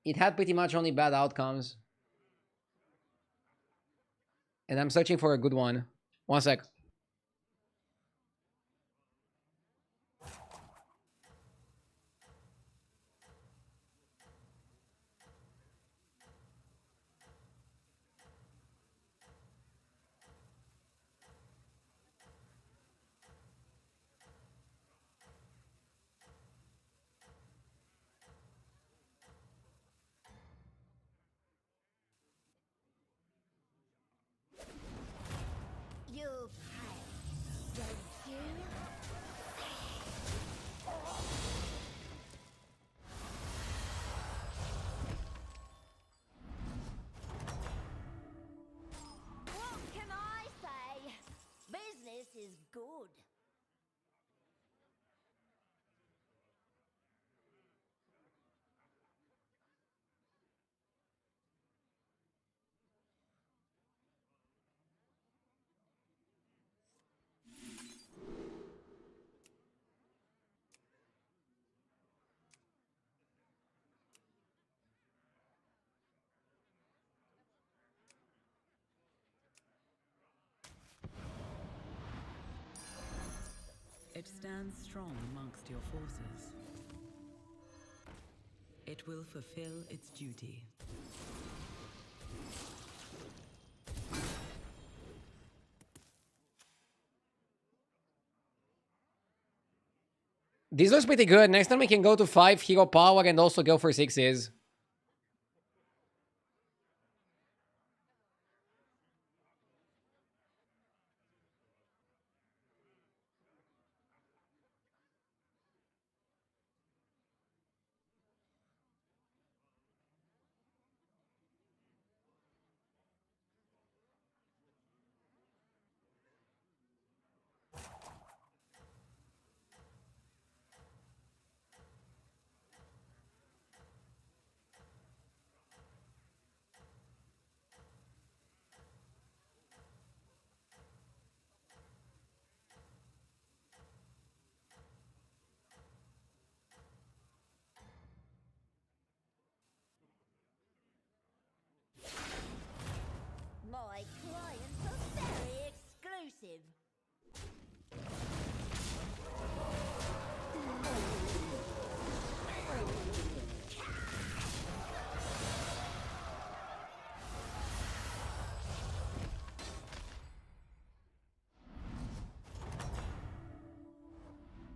It had pretty much only bad outcomes. And I'm searching for a good one. 1 sec. You pay, don't you? What can I say? Business is good. It stands strong amongst your forces. It will fulfill its duty. This looks pretty good. Next time we can go to 5 hero power and also go for 6s. My clients are very exclusive.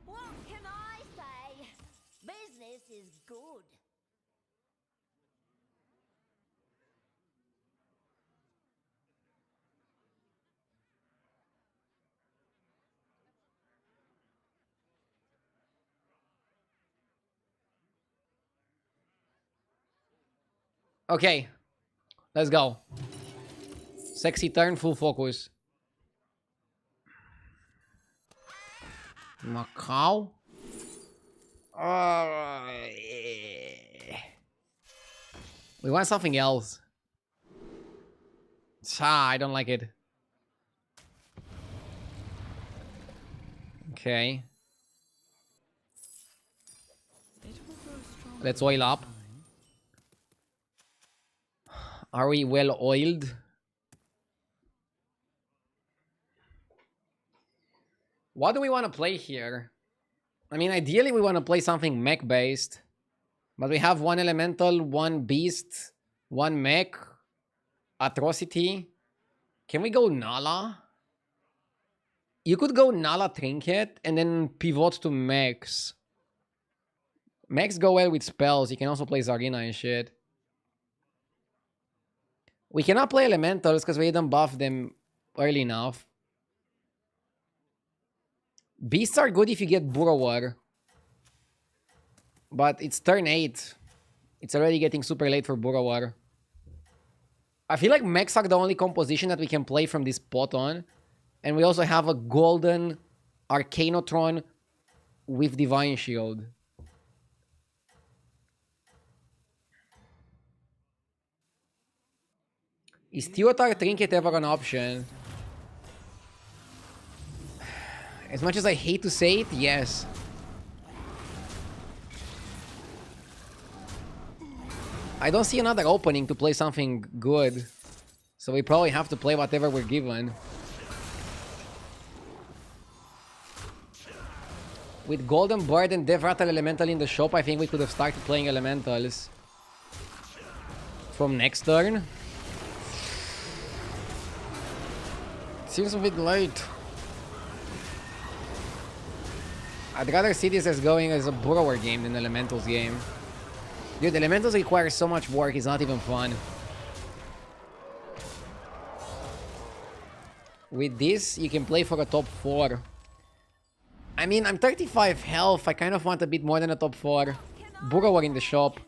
What can I say? Business is good. Okay. Let's go. Sexy turn, full focus. Macau? We want something else. I don't like it. Okay. It will grow stronger. Let's oil up. Are we well oiled? What do we want to play here? I mean, ideally we want to play something mech based. But we have 1 elemental, 1 beast, 1 mech, atrocity. Can we go Nala? You could go Nala Trinket and then pivot to mechs. Mechs go well with spells. You can also play Zarina and shit. We cannot play elementals because we didn't buff them early enough. Beasts are good if you get Burrower. But it's turn 8. It's already getting super late for Burrower. I feel like mechs are the only composition that we can play from this pot on. And we also have a golden Arcanotron with Divine Shield. Is Teotar Trinket ever an option? As much as I hate to say it, yes. I don't see another opening to play something good. So we probably have to play whatever we're given. With Golden Bird and Death Rattle Elemental in the shop, I think we could have started playing Elementals from next turn. Seems a bit late. I'd rather see this as going as a Burrower game than Elementals game. Dude, Elementals require so much work, it's not even fun. With this, you can play for a top 4. I mean, I'm 35 health, I kind of want a bit more than a top 4. Burrower in the shop.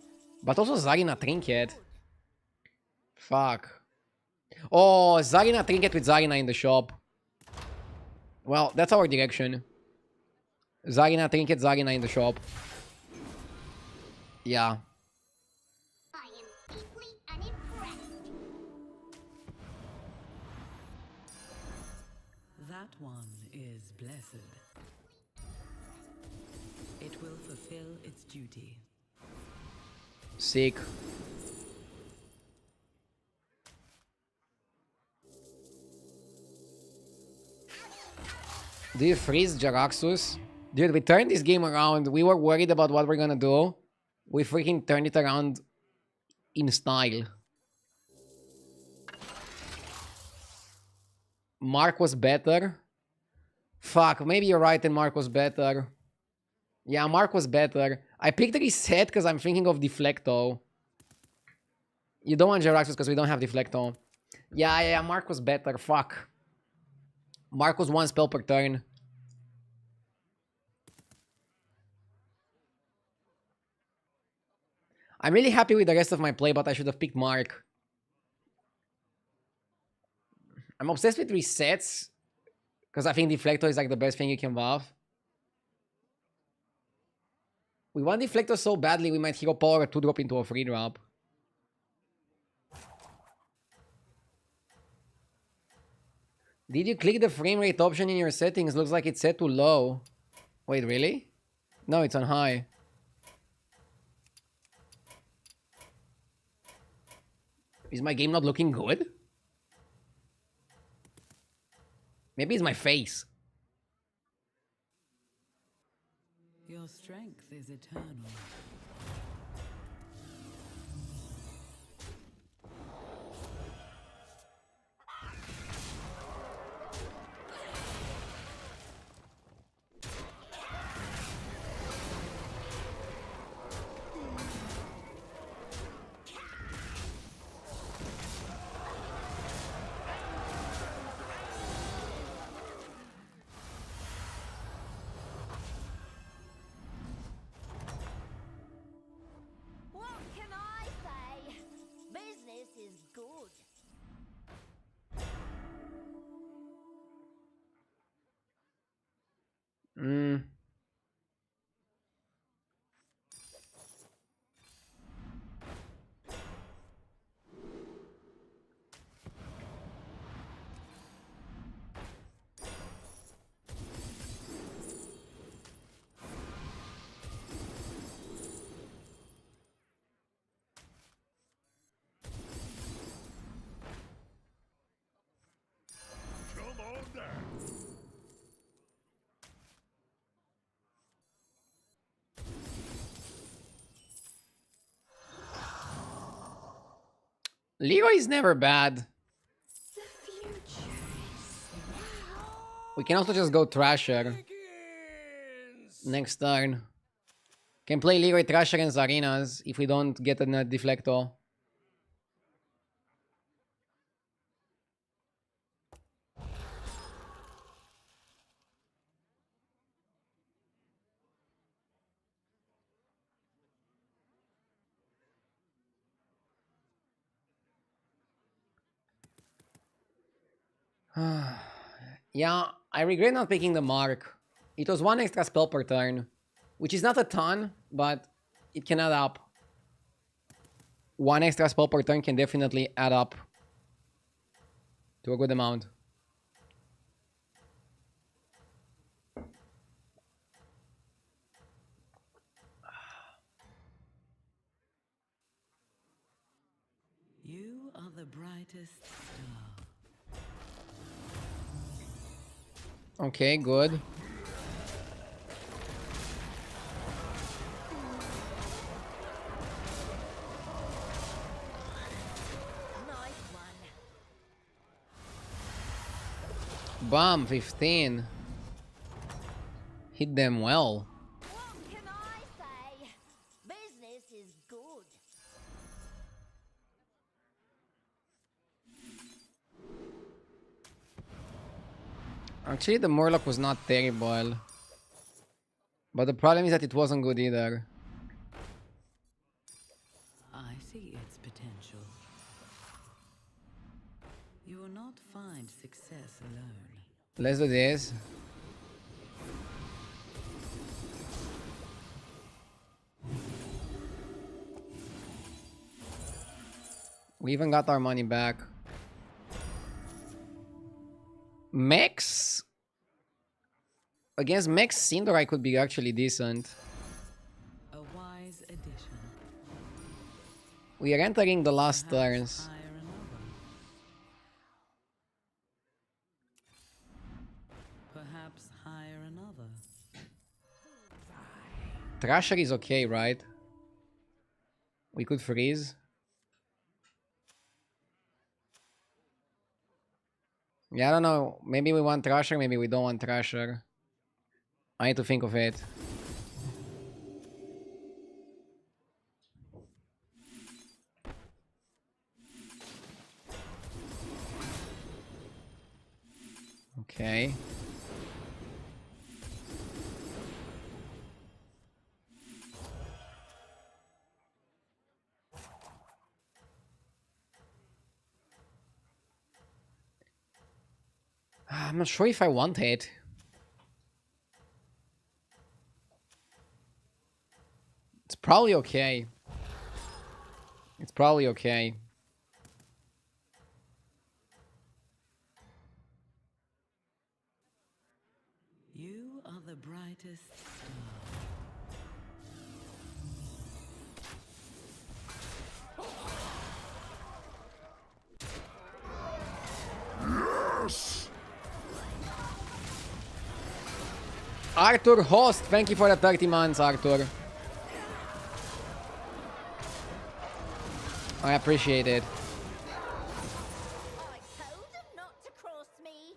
But also Zarina Trinket. Fuck. Oh, Zarina Trinket with Zarina in the shop. Well, that's our direction. Zarina Trinket, Zarina in the shop. Yeah. I am deeply unimpressed. That one is blessed. It will fulfill its duty. Sick. Do you freeze Jaraxxus? Dude, we turned this game around. We were worried about what we're gonna do. We freaking turned it around in style. Mark was better. Fuck, maybe you're right and Mark was better. Yeah, Mark was better. I picked Reset because I'm thinking of Deflecto. You don't want Jaraxxus because we don't have Deflecto. Yeah, Mark was better. Fuck. Mark was 1 spell per turn. I'm really happy with the rest of my play, but I should have picked Mark. I'm obsessed with resets because I think Deflecto is like the best thing you can buff. We want Deflecto so badly we might Hero Power a 2-drop into a 3-drop. Did you click the frame rate option in your settings? Looks like it's set to low. Wait, really? No, it's on high. Is my game not looking good? Maybe it's my face. Your strength is eternal. What can I say? Business is good. Come on down. Leroy is never bad. The future is now. We can also just go Thrasher next turn. Can play Leroy Thrasher and Zarinas if we don't get a Deflecto. Yeah, I regret not picking the Mark. It was 1 extra spell per turn, which is not a ton, but it can add up. 1 extra spell per turn can definitely add up to a good amount. the brightest star. Okay, good. Nice one. Bam, 15. Hit them well. What can I say? Business is good. Actually, the Murloc was not terrible. But the problem is that it wasn't good either. I see its potential. You will not find success alone. Let's do this. We even got our money back. Mechs? Against Mechs, Cinderai could be actually decent. A wise addition. We are entering the last Perhaps turns. hire another. Perhaps hire another. Thrasher is okay, right? We could freeze. Yeah, I don't know. Maybe we want Thrasher, maybe we don't want Thrasher. I need to think of it. Okay. I'm not sure if I want it. It's probably okay. It's probably okay. You are the brightest star. Arthur Host, thank you for the 30 months, Arthur. I appreciate it. I told him not to cross me.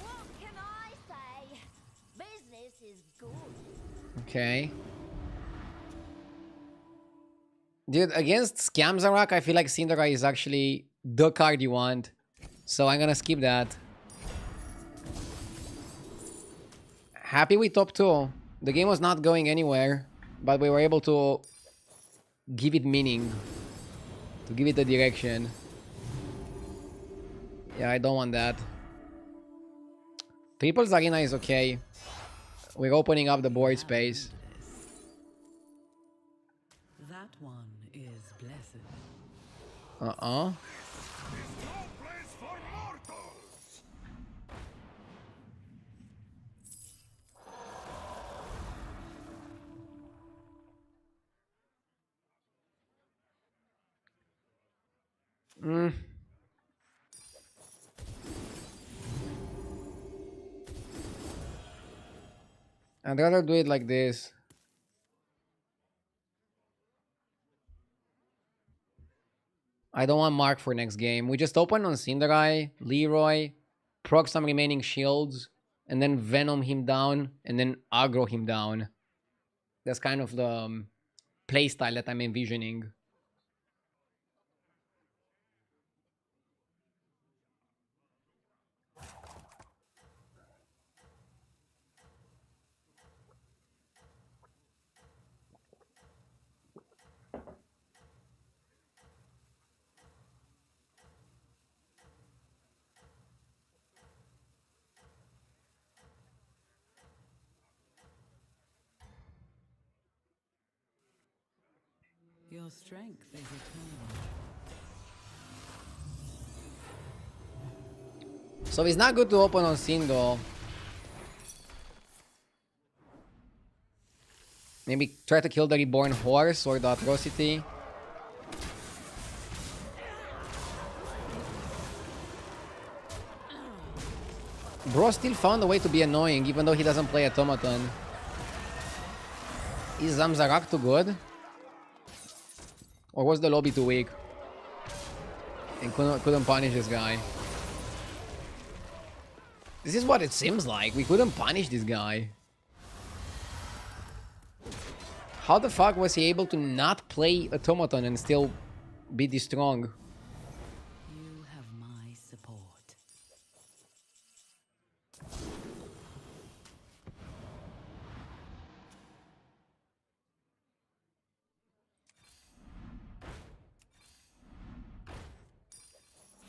What can I say? Business is good. Okay. Dude, against Scamzarak, I feel like Cinderai is actually the card you want. So I'm gonna skip that. Happy with top 2. The game was not going anywhere, but we were able to give it meaning. To give it a direction. Yeah, I don't want that. Triples Arena is okay. We're opening up the board space. That one is blessed. Uh-uh. I'd rather do it like this. I don't want Mark for next game. We just open on Cinderai, Leroy, proc some remaining shields, and then Venom him down, and then aggro him down. That's kind of the playstyle that I'm envisioning. Your strength is eternal. So it's not good to open on Cindo. Maybe try to kill the reborn horse or the atrocity. Bro still found a way to be annoying even though he doesn't play automaton. Is Zamzarak too good? Or was the lobby too weak? And couldn't punish this guy. This is what it seems like. We couldn't punish this guy. How the fuck was he able to not play automaton and still be this strong? You have my support.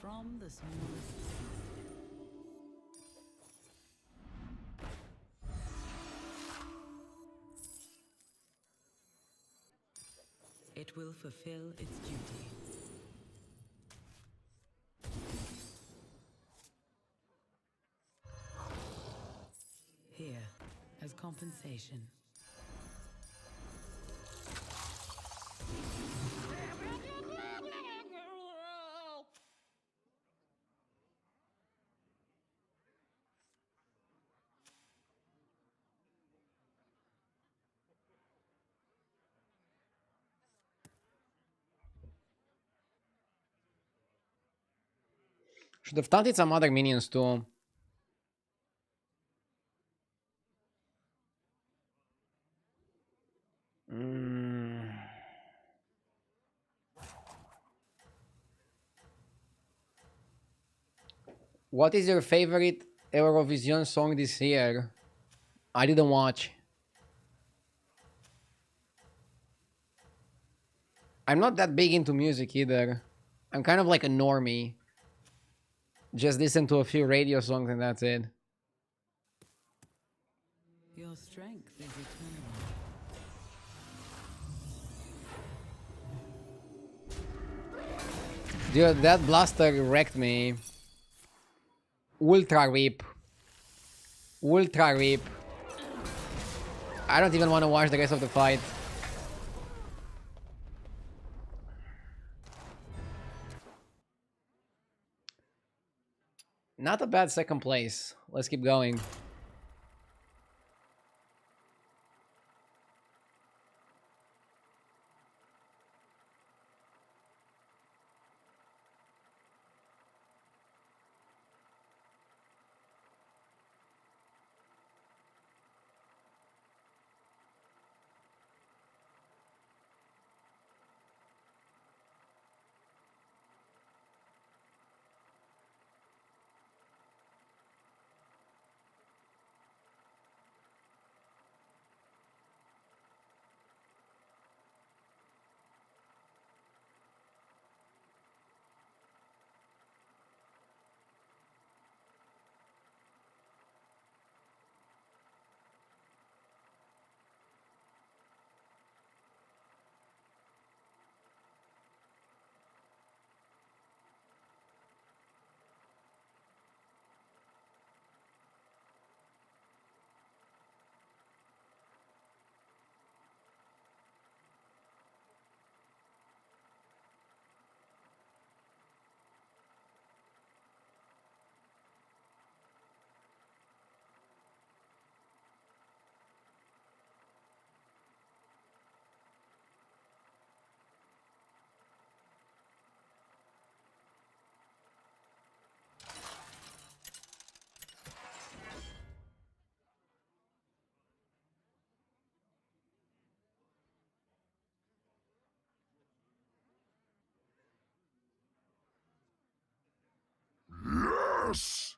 From the smallest it will fulfill its duty. Here, as compensation. Should have taunted some other minions too. What is your favorite Eurovision song this year? I didn't watch. I'm not that big into music either. I'm kind of like a normie. Just listen to a few radio songs and that's it. Your strength is eternal. Dude, that blaster wrecked me. Ultra rip. Ultra rip. I don't even want to watch the rest of the fight. Not a bad second place. Let's keep going. Yes!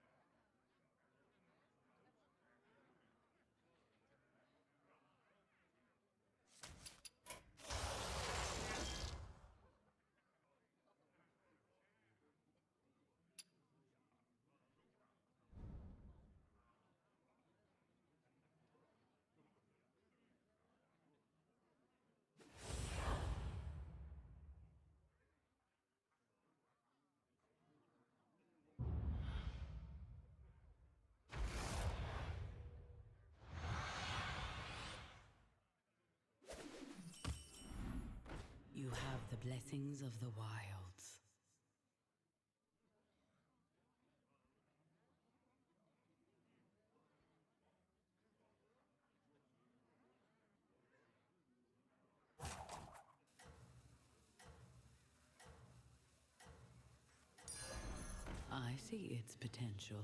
blessings of the wilds. I see its potential.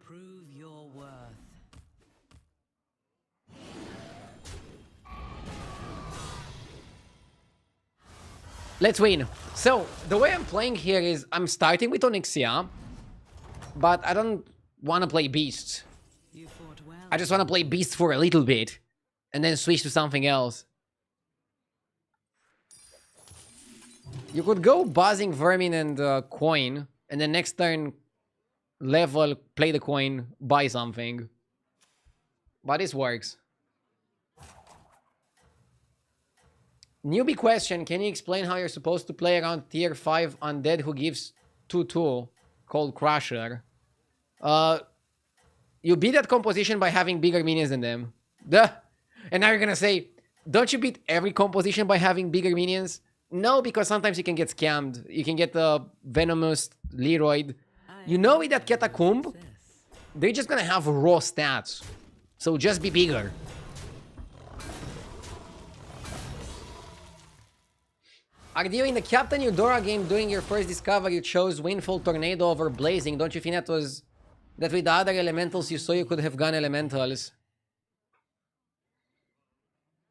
Prove your worth. Let's win. So, the way I'm playing here is I'm starting with Onyxia, but I don't want to play Beasts. You fought well. I just want to play Beasts for a little bit, and then switch to something else. You could go Buzzing Vermin and Coin, and then next turn level, play the coin, buy something. But this works. Newbie question, can you explain how you're supposed to play around tier 5 undead who gives 2/2 called Crusher? You beat that composition by having bigger minions than them. Duh! And now you're gonna say, don't you beat every composition by having bigger minions? No, because sometimes you can get scammed. You can get the Venomous, Leroyd. You know with that Catacomb, they're just gonna have raw stats. So just be bigger. Ardeo, in the Captain Eudora game doing your first discovery, you chose Windfall Tornado over Blazing. Don't you think that was... that with the other elementals you saw you could have gone elementals?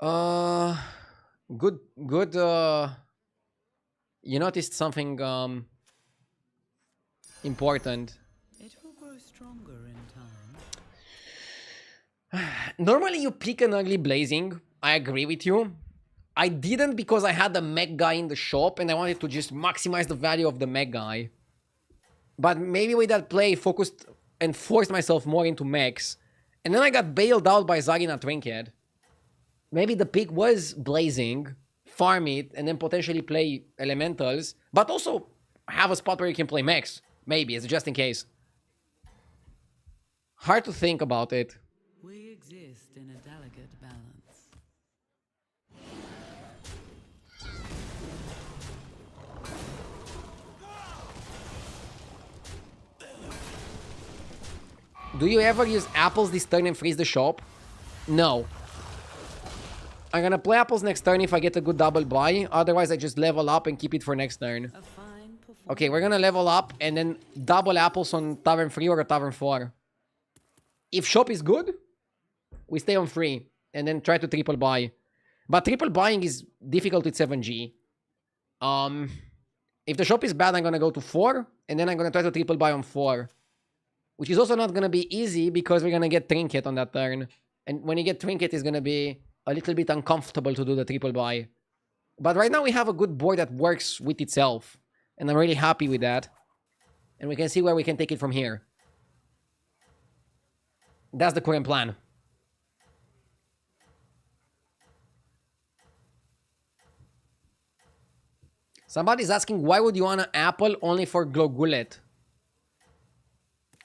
Good, you noticed something, important. It will grow stronger in time. Normally you pick an ugly Blazing. I agree with you. I didn't because I had the mech guy in the shop and I wanted to just maximize the value of the mech guy. But maybe with that play, focused and forced myself more into mechs. And then I got bailed out by Zarina Trinket. Maybe the pick was Blazing, farm it, and then potentially play elementals. But also have a spot where you can play mechs. Maybe, it's just in case. Hard to think about it. We exist in a delicate balance. Do you ever use apples this turn and freeze the shop? No. I'm gonna play apples next turn if I get a good double buy. Otherwise, I just level up and keep it for next turn. A fine performance. Okay, we're gonna level up and then double apples on Tavern 3 or a Tavern 4. If shop is good, we stay on 3 and then try to triple buy. But triple buying is difficult with 7G. If the shop is bad, I'm gonna go to 4 and then I'm gonna try to triple buy on 4. Which is also not gonna be easy because we're gonna get Trinket on that turn. And when you get Trinket, it's gonna be a little bit uncomfortable to do the triple buy. But right now we have a good board that works with itself. And I'm really happy with that. And we can see where we can take it from here. That's the current plan. Somebody's asking, why would you want an apple only for Glogullet?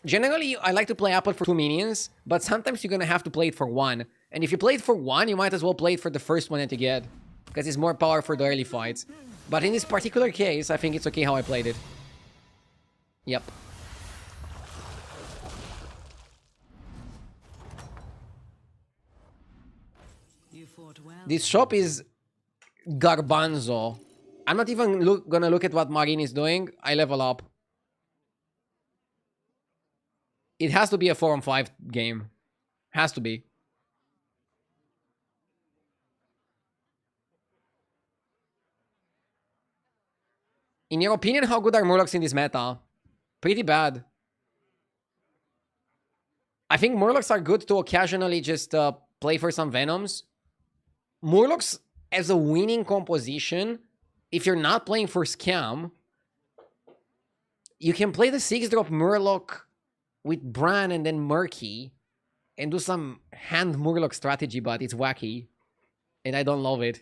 Generally, I like to play apple for 2 minions, but sometimes you're gonna have to play it for 1. And if you play it for 1, you might as well play it for the first one that you get, because it's more power for the early fights. But in this particular case, I think it's okay how I played it. Yep. You fought well. This shop is Garbanzo. I'm not even gonna look at what Marine is doing. I level up. It has to be a 4-on-5 game. Has to be. In your opinion, how good are Murlocs in this meta? Pretty bad. I think Murlocs are good to occasionally just play for some Venoms. Murlocs as a winning composition, if you're not playing for Scam, you can play the 6-drop Murloc with Bran and then Murky and do some hand Murloc strategy, but it's wacky. And I don't love it.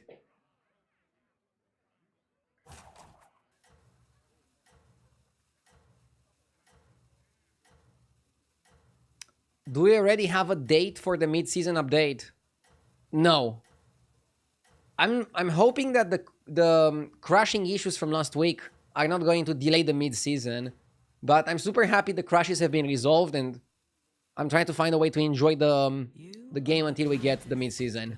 Do we already have a date for the mid-season update? No. I'm hoping that the crashing issues from last week are not going to delay the mid-season, but I'm super happy the crashes have been resolved, and I'm trying to find a way to enjoy the game until we get the mid-season.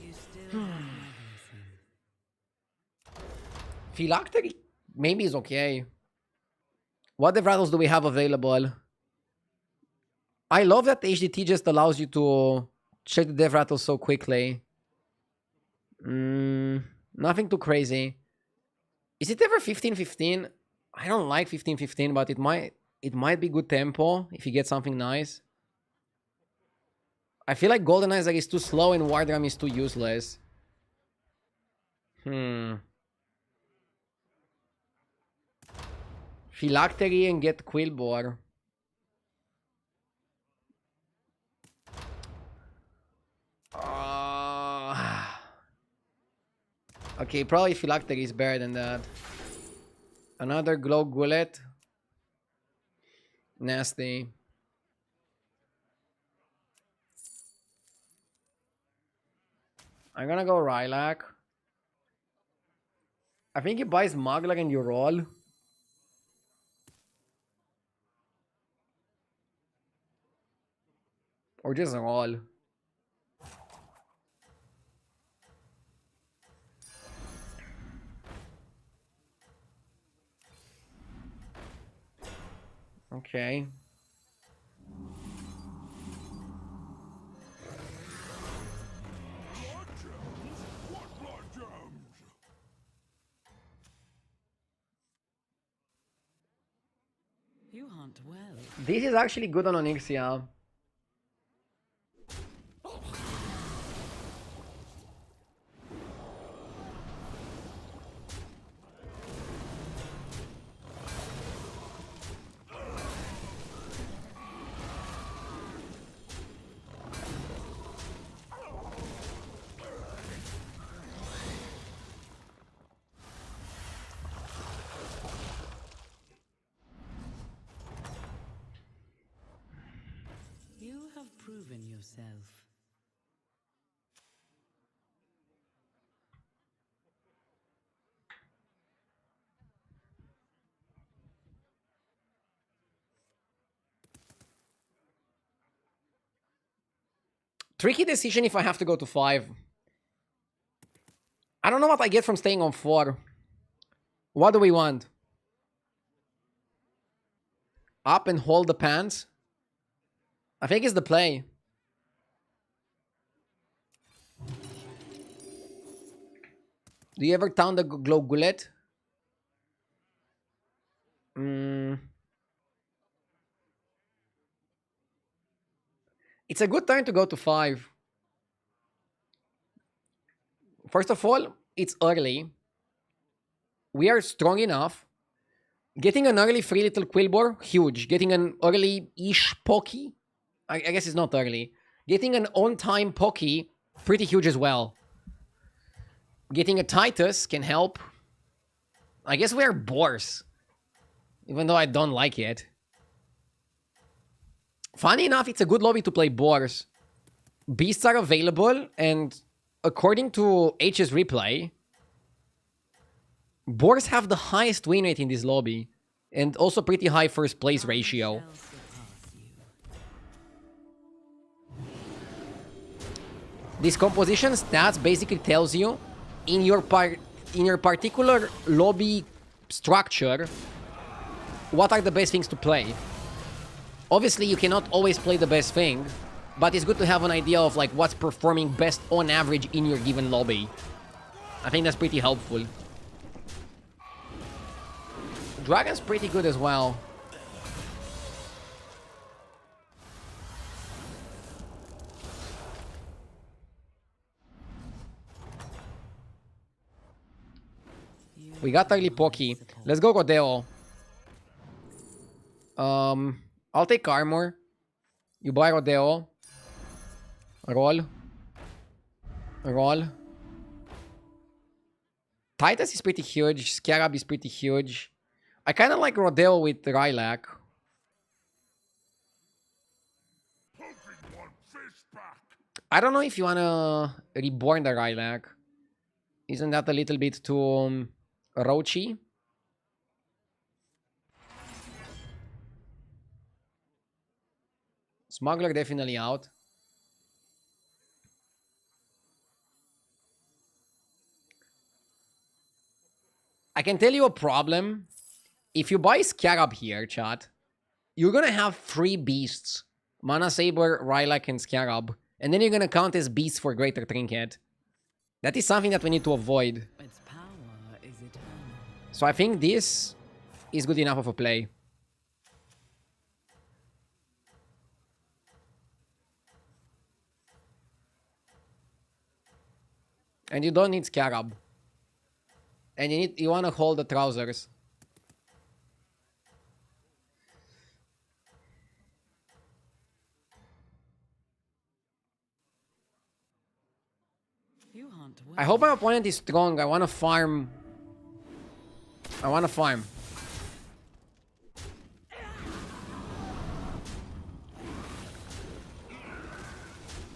You still have medicine. Phylactery maybe is okay. What dev rattles do we have available? I love that HDT just allows you to check the dev rattles so quickly. Nothing too crazy. Is it ever 15-15? I don't like 15-15, but it might be good tempo if you get something nice. I feel like Goldenizer is too slow and Wardram is too useless. Phylactery and get Quillbore. Okay, probably Phylactery is better than that. Another Glow Gullet. Nasty. I'm gonna go Rylac. I think he buys Maglar and you roll. Or just roll. Okay. You hunt well. This is actually good on Onyxia. You have proven yourself. Tricky decision if I have to go to 5. I don't know what I get from staying on 4. What do we want? Up and hold the pants? I think it's the play. Do you ever town the Glow Gullet? It's a good time to go to 5. First of all, it's early. We are strong enough. Getting an early free little Quillbore, huge. Getting an early-ish Pocky, I guess it's not early. Getting an on-time Pocky, pretty huge as well. Getting a Titus can help. I guess we are Boars, even though I don't like it. Funny enough, it's a good lobby to play Boars. Beasts are available, and according to H's replay, Boars have the highest win rate in this lobby, and also pretty high first place ratio. Shall surpass you. This composition stats basically tells you in your particular lobby structure what are the best things to play. Obviously, you cannot always play the best thing, but it's good to have an idea of like what's performing best on average in your given lobby. I think that's pretty helpful. Dragon's pretty good as well. We got early Poki. Let's go Rodeo. I'll take armor. You buy Rodeo. Roll. Roll. Titus is pretty huge. Scarab is pretty huge. I kind of like Rodeo with Rylak. I don't know if you want to reborn the Rylak. Isn't that a little bit too roachy? Smuggler definitely out. I can tell you a problem. If you buy Scarab here, chat, you're gonna have 3 beasts. Mana Saber, Rylak, and Scarab. And then you're gonna count as beasts for Greater Trinket. That is something that we need to avoid. Its power is eternal. So I think this is good enough of a play. And you don't need Scarab. And you want to hold the trousers. You hunt well. I hope my opponent is strong. I want to farm. I want to farm.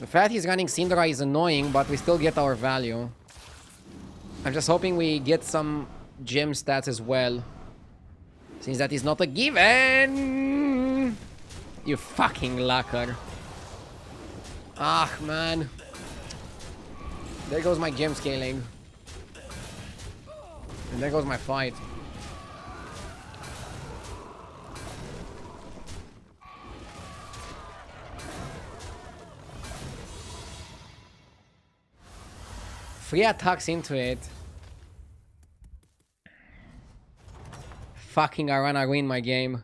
The fact he's running Syndra is annoying, but we still get our value. I'm just hoping we get some gem stats as well. Since that is not a given. You fucking lucker. Ah, man. There goes my gem scaling. And there goes my fight. Free attacks into it. Fucking Arana win my game.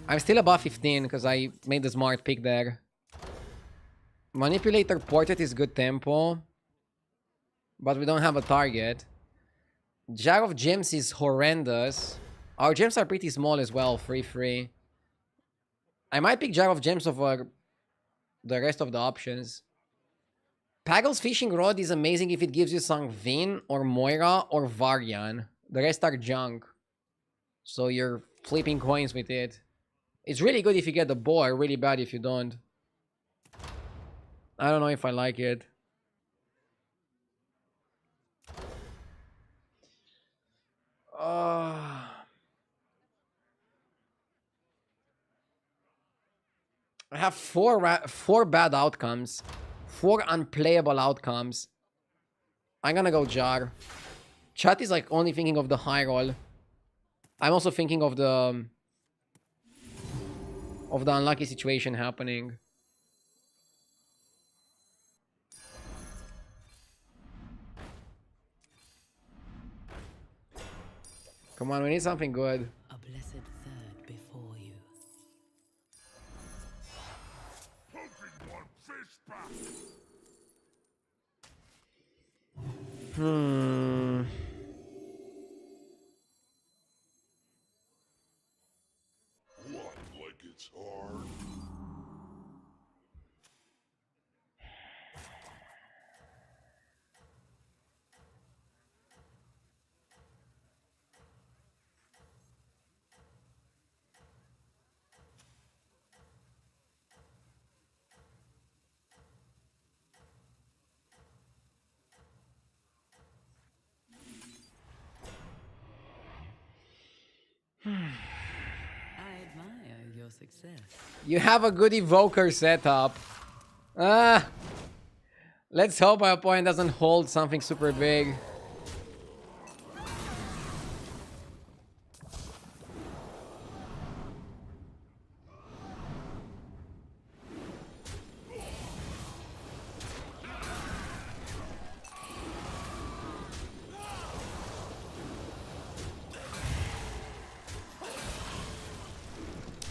I'm still above 15 because I made the smart pick there. Manipulator Portrait is good tempo. But we don't have a target. Jar of Gems is horrendous. Our gems are pretty small as well. 3-3. I might pick Jar of Gems over the rest of the options. Paggle's Fishing Rod is amazing if it gives you Sangvin or Moira or Varian. The rest are junk. So you're flipping coins with it. It's really good if you get the boar, really bad if you don't. I don't know if I like it. I have four bad outcomes. 4 unplayable outcomes. I'm gonna go Jar. Chat is like only thinking of the high roll. I'm also thinking of the unlucky situation happening. Come on, we need something good. A blessed third before you. What, like it's hard? I admire your success. You have a good evoker setup. Let's hope my opponent doesn't hold something super big.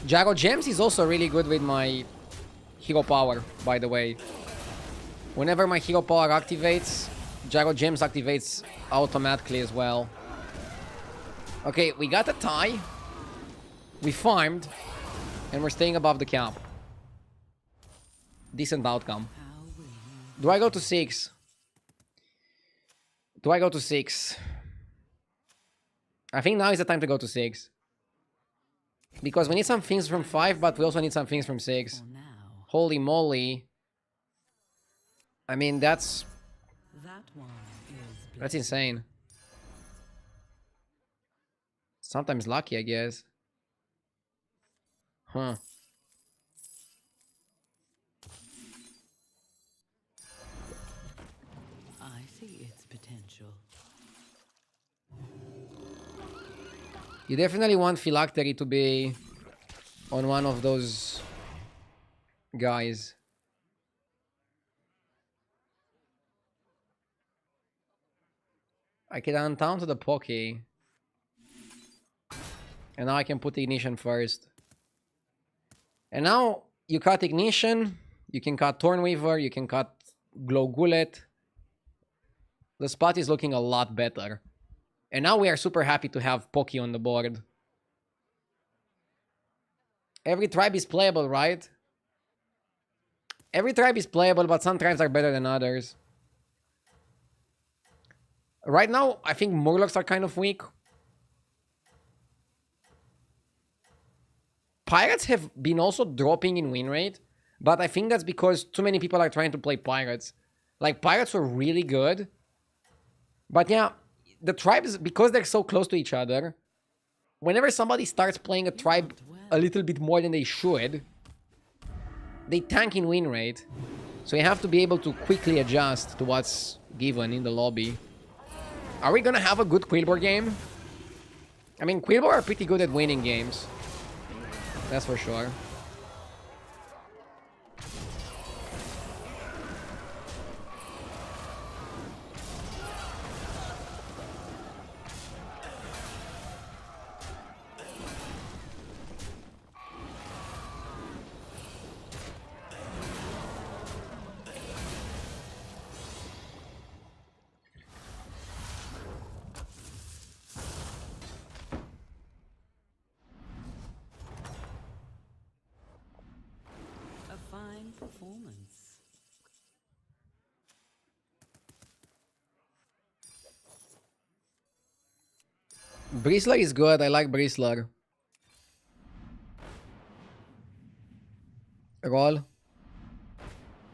Jago Gems is also really good with my hero power, by the way. Whenever my hero power activates, Jago Gems activates automatically as well. Okay, we got a tie. We farmed. And we're staying above the cap. Decent outcome. How will you? Do I go to 6? Do I go to 6? I think now is the time to go to 6. Because we need some things from 5, but we also need some things from 6. For now, Holy moly. I mean, that's that one is That's insane. Sometimes lucky, I guess. Huh. I see its potential. You definitely want Phylactery to be on one of those guys. I can untown to the Poke. And now I can put Ignition first. And now you cut Ignition, you can cut Thornweaver, you can cut Glow Gullet. The spot is looking a lot better. And now we are super happy to have Poke on the board. Every tribe is playable, right? Every tribe is playable, but some tribes are better than others. Right now, I think Murlocs are kind of weak. Pirates have been also dropping in win rate, but I think that's because too many people are trying to play Pirates. Like, Pirates were really good. But yeah, the tribes, because they're so close to each other, whenever somebody starts playing a tribe a little bit more than they should, they tank in win rate. So you have to be able to quickly adjust to what's given in the lobby. Are we gonna have a good Quillbor game? I mean, Quillbor are pretty good at winning games. That's for sure. A fine performance. Bristler is good. I like Bristler. Roll.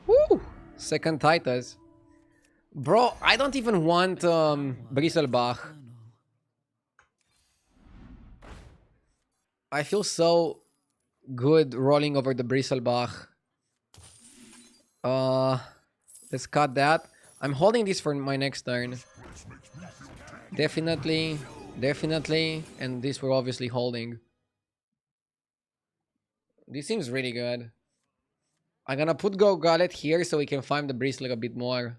Woo! Second Titus. Bro, I don't even want Bristlebach. Colonel, I feel so good rolling over the Bristlebach. Let's cut that. I'm holding this for my next turn. Definitely. Definitely. And this we're obviously holding. This seems really good. I'm gonna put Go Gullet here so we can farm the Bristler a bit more.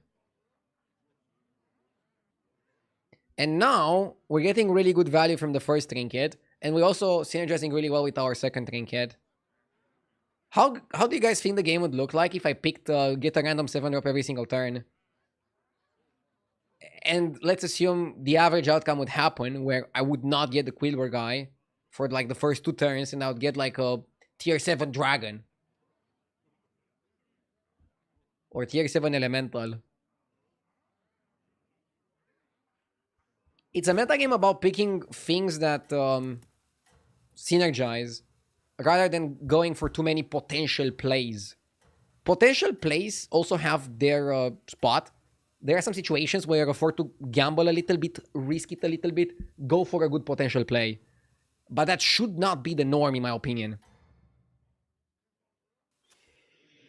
And now, we're getting really good value from the first Trinket. And we're also synergizing really well with our second Trinket. How do you guys think the game would look like if I picked get a random 7-drop every single turn? And let's assume the average outcome would happen where I would not get the Quillbor guy for like the first 2 turns and I would get like a tier 7 dragon. Or tier 7 elemental. It's a metagame about picking things that synergize rather than going for too many potential plays. Potential plays also have their spot. There are some situations where you afford to gamble a little bit, risk it a little bit, go for a good potential play. But that should not be the norm, in my opinion.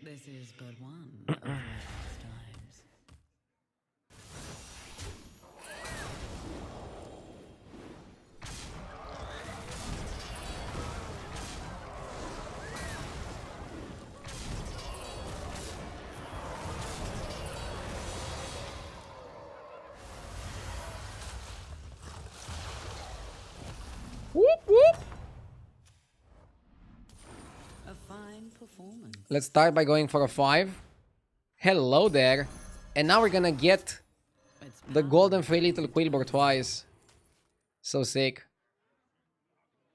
this is but one of life's times. Whoop, whoop. A fine performance. Let's start by going for a 5. Hello there. And now we're gonna get It's the golden free little Quillbor twice. So sick.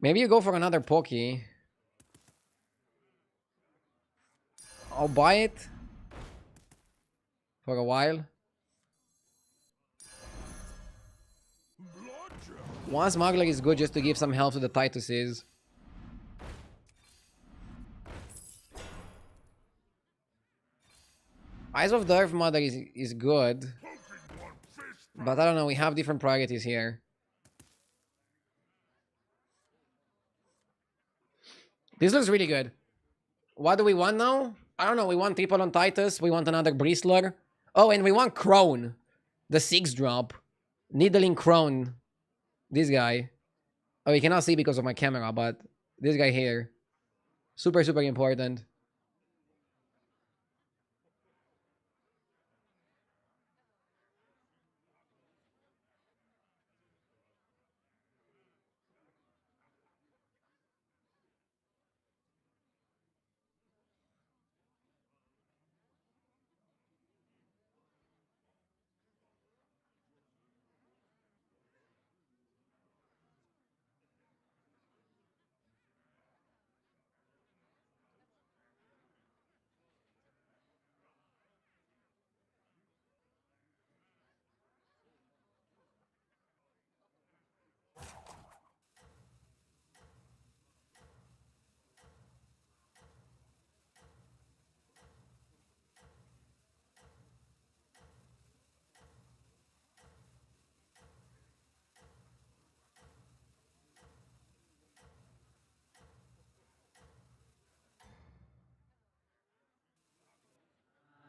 Maybe you go for another Poke. I'll buy it for a while. One smuggler is good just to give some help to the Tituses. Eyes of the Earth Mother is good. But I don't know, we have different priorities here. This looks really good. What do we want now? I don't know, we want triple on Titus, we want another Bristler. Oh, and we want Crone. The 6-drop. Needling Crone. This guy. Oh, you cannot see because of my camera, but this guy here. Super, super important.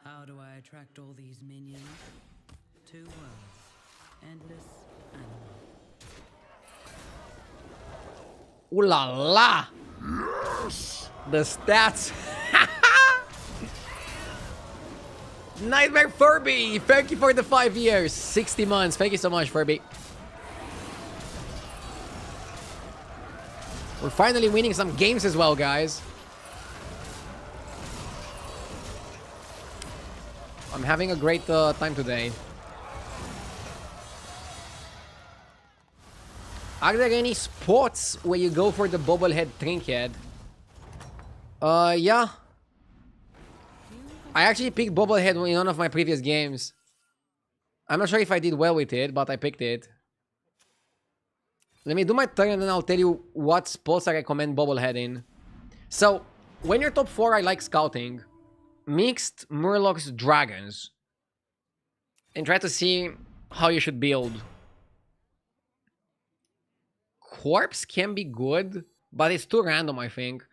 How do I attract all these minions? 2 words. Endless animal. Ooh la la! The stats! Nightmare Furby! Thank you for the 5 years! 60 months. Thank you so much, Furby. We're finally winning some games as well, guys. I'm having a great time today. Are there any spots where you go for the bobblehead Trinket? Yeah. I actually picked bobblehead in one of my previous games. I'm not sure if I did well with it, but I picked it. Let me do my turn and then I'll tell you what spots I recommend bobblehead in. So, when you're top 4, I like scouting. Mixed, Murlocs, Dragons. And try to see how you should build. Corpse can be good, but it's too random, I think.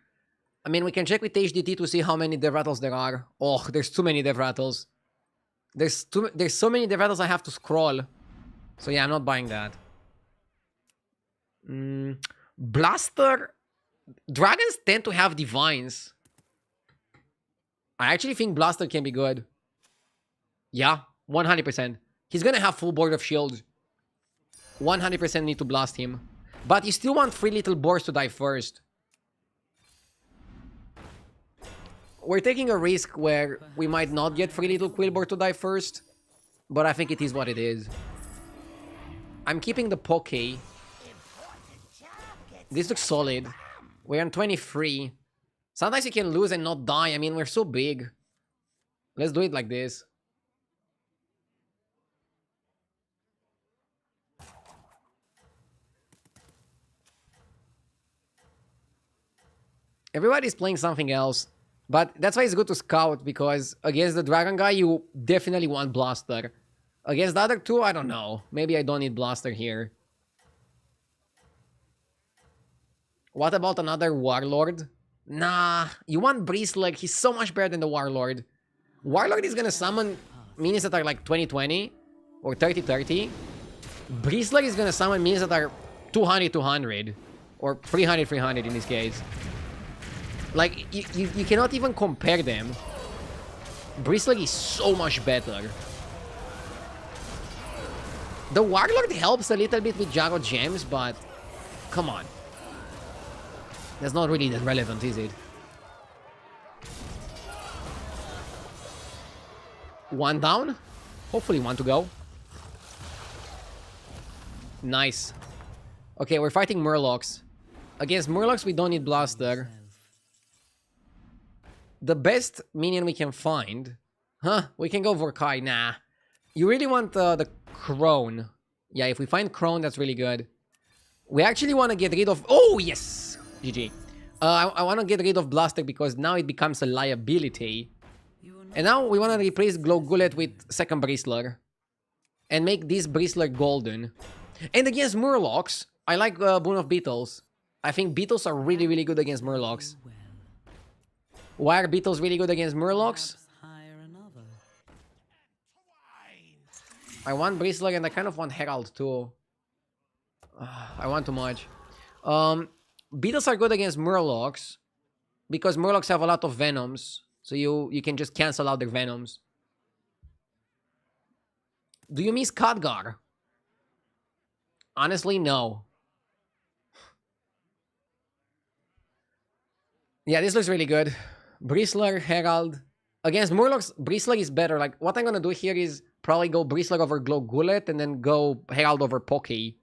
I mean, we can check with HDT to see how many dev rattles there are. Oh, there's too many dev rattles. There's so many dev rattles I have to scroll. So yeah, I'm not buying that. Blaster. Dragons tend to have divines. I actually think Blaster can be good. Yeah, 100%. He's gonna have full board of shields. 100% need to blast him. But you still want 3 little boars to die first. We're taking a risk where we might not get 3 little Quillboar to die first. But I think it is what it is. I'm keeping the Poke. This looks solid. We're on 23. Sometimes you can lose and not die. I mean, we're so big. Let's do it like this. Everybody's playing something else. But that's why it's good to scout, because against the dragon guy, you definitely want Blaster. Against the other two, I don't know. Maybe I don't need Blaster here. What about another Warlord? Nah, you want Bristler. He's so much better than the Warlord. Warlord is gonna summon minis that are like 20-20 or 30-30. Bristler is gonna summon minis that are 200-200 or 300-300 in this case. Like, you cannot even compare them. Bristler is so much better. The Warlord helps a little bit with Jago Gems, but come on. That's not really that relevant, is it? One down? Hopefully one to go. Nice. Okay, we're fighting Murlocs. Against Murlocs, we don't need Blaster. The best minion we can find... Huh? We can go for Kai. Nah. You really want the Crone. Yeah, if we find Crone, that's really good. We actually want to get rid of... Oh, yes! GG. I want to get rid of Blaster because now it becomes a liability. And now we want to replace Glowgullet with second Bristler. And make this Bristler golden. And against Murlocs, I like Boon of Beetles. I think Beetles are really, really good against Murlocs. Why are Beetles really good against Murlocs? I want Bristler and I kind of want Herald too. I want too much. Beetles are good against Murlocs because Murlocs have a lot of Venoms. So you can just cancel out their Venoms. Do you miss Khadgar? Honestly, no. Yeah, this looks really good. Bristler, Herald. Against Murlocs, Bristler is better. Like, what I'm gonna do here is probably go Bristler over Glowgullet and then go Herald over Poké.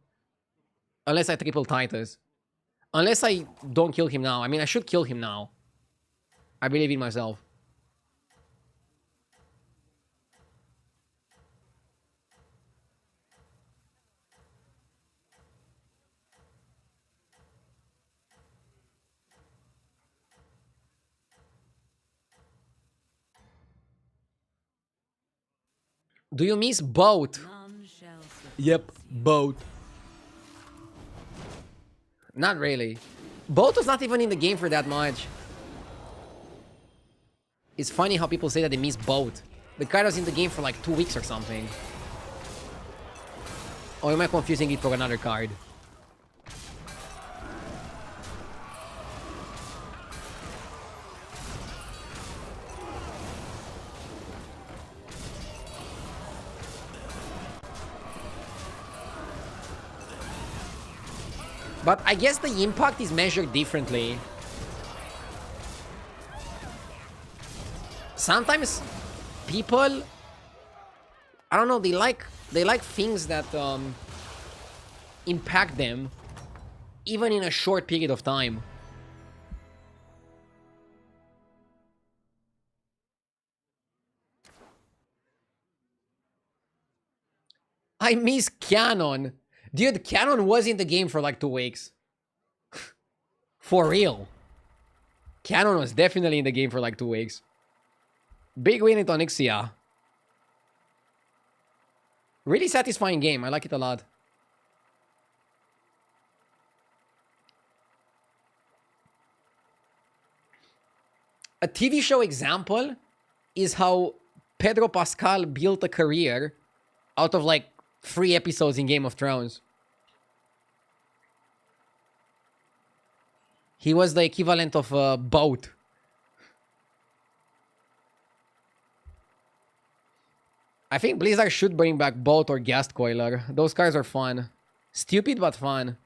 Unless I triple Titus. Unless I don't kill him now. I mean, I should kill him now. I believe in myself. Do you miss boat? Yep, boat. Not really. Boat was not even in the game for that much. It's funny how people say that they miss boat. The card was in the game for like 2 weeks or something. Or am I confusing it for another card? But I guess the impact is measured differently. Sometimes people, I don't know, they like things that impact them even in a short period of time. I miss Canon. Dude, Canon was in the game for like 2 weeks. For real. Canon was definitely in the game for like 2 weeks. Big win in Onyxia. Really satisfying game. I like it a lot. A TV show example is how Pedro Pascal built a career out of like 3 episodes in Game of Thrones. He was the equivalent of a boat. I think Blizzard should bring back Boat or Ghastcoiler. Those cards are fun. Stupid but fun.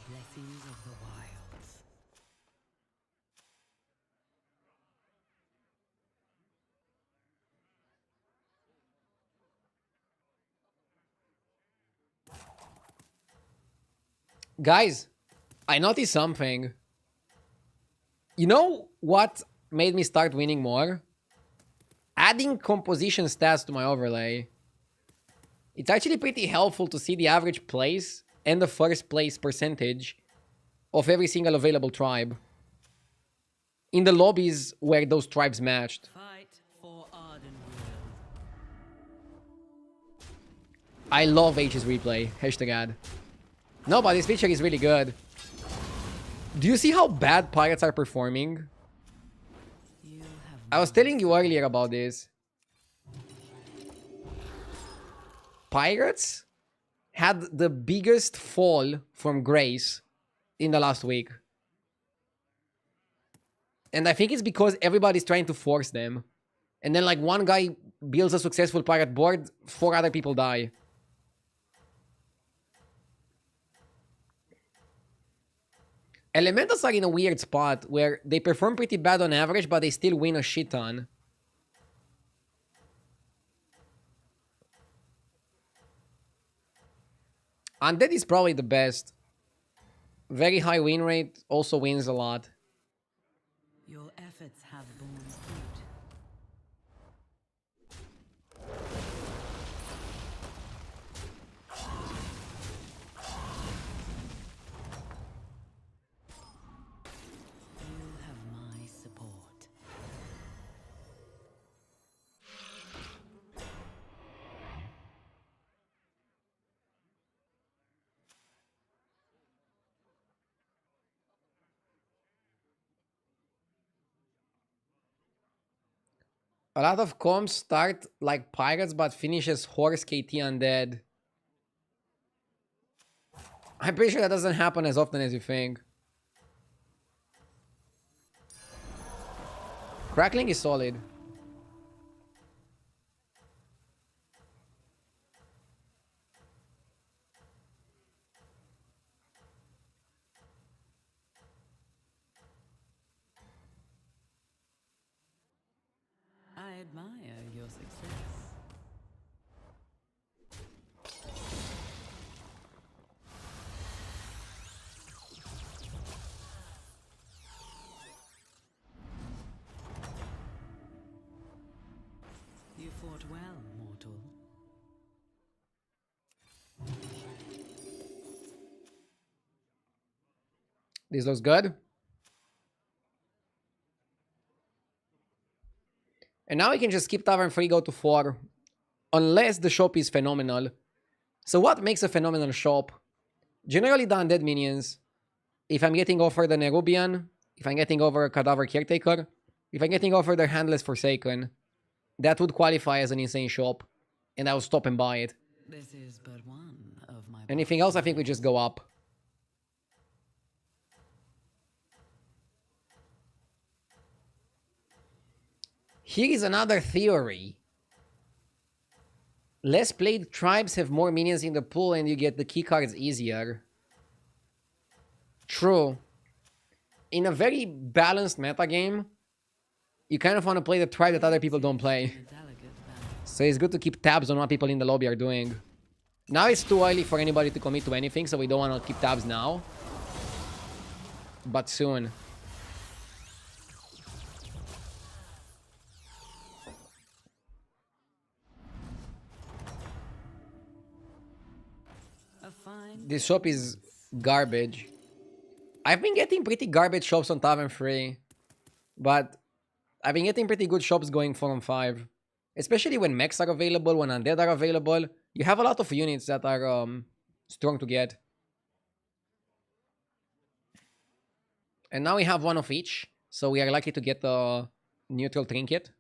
Blessings of the wilds. Guys, I noticed something. You know what made me start winning more? Adding composition stats to my overlay. It's actually pretty helpful to see the average place and the first place percentage of every single available tribe in the lobbies where those tribes matched. Fight for Ardenweald. I love H's replay. Hashtag ad. No, but this feature is really good. Do you see how bad pirates are performing? You have I was telling you earlier about this. Pirates had the biggest fall from grace in the last week. And I think it's because everybody's trying to force them. And then like one guy builds a successful pirate board, 4 other people die. Elementals are in a weird spot where they perform pretty bad on average, but they still win a shit ton. Undead is probably the best. Very high win rate, also wins a lot. Your efforts have borne fruit. You have my support. A lot of comps start like pirates but finish as horse KT undead. I'm pretty sure that doesn't happen as often as you think. Crackling is solid. I admire your success. You fought well, mortal. This looks good. And now we can just skip tavern 3, go to 4. Unless the shop is phenomenal. So what makes a phenomenal shop? Generally the undead minions. If I'm getting offered an Nerubian, if I'm getting over a Cadaver Caretaker, if I'm getting offered a Handless Forsaken, that would qualify as an insane shop. And I'll stop and buy it. This is but one of my Anything else, I think we just go up. Here is another theory. Less played tribes have more minions in the pool and you get the key cards easier. True. In a very balanced metagame, you kind of want to play the tribe that other people don't play. delicate balance. So it's good to keep tabs on what people in the lobby are doing. Now it's too early for anybody to commit to anything, so we don't want to keep tabs now. But soon. A fine This shop is garbage. I've been getting pretty garbage shops on Tavern 3. But I've been getting pretty good shops going 4 on 5. Especially when mechs are available, when undead are available. You have a lot of units that are strong to get. And now we have one of each. So we are likely to get a neutral trinket.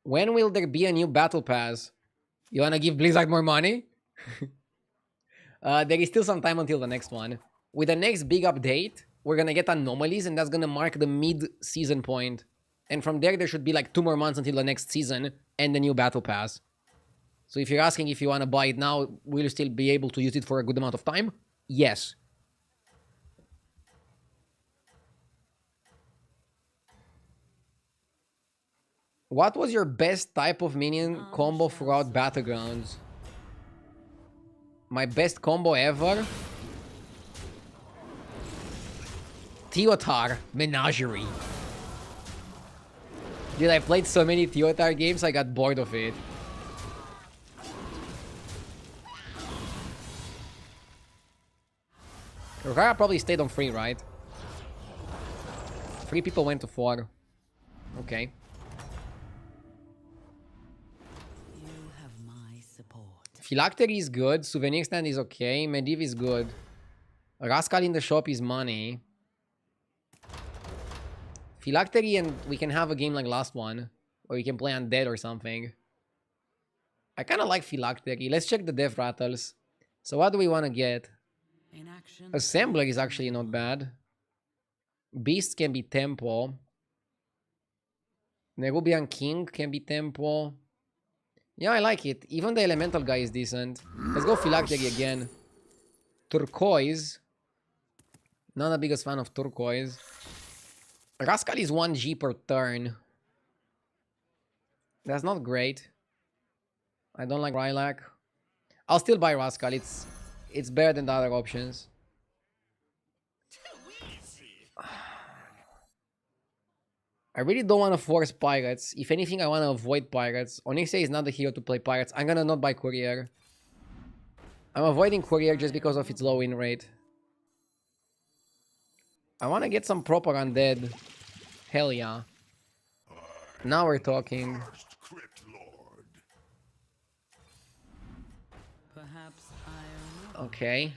When will there be a new battle pass? You wanna give Blizzard more money? There is still some time until the next one. With the next big update, we're gonna get anomalies and that's gonna mark the mid-season point. And from there should be like 2 more months until the next season and the new battle pass. So if you're asking if you want to buy it now, will you still be able to use it for a good amount of time? Yes. What was your best type of minion combo throughout battlegrounds? My best combo ever? Teotar Menagerie. Dude, I played so many Teotar games, I got bored of it. Rara probably stayed on 3, right? 3 people went to 4. Okay. You have my support. Phylactery is good, Souvenir Stand is okay, Mediv is good. Rascal in the shop is money. Phylactery, and we can have a game like last one, or we can play Undead or something. I kind of like Phylactery. Let's check the death rattles. So what do we want to get? In action. Assembler is actually not bad. Beast can be tempo. Nerubian King can be tempo. Yeah, I like it. Even the elemental guy is decent. Let's go Phylactery again. Turquoise. Not the biggest fan of turquoise. Rascal is 1G per turn. That's not great. I don't like Rylac. I'll still buy Rascal. It's better than the other options. I really don't want to force pirates. If anything, I want to avoid pirates. Onyxe is not the hero to play pirates. I'm gonna not buy courier. I'm avoiding courier just because of its low win rate. I want to get some proper undead. Hell yeah. Now we're talking. First Crypt Lord. Perhaps I am. Okay.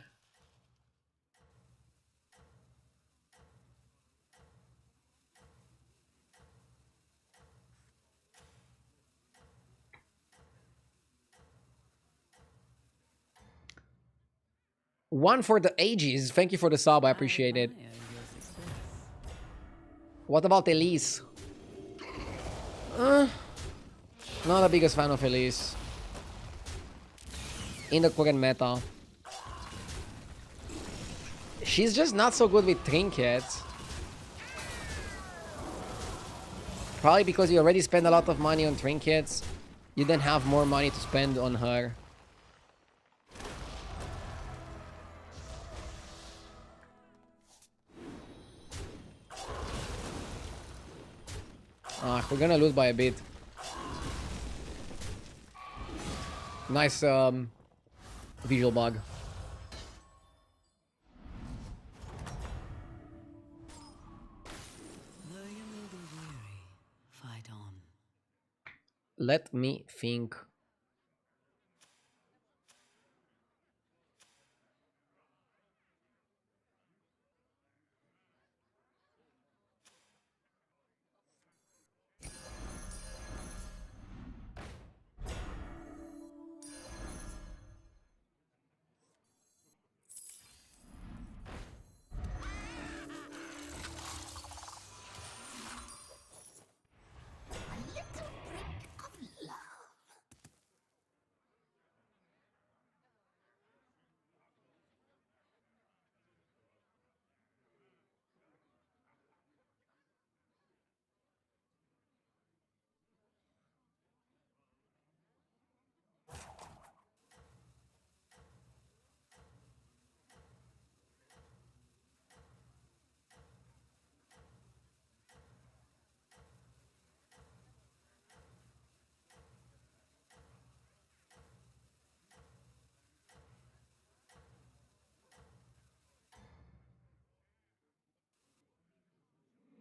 One for the ages. Thank you for the sub. I appreciate it. What about Elise? Not the biggest fan of Elise. In the current meta. She's just not so good with Trinket. Probably because you already spend a lot of money on Trinkets. You then have more money to spend on her. We're gonna lose by a bit. Nice visual bug. Though you may be weary, fight on. Let me think.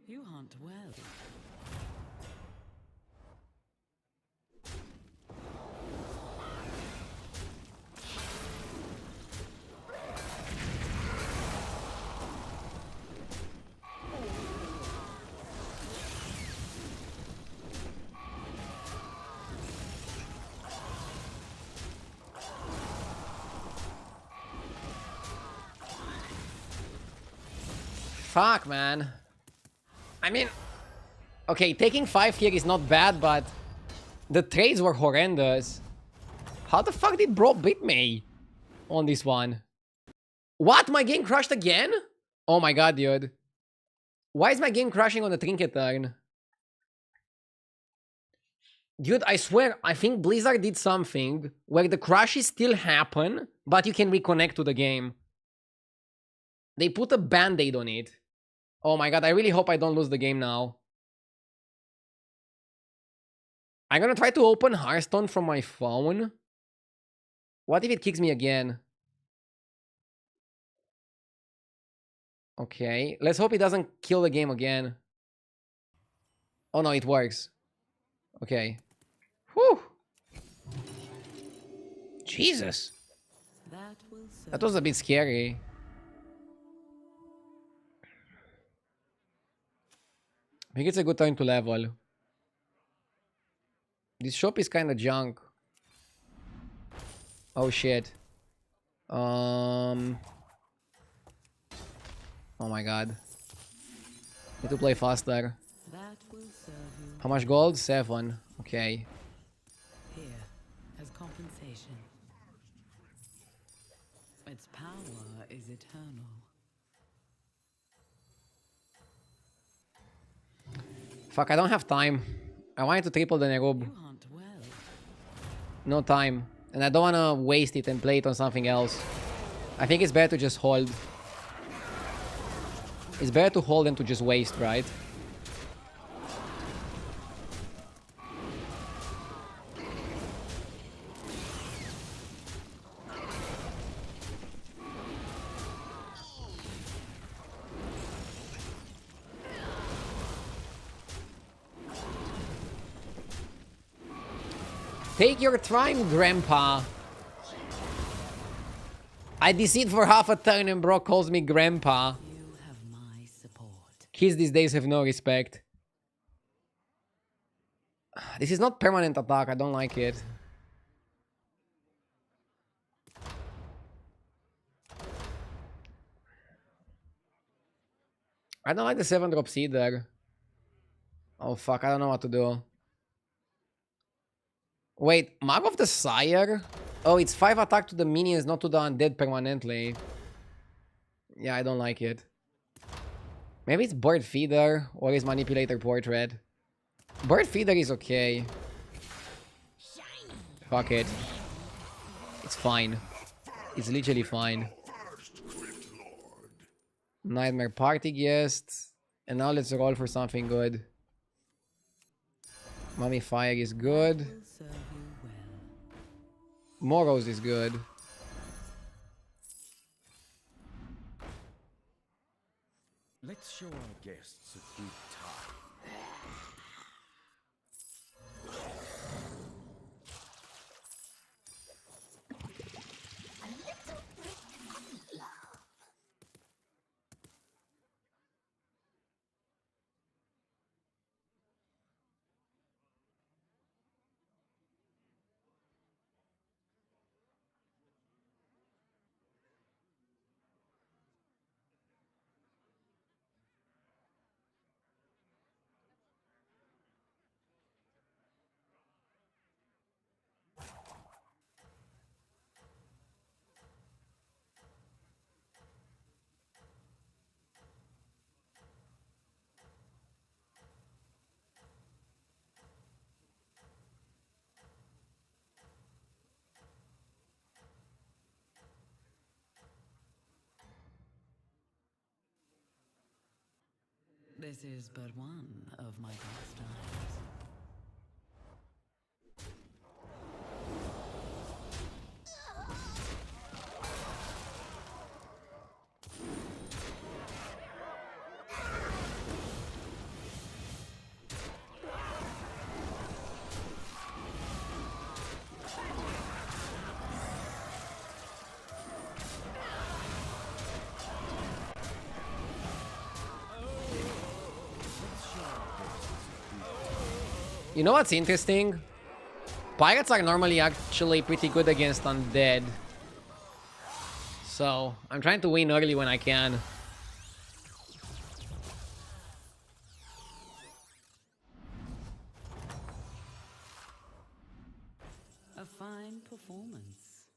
You hunt well. Fuck, man. I mean, Okay, taking 5 here is not bad, but the trades were horrendous. How the fuck did bro beat me on this one? What? My game crashed again? Oh my god, dude. Why is my game crashing on the Trinket turn? Dude, I swear, I think Blizzard did something where the crashes still happen, but you can reconnect to the game. They put a band-aid on it. Oh my god, I really hope I don't lose the game now. I'm gonna try to open Hearthstone from my phone. What if it kicks me again? Okay, let's hope it doesn't kill the game again. Oh no, it works. Okay. Whew. Jesus. That will serve. That was a bit scary. I think it's a good time to level. This shop is kind of junk. Oh shit. Oh my god. Need to play faster. That will serve you. How much gold? 7. Okay. Here, as compensation. Its power is eternal. Fuck, I don't have time. I wanted to triple the Nerub. You hunt well. No time. And I don't want to waste it and play it on something else. I think it's better to just hold. It's better to hold than to just waste, right? Take your time, Grandpa. I deceit for half a turn and bro calls me Grandpa. You have my support. Kids these days have no respect. This is not permanent attack. I don't like it. I don't like the 7-drop either. Oh fuck, I don't know what to do. Wait, Mark of the Sire? Oh, it's 5 attack to the minions, not to the undead permanently. Yeah, I don't like it. Maybe it's Bird Feeder or is Manipulator Portrait. Bird Feeder is okay. Fuck it. It's fine. It's literally fine. Nightmare Party Guest. And now let's roll for something good. Mummy Fire is good. Will serve you well. Morrows is good. Let's show our guests a good time. This is but one of my pastimes. You know what's interesting? Pirates are normally actually pretty good against undead. So, I'm trying to win early when I can. fine performance.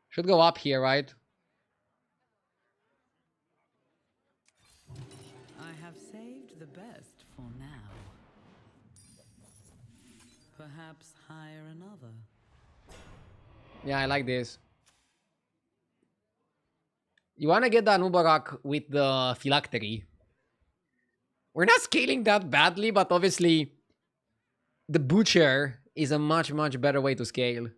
Should go up here, right? I have saved the best for now. Perhaps hire another. Yeah, I like this. You wanna get the Anubarak with the phylactery. We're not scaling that badly, but obviously the butcher is a much, much better way to scale.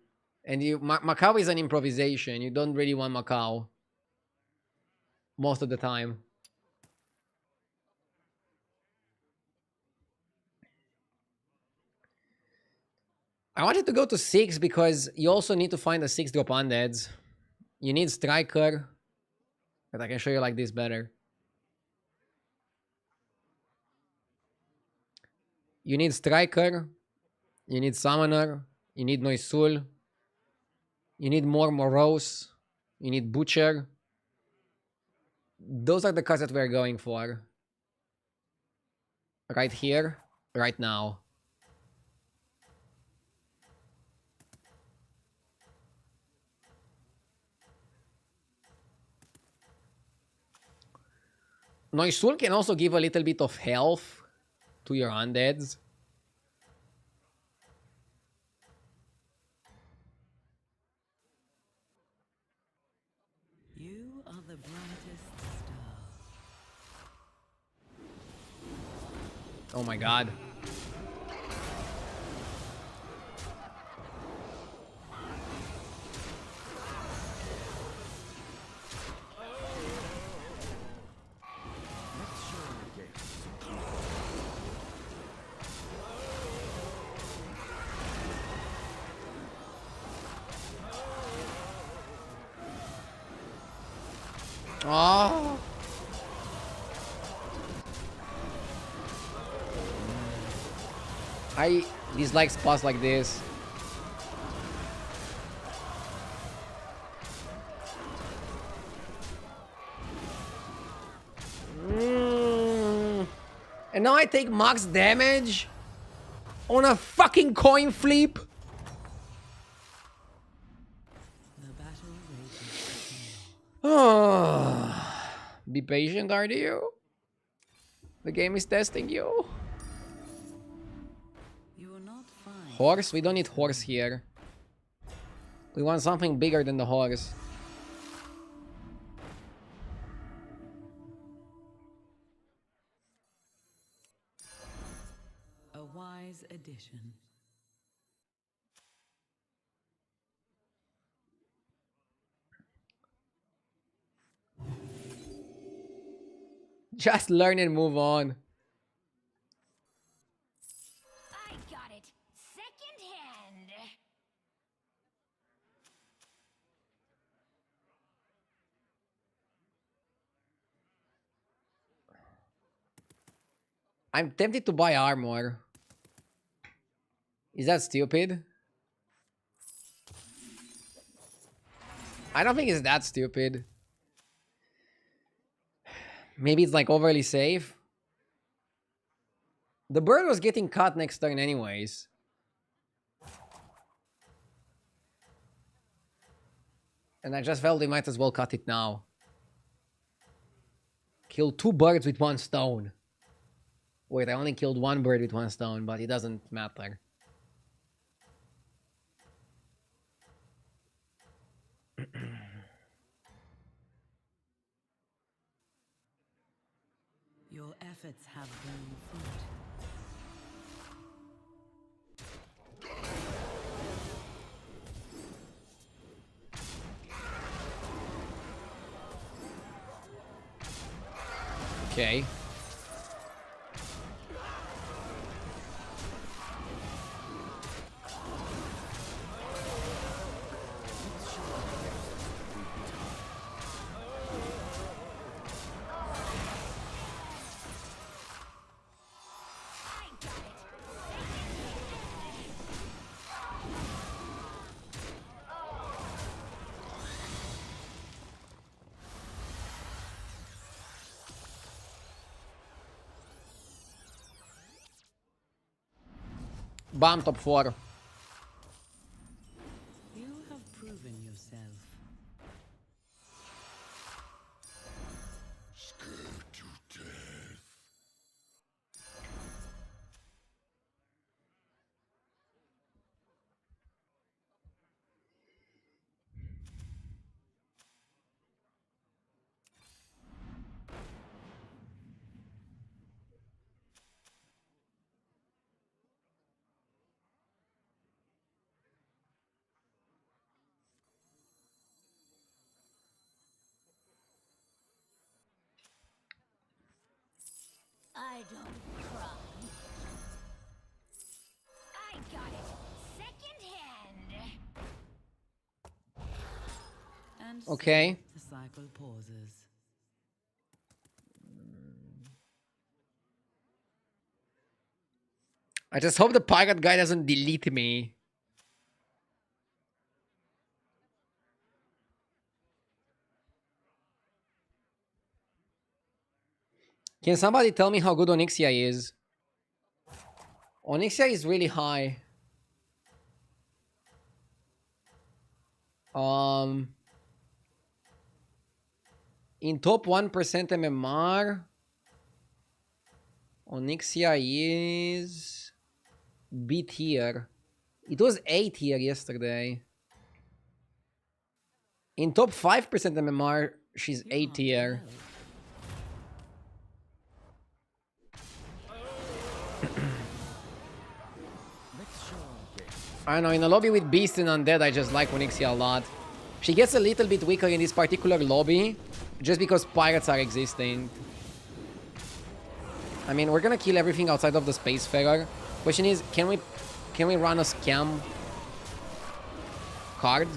And Macau is an improvisation. You don't really want Macau most of the time. I wanted to go to 6 because you also need to find a 6-drop undeads. You need Striker, but I can show you like this better. You need Striker, you need Summoner, you need Noisul, you need more Morose, you need Butcher. Those are the cards that we're going for. Right here, right now. Noisul can also give a little bit of health to your undeads. You are the brightest star. Oh my god. Let's show our guests a good Oh. I dislike spots like this. And now I take max damage on a fucking coin flip. The battle rages. Be patient, are you? The game is testing you. You will not find Horse? We don't need horse here. We want something bigger than the horse. a wise addition. Just learn and move on. I got it second hand. I'm tempted to buy armor. Is that stupid? I don't think it's that stupid. Maybe it's like overly safe. The bird was getting cut next turn anyways. And I just felt we might as well cut it now. Kill 2 birds with 1 stone. Wait, I only killed 1 bird with 1 stone, but it doesn't matter. Your efforts have borne fruit. Okay. Bam, top 4. don't cry. I got it second hand. And so Okay. the cycle pauses. I just hope the pirate guy doesn't delete me. Can somebody tell me how good Onyxia is? Onyxia is really high. In top 1% MMR, Onyxia is B tier. It was A tier yesterday. In top 5% MMR, she's You A can't tier. tell. Let's show our guests. I don't know, in a lobby with Beast and Undead, I just like Onyxia a lot. She gets a little bit weaker in this particular lobby, just because pirates are existing. I mean, we're gonna kill everything outside of the Spacefarer. Question is, can we run a scam card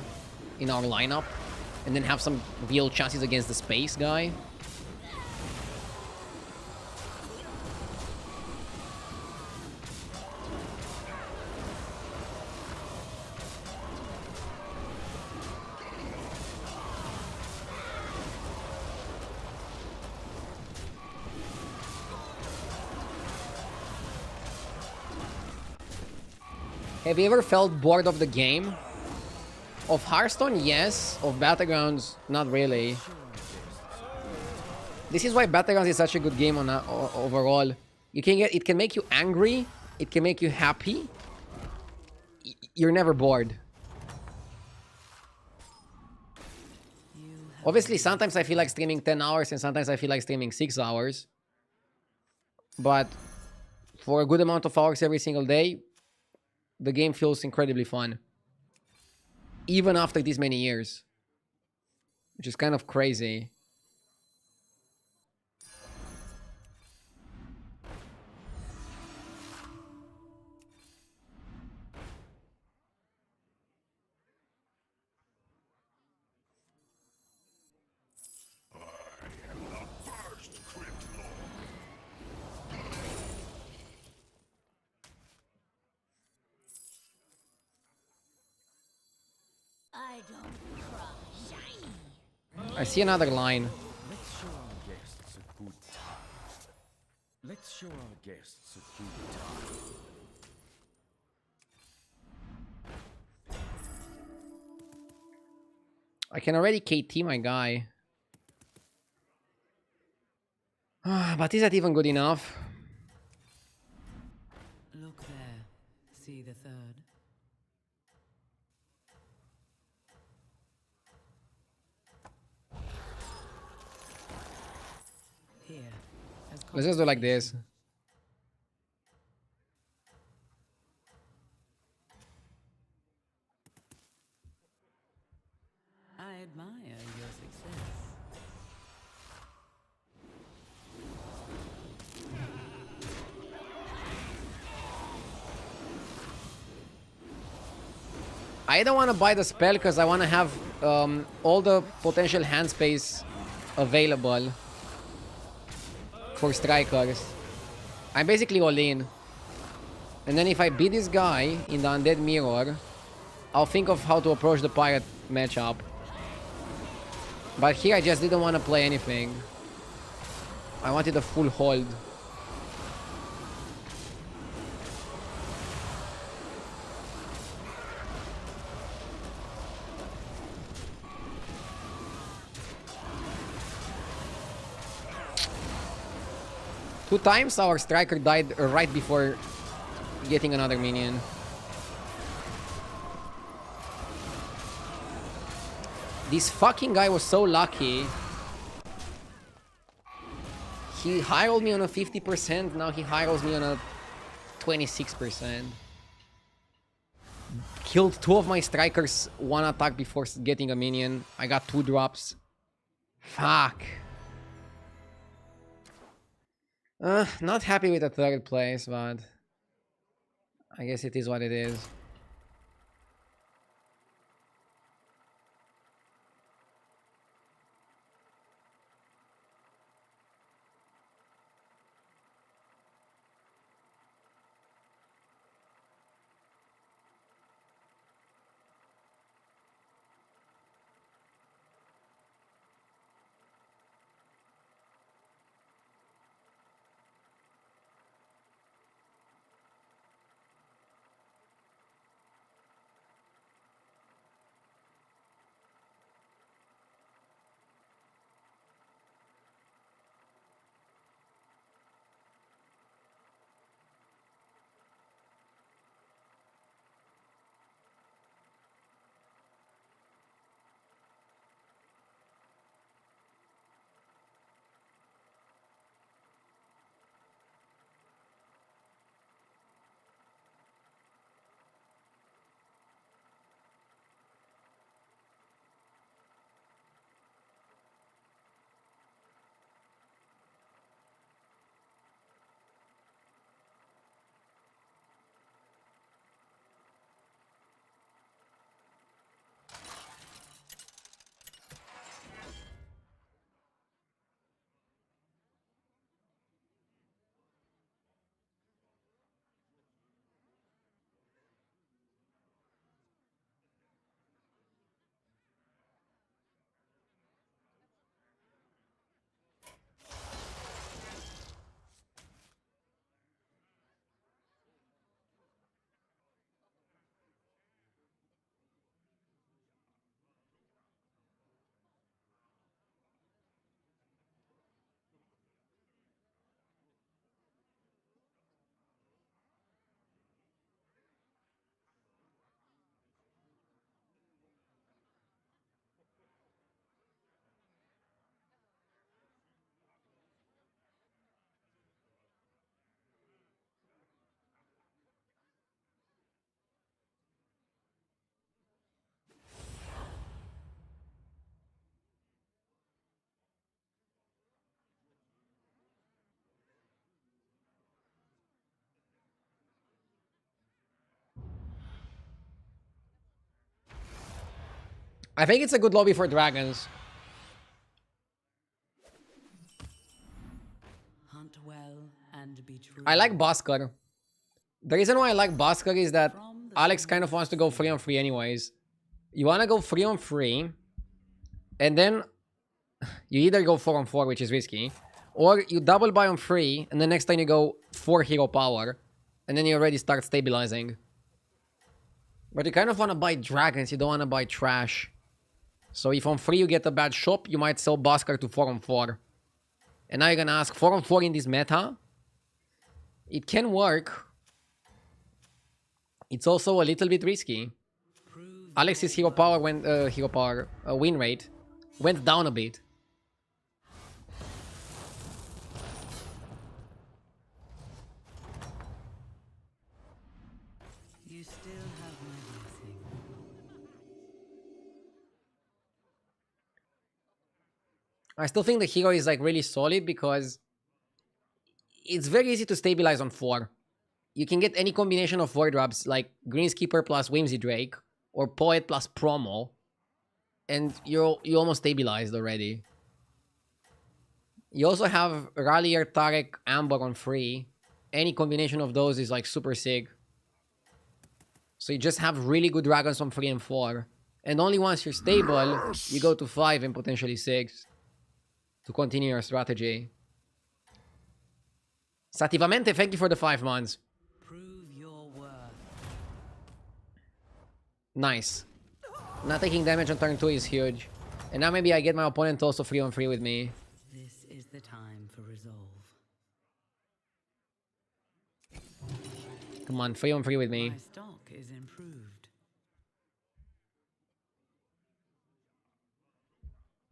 in our lineup and then have some real chances against the space guy? Have you ever felt bored of the game? Of Hearthstone, yes. Of Battlegrounds, not really. This is why Battlegrounds is such a good game on overall. You can get, it can make you angry, it can make you happy. You're never bored. Obviously, sometimes I feel like streaming 10 hours and sometimes I feel like streaming 6 hours. But for a good amount of hours every single day, the game feels incredibly fun. Even after these many years. Which is kind of crazy. First crit lord. I don't cry. Shiny. I see another line. Let's show our guests a good time. Let's show our guests a good time. I can already KT my guy. But is that even good enough? Look there. See the third. Here. as Let's just do like this. I admire your success. I don't want to buy the spell because I want to have all the potential hand space available for strikers. I'm basically all in. And then if I beat this guy in the Undead Mirror, I'll think of how to approach the pirate matchup. But here I just didn't want to play anything. I wanted a full hold. Two times our striker died right before getting another minion. This fucking guy was so lucky. He high rolled me on a 50%, now he high rolls me on a 26%. Killed two of my strikers, one attack before getting a minion. I got 2 drops. Fuck. Not happy with the third place, but I guess it is what it is. I think it's a good lobby for dragons. Hunt well and be true. I like Bhaskar. The reason why I like Bhaskar is that Alex kind of wants to go 3-on-3 anyways. You want to go 3-on-3, and then you either go 4-on-4, which is risky, or you double buy on 3, and the next time you go 4 hero power, and then you already start stabilizing. But you kind of want to buy dragons, you don't want to buy trash. So if on 3 you get a bad shop, you might sell Bhaskar to 4-on-4. And now you're gonna ask, 4-on-4 in this meta? It can work. It's also a little bit risky. Alex's hero power went win rate went down a bit. You still have my blessing. I still think the hero is like really solid because it's very easy to stabilize on 4. You can get any combination of 4 drops like Greenskeeper plus Whimsy Drake or Poet plus Promo, and you almost stabilized already. You also have Rallier, Tarek, Amber on 3. Any combination of those is like super sick. So you just have really good dragons on 3 and 4. And only once you're stable, you go to 5 and potentially 6 to continue your strategy. Sativamente, thank you for the 5 months. Prove your worth. Nice. Not taking damage on turn 2 is huge. And now maybe I get my opponent also 3-on-3 with me. This is the time for resolve. Come on, 3-on-3 with me. My stock is improved.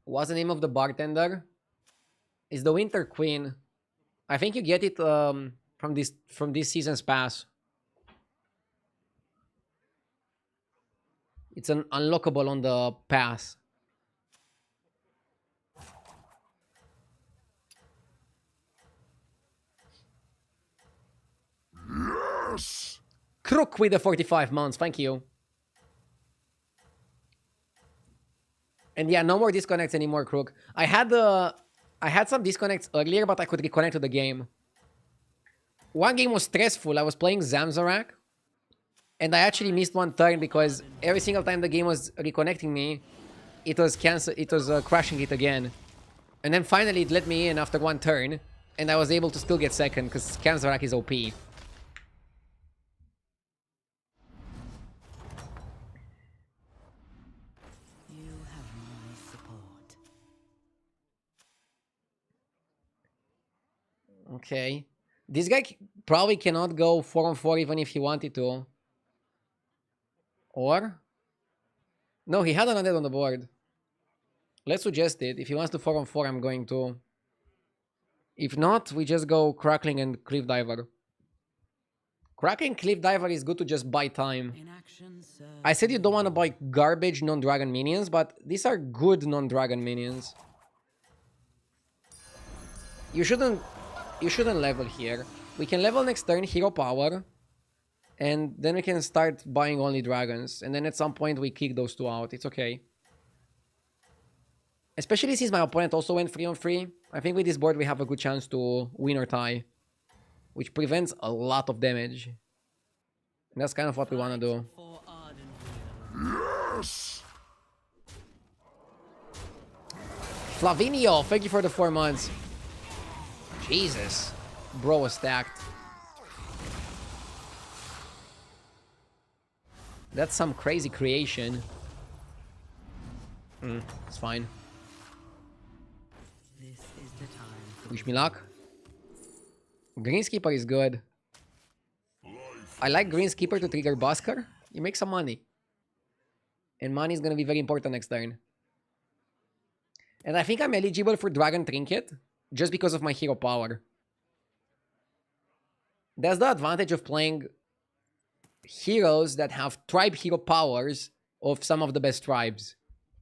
What's the name of the bartender? It's the Winter Queen. I think you get it from this season's pass. It's an unlockable on the pass. Crook with the 45 months, thank you. And yeah, no more disconnects anymore, Crook. I had some disconnects earlier, but I could reconnect to the game. One game was stressful. I was playing Zamzarak, and I actually missed one turn because every single time the game was reconnecting me, it was crashing it again. And then finally it let me in after one turn, and I was able to still get second because Zamzarak is OP. You have my support. Okay. This guy probably cannot go 4-on-4 even if he wanted to. Or? No, he had an undead on the board. Let's suggest it. If he wants to 4-on-4, I'm going to. If not, we just go Crackling and Cliff Diver. Crackling Cliff Diver is good to just buy time. Inaction, sir. I said you don't want to buy garbage non-dragon minions, but these are good non-dragon minions. You shouldn't level here. We can level next turn hero power, and then we can start buying only dragons, and then at some point we kick those two out. It's okay. Especially since my opponent also went 3-on-3. I think with this board we have a good chance to win or tie, which prevents a lot of damage. And that's kind of what we want to do. For Arden. Flavinio, thank you for the 4 months. Jesus. Bro was stacked. That's some crazy creation. It's fine. This is the time for Wish me luck. Greenskeeper is good. I like Greenskeeper to trigger Busker. You make some money. And money is going to be very important next turn. And I think I'm eligible for Dragon Trinket just because of my hero power. That's the advantage of playing heroes that have tribe hero powers of some of the best tribes.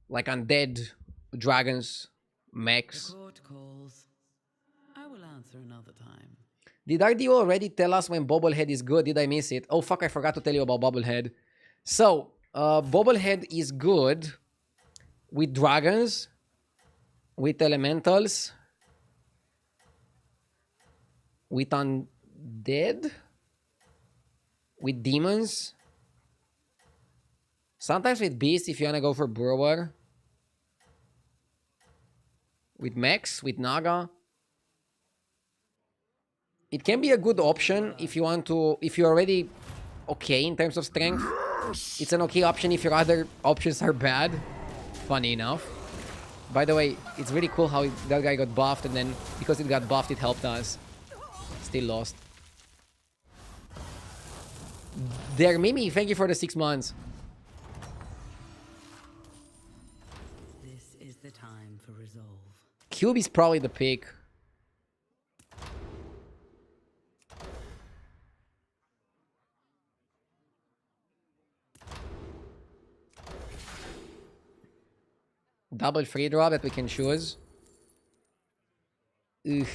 Like undead, dragons, mechs. the court calls. I will answer another time. Did RDO already tell us when Bobblehead is good? Did I miss it? Oh fuck, I forgot to tell you about Bobblehead. So, Bobblehead is good with dragons, with elementals, with undead, with demons, sometimes with beasts if you wanna go for brewer, with mechs, with naga. It can be a good option if you want to, if you're already okay in terms of strength. It's an okay option if your other options are bad. Funny enough. By the way, it's really cool how that guy got buffed, and then because it got buffed, it helped us. Still lost. There, Mimi, thank you for the 6 months. This is the time for resolve. Cube is probably the pick. Double free drop that we can choose. Ugh.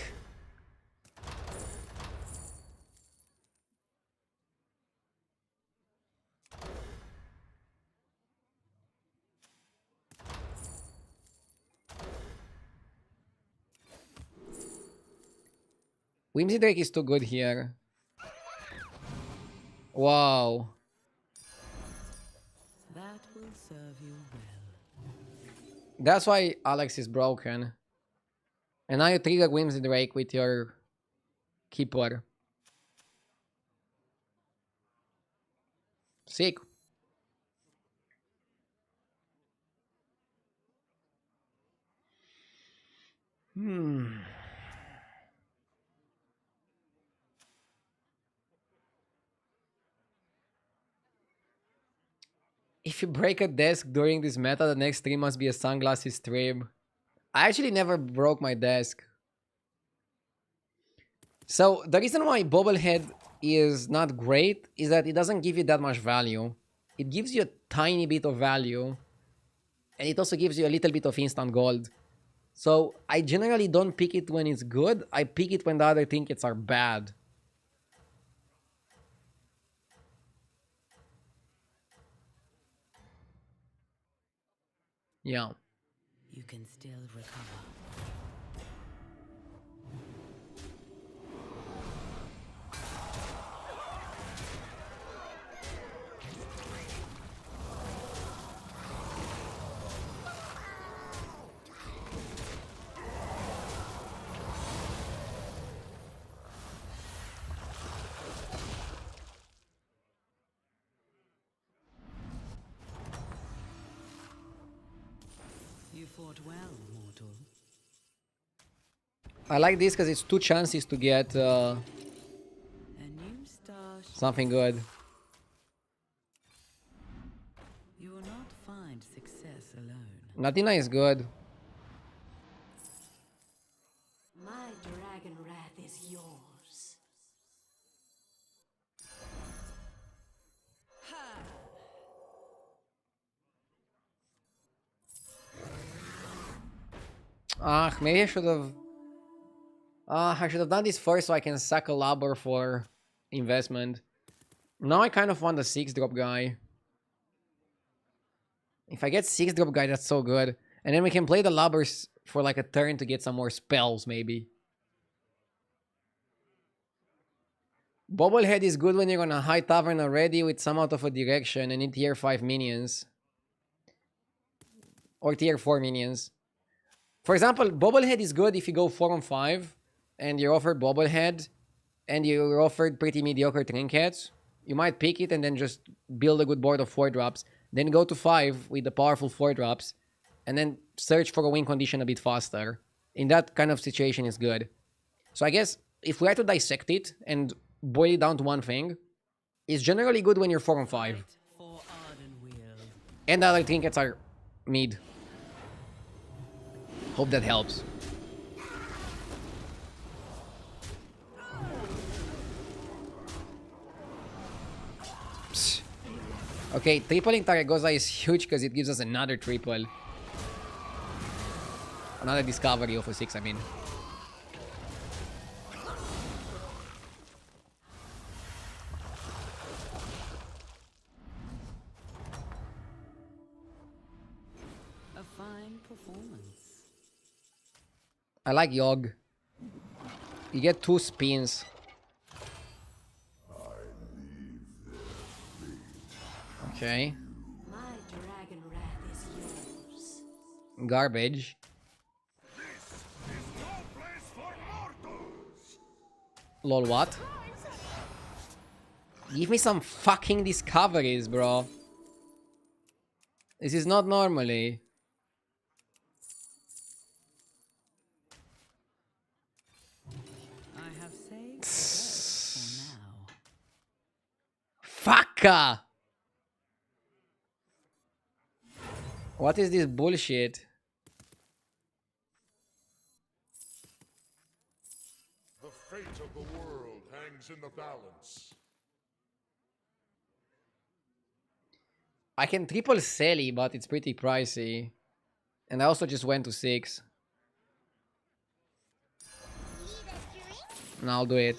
Whimsy Drake is too good here. Wow. That will serve you well. That's why Alex is broken. And now you trigger Whimsy Drake with your Keeper. Sick. If you break a desk during this meta, the next stream must be a sunglasses stream. I actually never broke my desk. So the reason why Bobblehead is not great is that it doesn't give you that much value. It gives you a tiny bit of value. And it also gives you a little bit of instant gold. So I generally don't pick it when it's good. I pick it when the other trinkets are bad. Yeah. You can still recover. You fought well, mortal. I like this because it's 2 chances to get A new star. something good. You will not find success alone. Natina is good. My dragon wrath is yours. Ah, maybe I should have... I should have done this first so I can sack a labor for investment. Now I kind of want the 6-drop guy. If I get 6-drop guy, that's so good. And then we can play the labbers for like a turn to get some more spells, maybe. Bobblehead is good when you're on a high tavern already with some out of a direction and need tier 5 minions. Or tier 4 minions. For example, Bobblehead is good if you go 4 on 5 and you're offered Bobblehead and you're offered pretty mediocre trinkets. You might pick it and then just build a good board of 4 drops. Then go to 5 with the powerful 4 drops and then search for a win condition a bit faster. In that kind of situation, is good. So I guess if we had to dissect it and boil it down to one thing, it's generally good when you're 4 on 5. For Ardenweald. And the other trinkets are mid. Hope that helps. Psst. Okay, tripling Taragoza is huge because it gives us another triple. Another discovery of a 6, I mean. A fine performance. I like Yogg. You get 2 spins. Okay. My dragon wrath is yours. Garbage. This is no place for mortals. Lol, what? Give me some fucking discoveries, bro. This is not normally. I have saved the best for now. Fucka! What is this bullshit? The fate of the world hangs in the balance. I can triple Sally, but it's pretty pricey. And I also just went to 6. And I'll do it.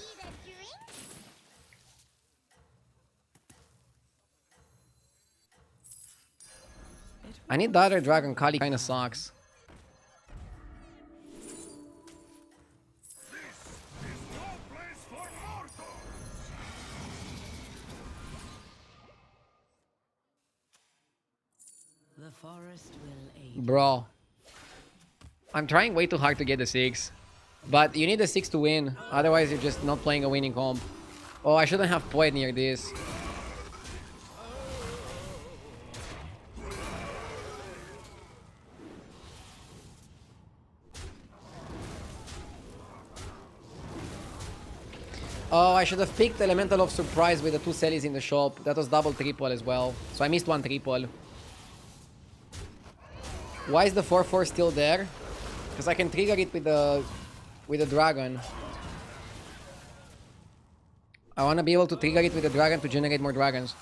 I need the other dragon. Kali kinda sucks. This is no place for mortals. The forest will aid. Bro. I'm trying way too hard to get the 6. But you need the 6 to win. Otherwise, you're just not playing a winning comp. Oh, I shouldn't have Poet near this. Oh, I should have picked Elemental of Surprise with the 2 Sellies in the shop. That was double triple as well. So I missed 1 triple. Why is the 4/4 still there? Because I can trigger it with the dragon. I want to be able to trigger it with the dragon to generate more dragons.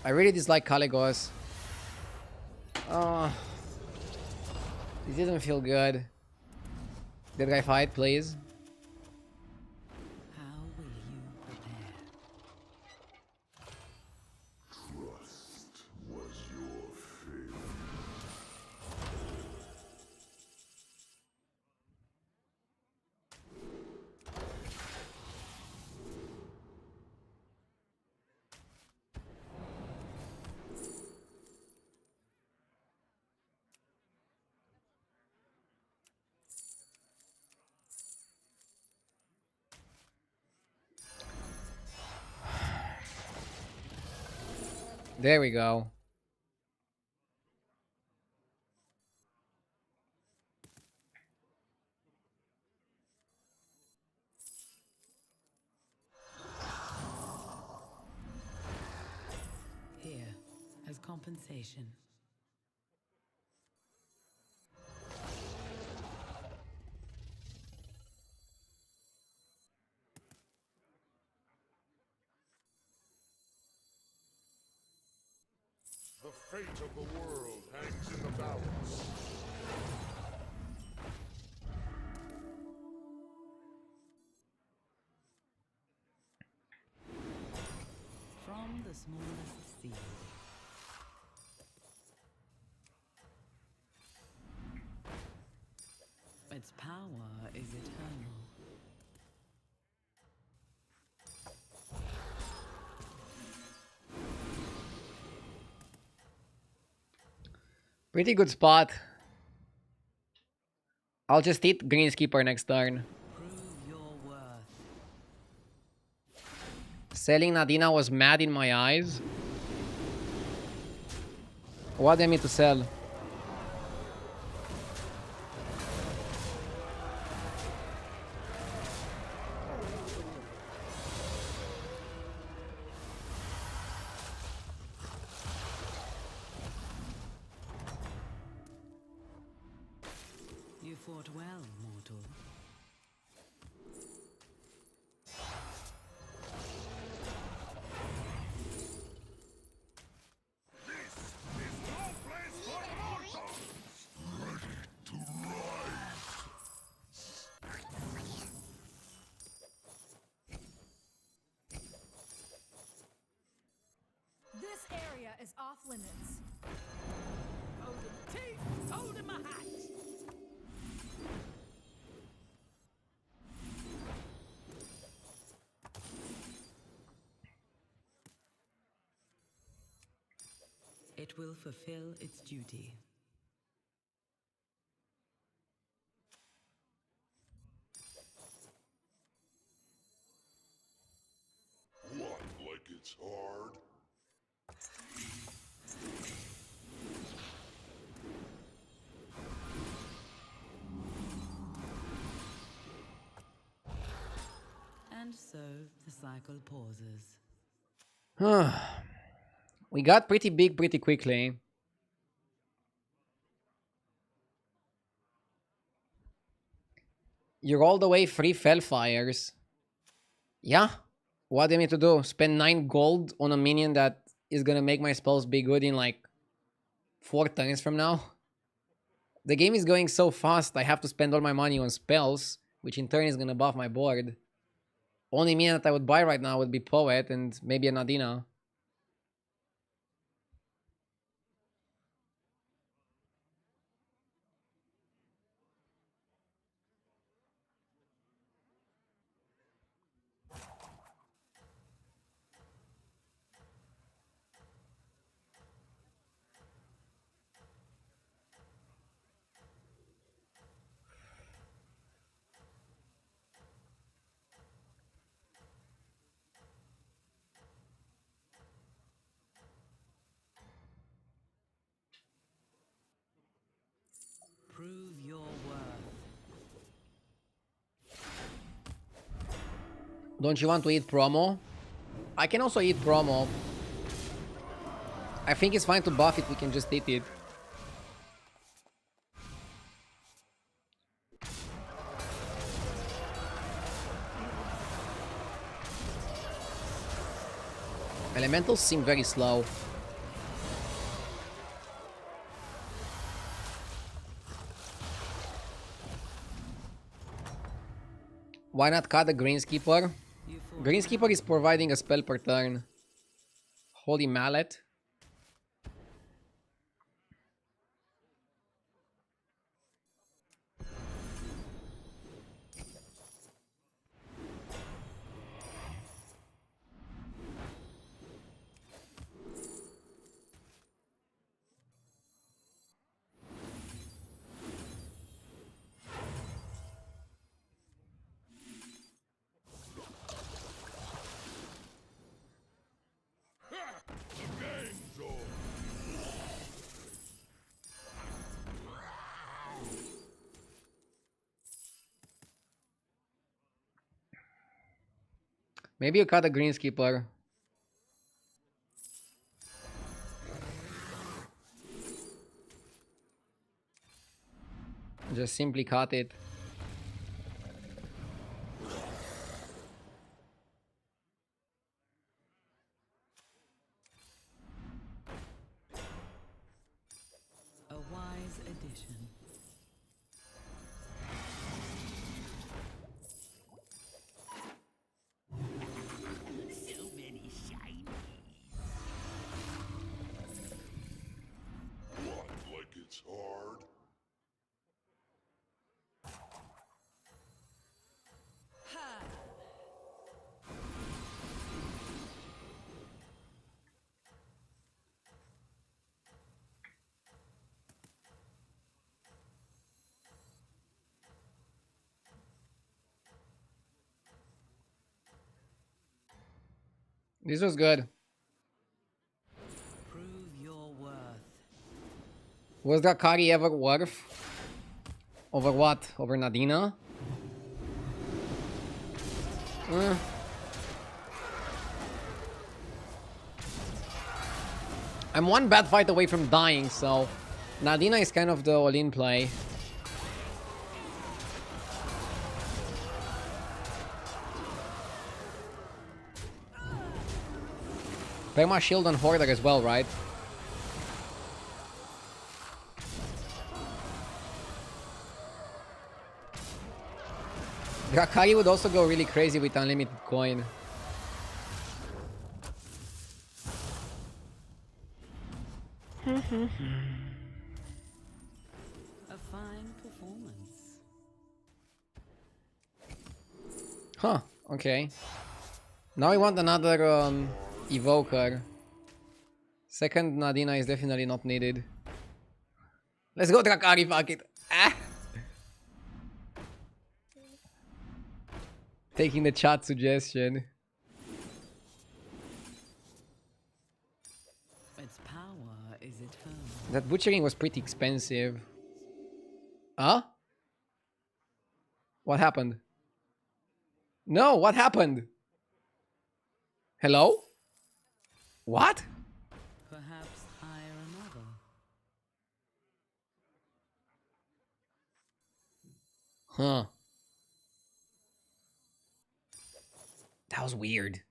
I really dislike Caligos. Oh, this didn't feel good. That guy fight, please. How will you prepare? There we go. Here, as compensation. The fate of the world hangs in the balance. From the smallest seed. Its power is eternal. Pretty good spot. I'll just hit Greenskeeper next turn. Prove your worth. Selling Nadina was mad in my eyes. What do I need to sell? You fought well, mortal. This area is off limits. Holding teeth, holding my hat. It will fulfill its duty. What, like it's hard? And so the cycle pauses. We got pretty big pretty quickly. You're all the way free Fellfires. Yeah. What do you need to do? Spend 9 gold on a minion that is gonna make my spells be good in like 4 turns from now? The game is going so fast, I have to spend all my money on spells, which in turn is gonna buff my board. Only minion that I would buy right now would be Poet and maybe a Nadina. Prove your worth. Don't you want to eat promo? I can also eat promo. I think it's fine to buff it, we can just eat it. Elementals seem very slow. Why not cut the Greenskeeper? You fought Greenskeeper well. is providing a spell per turn. Holy Mallet. Maybe you cut a greenskeeper. Just simply cut it. A wise addition. So many shinies. What, like it's hard? This was good. Prove your worth. Was Drakari ever worth? Over what? Over Nadina? I'm one bad fight away from dying, so Nadina is kind of the all-in play. Perma shield on Hoarder as well, right? Drakari would also go really crazy with unlimited coin. A fine performance. Huh, okay. Now we want another evoker. Second Nadina is definitely not needed. Let's go Drakari, fuck it. Ah! Taking the chat suggestion. Its power is eternal. That butchering was pretty expensive. Huh? What happened? No, what happened? Hello? What? Perhaps hire another. Huh. That was weird.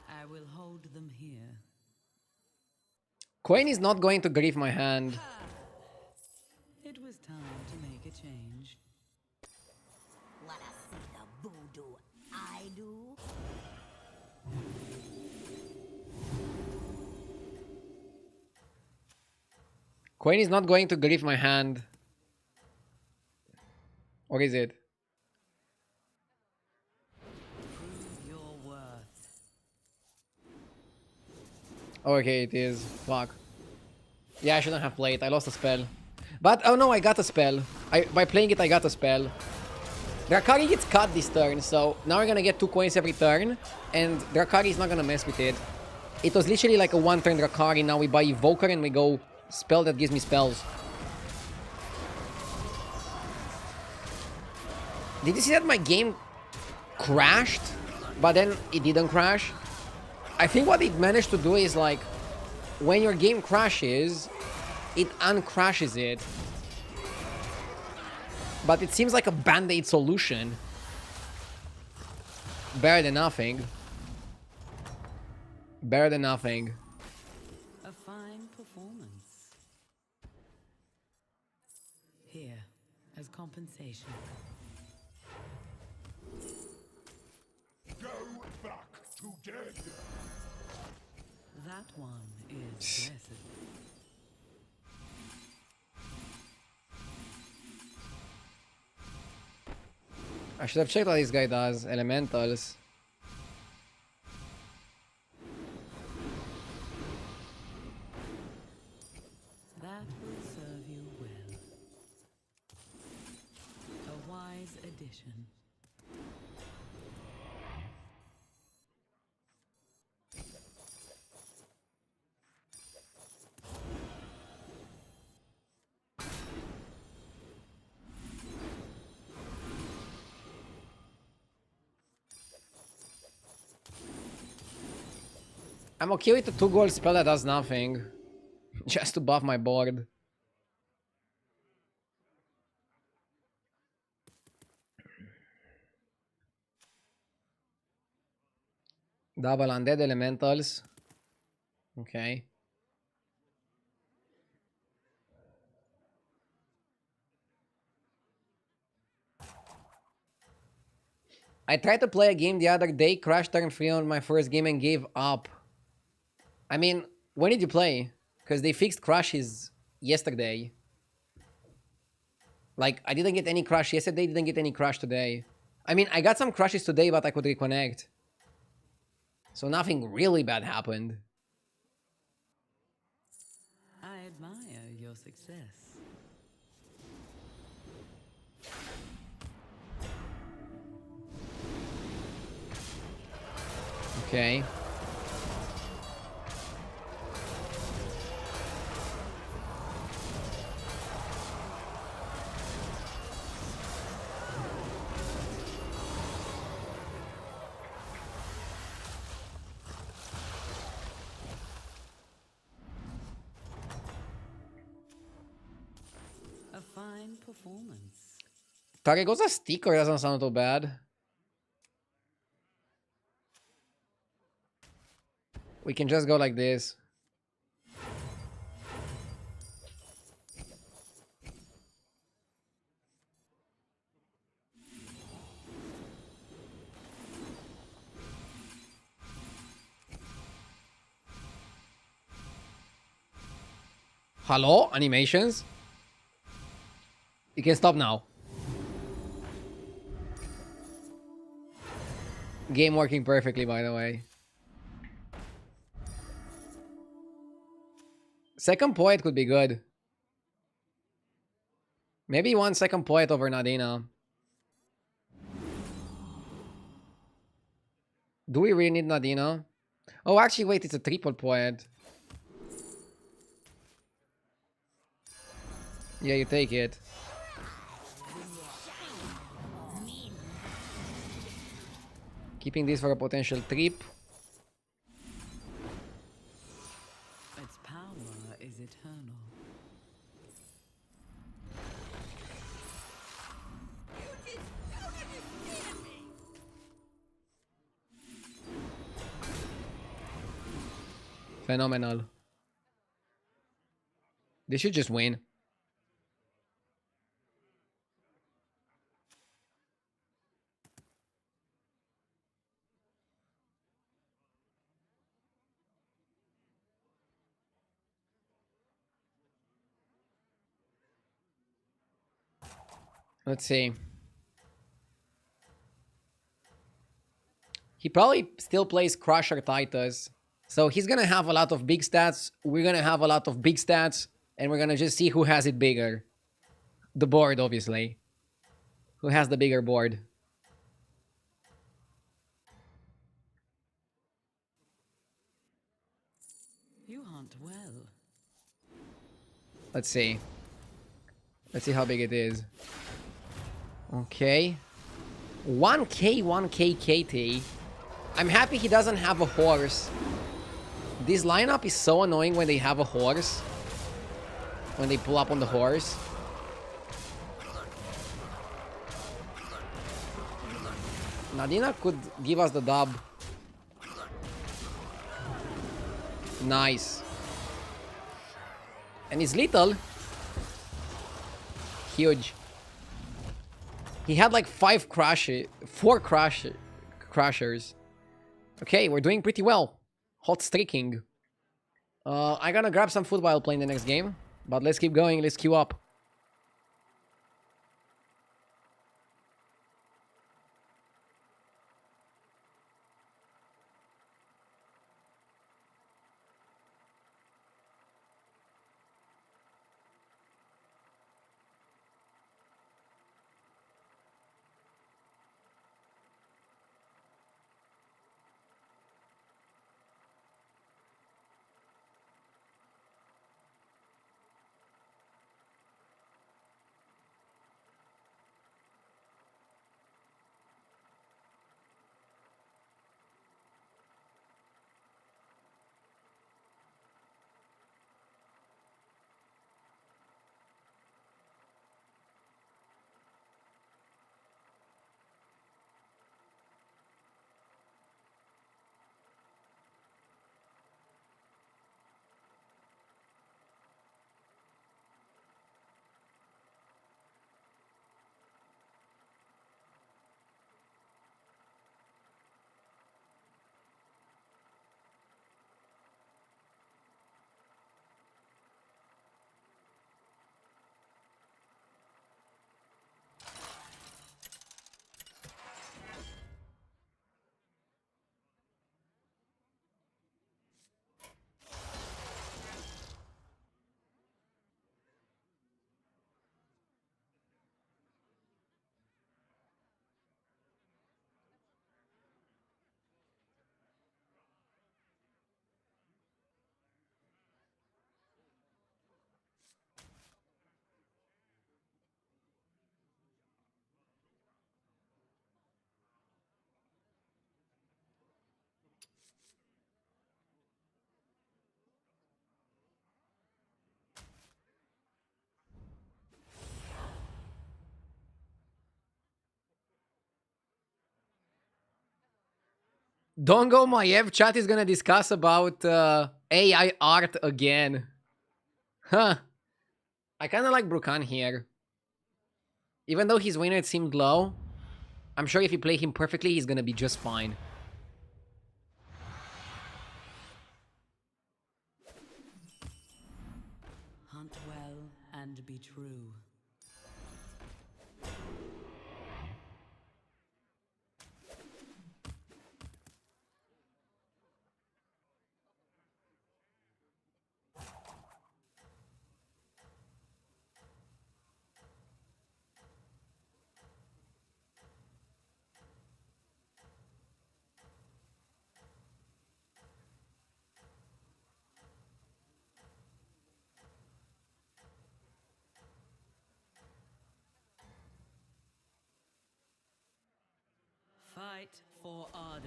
I will hold them here. Coin is not going to grief my hand. It was time to make a change. Wanna see the voodoo I do? Coin is not going to grief my hand. Or is it? Prove your worth. Okay, it is. Fuck. Yeah, I shouldn't have played. I lost a spell. But, oh no, I got a spell. By playing it, I got a spell. Drakari gets cut this turn, so now we're gonna get 2 coins every turn. And Drakari is not gonna mess with it. It was literally like a 1-turn Drakari. Now we buy Evoker and we go spell that gives me spells. Did you see that my game crashed? But then it didn't crash? I think what it managed to do is like, when your game crashes, it uncrashes it. But it seems like a band-aid solution. Better than nothing. Better than nothing. A fine performance. Here, as compensation. Go back to dead. That one is blessed. I should have checked what this guy does. Elementals. That will serve you well. A wise addition. I'm okay with the 2 gold spell that does nothing. Just to buff my board. Double undead elementals. Okay. I tried to play a game the other day, crashed turn 3 on my first game and gave up. I mean, when did you play? Because they fixed crashes yesterday. Like, I didn't get any crash yesterday, didn't get any crash today. I mean, I got some crashes today, but I could reconnect. So nothing really bad happened. I admire your success. Okay. A fine performance. Taragosa sticker doesn't sound too bad. We can just go like this. Hello? Animations? You can stop now. Game working perfectly, by the way. Second Poet could be good. Maybe 1 second Poet over Nadina. Do we really need Nadina? Oh, actually, wait, it's a triple Poet. Yeah, you take it. Keeping this for a potential trip. Its power is eternal. Phenomenal. They should just win. Let's see. He probably still plays Crusher Titus. So he's gonna have a lot of big stats. We're gonna have a lot of big stats. And we're gonna just see who has it bigger. The board, obviously. Who has the bigger board? You hunt well. Let's see. Let's see how big it is. Okay. 1k, 1k KT. I'm happy he doesn't have a horse. This lineup is so annoying when they have a horse. When they pull up on the horse. Nadina could give us the dub. Nice. And he's little. Huge. He had like 4 crushers. Okay, we're doing pretty well. Hot streaking. I'm gonna grab some food while playing the next game. But let's keep going, let's queue up. Don't go, Maiev. Chat is gonna discuss about AI art again. Huh. I kind of like Brukan here. Even though his win rate seemed low, I'm sure if you play him perfectly, he's gonna be just fine. Hunt well and be true. Fight for Ardenweald.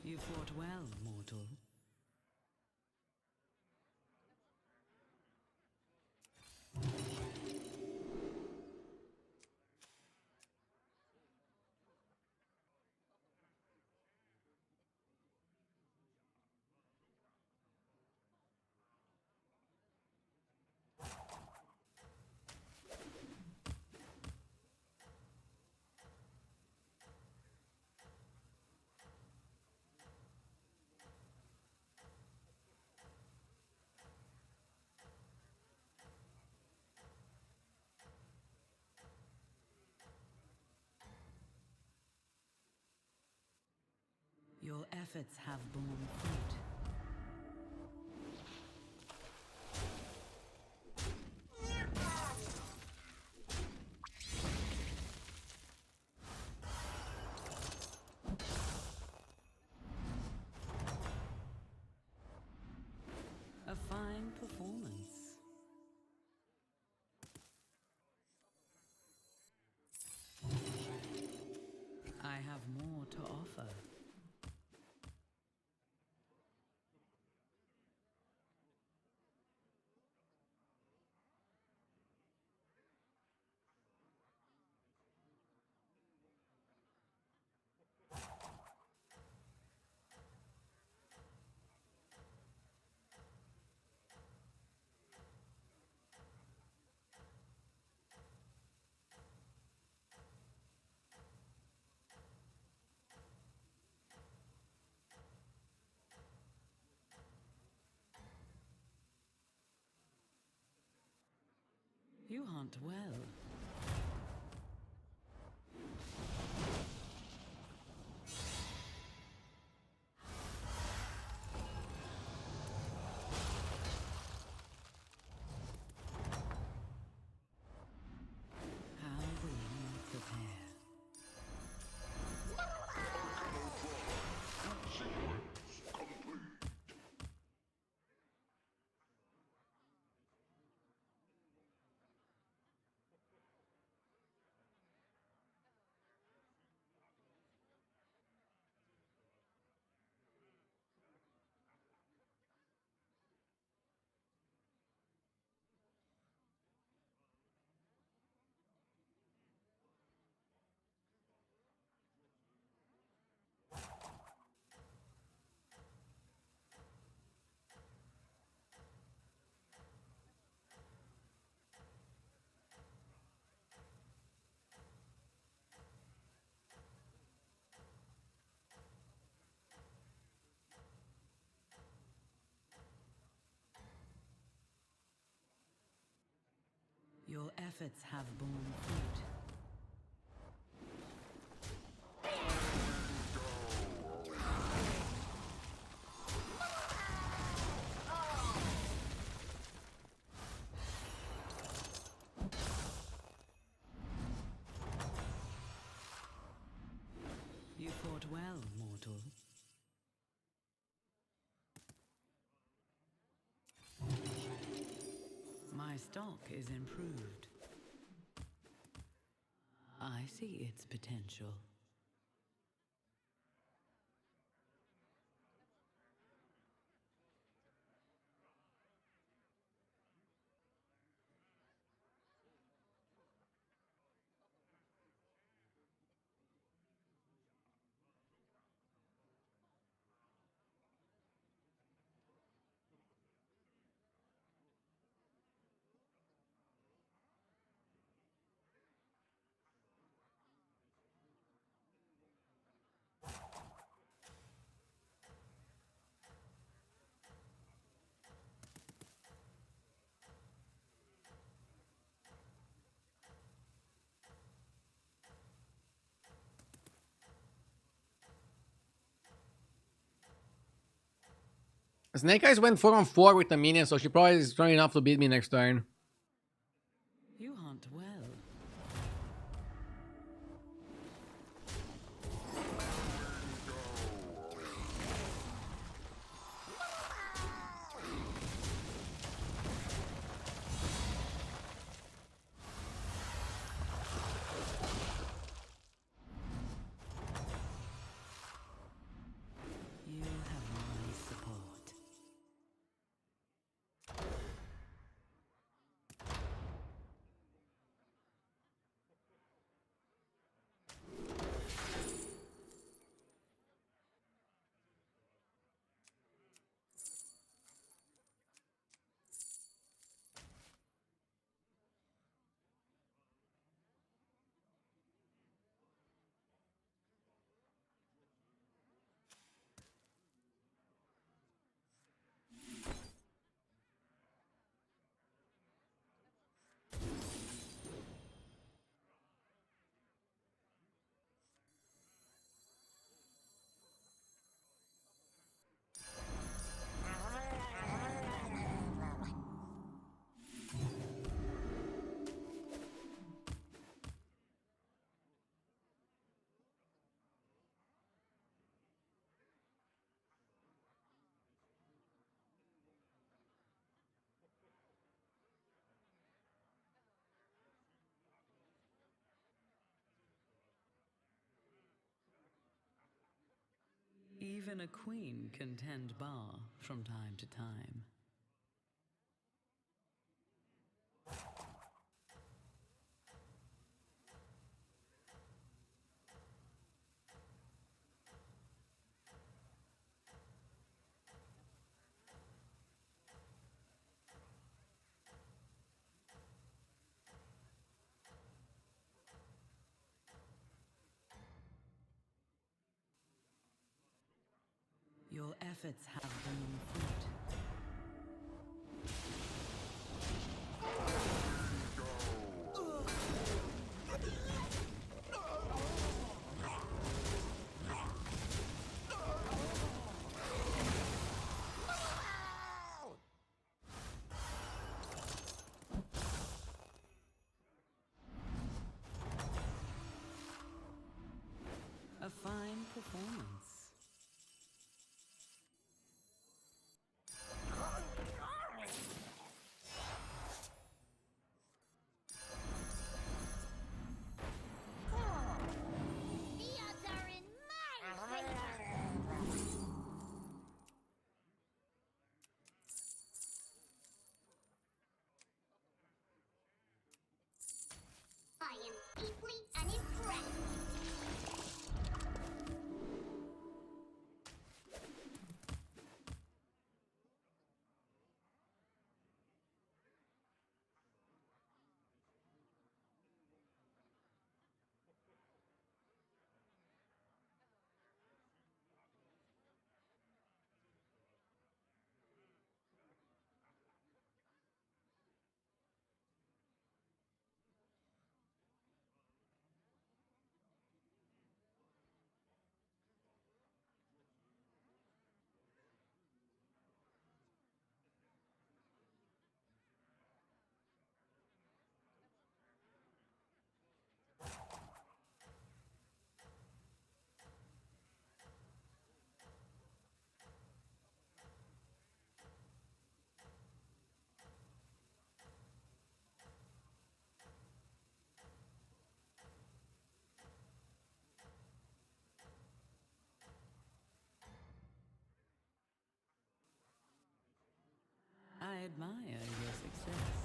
You fought well, mortal. Your efforts have borne fruit. A fine performance. I have more to offer. You hunt well. How will you prepare? Your efforts have borne fruit. You fought well, mortal. My stock is improved. I see its potential. Snake Eyes went 4-on-4 with the minion, so she probably is strong enough to beat me next turn. You hunt well. You have my support. Even a queen can tend bar from time to time. Your efforts have borne fruit. A fine performance. The odds are in my favor. I am deeply unimpressed. I admire your success.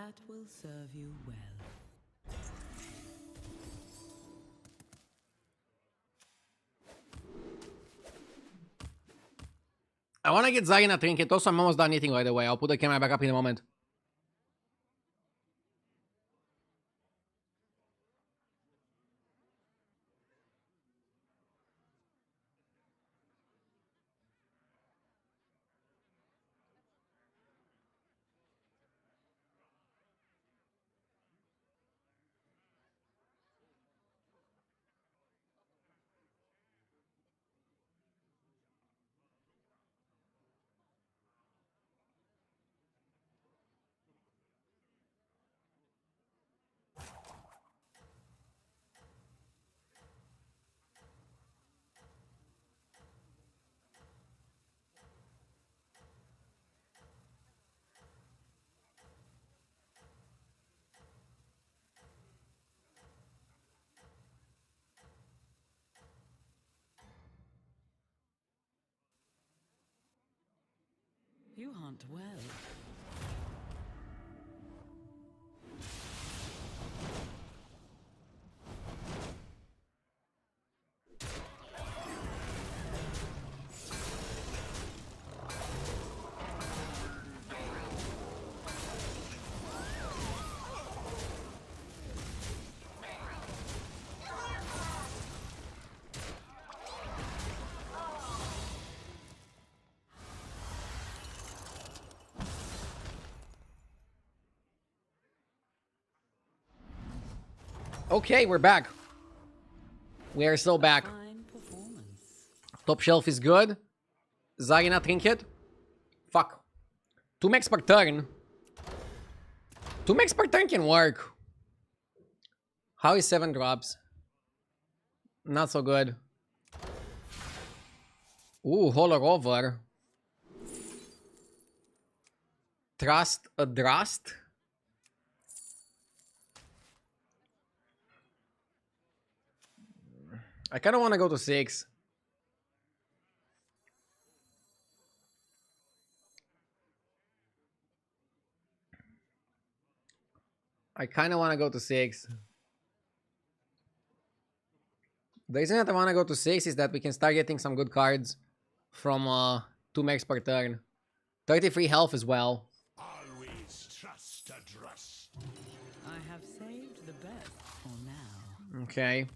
That will serve you well. I want to get Zarina Trinket. Also, I'm almost done eating right away. I'll put the camera back up in a moment. You hunt well. Okay, we're back. We are still back. Fine performance. Top shelf is good. Zarina Trinket. Fuck. 2 mechs per turn. 2 mechs per turn can work. How is 7 drops? Not so good. Ooh, Holler over. Trust a Drast. I kind of want to go to 6. I kind of want to go to 6. The reason that I want to go to 6 is that we can start getting some good cards from 2 mechs per turn. 33 health as well. Always trust a trust. I have saved the best for now. Okay.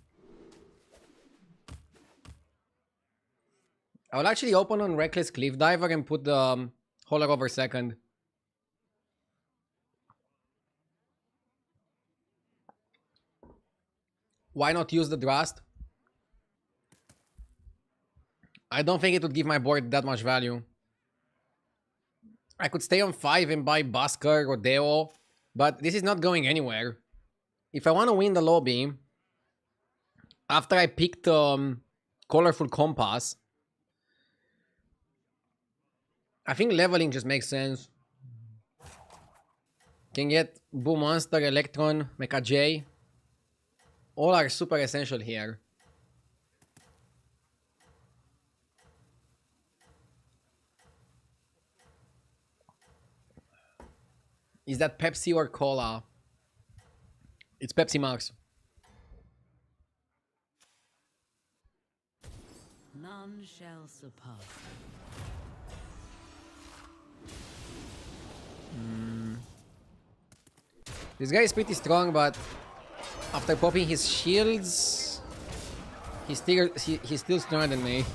I will actually open on Reckless Cliff Diver and put the Holler over second. Why not use the Drast? I don't think it would give my board that much value. I could stay on 5 and buy Basker or Deo, but this is not going anywhere. If I want to win the lobby, after I picked Colorful Compass, I think leveling just makes sense. Can get Boom Monster, Electron, Mecha J. All are super essential here. Is that Pepsi or Cola? It's Pepsi Max. None shall surpass. This guy is pretty strong, but after popping his shields, he's still stronger than me.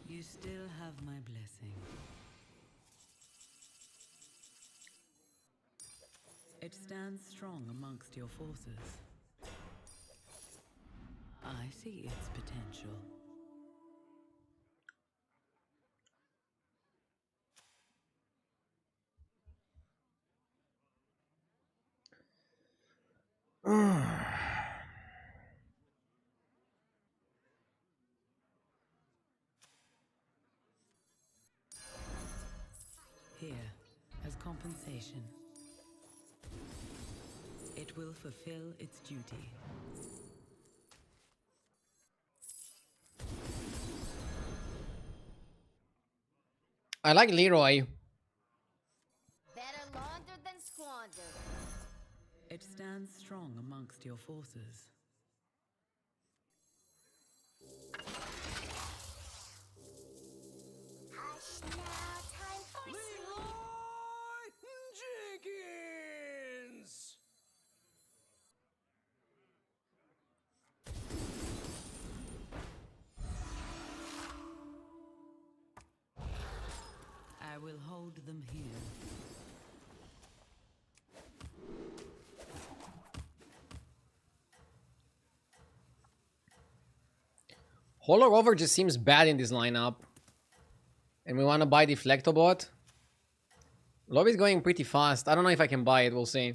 You still have my blessing. It stands strong amongst your forces. I see its potential. compensation. It will fulfill its duty. I like Leroy. Better laundered than squandered. It stands strong amongst your forces. Hush now, time for Leroy Jenkins! I will hold them here. Holler Rover just seems bad in this lineup. And we want to buy Deflectobot. Lobby's going pretty fast. I don't know if I can buy it. We'll see.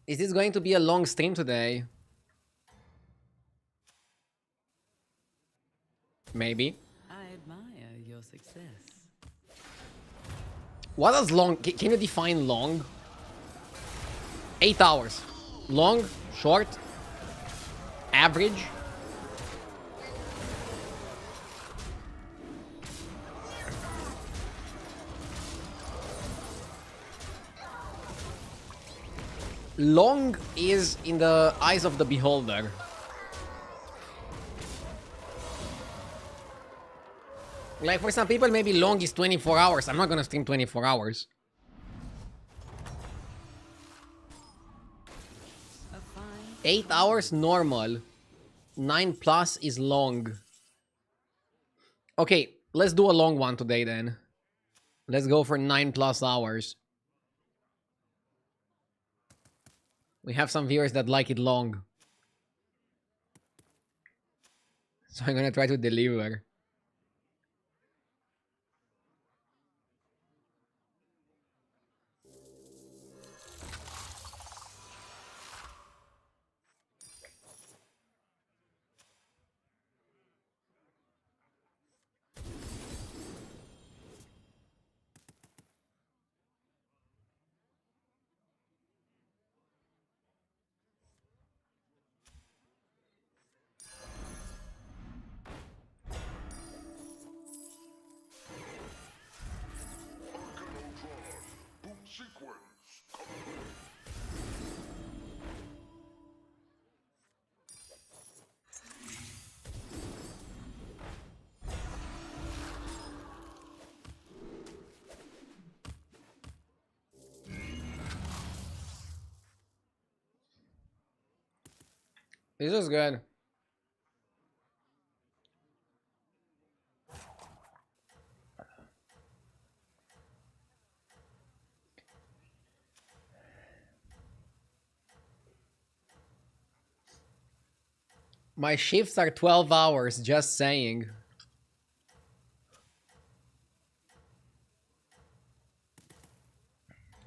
Is this going to be a long stream today? Maybe. I admire your success. What does long... Can you define long? 8 hours. Long? Short? Average? Long is in the eyes of the beholder. Like for some people, maybe long is 24 hours. I'm not gonna stream 24 hours. A fine 8 hours normal. 9 plus is long. Okay, let's do a long one today then. Let's go for 9 plus hours. We have some viewers that like it long. So I'm gonna try to deliver. This is good. My shifts are 12 hours, just saying.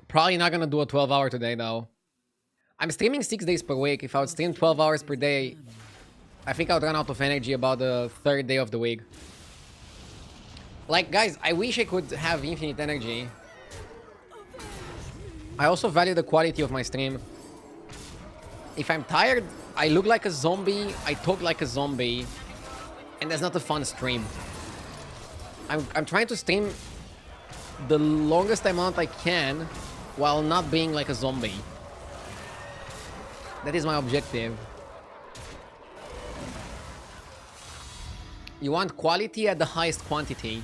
Probably not gonna do a 12-hour today, though. I'm streaming 6 days per week. If I would stream 12 hours per day, I think I would run out of energy about the 3rd day of the week. Like, guys, I wish I could have infinite energy. I also value the quality of my stream. If I'm tired, I look like a zombie, I talk like a zombie, and that's not a fun stream. I'm trying to stream the longest amount I can while not being like a zombie. That is my objective. You want quality at the highest quantity. You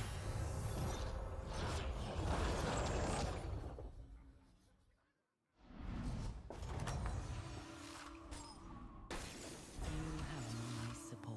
have my support.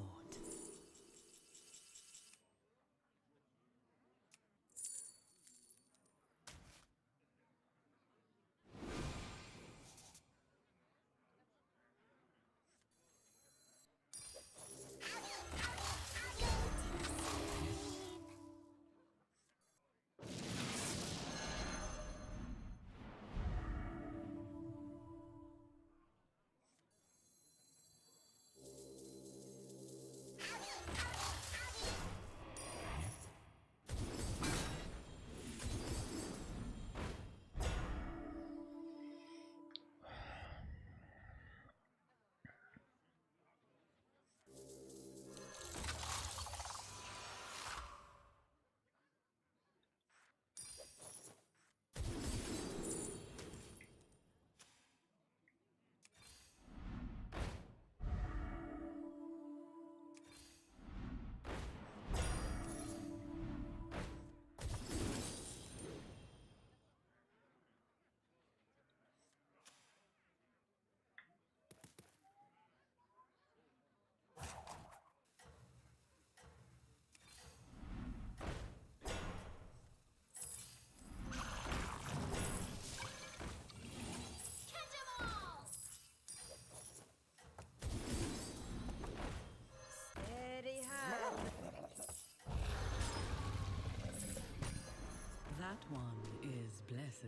is blessed.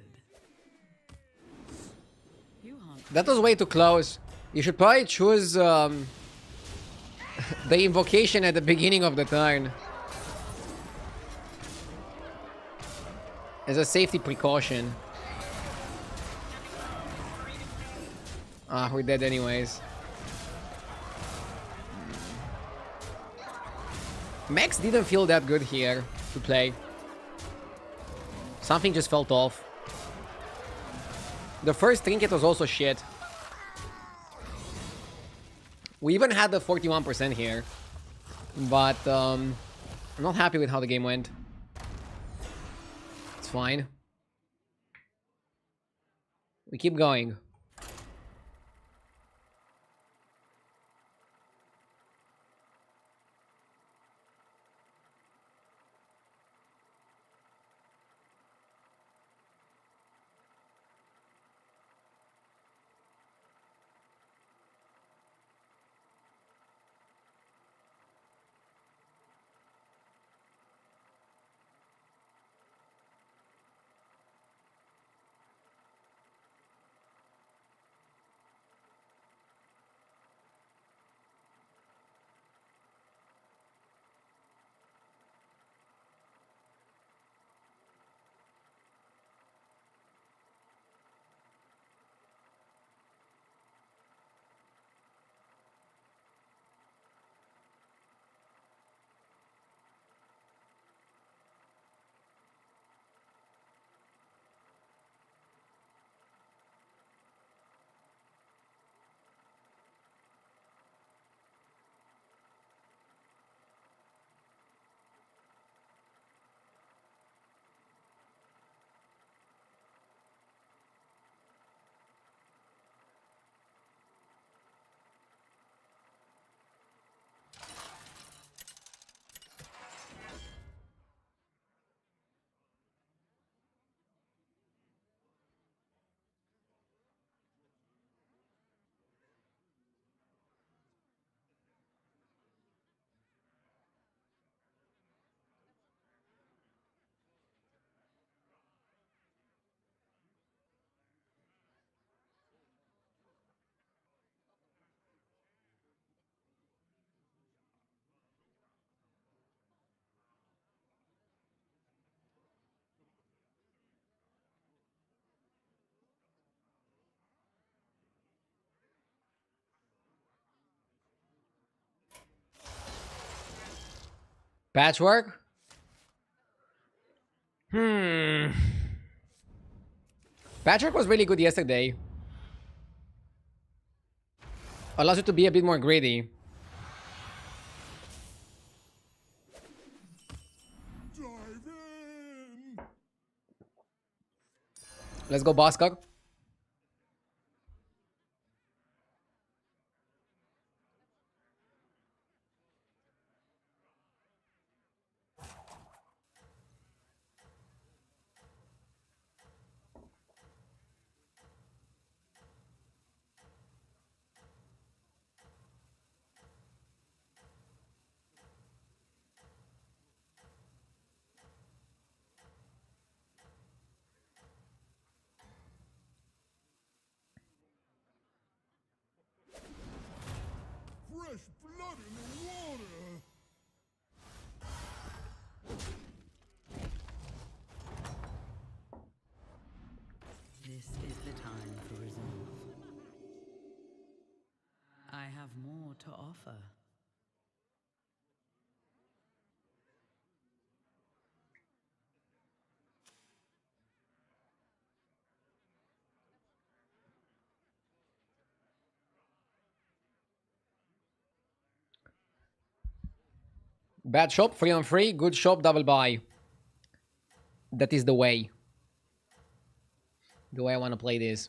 You hunt. That was way too close. You should probably choose the invocation at the beginning of the turn. As a safety precaution. Ah, we're dead anyways. Mechs didn't feel that good here to play. Something just felt off. The first Trinket was also shit. We even had the 41% here. But, I'm not happy with how the game went. It's fine. We keep going. Patchwork? Patchwork was really good yesterday. Allows you to be a bit more greedy. Dive in! Let's go, Boskar. Fresh blood in the water! This is the time for resolve. I have more to offer. Bad shop, 3 on 3. Good shop, double buy. That is the way. The way I want to play this.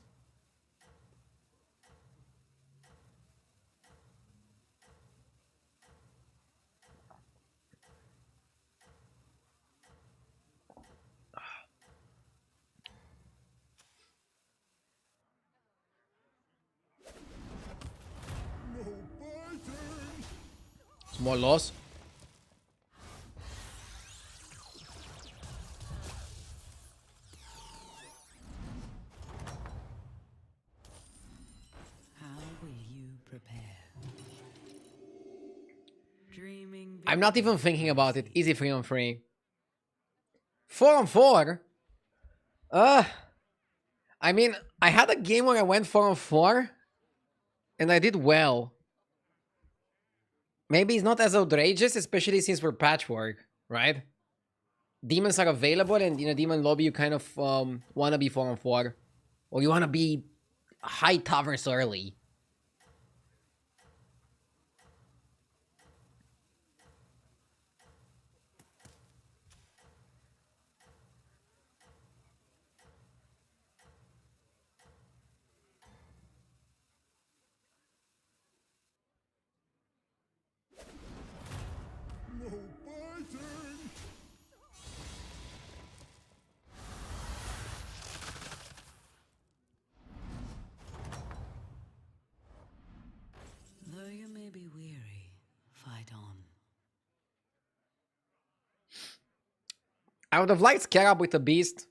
No biting! Small loss. I'm not even thinking about it. Easy 3 on 3. 4 on 4? I mean, I had a game where I went 4 on 4, and I did well. Maybe it's not as outrageous, especially since we're patchwork, right? Demons are available, and in a demon lobby, you kind of want to be 4 on 4. Or you want to be high taverns early. No biting! Though you may be weary, fight on. I would have liked Scarab with a beast,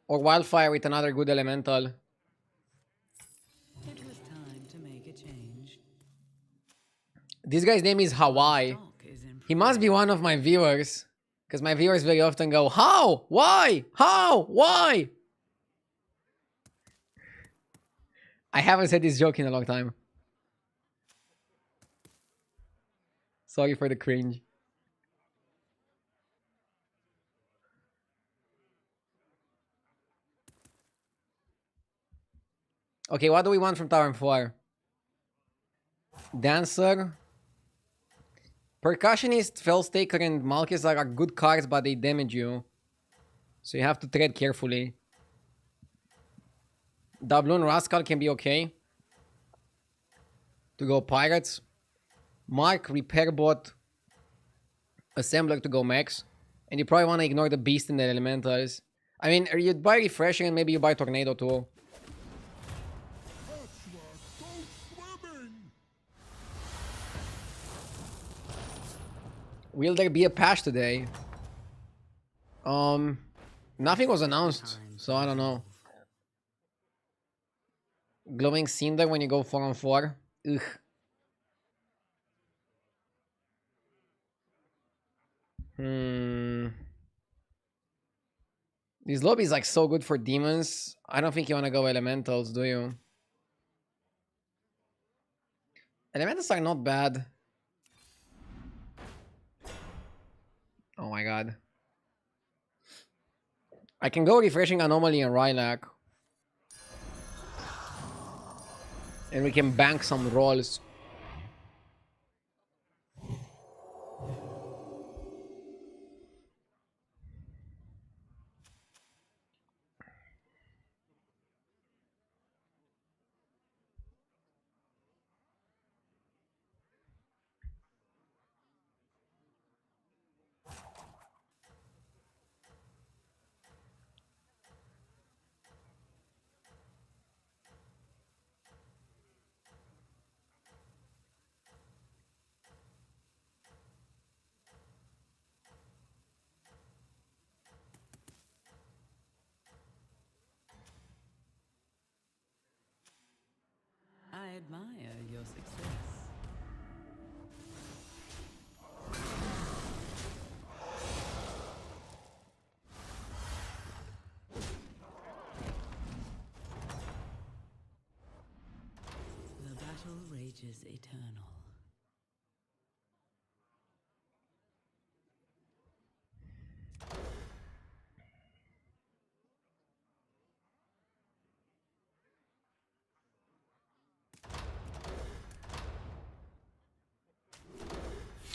or Wildfire with another good elemental. It was time to make a change. This guy's name is Hawaii. Stock is He must be one of my viewers. Because my viewers very often go, how? Why? How? Why? I haven't said this joke in a long time. Sorry for the cringe. Okay, what do we want from Tavern 4? Dancer. Percussionist, Fellstaker, and Malchus are good cards, but they damage you. So you have to tread carefully. Doubloon Rascal can be okay. To go Pirates. Mark, Repairbot, Assembler to go mechs. And you probably want to ignore the Beast and the Elementals. I mean, you'd buy Refreshing and maybe you buy Tornado too. That's where go swimming! Will there be a patch today? Nothing was announced, so I don't know. Glowing Cinder when you go 4 on 4. Ugh. This lobby is like so good for demons. I don't think you want to go elementals, do you? Elementals are not bad. Oh my god. I can go Refreshing Anomaly and Rylac. And we can bank some rolls. I admire your success. The battle rages eternal.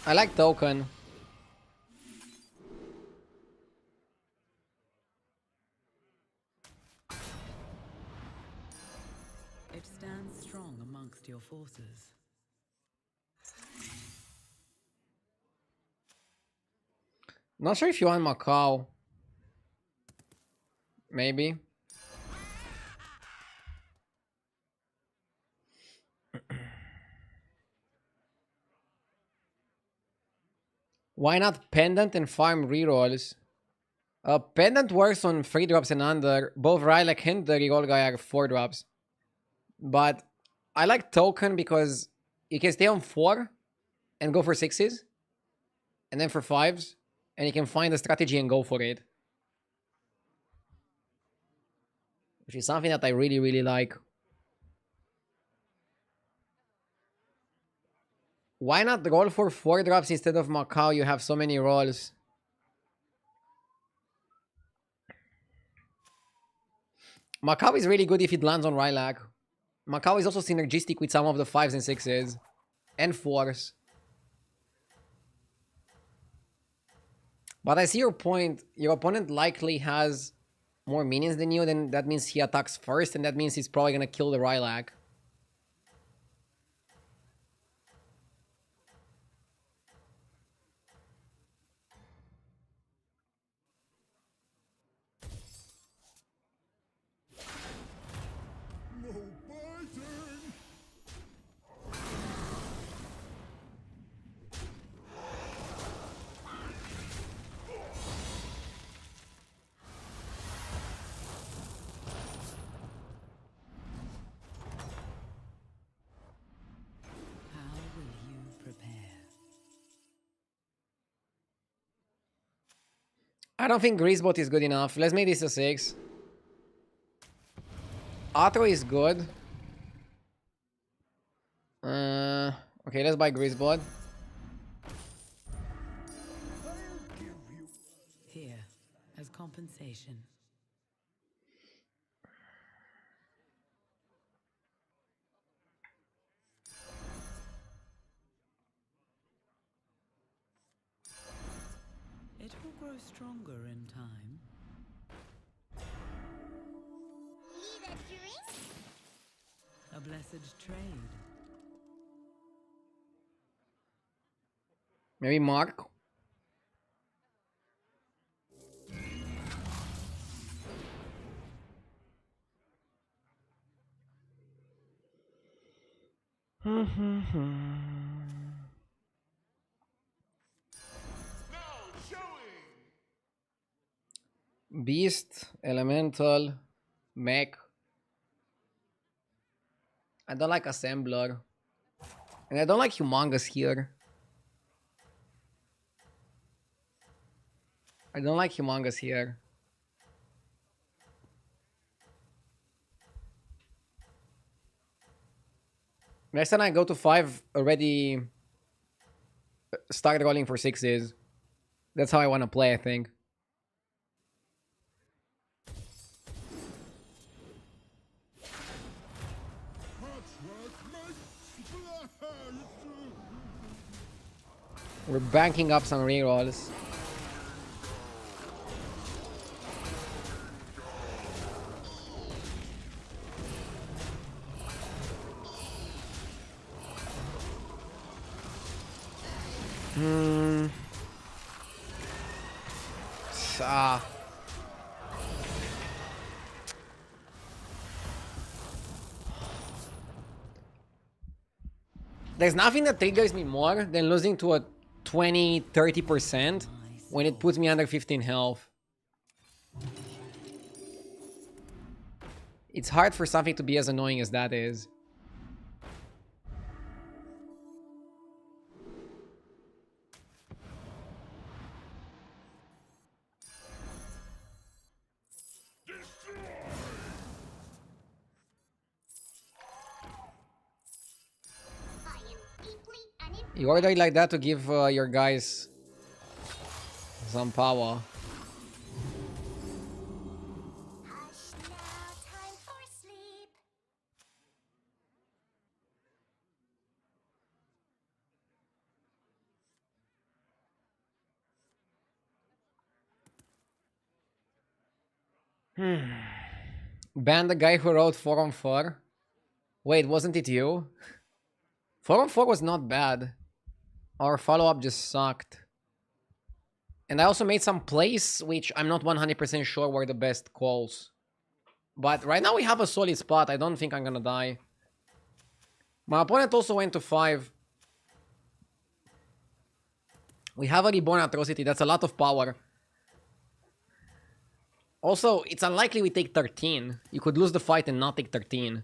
I like Token. It stands strong amongst your forces. Not sure if you want Macau. Maybe. Why not Pendant and farm rerolls? Pendant works on 3 drops and under. Both Rylac and the reroll guy are 4 drops. But I like Token because you can stay on 4 and go for 6s. and then for 5s, and he can find a strategy and go for it. Which is something that I really, really like. Why not roll for 4 drops instead of Macau? You have so many rolls. Macau is really good if it lands on Rylac. Macau is also synergistic with some of the 5s and 6s. And 4s. But I see your point. Your opponent likely has more minions than you. Then that means he attacks first. And that means he's probably going to kill the Rylac. I don't think Greasebot is good enough. Let's make this a 6. Atro is good. Okay, let's buy Greasebot. Here, as compensation. It will grow stronger in time. Need a drink? A blessed trade. Maybe Mark. Beast, Elemental, Mech. I don't like Assembler. And I don't like Humongous here. I don't like Humongous here. Next time I go to 5, already start rolling for 6s. That's how I want to play, I think. We're banking up some rerolls. There's nothing that triggers me more than losing to a 20-30% when it puts me under 15 health. It's hard for something to be as annoying as that is. You order it like that to give your guys some power. Hush now, time for sleep. Ban the guy who wrote 4 on 4. Wait, wasn't it you? 4 on 4 was not bad. Our follow-up just sucked. And I also made some plays, which I'm not 100% sure were the best calls. But right now we have a solid spot. I don't think I'm gonna die. My opponent also went to 5. We have a Reborn Atrocity. That's a lot of power. Also, it's unlikely we take 13. You could lose the fight and not take 13.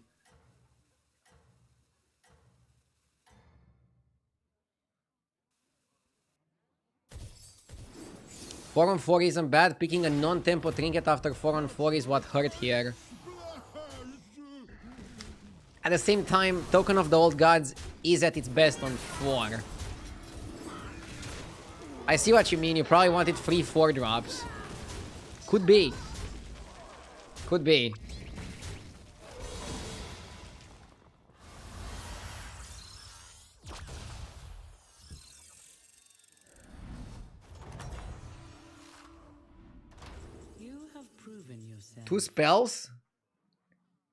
4 on 4 isn't bad. Picking a non-tempo trinket after 4 on 4 is what hurt here. At the same time, Token of the Old Gods is at its best on 4. I see what you mean. You probably wanted free 4 drops. Could be. Could be. You have proven yourself. 2 spells?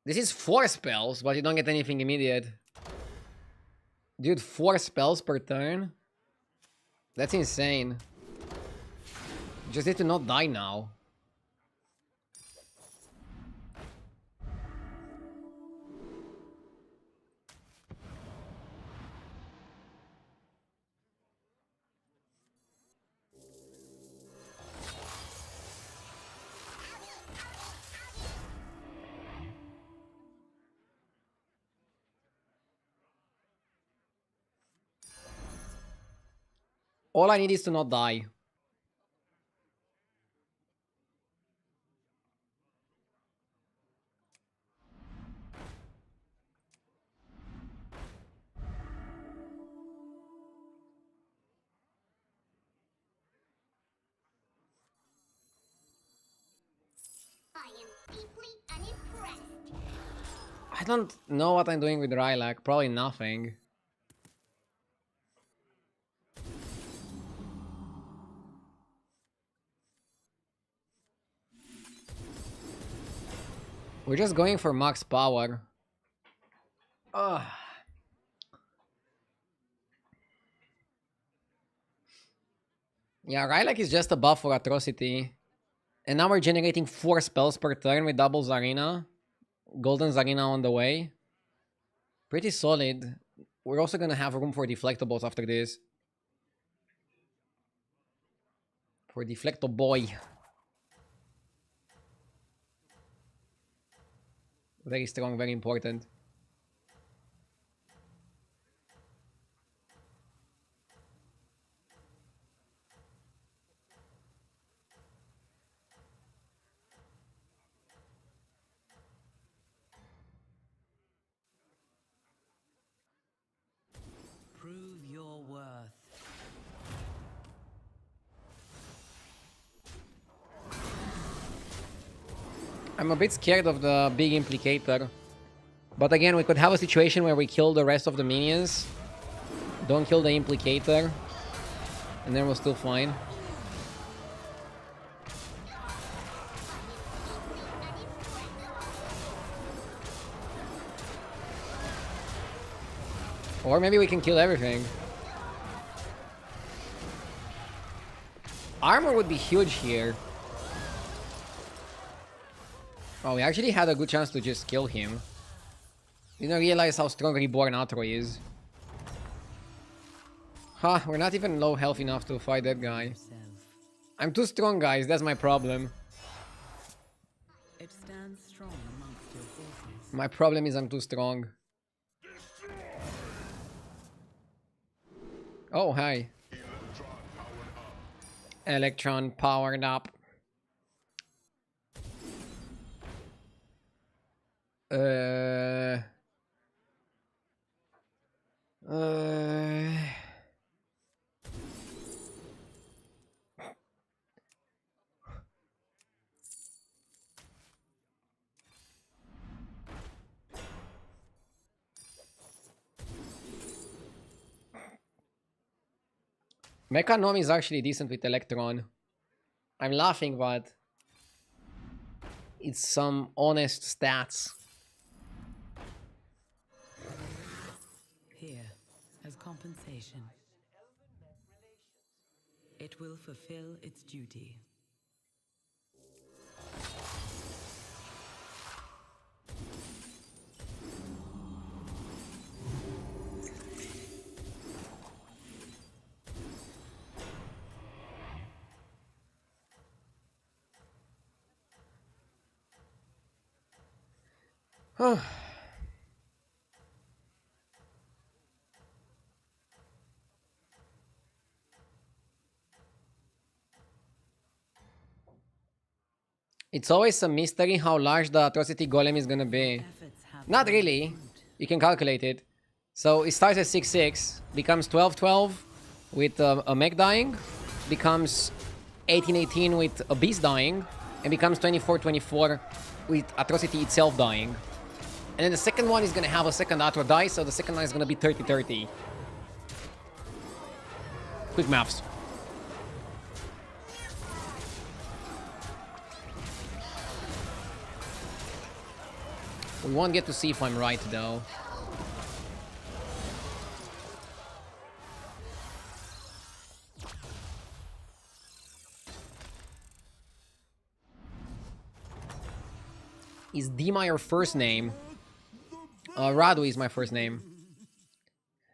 This is 4 spells, but you don't get anything immediate. Dude, 4 spells per turn? That's insane. You just need to not die now. All I need is to not die. I am deeply unimpressed. I don't know what I'm doing with Rylak. Probably nothing. We're just going for max power. Ugh. Yeah, Rylak is just a buff for Atrocity. And now we're generating 4 spells per turn with double Zarina. Golden Zarina on the way. Pretty solid. We're also gonna have room for Deflectables after this. For Deflecto Boy. Very strong, very important. Prove your worth. I'm a bit scared of the big implicator. But again, we could have a situation where we kill the rest of the minions. Don't kill the implicator. And then we're still fine. Or maybe we can kill everything. Armor would be huge here. Oh, we actually had a good chance to just kill him. Didn't realize how strong Reborn Atro is. Ha, we're not even low health enough to fight that guy. Yourself. I'm too strong, guys. That's my problem. It stands strong amongst your forces. My problem is I'm too strong. Oh, hi. Electron powered up. Uh... Mechanom is actually decent with Electron. I'm laughing, but it's some honest stats. Here, as compensation. It will fulfill its duty. It's always a mystery how large the atrocity golem is gonna be. Efforts have Not borne really. fruit. You can calculate it. So it starts at 6-6, becomes 12-12 with a mech dying, becomes 18-18 with a beast dying, and becomes 24-24 with atrocity itself dying. And then the second one is gonna have a second atro die, so the second one is gonna be 30-30. Quick maths. We won't get to see if I'm right though. Is Dima your first name? Radu is my first name.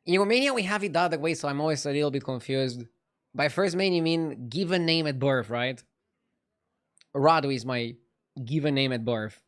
In Romania, we have it the other way, so I'm always a little bit confused. By first name, you mean given name at birth, right? Radu is my given name at birth.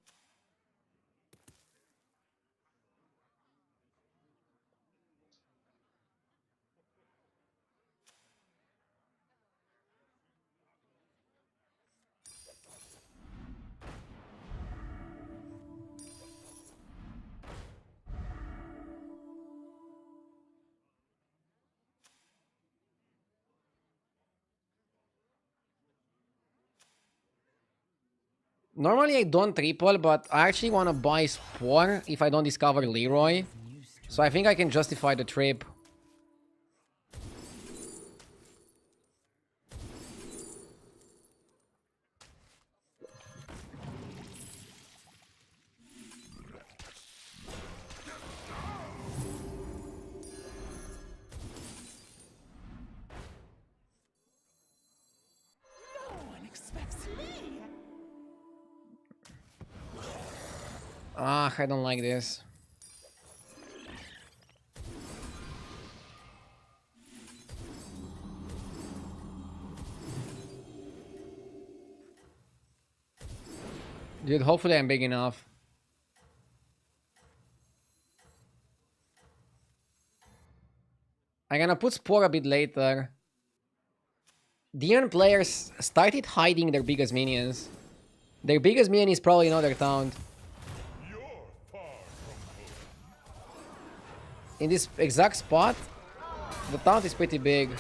Normally I don't triple, but I actually want to buy Spore if I don't discover Leroy. So I think I can justify the trip. Ah, I don't like this. Dude, hopefully I'm big enough. I'm gonna put Spore a bit later. Demon players started hiding their biggest minions. Their biggest minion is probably another taunt. In this exact spot, the taunt is pretty big.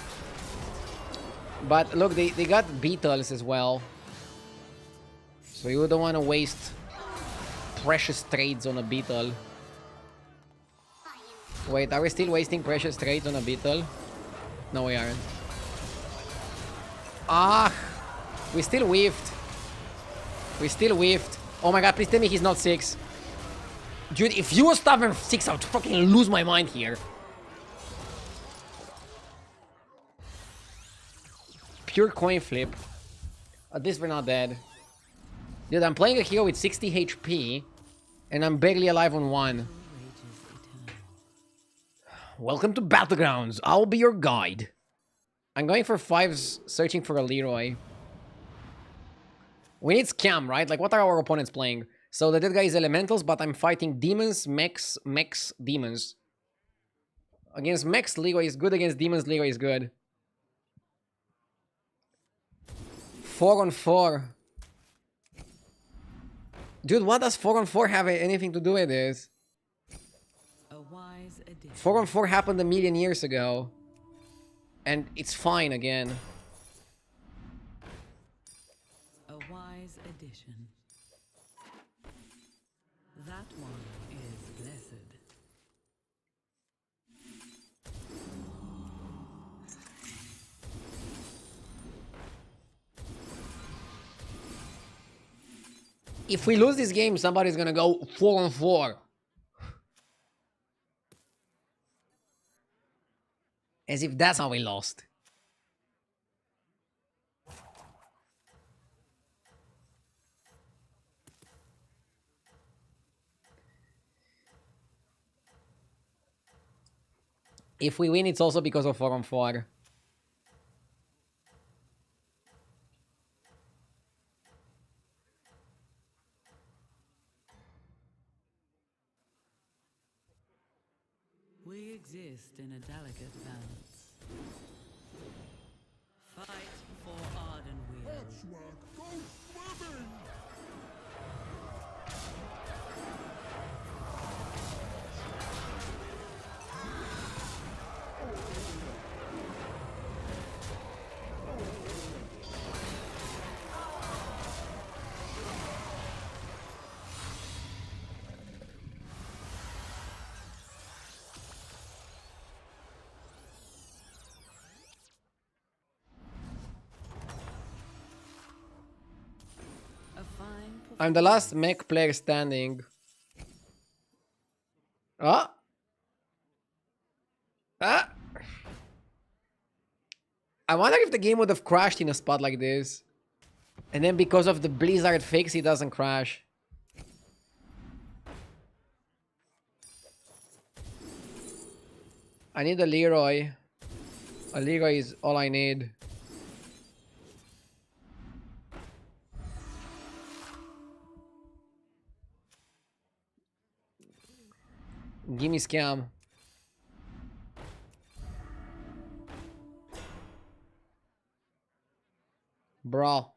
But look, they got beetles as well. So you don't want to waste precious trades on a beetle. Wait, are we still wasting precious trades on a beetle? No, we aren't. Ah! We still whiffed. We still whiffed. Oh my god, please tell me he's not 6. Dude, if you was tavern 6, I would fucking lose my mind here. Pure coin flip. At least we're not dead. Dude, I'm playing a hero with 60 HP, and I'm barely alive on 1. Welcome to battlegrounds. I'll be your guide. I'm going for 5s, searching for a Leroy. We need scam, right? Like, what are our opponents playing? So the dead guy is elementals, but I'm fighting demons, mechs, demons. Against mechs, Leroy is good. Against demons, Leroy is good. 4 on 4. Dude, what does 4 on 4 have anything to do with this? A wise addition. 4 on 4 happened a million years ago. And it's fine again. A wise addition. That one is blessed. If we lose this game, somebody's gonna go 4 on 4. As if that's how we lost. If we win, it's also because of 4 on 4. We exist in a delicate balance. Fight for Arden Wheel. I'm the last mech player standing. Ah! Ah! I wonder if the game would have crashed in a spot like this. And then because of the Blizzard fix, it doesn't crash. I need a Leroy. A Leroy is all I need. Gimme scam. Bro.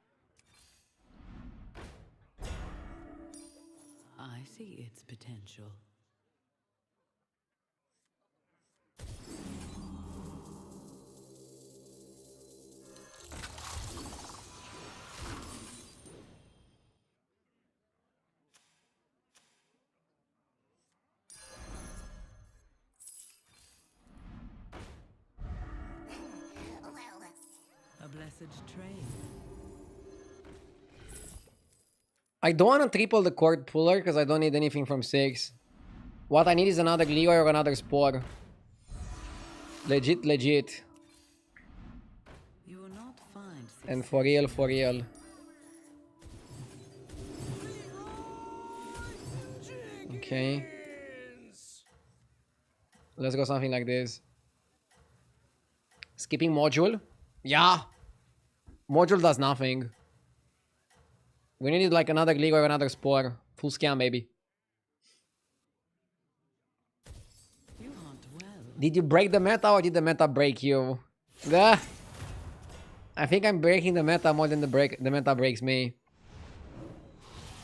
I see its potential. A blessed trade. I don't want to triple the cord puller because I don't need anything from 6. What I need is another Leroy or another Spore. Legit, legit. You will not find And for real, for real. Okay. Let's go something like this. Skipping module? Yeah. Module does nothing. We needed like another League or another Spore. Full scam, baby. You hunt well. Did you break the meta or did the meta break you? Ah. I think I'm breaking the meta more than the meta breaks me.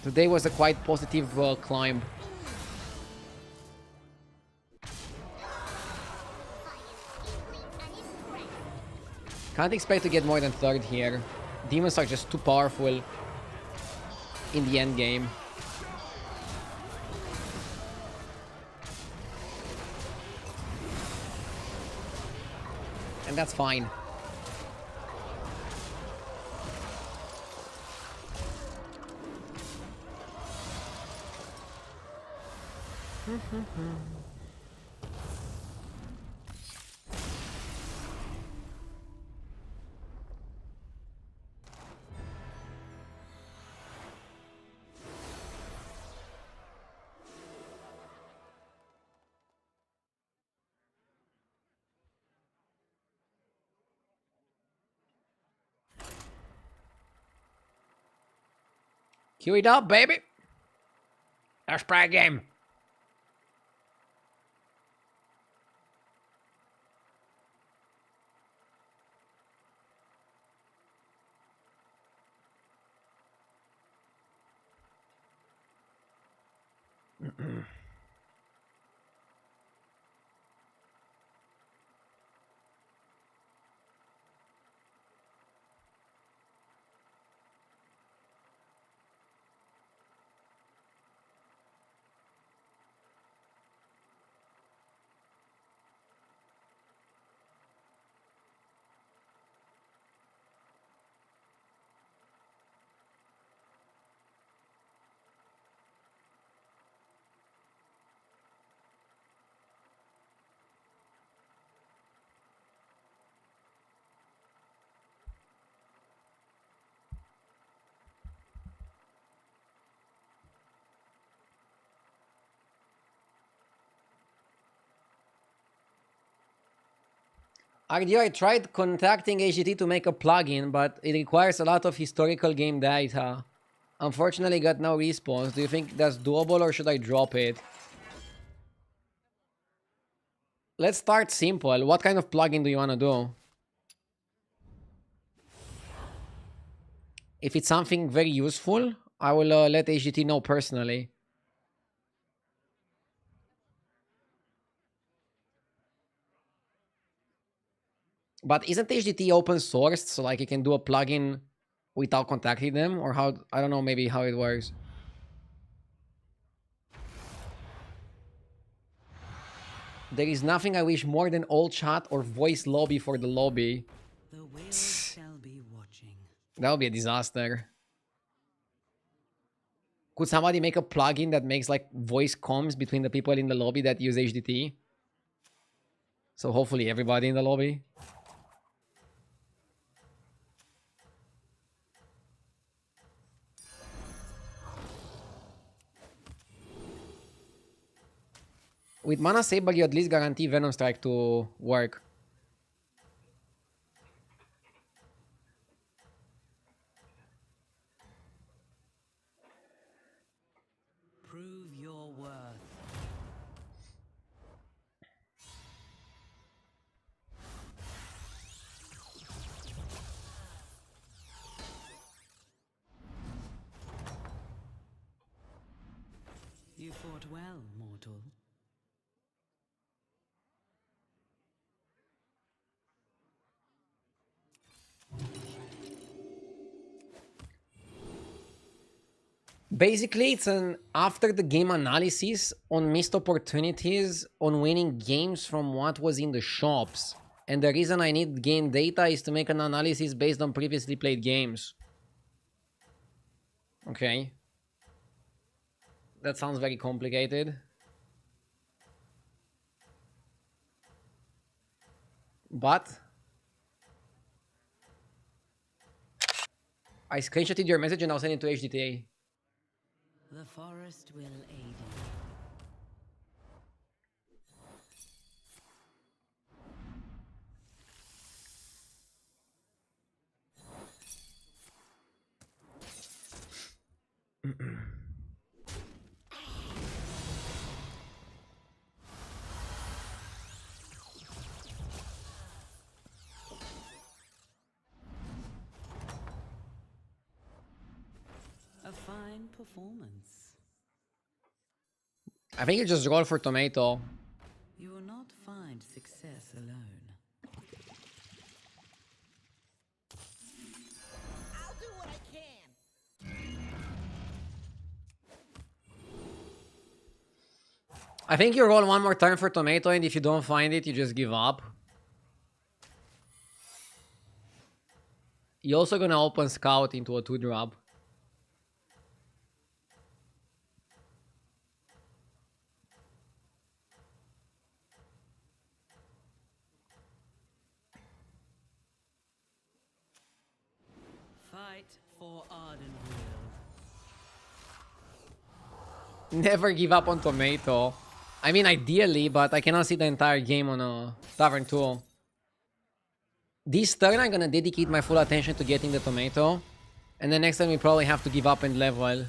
Today was a quite positive climb. Can't expect to get more than 3rd here. Demons are just too powerful in the end game. And that's fine. Cue it up, baby. Let's play a game. I tried contacting HGT to make a plugin, but it requires a lot of historical game data. Unfortunately, got no response. Do you think that's doable or should I drop it? Let's start simple. What kind of plugin do you want to do? If it's something very useful, I will let HGT know personally. But isn't HGT open sourced, so like you can do a plugin without contacting them? Or how, I don't know, maybe how it works. There is nothing I wish more than all chat or voice lobby for the lobby. The whales shall be watching. That would be a disaster. Could somebody make a plugin that makes like voice comms between the people in the lobby that use HDT? So hopefully everybody in the lobby. With Mana Saber, you at least guarantee Venom Strike to work. Prove your worth. You fought well, mortal. Basically, it's an after the game analysis on missed opportunities on winning games from what was in the shops. And the reason I need game data is to make an analysis based on previously played games. Okay. That sounds very complicated. But I screenshotted your message and I'll send it to HDTA. The forest will aid you. A fine performance. I think you just roll for tomato. You will not find success alone. I'll do what I can. I think you roll one more time for tomato, and if you don't find it, you just give up. You're also gonna open scout into a 2-drop. Fight for Arden Never give up on tomato. I mean, ideally, but I cannot see the entire game on a tavern tool. This turn, I'm gonna dedicate my full attention to getting the tomato. And then next time we probably have to give up and level.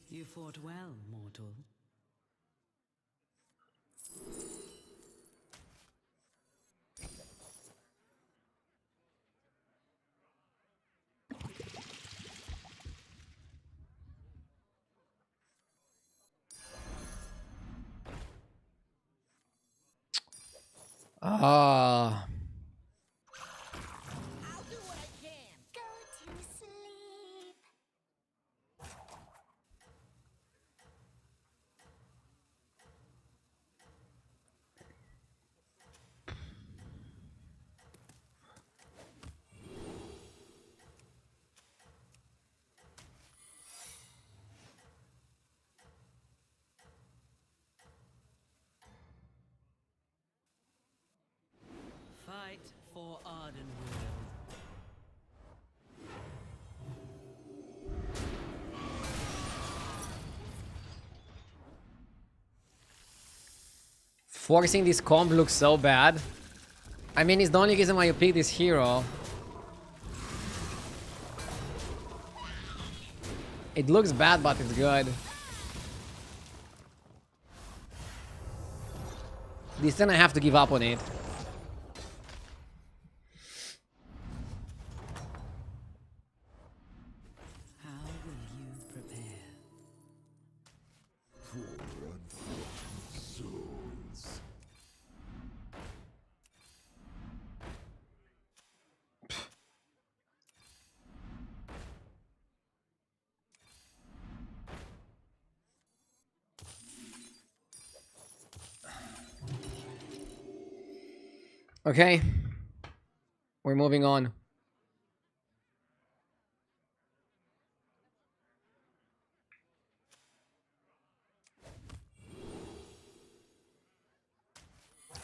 You fought well, mortal. Ah. I'll do what I can. Go to sleep. Fight for Arden. Forcing this comp looks so bad. I mean, it's the only reason why you pick this hero. It looks bad, but it's good. This turn I have to give up on it. How will you prepare? Okay. We're moving on.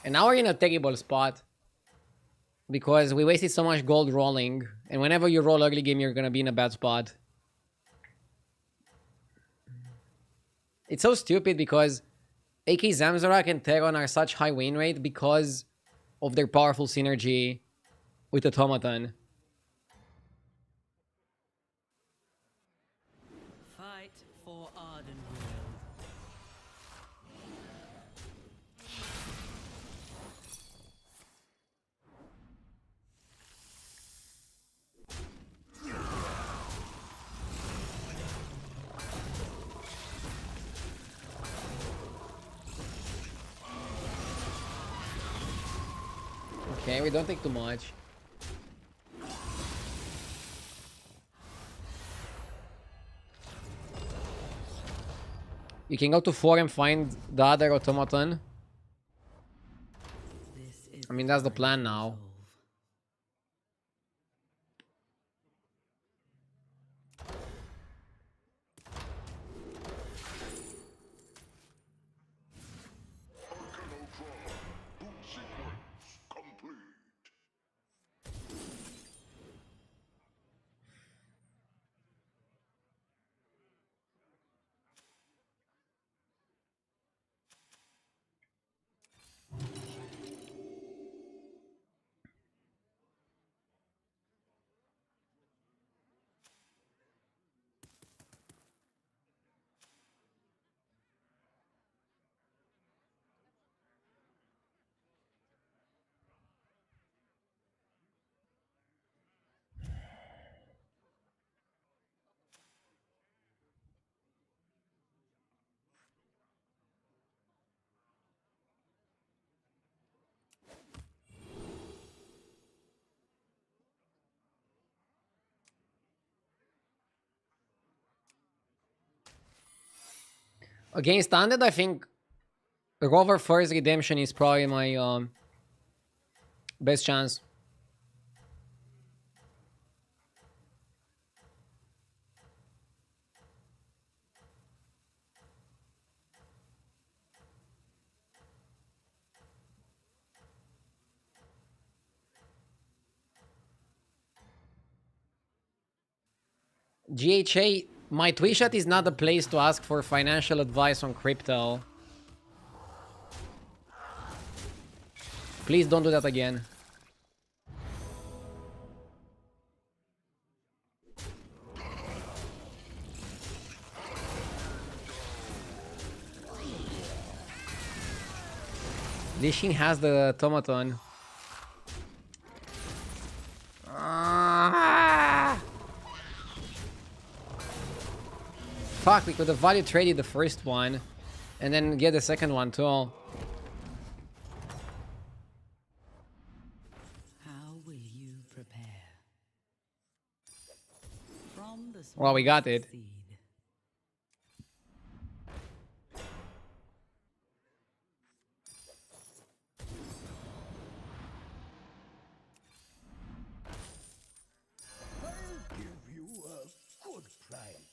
And now we're in a terrible spot. Because we wasted so much gold rolling. And whenever you roll early game, you're gonna be in a bad spot. It's so stupid because AK Zamzorak and Terran are such high win rate because of their powerful synergy with Automaton. Fight for Ardenweald. Okay, we don't take too much. You can go to 4 and find the other automaton. This is I mean, that's the plan now. Against Undead, I think Rover First Redemption is probably my best chance. GHA, my Twitchat is not the place to ask for financial advice on crypto. Please don't do that again. Lishin has the automaton. Fuck, we could have value traded the first one and then get the second one too. How will you prepare? From the Well, we got it. seed. I'll give you a good price.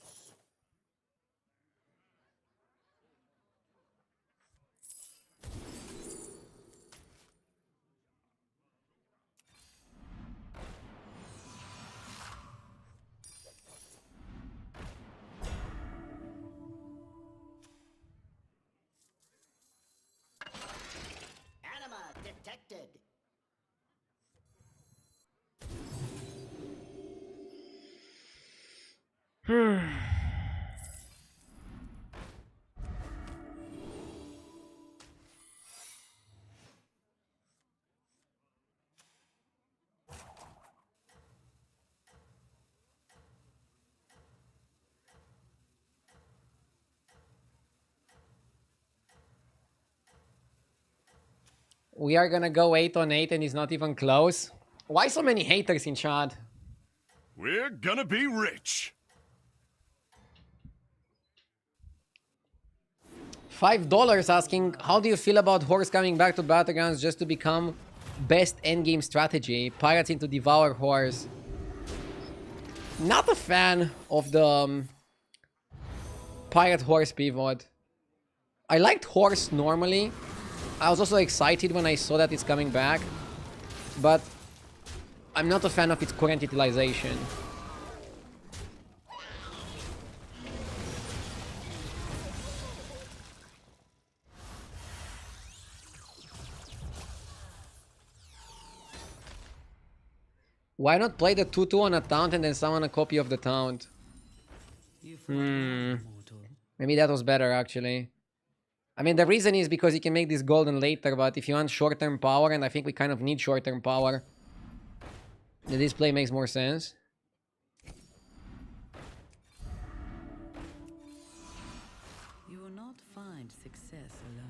Anima detected. We are gonna go 8 on 8 and it's not even close. Why so many haters in chat? We're gonna be rich. $5 asking, how do you feel about Horse coming back to Battlegrounds just to become best endgame strategy. Pirates into Devour Horse. Not a fan of the Pirate Horse pivot. I liked Horse normally. I was also excited when I saw that it's coming back. But I'm not a fan of its current utilization. Why not play the 2-2 on a taunt and then summon a copy of the taunt? Maybe that was better, actually. I mean, the reason is because you can make this golden later, but if you want short-term power, and I think we kind of need short-term power, the display makes more sense. You will not find success alone.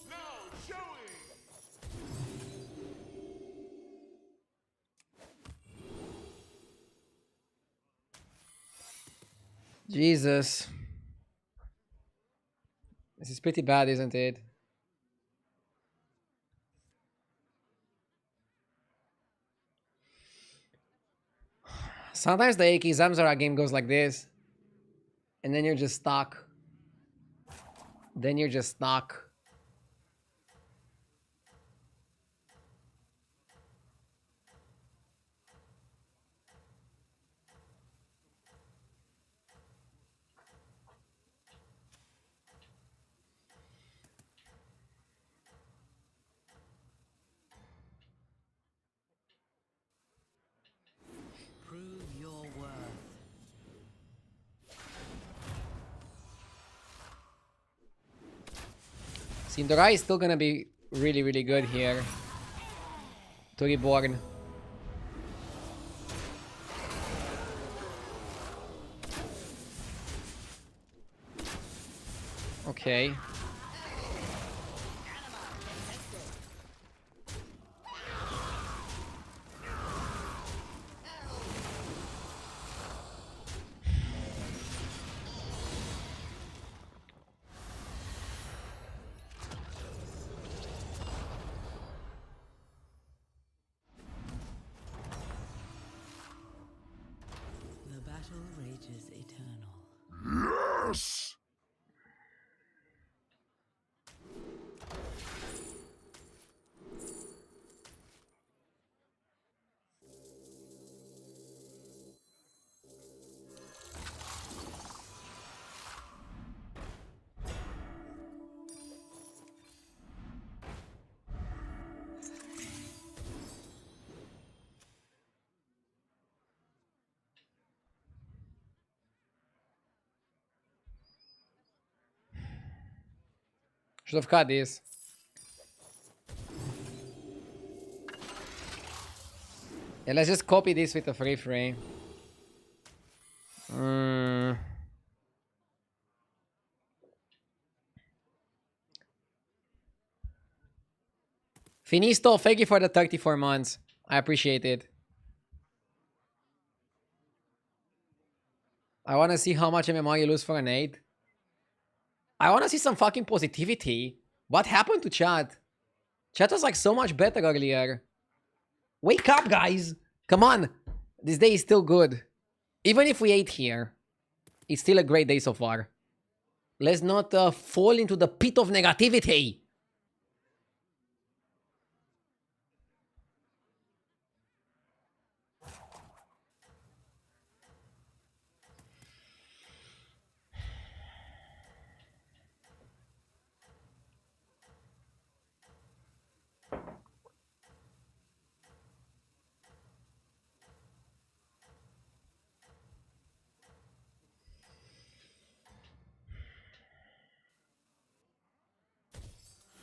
Now showing! Jesus. This is pretty bad, isn't it? Sometimes the Aki Zamzara game goes like this. And then you're just stuck. Then you're just stuck. Prove your worth. Sindorai is still gonna be really, really good here. To Reborn. Okay. The battle rages eternal. Yes! Should have cut this. Yeah, let's just copy this with a free frame. Finisto, thank you for the 34 months. I appreciate it. I want to see how much MMR you lose for an 8. I want to see some fucking positivity. What happened to chat? Chat was like so much better earlier. Wake up, guys. Come on. This day is still good. Even if we ate here, it's still a great day so far. Let's not fall into the pit of negativity.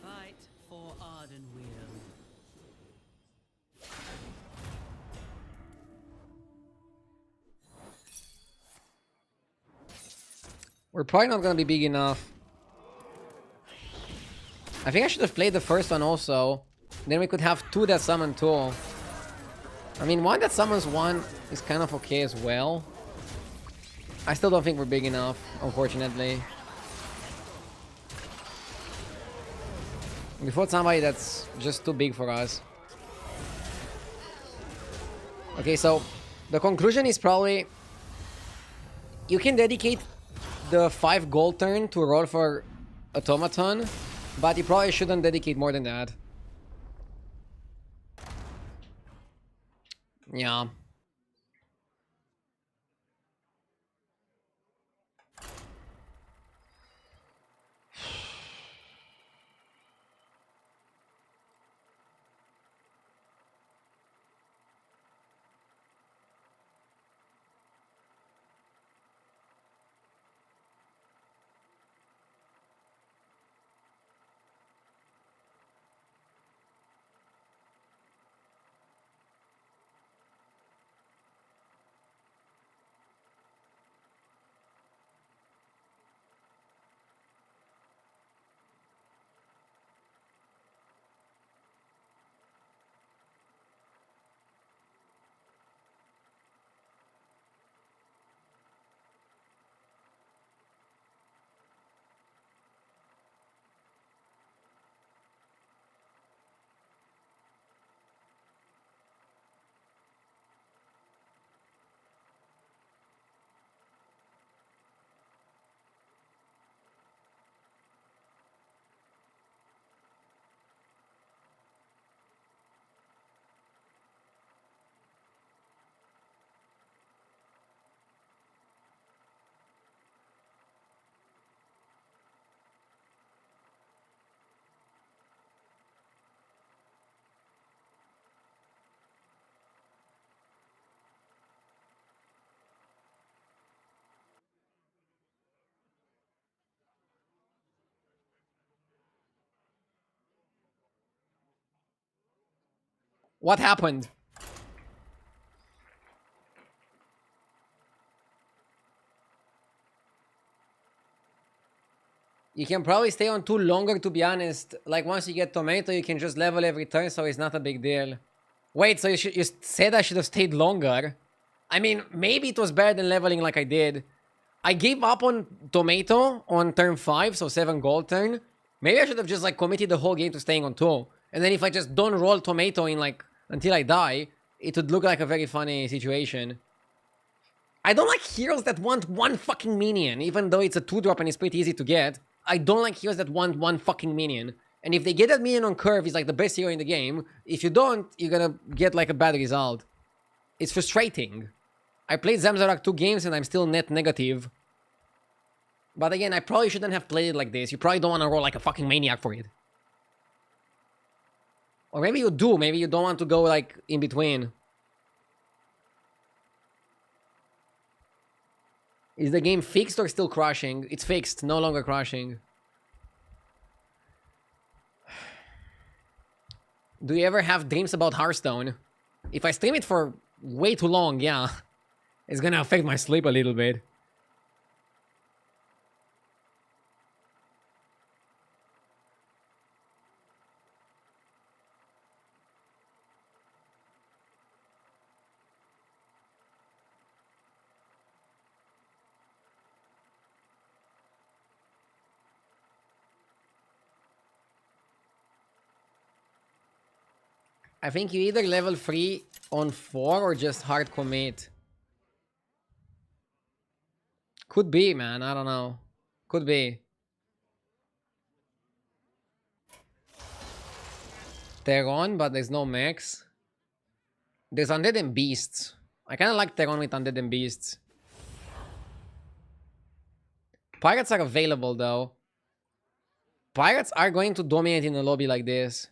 Fight for Ardenweald. We're probably not gonna be big enough. I think I should have played the first one also. Then we could have 2 that summon 2. I mean, 1 that summons 1 is kind of okay as well. I still don't think we're big enough, unfortunately. We fought somebody that's just too big for us. Okay, so the conclusion is probably you can dedicate the 5 gold turn to roll for automaton, but you probably shouldn't dedicate more than that. Yeah. What happened? You can probably stay on 2 longer, to be honest. Like, once you get tomato, you can just level every turn, so it's not a big deal. Wait, so you said I should have stayed longer? I mean, maybe it was better than leveling like I did. I gave up on tomato on turn 5, so 7 gold turn. Maybe I should have just, like, committed the whole game to staying on 2. And then if I just don't roll tomato in, like, until I die, it would look like a very funny situation. I don't like heroes that want 1 fucking minion, even though it's a 2-drop and it's pretty easy to get. I don't like heroes that want 1 fucking minion. And if they get that minion on curve, he's like the best hero in the game. If you don't, you're gonna get like a bad result. It's frustrating. I played Zamzorak 2 games and I'm still net negative. But again, I probably shouldn't have played it like this. You probably don't want to roll like a fucking maniac for it. Or maybe you do. Maybe you don't want to go like in between. Is the game fixed or still crashing? It's fixed, no longer crashing. Do you ever have dreams about Hearthstone? If I stream it for way too long, yeah. It's gonna affect my sleep a little bit. I think you either level 3 on 4 or just hard commit. Could be, man. I don't know. Could be. Teron, but there's no mechs. There's Undead and Beasts. I kind of like Teron with Undead and Beasts. Pirates are available, though. Pirates are going to dominate in a lobby like this.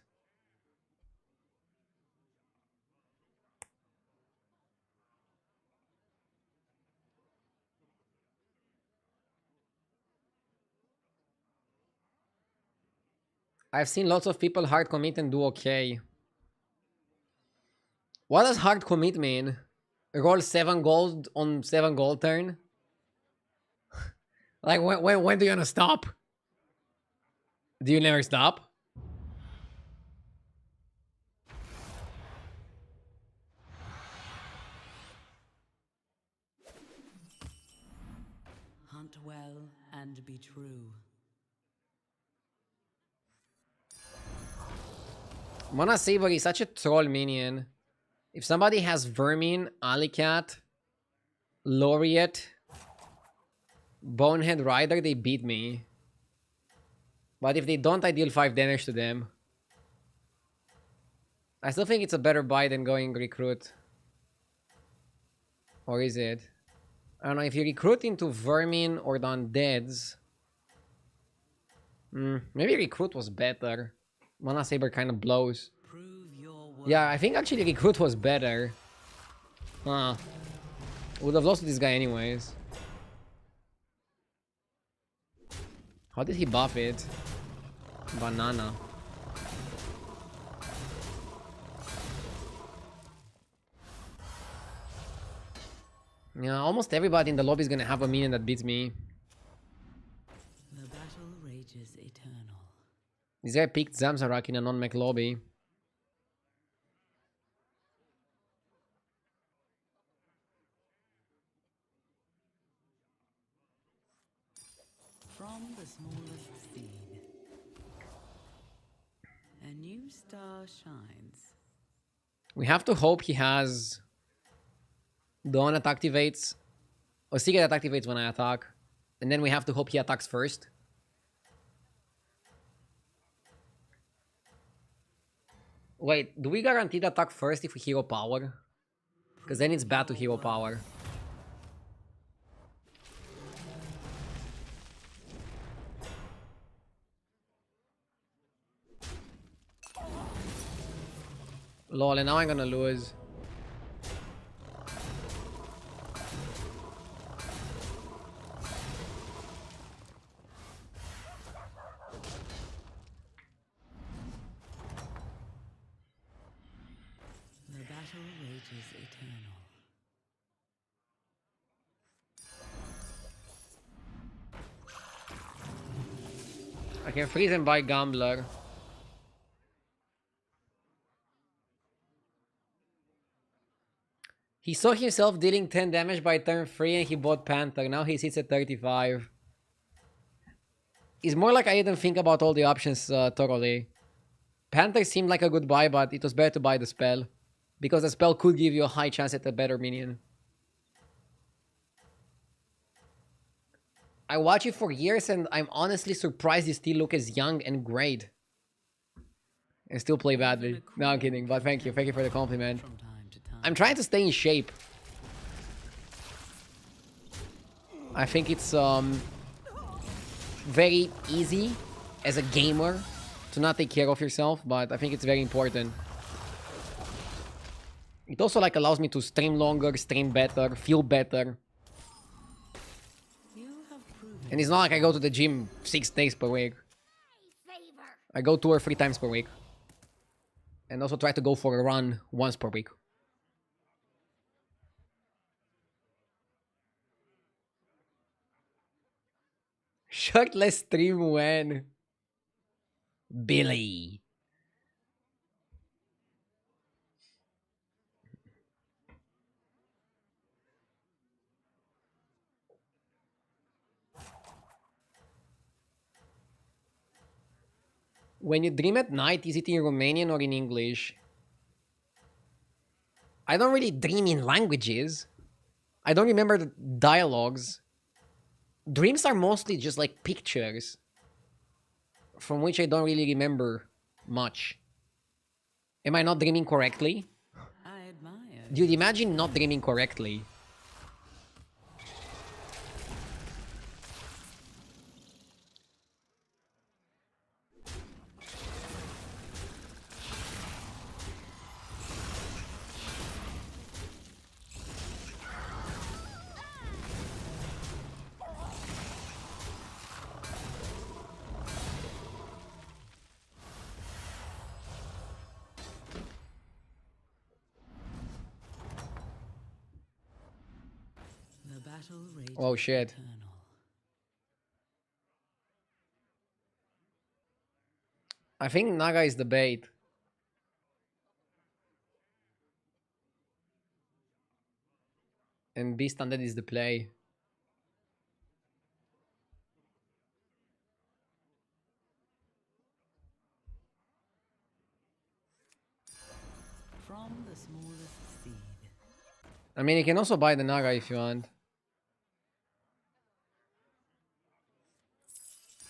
I've seen lots of people hard commit and do okay. What does hard commit mean? Roll 7 gold on 7 gold turn? Like, when do you wanna stop? Do you never stop? Plant well and be true. Mana Saber is such a troll minion. If somebody has Vermin, Alicat, Laureate, Bonehead Rider, they beat me. But if they don't, I deal 5 damage to them. I still think it's a better buy than going Recruit. Or is it? I don't know, if you recruit into Vermin or the Undeads... maybe Recruit was better. Mana Saber kind of blows. Prove your worth. Yeah, I think actually Recruit was better. Huh. Would have lost to this guy anyways. How did he buff it? Banana. Yeah, almost everybody in the lobby is gonna have a minion that beats me. The battle rages eternal. This guy picked Zamzarak in a non-mech lobby. From the smallest seed, a new star shines. We have to hope he has the one that activates, or secret that activates when I attack, and then we have to hope he attacks first. Wait, do we guarantee the attack first if we hero power? Because then it's bad to hero power. Lol, and now I'm gonna lose. The battle rages eternal. I can freeze and buy Gambler. He saw himself dealing 10 damage by turn 3 and he bought Panther. Now he sits at 35. It's more like I didn't think about all the options thoroughly. Panther seemed like a good buy, but it was better to buy the spell. Because the spell could give you a high chance at a better minion. I watch it for years and I'm honestly surprised you still look as young and great. And still play badly. No, I'm kidding, but thank you. Thank you for the compliment. From time to time. I'm trying to stay in shape. I think it's very easy as a gamer to not take care of yourself, but I think it's very important. It also like allows me to stream longer, stream better, feel better. You have proven And it's not like I go to the gym 6 days per week. Favor. I go 2 or 3 times per week. And also try to go for a run once per week. Shirtless stream when? Billy. When you dream at night, is it in Romanian or in English? I don't really dream in languages. I don't remember the dialogues. Dreams are mostly just like pictures from which I don't really remember much. Am I not dreaming correctly? I admire. Dude, imagine not dreaming correctly. The battle rages Oh shit. eternal. I think Naga is the bait. And Beast Undead is the play. I mean, you can also buy the Naga if you want.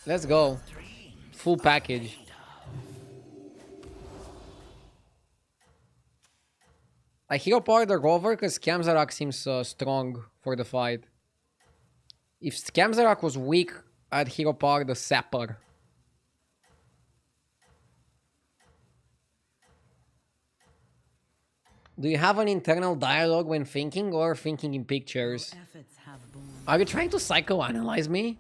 Let's go. Full package. I hero power the rover because Scamzarak seems strong for the fight. If Scamzarak was weak, I'd hero power the sapper. Do you have an internal dialogue when thinking or thinking in pictures? Efforts have borne. Are you trying to psychoanalyze me?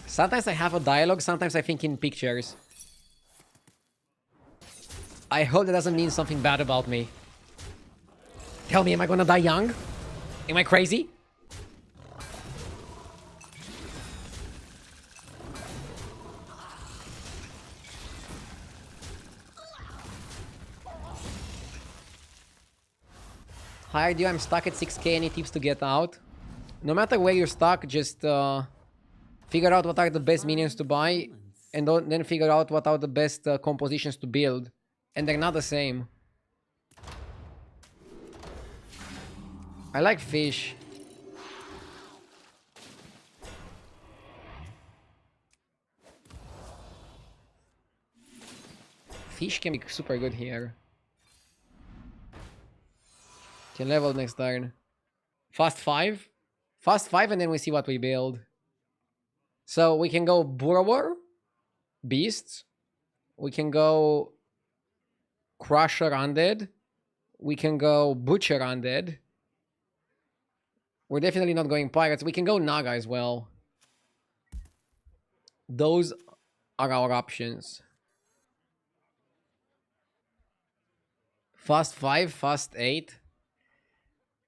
Sometimes I have a dialogue, sometimes I think in pictures. I hope that doesn't mean something bad about me. Tell me, am I gonna die young? Am I crazy? Hi, RDU, I'm stuck at 6k. Any tips to get out? No matter where you're stuck, just figure out what are the best minions to buy, and then figure out what are the best compositions to build. And they're not the same. I like fish. Fish can be super good here. Can level next turn. Fast 5? Fast 5 and then we see what we build. So we can go Burrower, Beasts. We can go Crusher Undead. We can go Butcher Undead. We're definitely not going Pirates. We can go Naga as well. Those are our options. Fast 5, fast 8.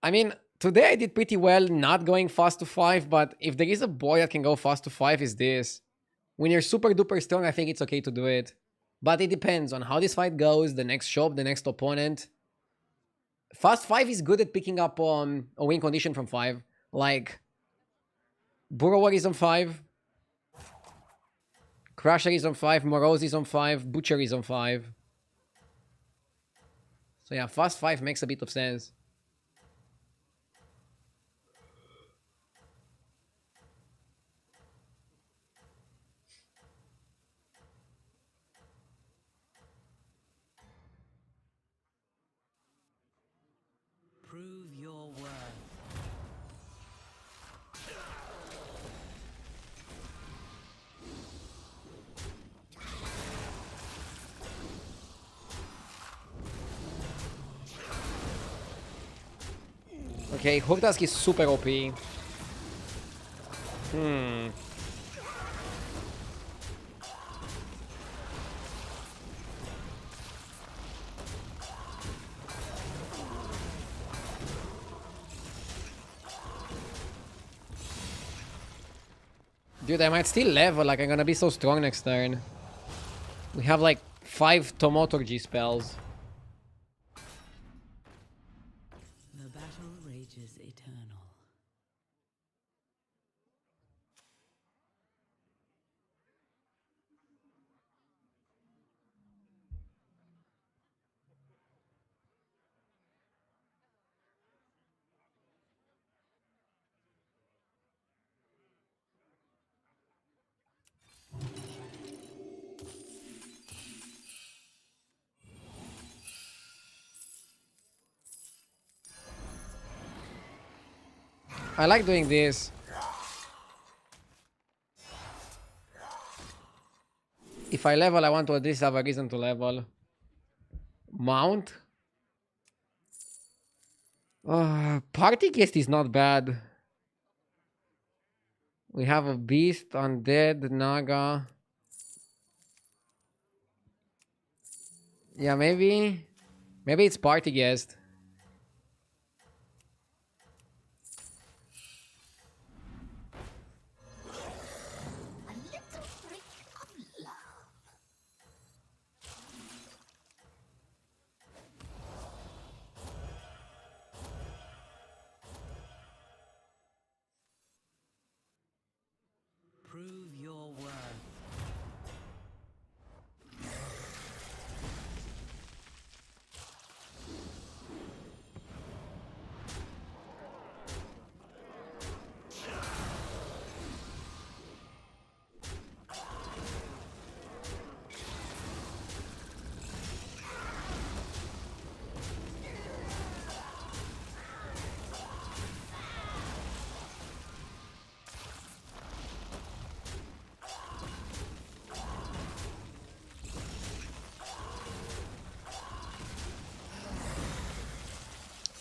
I mean, today I did pretty well not going fast to 5, but if there is a boy that can go fast to 5, is this. When you're super duper strong, I think it's okay to do it. But it depends on how this fight goes, the next shop, the next opponent. Fast 5 is good at picking up a win condition from 5. Like, Burrower is on 5. Crusher is on 5. Morose is on 5. Butcher is on 5. So yeah, fast 5 makes a bit of sense. Prove your worth. Okay, Hurtask is super OP. Dude, I might still level, like I'm gonna be so strong next turn. We have like 5 Tomoturgy spells. The battle rages eternal. I like doing this. If I level, I want to at least have a reason to level. Mount? Party guest is not bad. We have a beast, undead, naga. Yeah, maybe it's party guest. A little trick of love. Prove your worth.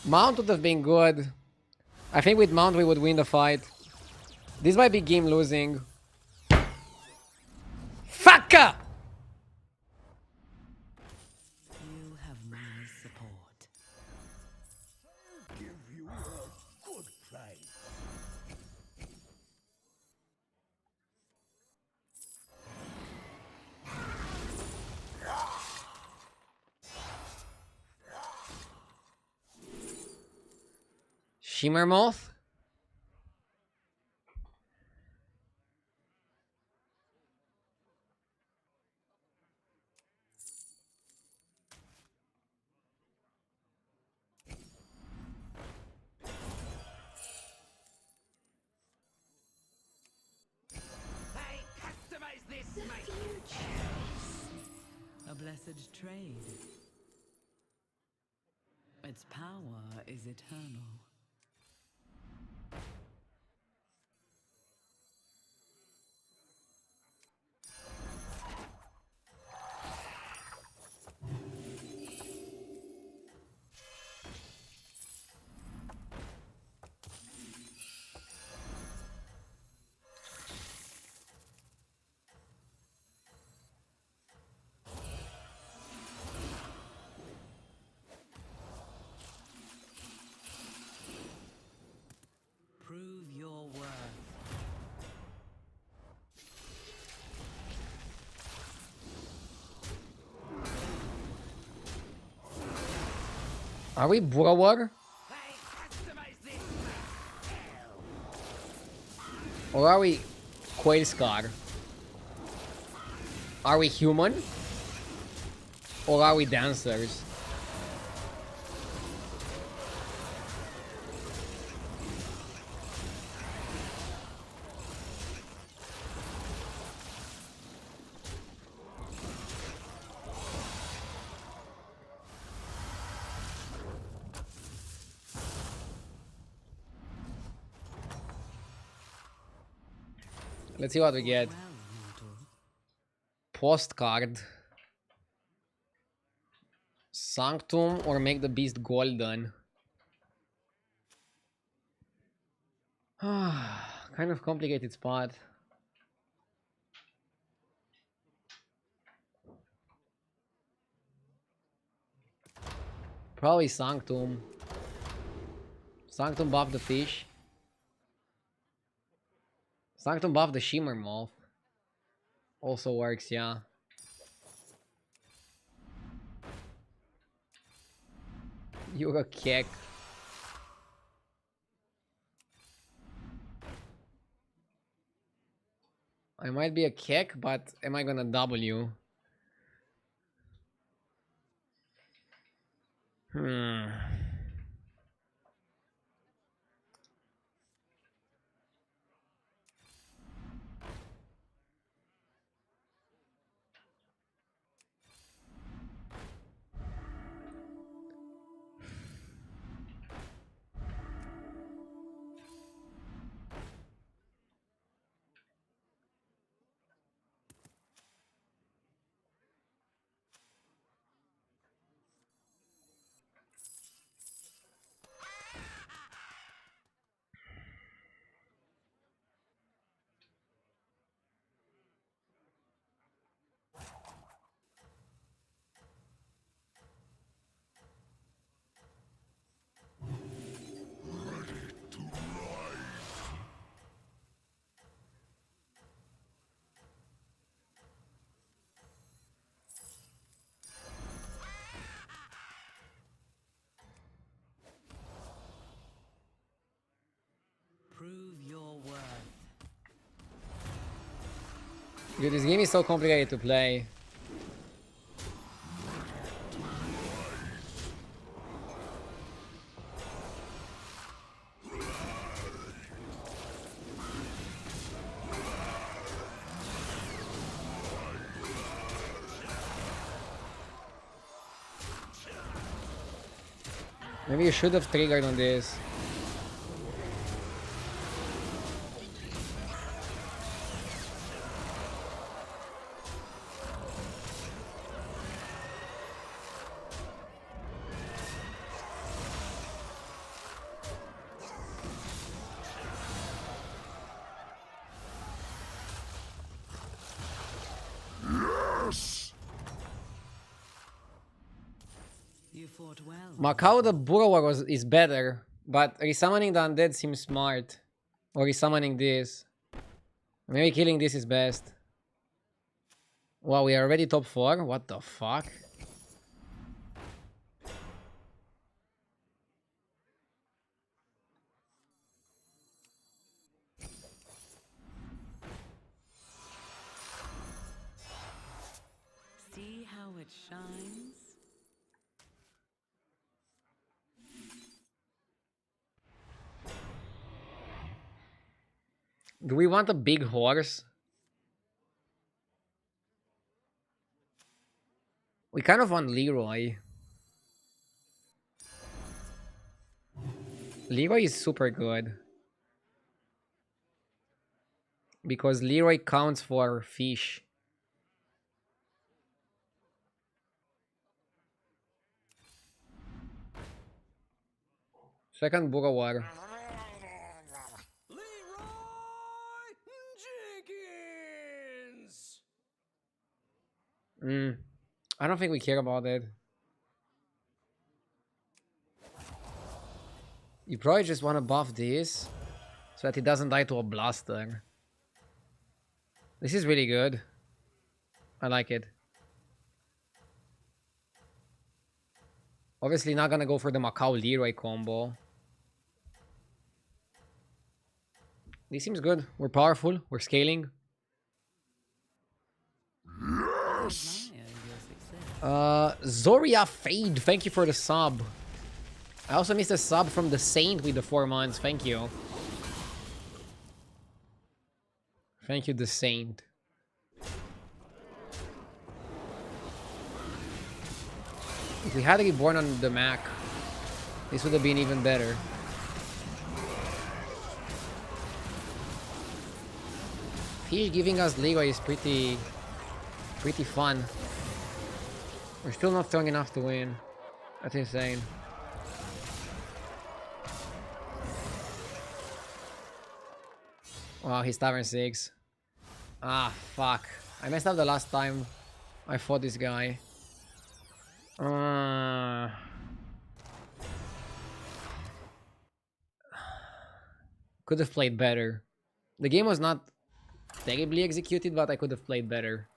Mount would have been good. I think with Mount we would win the fight. This might be game losing. Fucker! You have my support. Give you a good price. Shimmer Moth? Hey, customize this, mate. A blessed trade. Its power is eternal. Prove your worth. Are we Burrower? Hey, customize this, Or are we Quailscar? Are we human? Or are we dancers? Let's see what we get. Well, mortal. Postcard. Sanctum or make the beast golden. Kind of complicated spot. Probably Sanctum. Sanctum buff the fish. Sanctum buff the Shimmer Moth. Also works, yeah. You're a kek. I might be a kek, but am I gonna W? Prove your worth. Dude, this game is so complicated to play. Maybe you should have triggered on this. fought well. Macau the Burrower is better, but resummoning the undead seems smart. Or resummoning this. Maybe killing this is best. Wow, we are already top 4? What the fuck? See how it shines? Do we want a big horse? We kind of want Leroy. Leroy is super good. Because Leroy counts for fish. Second Burrower. I don't think we care about it. You probably just want to buff this so that he doesn't die to a blaster. This is really good. I like it. Obviously not gonna go for the Macau Leroy combo. This seems good. We're powerful. We're scaling. Zoria Fade, thank you for the sub. I also missed a sub from the Saint with the 4 months. Thank you. Thank you, the Saint. If we had Reborn on the Mac, this would have been even better. Fish giving us Leroy is pretty fun. We're still not strong enough to win. That's insane. Wow, he's tavern 6. Ah, fuck. I messed up the last time I fought this guy. Could have played better. The game was not terribly executed, but I could have played better.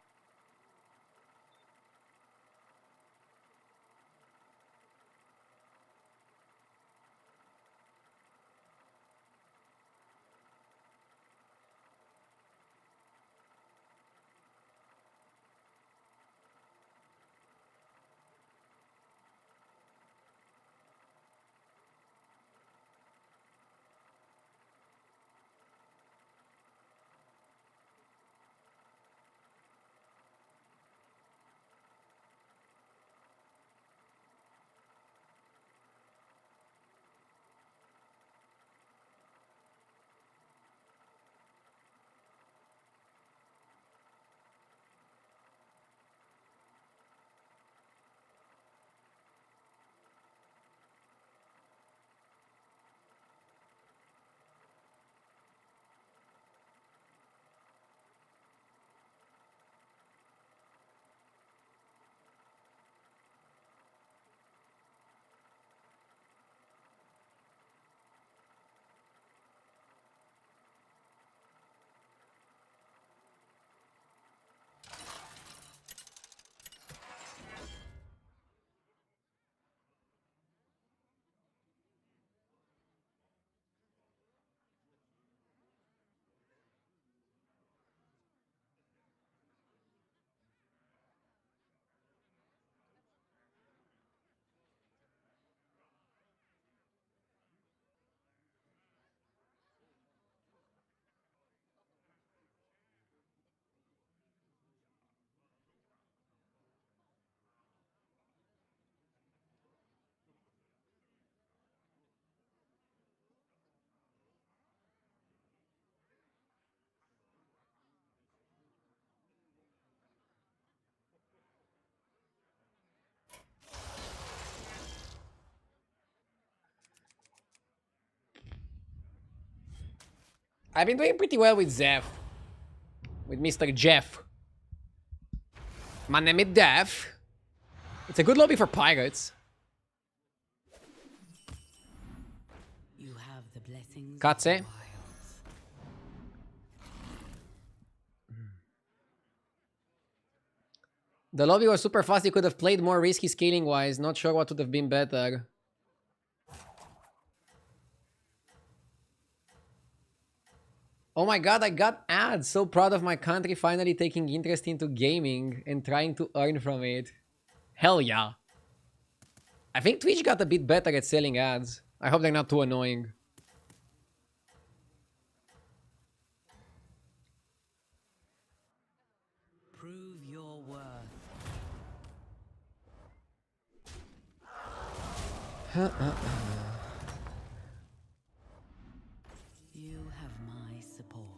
I've been doing pretty well with Zeph. With Mr. Jeff. My name is Dev. It's a good lobby for pirates. have the blessings of Katse. the wilds. The lobby was super fast. You could have played more risky scaling wise. Not sure what would have been better. Oh my god, I got ads. So proud of my country finally taking interest into gaming and trying to earn from it. Hell yeah. I think Twitch got a bit better at selling ads. I hope they're not too annoying. Prove your worth. You have my support.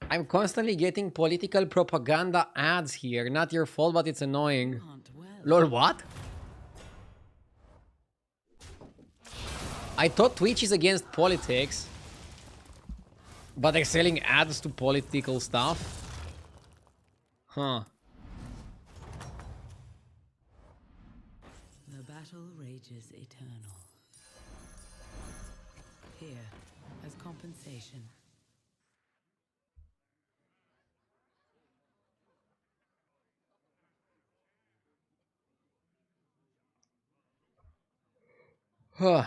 I'm constantly getting political propaganda ads here. Not your fault, but it's annoying. Hunt well. Lol, what? I thought Twitch is against politics. But they're selling ads to political stuff? Huh. The battle rages eternal. Here, as compensation. Huh.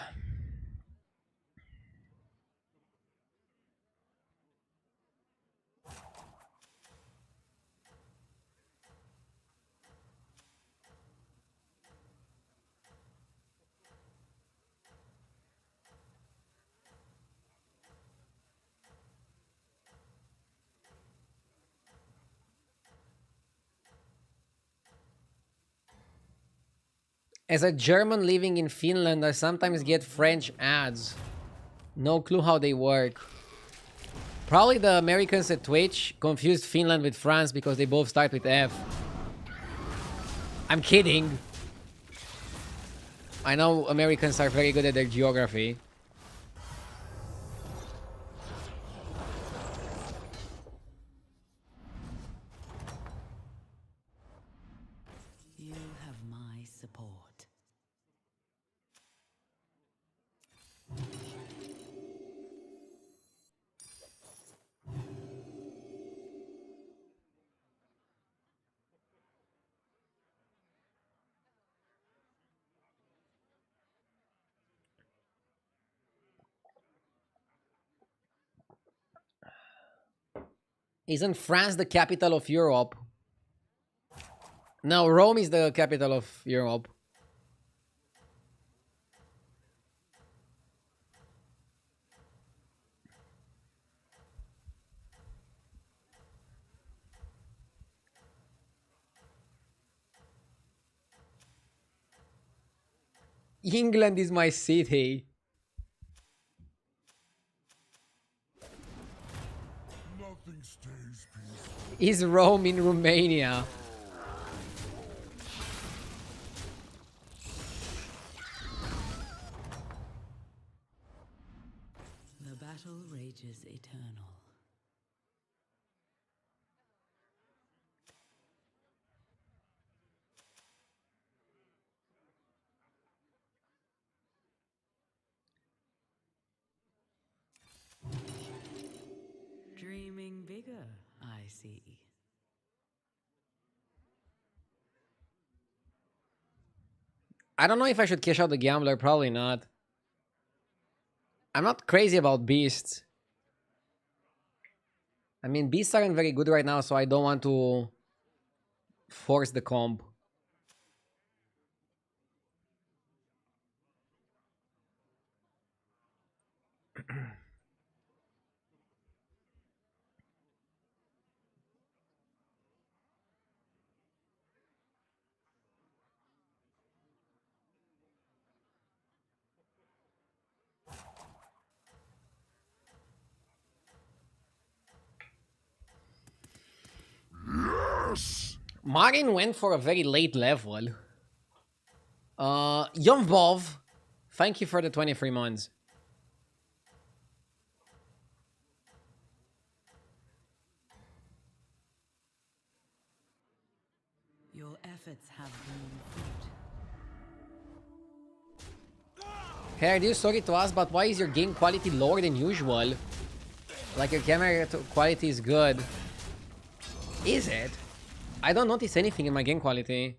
As a German living in Finland, I sometimes get French ads. No clue how they work. Probably the Americans at Twitch confused Finland with France because they both start with F. I'm kidding. I know Americans are very good at their geography. You have my support. Isn't France the capital of Europe? No, Rome is the capital of Europe. England is my city. Nothing stays peaceful. Is Rome in Romania? The battle rages eternal. Dreaming bigger, I see. I don't know if I should cash out the gambler. Probably not. I'm not crazy about beasts. I mean, beasts aren't very good right now, so I don't want to force the comp. Yes! Marin went for a very late level. Yomvov, thank you for the 23 months. Your efforts have borne fruit. Hey, Ardew, sorry to ask, but why is your game quality lower than usual? Like, your camera quality is good. Is it? I don't notice anything in my game quality.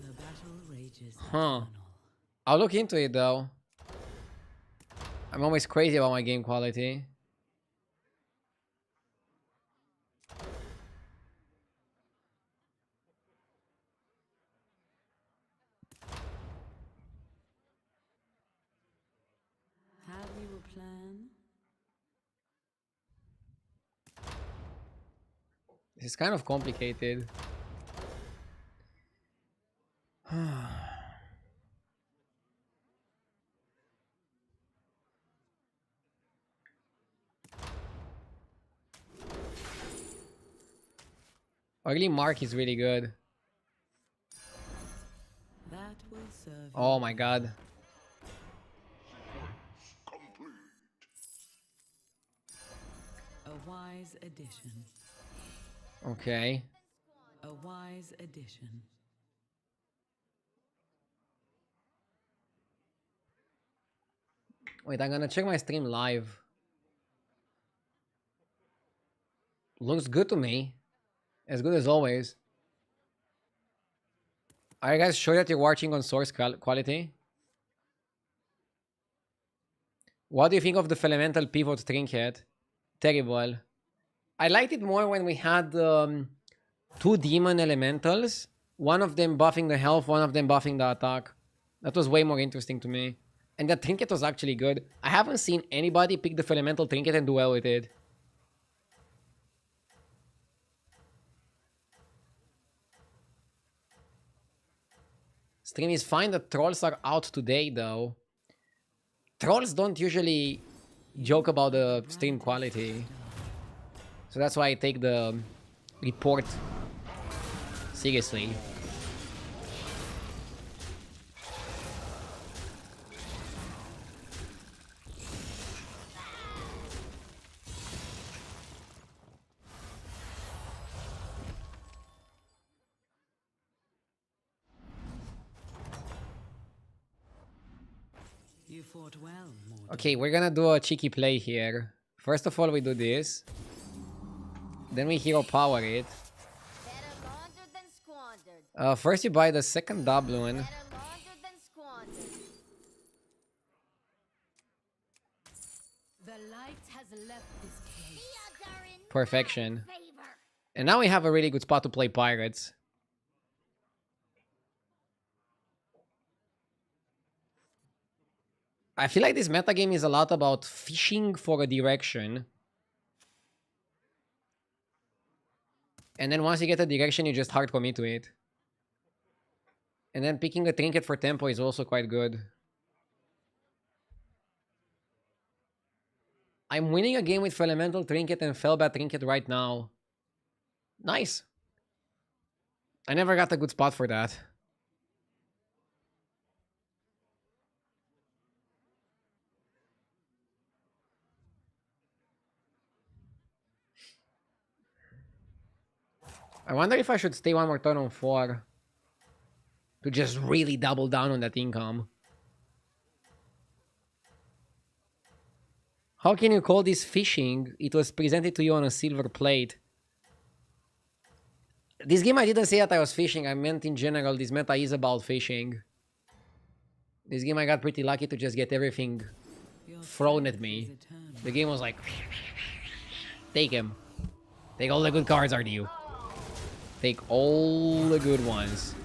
The battle rages Huh. eternal. I'll look into it, though. I'm always crazy about my game quality. Have you a plan? This is kind of complicated. Early Mark is really good. That will serve Oh you my well. god. Complete. A wise addition. Okay. A wise addition. Wait, I'm gonna check my stream live. Looks good to me. As good as always. Are you guys sure that you're watching on source quality? What do you think of the Fundamental Pivot Trinket? Terrible. I liked it more when we had two demon elementals. One of them buffing the health, one of them buffing the attack. That was way more interesting to me. And the Trinket was actually good. I haven't seen anybody pick the Fundamental Trinket and do well with it. Stream is fine. The trolls are out today, though. Trolls don't usually joke about the stream quality. So that's why I take the report seriously. You fought well, Mordor. Okay, we're gonna do a cheeky play here. First of all, we do this. Then we hero power it. Better laundered than squandered. First you buy the second doubloon. Better laundered than squandered. The light has left this place. The odds are in Perfection. my favor. And now we have a really good spot to play pirates. I feel like this metagame is a lot about fishing for a direction. And then once you get a direction, you just hard commit to it. And then picking a trinket for tempo is also quite good. I'm winning a game with Elemental Trinket and Fellbat Trinket right now. Nice. I never got a good spot for that. I wonder if I should stay one more turn on 4. To just really double down on that income. How can you call this fishing? It was presented to you on a silver plate. This game I didn't say that I was fishing. I meant in general this meta is about fishing. This game I got pretty lucky to just get everything Your thrown strength at me. is eternal. The game was like... Take him. Take all the good cards, RDU. Take all the good ones.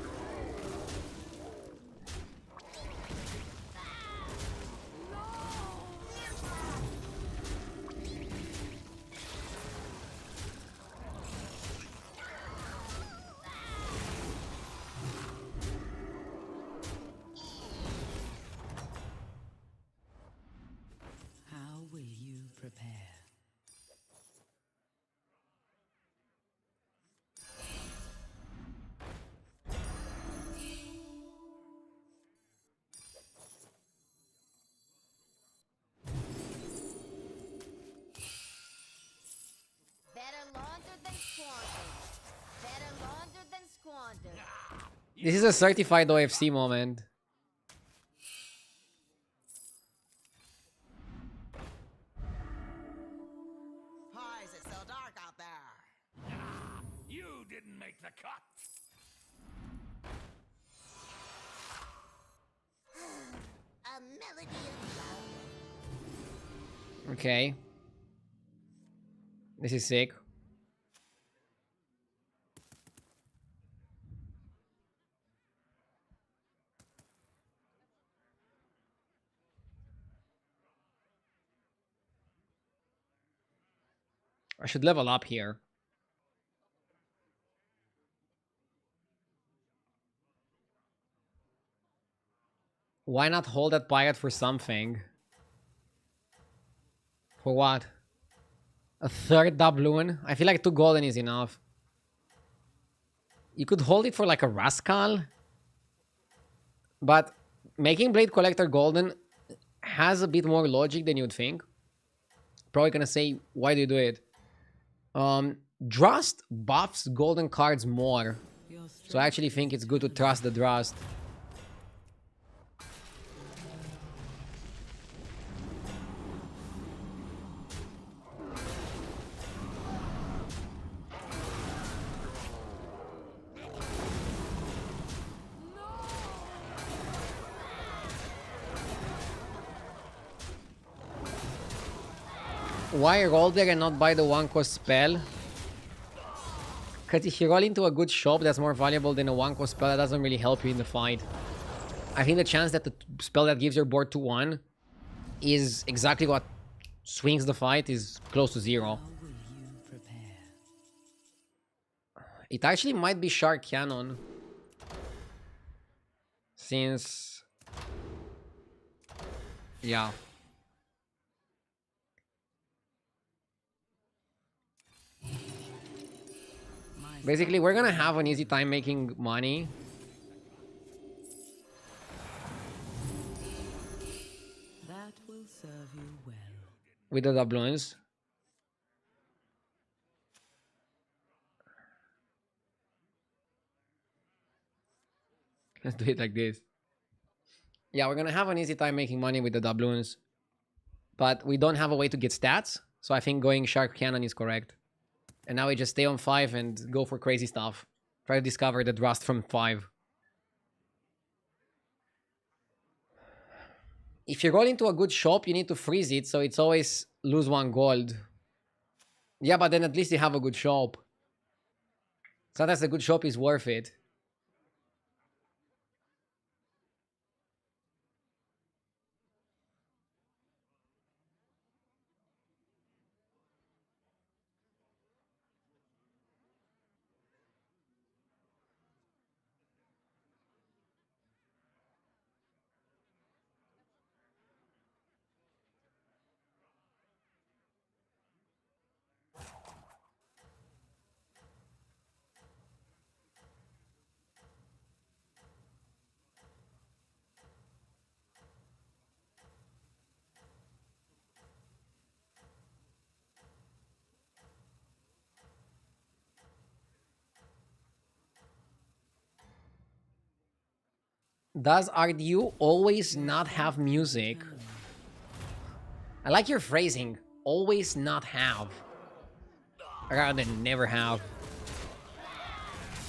How will you prepare? This is a certified OFC moment. Why is it so dark out there? You didn't make the cut. A melody of love. Okay. This is sick. I should level up here. Why not hold that pirate for something? For what? A third doubloon? I feel like 2 golden is enough. You could hold it for like a rascal. But making Blade Collector golden has a bit more logic than you'd think. Probably gonna say, why do you do it? Drust buffs golden cards more. So I actually think it's good to trust the Drust. Why roll there and not buy the 1-cost spell? Because if you roll into a good shop that's more valuable than a 1-cost spell, that doesn't really help you in the fight. I think the chance that the spell that gives your board to 1 is exactly what swings the fight is close to 0. How will you prepare? It actually might be Shark Cannon. Since... yeah. Basically, we're gonna have an easy time making money. That will serve you well. With the doubloons. Let's do it like this. Yeah, we're gonna have an easy time making money with the doubloons. But we don't have a way to get stats. So I think going Shark Cannon is correct. And now we just stay on 5 and go for crazy stuff. Try to discover the Drust from 5. If you roll into a good shop, you need to freeze it, so it's always lose 1 gold. Yeah, but then at least you have a good shop. Sometimes a good shop is worth it. Does RDU always not have music? I like your phrasing. Always not have. Rather than never have.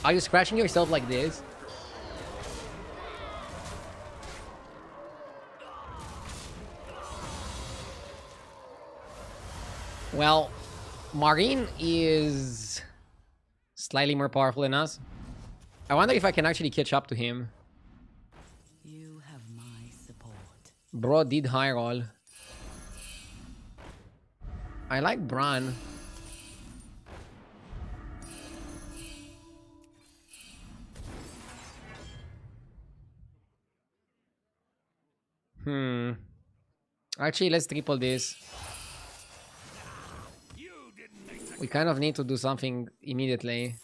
Are you scratching yourself like this? Well, Marine is slightly more powerful than us. I wonder if I can actually catch up to him. You have my support. Bro did high roll. I like Bran. Actually, let's triple this. We kind of need to do something immediately.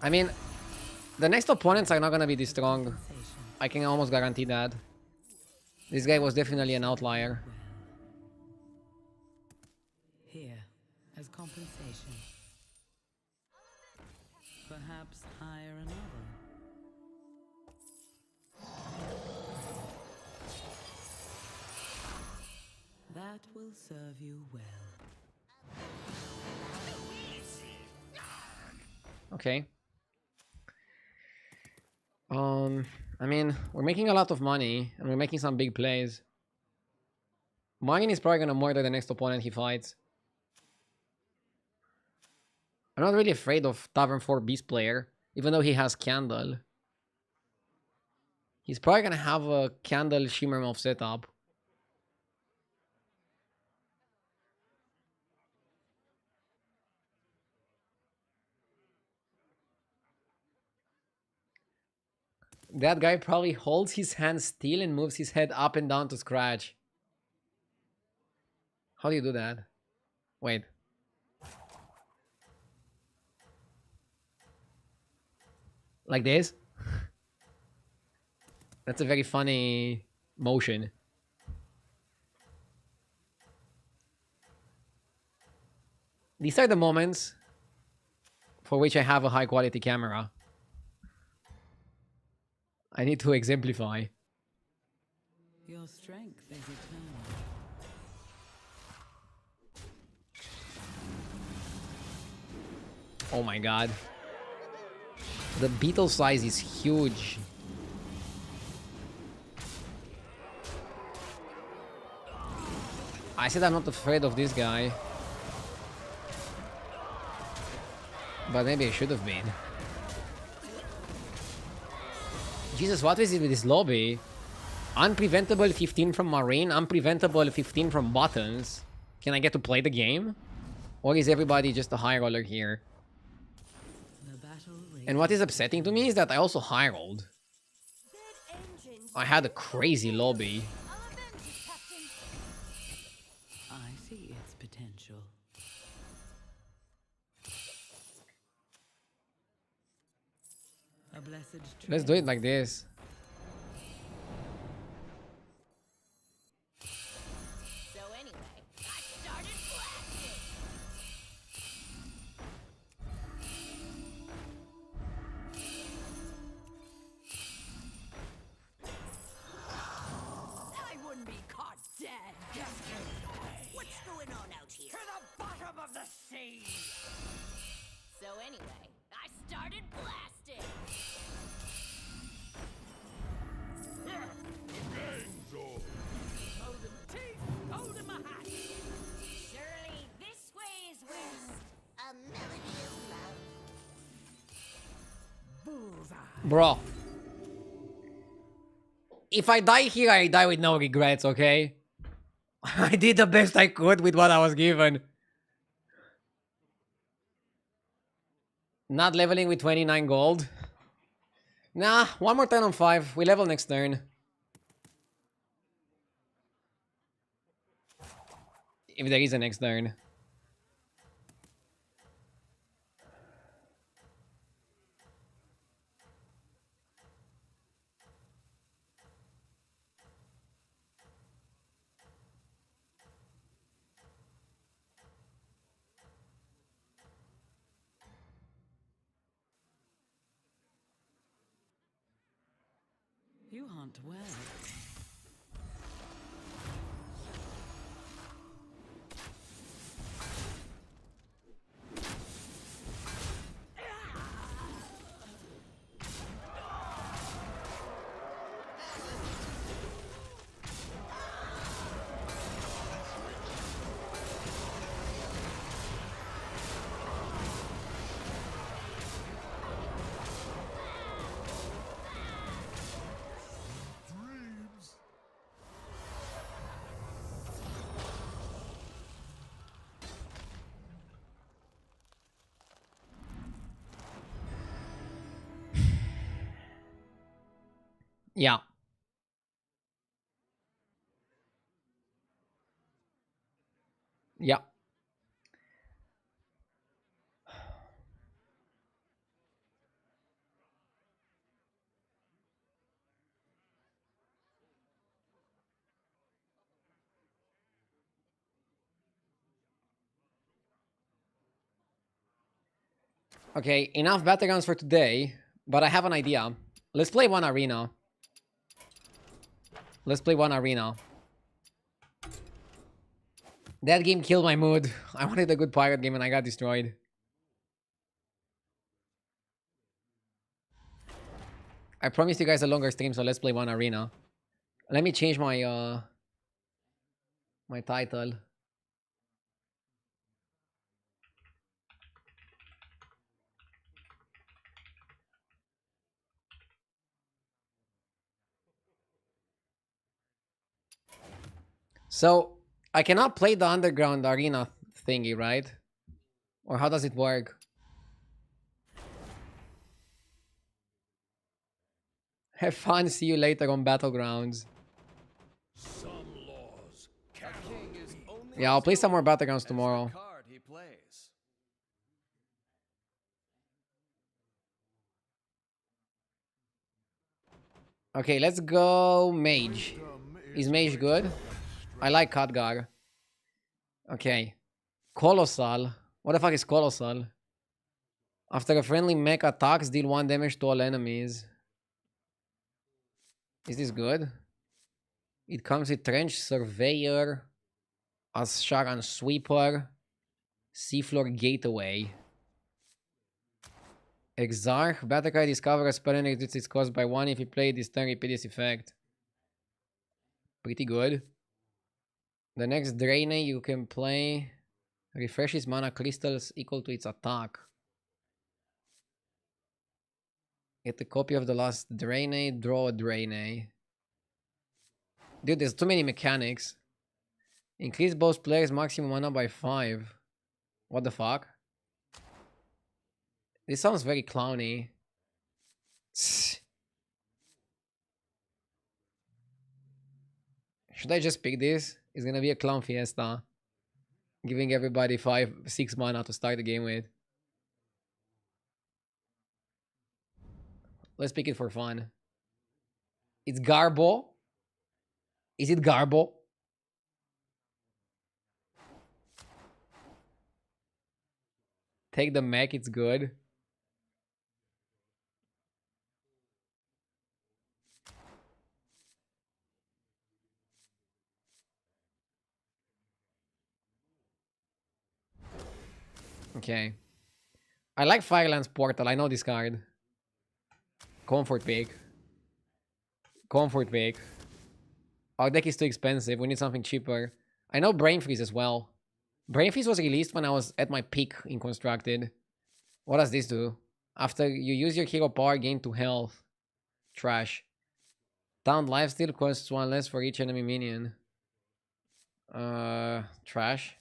I mean, the next opponents are not gonna be this strong. I can almost guarantee that. This guy was definitely an outlier. Here, as compensation. Perhaps hire another. That will serve you well. Okay. I mean, we're making a lot of money, and we're making some big plays. Margin is probably gonna murder the next opponent he fights. I'm not really afraid of Tavern 4 Beast player, even though he has Candle. He's probably gonna have a Candle Shimmer Mouth setup. That guy probably holds his hand still and moves his head up and down to scratch. How do you do that? Wait. Like this? That's a very funny motion. These are the moments for which I have a high quality camera. I need to exemplify. Your strength is eternal. Oh my god. The beetle size is huge. I said I'm not afraid of this guy. But maybe I should have been. Jesus, what is it with this lobby? Unpreventable 15 from Marine, unpreventable 15 from Buttons. Can I get to play the game? Or is everybody just a high roller here? And what is upsetting to me is that I also high rolled. I had a crazy lobby. I see its potential. A blessed Let's do it like this. So anyway, I started blasting. I wouldn't be caught dead. What's going on out here? To the bottom of the sea. So anyway, I started blasting. Holding teeth, holding my hat. Surely this way is west. A melody of love. Bullseye. Bro. If I die here, I die with no regrets, okay? I did the best I could with what I was given. Not leveling with 29 gold. Nah, one more turn on 5. We level next turn. If there is a next turn. You hunt well. Yeah. Yeah. Okay, enough battlegrounds for today, but I have an idea. Let's play one arena. Let's play one arena. That game killed my mood. I wanted a good pirate game and I got destroyed. I promised you guys a longer stream, so let's play one arena. Let me change my my title. So I cannot play the underground arena thingy, right? Or how does it work? Have fun. See you later on battlegrounds. Some laws cannot be. Yeah, I'll play some more battlegrounds tomorrow. Card he plays. Okay, let's go mage. Is mage good? I like Khadgar. Okay. Colossal. What the fuck is Colossal? After a friendly mech attacks, deal 1 damage to all enemies. Is this good? It comes with Trench Surveyor, Asharan Sweeper, Seafloor Gateway. Exarch. Battle card discover a spell and reduces its cost by 1 if you play this turn, repeat this effect. Pretty good. The next Drain you can play refreshes mana crystals equal to its attack. Get a copy of the last Drain, draw a Drain. Dude, there's too many mechanics. Increase both players' maximum mana by 5. What the fuck? This sounds very clowny. Should I just pick this? It's gonna be a clown fiesta. Giving everybody 6 mana to start the game with. Let's pick it for fun. It's Garbo. Is it Garbo? Take the mech, it's good. Okay. I like Firelands Portal. I know this card. Comfort pick. Comfort pick. Our deck is too expensive. We need something cheaper. I know Brain Freeze as well. Brain Freeze was released when I was at my peak in Constructed. What does this do? After you use your hero power, gain 2 health. Trash. Town lifesteal costs 1 less for each enemy minion. Trash.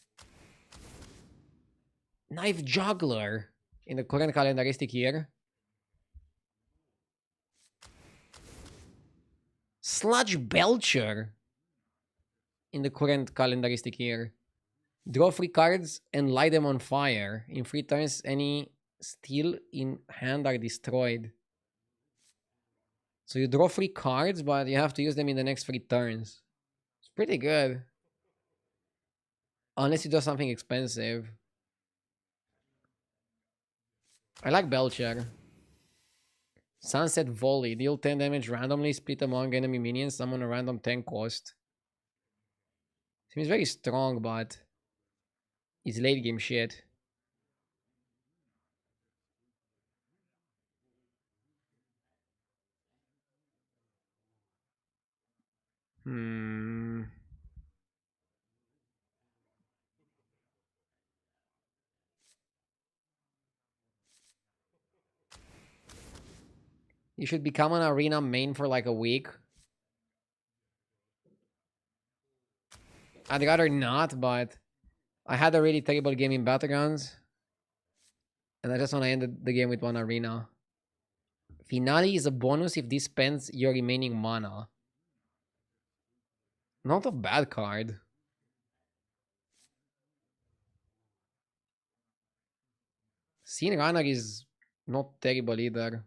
Knife Juggler in the current calendaristic year. Sludge Belcher in the current calendaristic year. Draw 3 cards and light them on fire. In 3 turns, any steel in hand are destroyed. So you draw 3 cards, but you have to use them in the next 3 turns. It's pretty good. Unless you do something expensive. I like Belcher. Sunset Volley. Deal 10 damage randomly, split among enemy minions, summon a random 10 cost. Seems very strong, but it's late game shit. You should become an arena main for like a week. I'd rather not, but I had a really terrible game in battlegrounds. And I just want to end the game with 1 arena. Finale is a bonus if this spends your remaining mana. Not a bad card. Scene Runner is not terrible either.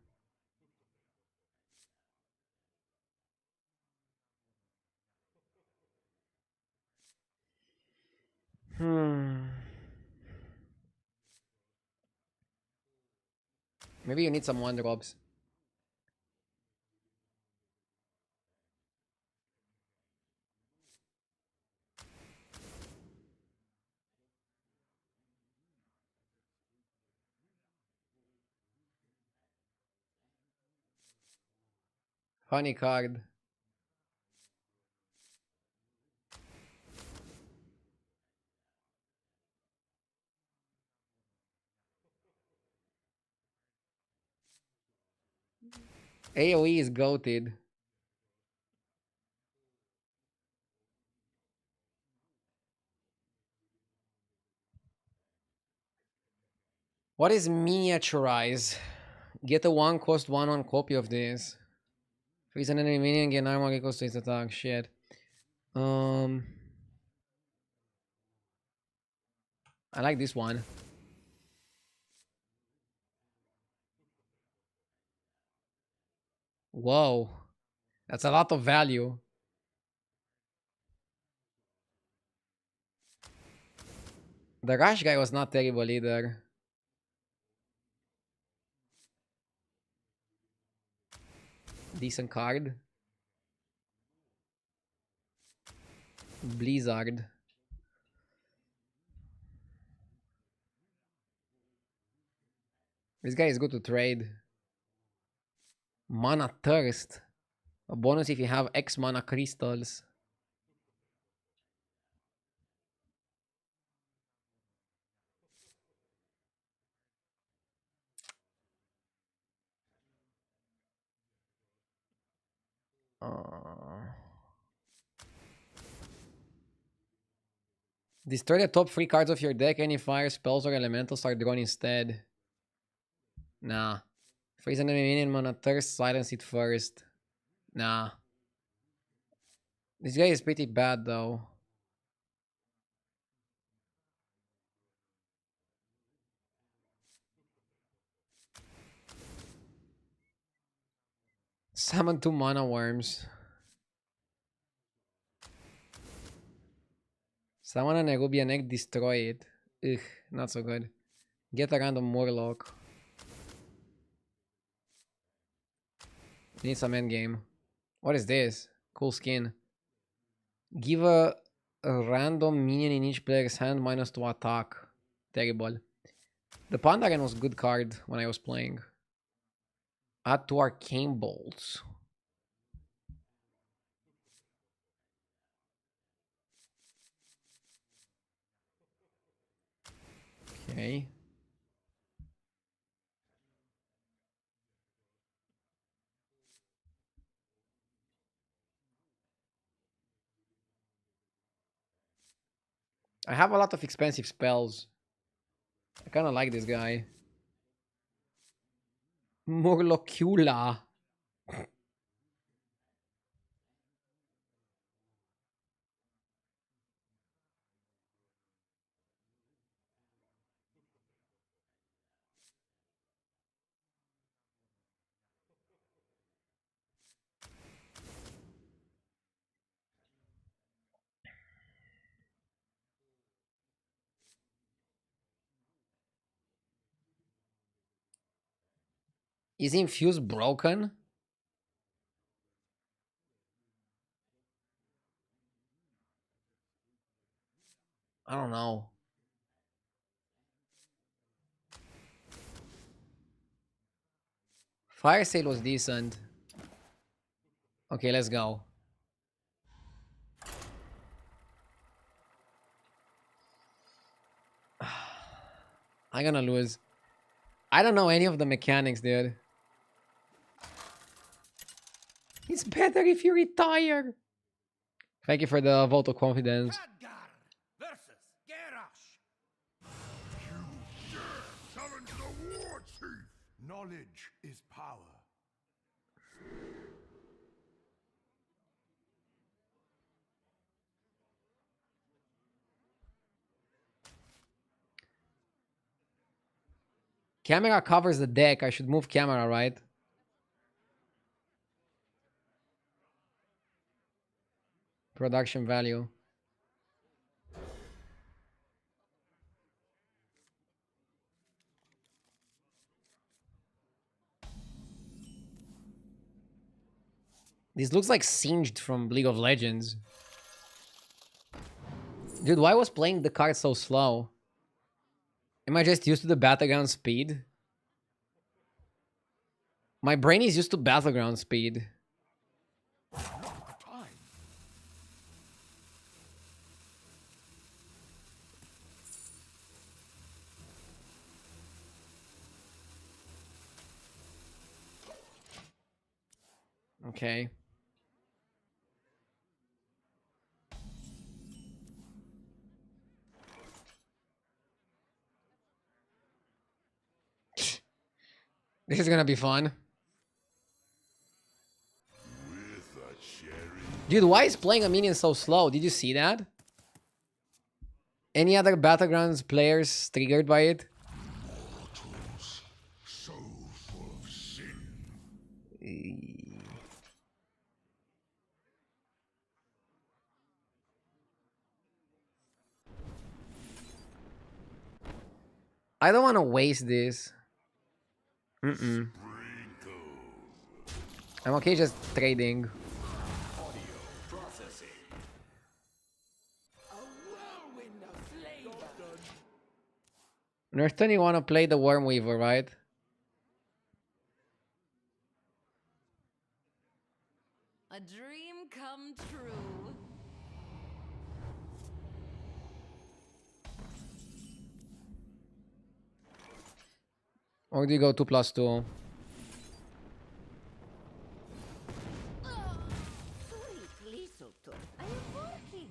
Maybe you need some one drops. Funny card. AoE is goated. What is miniaturize? Get a 1 cost 1 copy of this. Freeze an enemy minion, gain armor equals to its attack. Shit. I like this one. Whoa. That's a lot of value. The Rush guy was not terrible either. Decent card. Blizzard. This guy is good to trade. Mana Thirst. A bonus if you have X mana crystals. Destroy the top 3 cards of your deck. Any fire, spells, or elementals are drawn instead. Nah. Freeze an enemy minion, mana thirst, silence it first. Nah. This guy is pretty bad though. Summon 2 mana worms. Summon an Erubian egg, destroy it. Ugh, not so good. Get a random Murloc. Need some endgame. What is this? Cool skin. Give a random minion in each player's hand -2 attack. Terrible. The Pandaren was good card when I was playing. Add 2 arcane bolts. Okay. I have a lot of expensive spells. I kind of like this guy. Murlocula. Is Infuse broken? I don't know. Fire Sale was decent. Okay, let's go. I'm gonna lose. I don't know any of the mechanics, dude. It's better if you retire. Thank you for the vote of confidence. versus Garrosh. You dare challenge the war chief! Knowledge is power. Camera covers the deck. I should move camera, right? Production value. This looks like Singed from League of Legends. Dude, why was playing the card so slow? Am I just used to the battleground speed? My brain is used to battleground speed. Okay. This is gonna be fun. Dude, why is playing a minion so slow? Did you see that? Any other Battlegrounds players triggered by it? So full of sin. I don't want to waste this. I'm okay just trading. Norton, you want to play the Worm Weaver, right? A dream come true. Or do you go 2+2? I am working.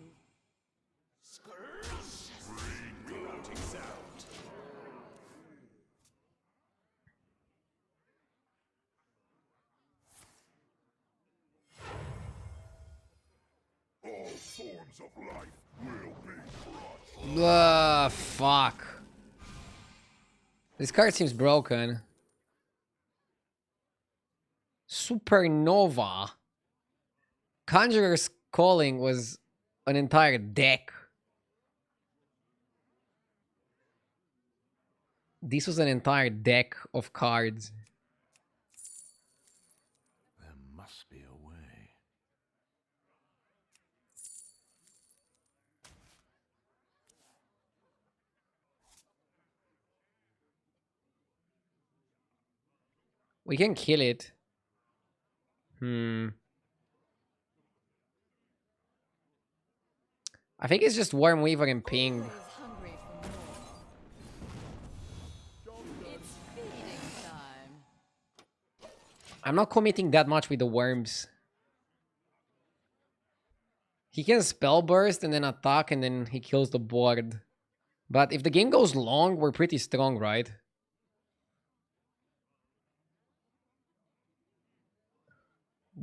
All thorns of life will be crushed. Fuck. This card seems broken. Supernova. Conjurer's Calling was an entire deck. This was an entire deck of cards. There must be a way. We can kill it. I think it's just Worm Weaver and Ping. Who is hungry for more? It's feeding time. I'm not committing that much with the worms. He can spell burst and then attack and then he kills the board. But if the game goes long, we're pretty strong, right?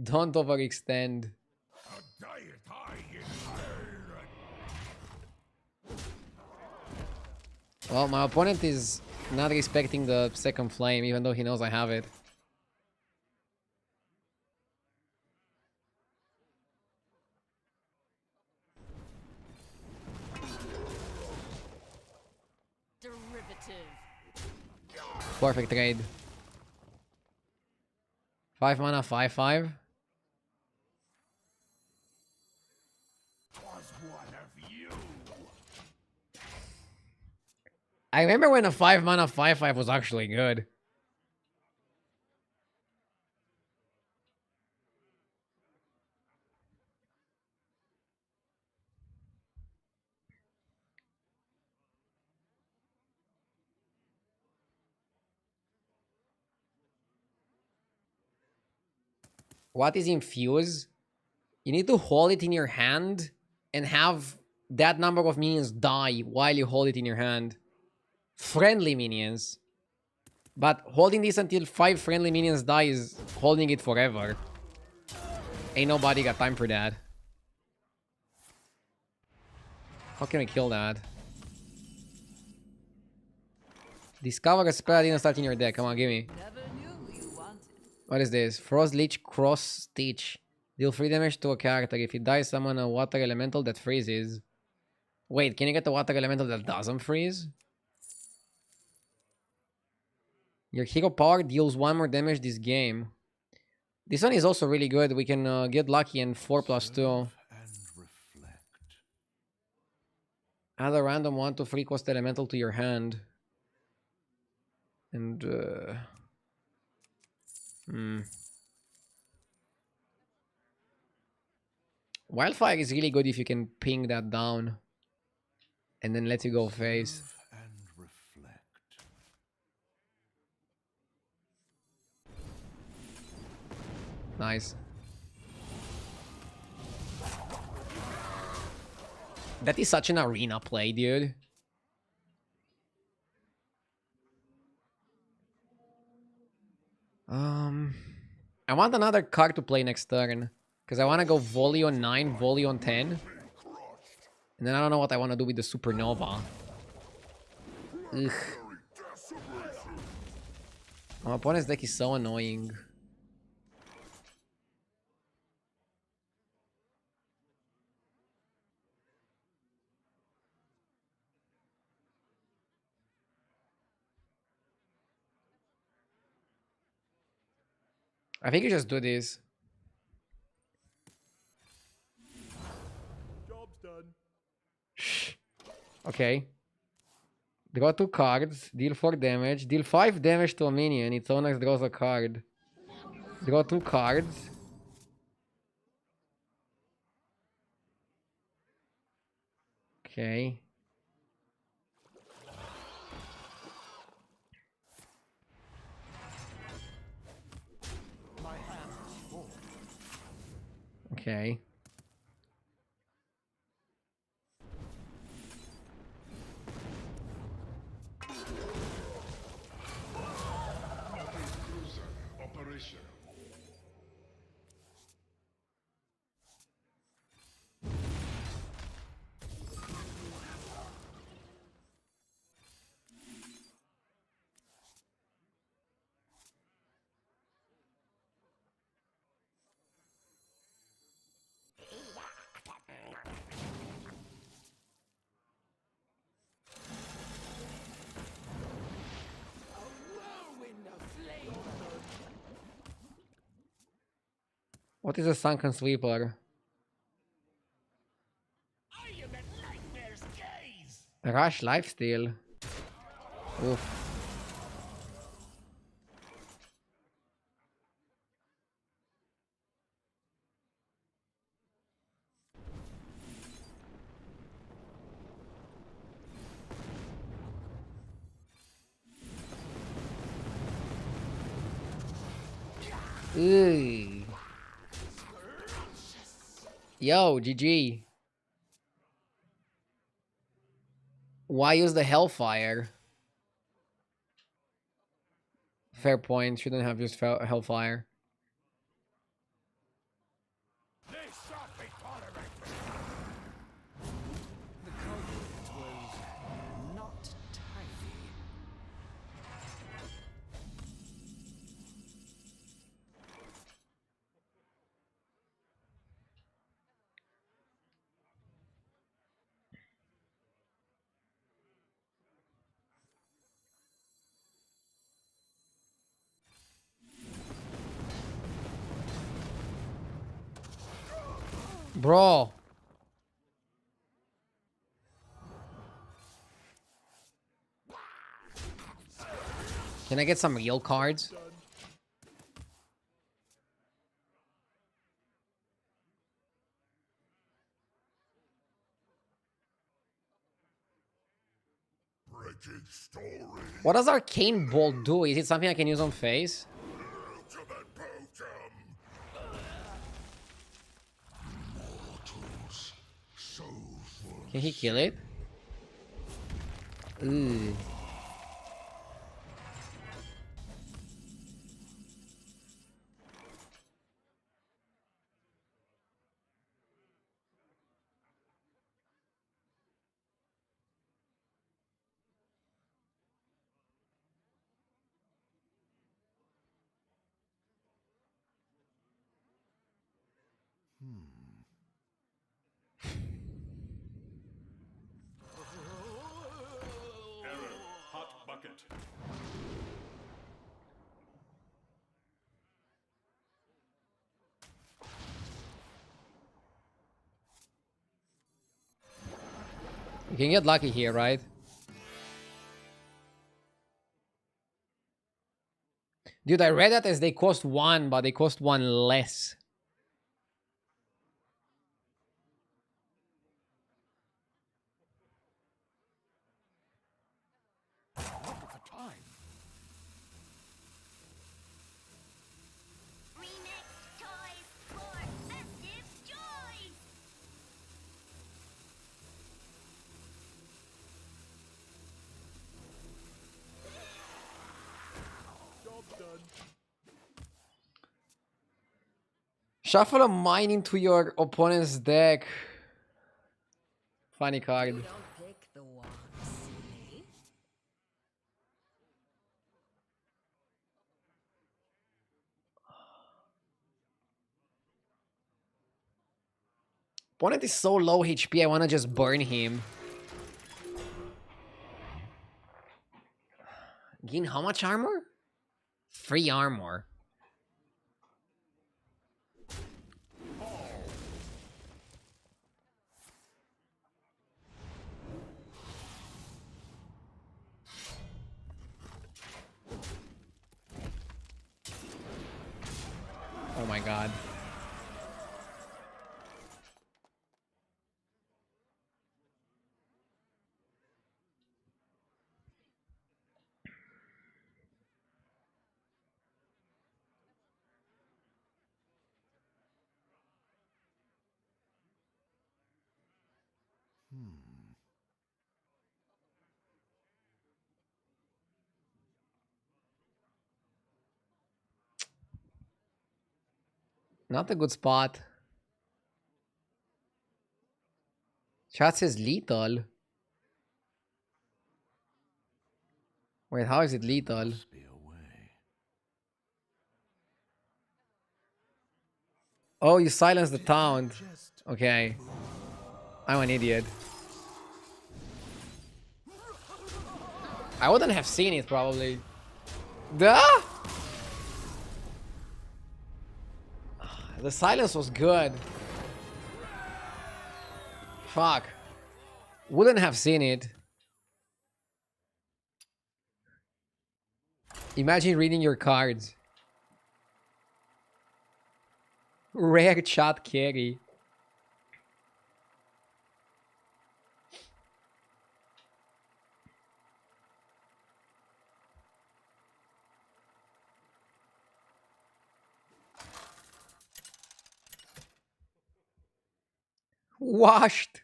Don't overextend. A diet I inherit. Well, my opponent is not respecting the second flame, even though he knows I have it. Derivative. Perfect trade. 5 mana, 5/5. Was one of you. I remember when a 5 mana, 5/5 was actually good. What is Infuse? You need to hold it in your hand and have that number of minions die while you hold it in your hand. Friendly minions. But holding this until 5 friendly minions die is holding it forever. Ain't nobody got time for that. How can we kill that? Discover a spell that didn't start in your deck. Come on, give me. Never knew you wanted. What is this? Frost Leech Cross Stitch. Deal 3 damage to a character. If he dies, summon a water elemental that freezes. Wait, can you get the water elemental that doesn't freeze? Your hero power deals 1 more damage this game. This one is also really good. We can get lucky and 4+2. And reflect. Add a random 1 to 3 cost elemental to your hand. And Wildfire is really good if you can ping that down. And then let you go face. And reflect. Nice. That is such an arena play, dude. I want another card to play next turn. Because I want to go volley on 9, volley on 10. And then I don't know what I want to do with the supernova. Ugh. My opponent's deck is so annoying. I think you just do this. Job's done. Okay. Draw 2 cards, deal 4 damage, deal 5 damage to a minion, its owner draws a card. Draw 2 cards. Okay. Okay. Operation. What is a sunken sweeper? Rush lifesteal. Oof. Ooh. Yo, GG. Why use the Hellfire? Fair point. Shouldn't have used Hellfire. The culprit was not tidy. Bro. Can I get some real cards? Breaking story. What does Arcane Bolt do? Is it something I can use on face? Ultimate Potem. Mortals. Soulful. Can he kill it? Ooh. You can get lucky here, right? Dude, I read that as they cost 1, but they cost 1 less. Look at the time. Remixed toys for festive joy. Job done. Shuffle a mine into your opponent's deck. Funny card. You don't pick the ones, silly. Opponent is so low HP, I want to just burn him. Gain how much armor? 3 armor. Oh my god. Not a good spot. Chat says lethal. Wait, how is it lethal? Be away. Oh, you silenced the taunt. Okay. I'm an idiot. I wouldn't have seen it, probably. Duh! The silence was good. Fuck. Wouldn't have seen it. Imagine reading your cards. Rare chat carry. Washed.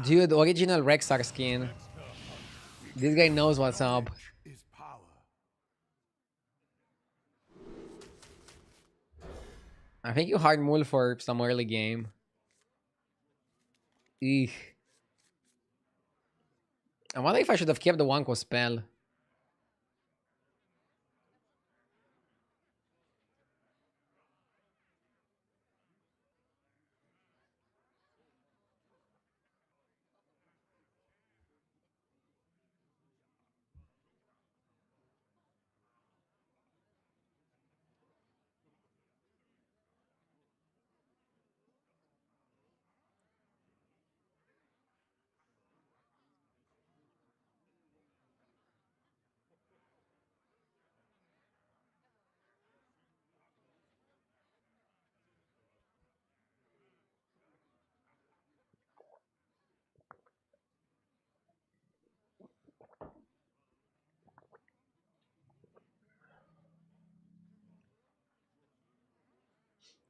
Dude, original Rexar skin. This guy knows what's up. Is power. I think you hard mule for some early game. Eek. I wonder if I should have kept the Wanko spell.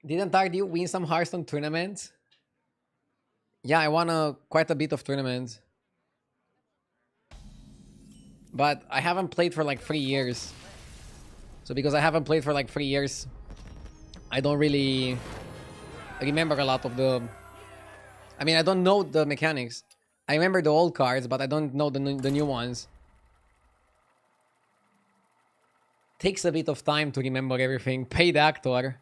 Didn't you win some Hearthstone tournaments? Yeah, I won quite a bit of tournaments. But I haven't played for like 3 years. So because I haven't played for like 3 years, I don't really remember a lot of the... I mean, I don't know the mechanics. I remember the old cards, but I don't know the new ones. Takes a bit of time to remember everything. Paid actor.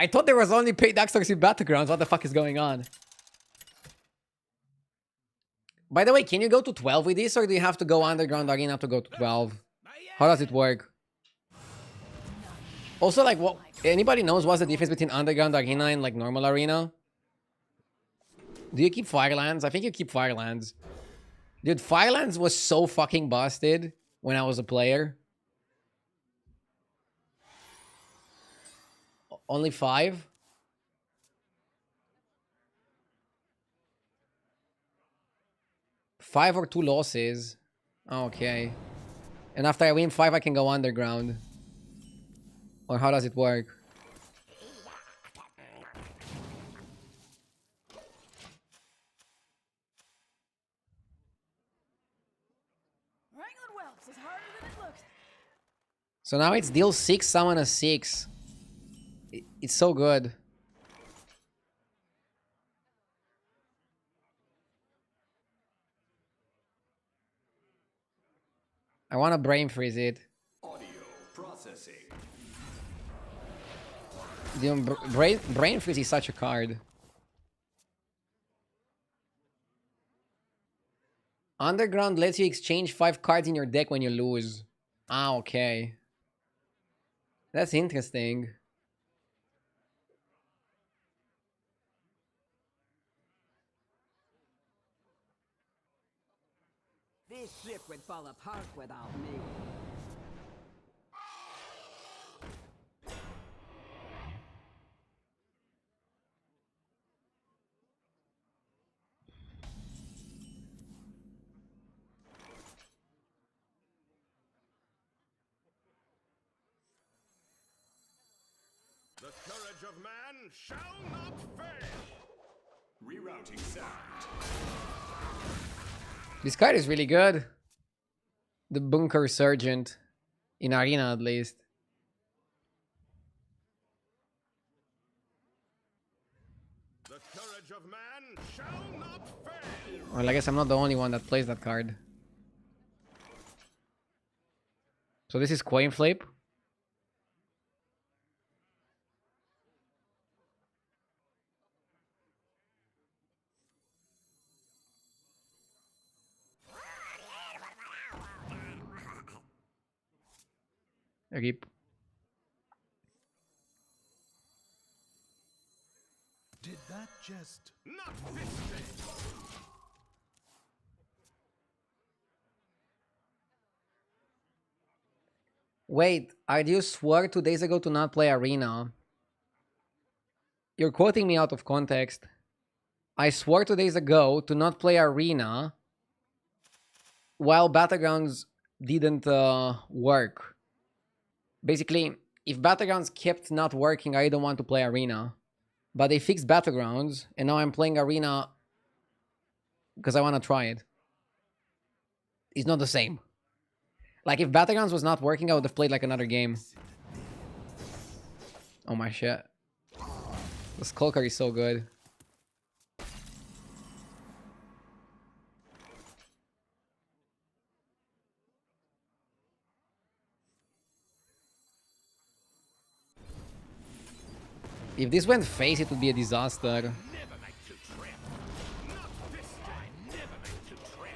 I thought there was only paid actors in battlegrounds. What the fuck is going on? By the way, can you go to 12 with this, or do you have to go underground arena to go to 12? How does it work? Also, like, what? Anybody knows what's the difference between underground arena and like normal arena? Do you keep Firelands? I think you keep Firelands. Dude, Firelands was so fucking busted when I was a player. Only 5? Five or 2 losses. Okay. And after I win 5, I can go underground. Or how does it work? Wrangling whelps is harder than it looks. So now it's deal 6, summon a 6. It's so good. I want to brain freeze it. Audio processing. Dude, brain freeze is such a card. Underground lets you exchange 5 cards in your deck when you lose. Ah, okay. That's interesting. This ship would fall apart without me. The courage of man shall not fail. Rerouting sound. This card is really good. The Bunker Sergeant. In Arena, at least. The courage of man shall not fail. Well, I guess I'm not the only one that plays that card. So this is Coin Flip. Rip. Did that just not this thing? Wait, you swore 2 days ago to not play Arena. You're quoting me out of context. I swore 2 days ago to not play Arena while Battlegrounds didn't work. Basically, if Battlegrounds kept not working, I don't want to play Arena. But they fixed Battlegrounds, and now I'm playing Arena because I want to try it. It's not the same. Like, if Battlegrounds was not working, I would have played, like, another game. Oh my shit. The Skull card is so good. If this went face, it would be a disaster. Never make to trip. Not this time. Never make to trip.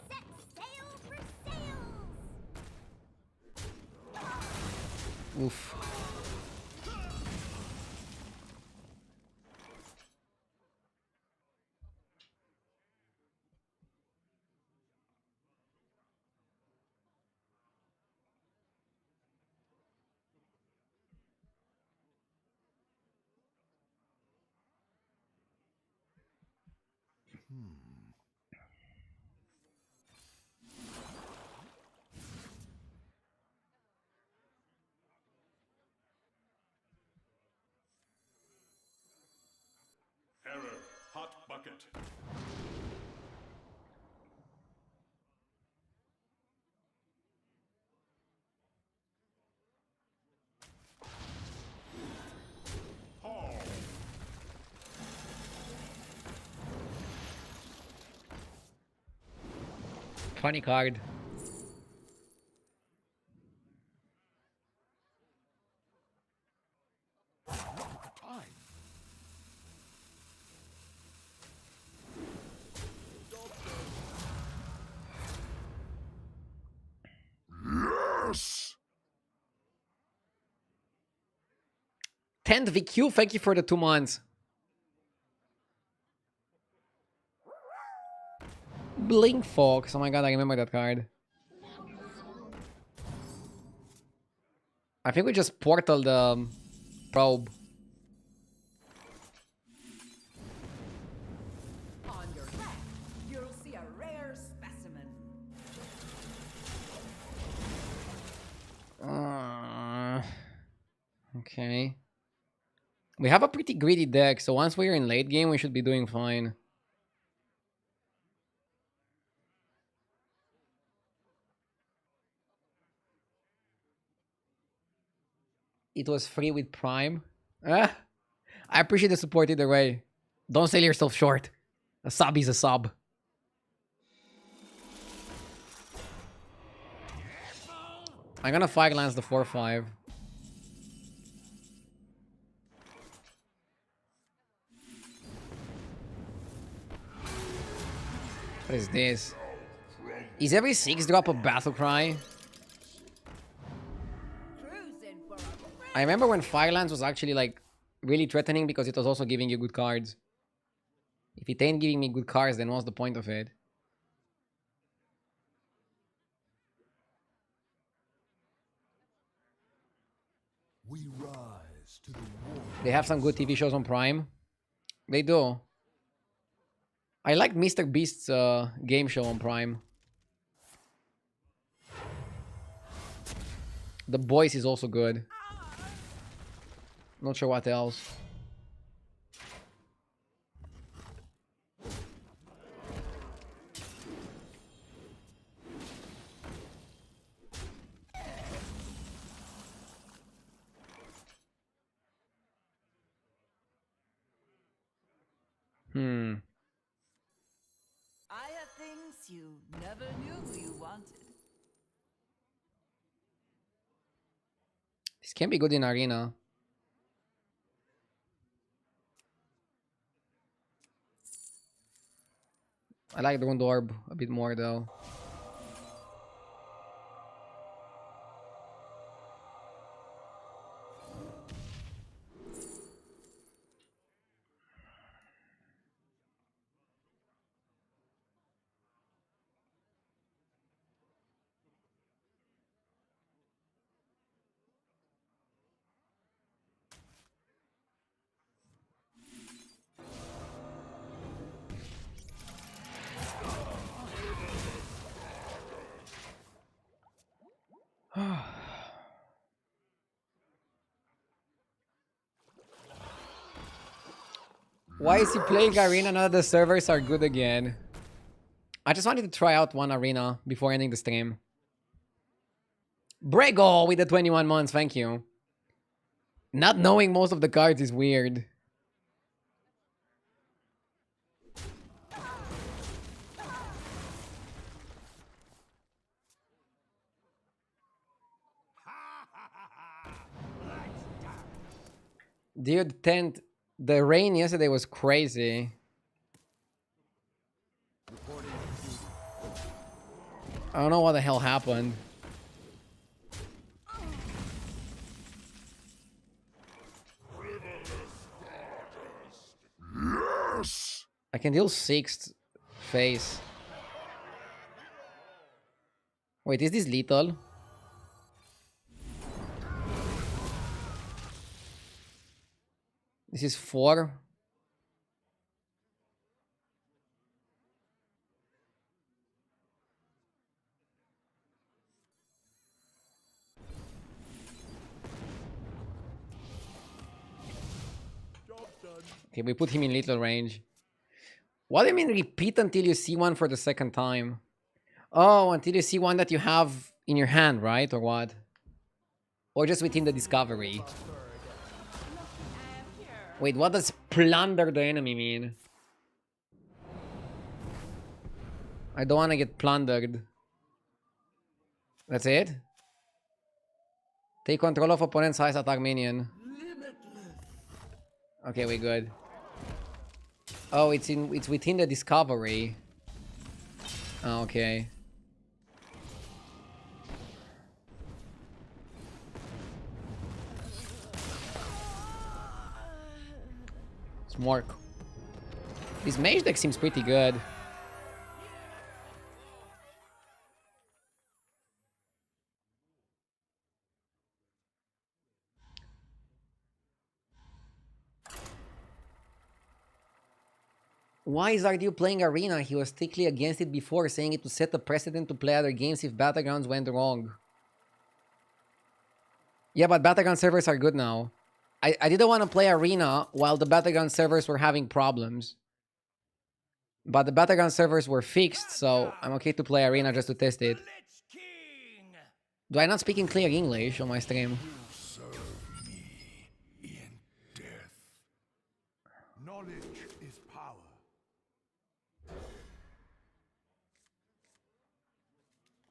Set sail for sails. Oof. Error. Hot bucket. Haul. Funny card. time. Yes! 10th VQ, thank you for the 2 months. Blink Fox. Oh my god, I remember that card. I think we just portal the probe. On your left, you'll see a rare specimen. Okay. We have a pretty greedy deck, so once we're in late game, we should be doing fine. It was free with Prime. Ah, I appreciate the support either way. Don't sell yourself short. A sub is a sub. I'm gonna Fire Lance the 4-5. What is this? Is every 6-drop a battle cry? Cruising for a I remember when Fire Lance was actually like really threatening because it was also giving you good cards. If it ain't giving me good cards, then what's the point of it? We rise to the war. They have some good TV shows on Prime. They do. I like Mr. Beast's game show on Prime. The Boys is also good. Not sure what else. I have things you never knew you wanted. This can be good in Arena. I like the Rund Orb a bit more though. Why is he playing Arena now that the servers are good again? I just wanted to try out one Arena before ending the stream. Brego with the 21 months, thank you. Not knowing most of the cards is weird. Dude, tent. The rain yesterday was crazy. I don't know what the hell happened. Yes! I can deal 6th phase. Wait, is this lethal? This is 4. Okay, we put him in lethal range. What do you mean repeat until you see one for the second time? Oh, until you see one that you have in your hand, right? Or what? Or just within the discovery? Wait, what does plunder the enemy mean? I don't want to get plundered. That's it? Take control of opponent's highest attack minion. Okay, we good. Oh, it's within the discovery. Oh, okay. Smork. This mage deck seems pretty good. Why is Ardew playing Arena? He was strictly against it before, saying it would set a precedent to play other games if battlegrounds went wrong. Yeah, but battleground servers are good now. I didn't want to play Arena while the battleground servers were having problems. But the battleground servers were fixed, so I'm okay to play Arena just to test it. Do I not speak in clear English on my stream? Serve me in death. Knowledge is power.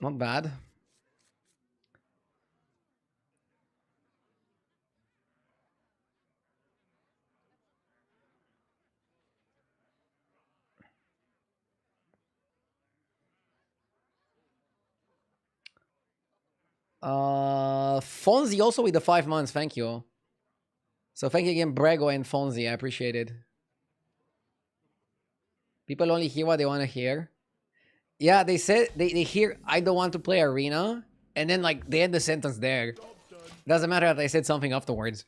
Not bad. Fonzie also with the 5 months, thank you. So thank you again, Brego and Fonzie, I appreciate it. People only hear what they want to hear. Yeah, they said they hear I don't want to play Arena, and then like they end the sentence there. Doesn't matter that I said something afterwards.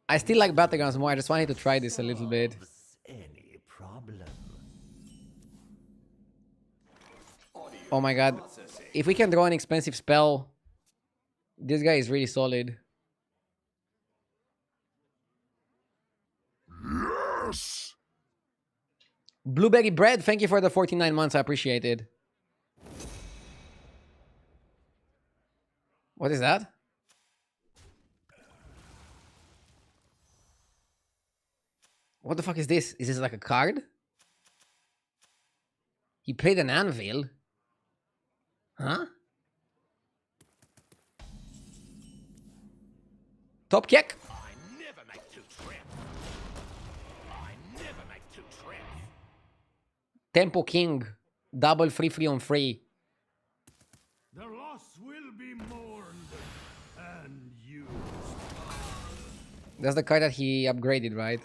I still like battlegrounds more. I just wanted to try this a little bit. Any problem? Oh my god. If we can draw an expensive spell, this guy is really solid. Yes! Blueberry Bread, thank you for the 49 months. I appreciate it. What is that? What the fuck is this? Is this like a card? He played an anvil. Huh? Top kick. I never make two trips. I never make two trips. Tempo King. Double free on free. The loss will be mourned and used. That's the card that he upgraded, right?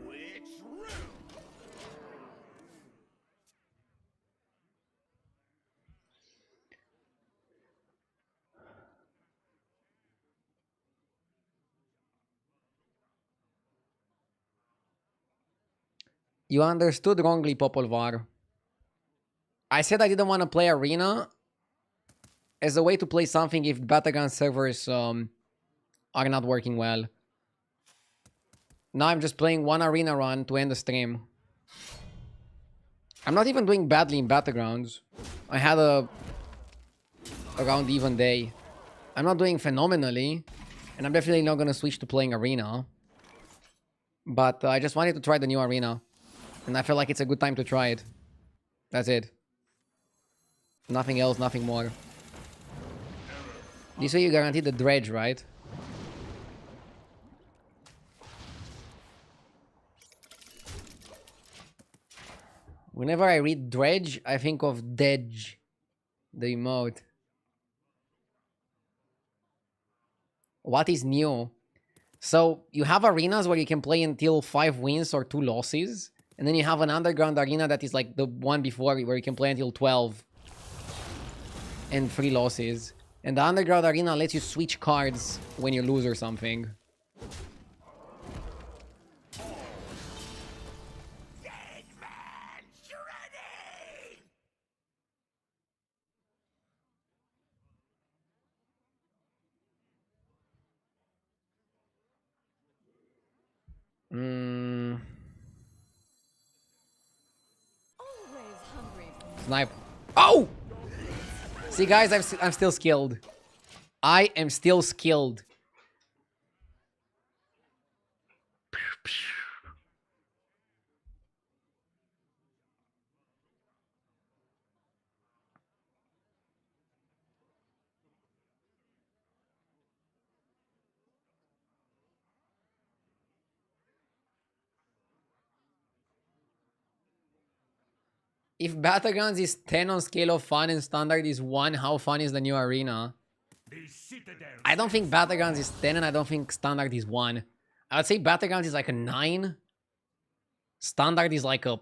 Which room? You understood wrongly, Popolvar. I said I didn't want to play Arena as a way to play something if Battleground servers are not working well. Now I'm just playing one Arena run to end the stream. I'm not even doing badly in Battlegrounds. I had a around even day. I'm not doing phenomenally, and I'm definitely not going to switch to playing Arena. But I just wanted to try the new Arena, and I feel like it's a good time to try it. That's it. Nothing else, nothing more. This way you guarantee the dredge, right? Whenever I read dredge, I think of Dedge, the emote. What is new? So you have arenas where you can play until 5 wins or 2 losses. And then you have an underground arena that is like the one before where you can play until 12 and 3 losses. And the underground arena lets you switch cards when you lose or something. Snipe. Oh! See, guys, I'm still skilled. I am still skilled. If Battlegrounds is 10 on scale of fun and standard is 1, how fun is the new arena? I don't think Battlegrounds is 10 and I don't think standard is 1. I would say Battlegrounds is like a 9. Standard is like a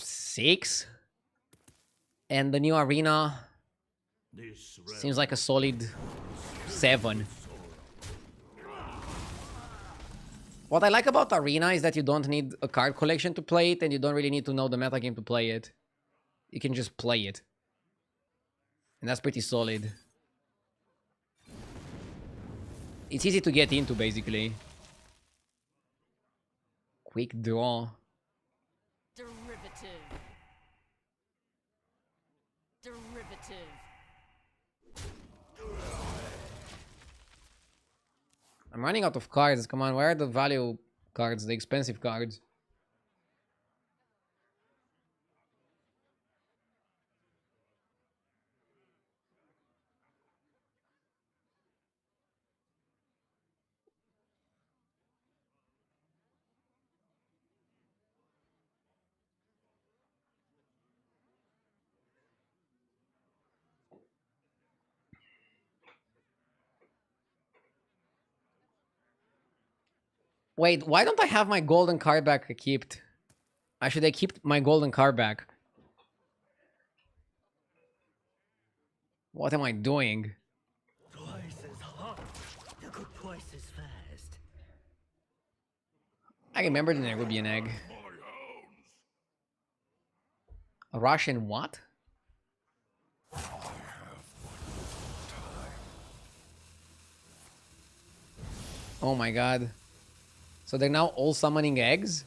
6. And the new arena seems like a solid 7. What I like about Arena is that you don't need a card collection to play it, and you don't really need to know the metagame to play it. You can just play it. And that's pretty solid. It's easy to get into, basically. Quick draw. Derivative. Derivative. I'm running out of cards. Come on, where are the value cards, the expensive cards? Wait, why don't I have my golden card back kept? I should have kept my golden card back. What am I doing? Twice as hot. You go twice as fast. I remember there would be an egg. A Russian what? Oh my god. So they're now all summoning eggs?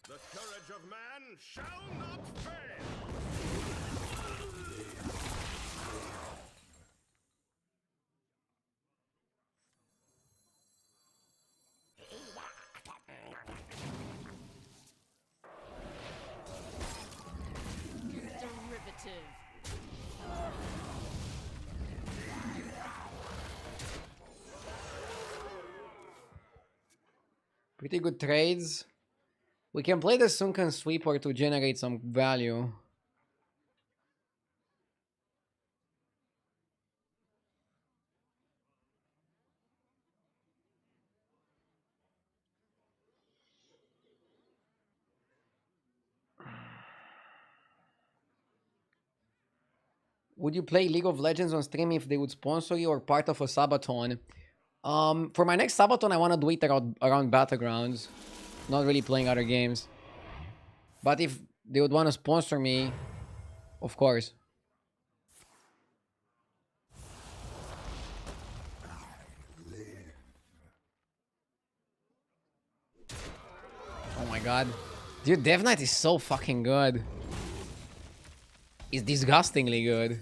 The courage of man shall not fail! Derivative. Pretty good trades. We can play the Sunken Sweeper to generate some value. Would you play League of Legends on stream if they would sponsor you or part of a subathon? For my next subathon, I want to do it around battlegrounds. Not really playing other games. But if they would want to sponsor me, of course. Oh my god. Dude, Death Knight is so fucking good. It's disgustingly good.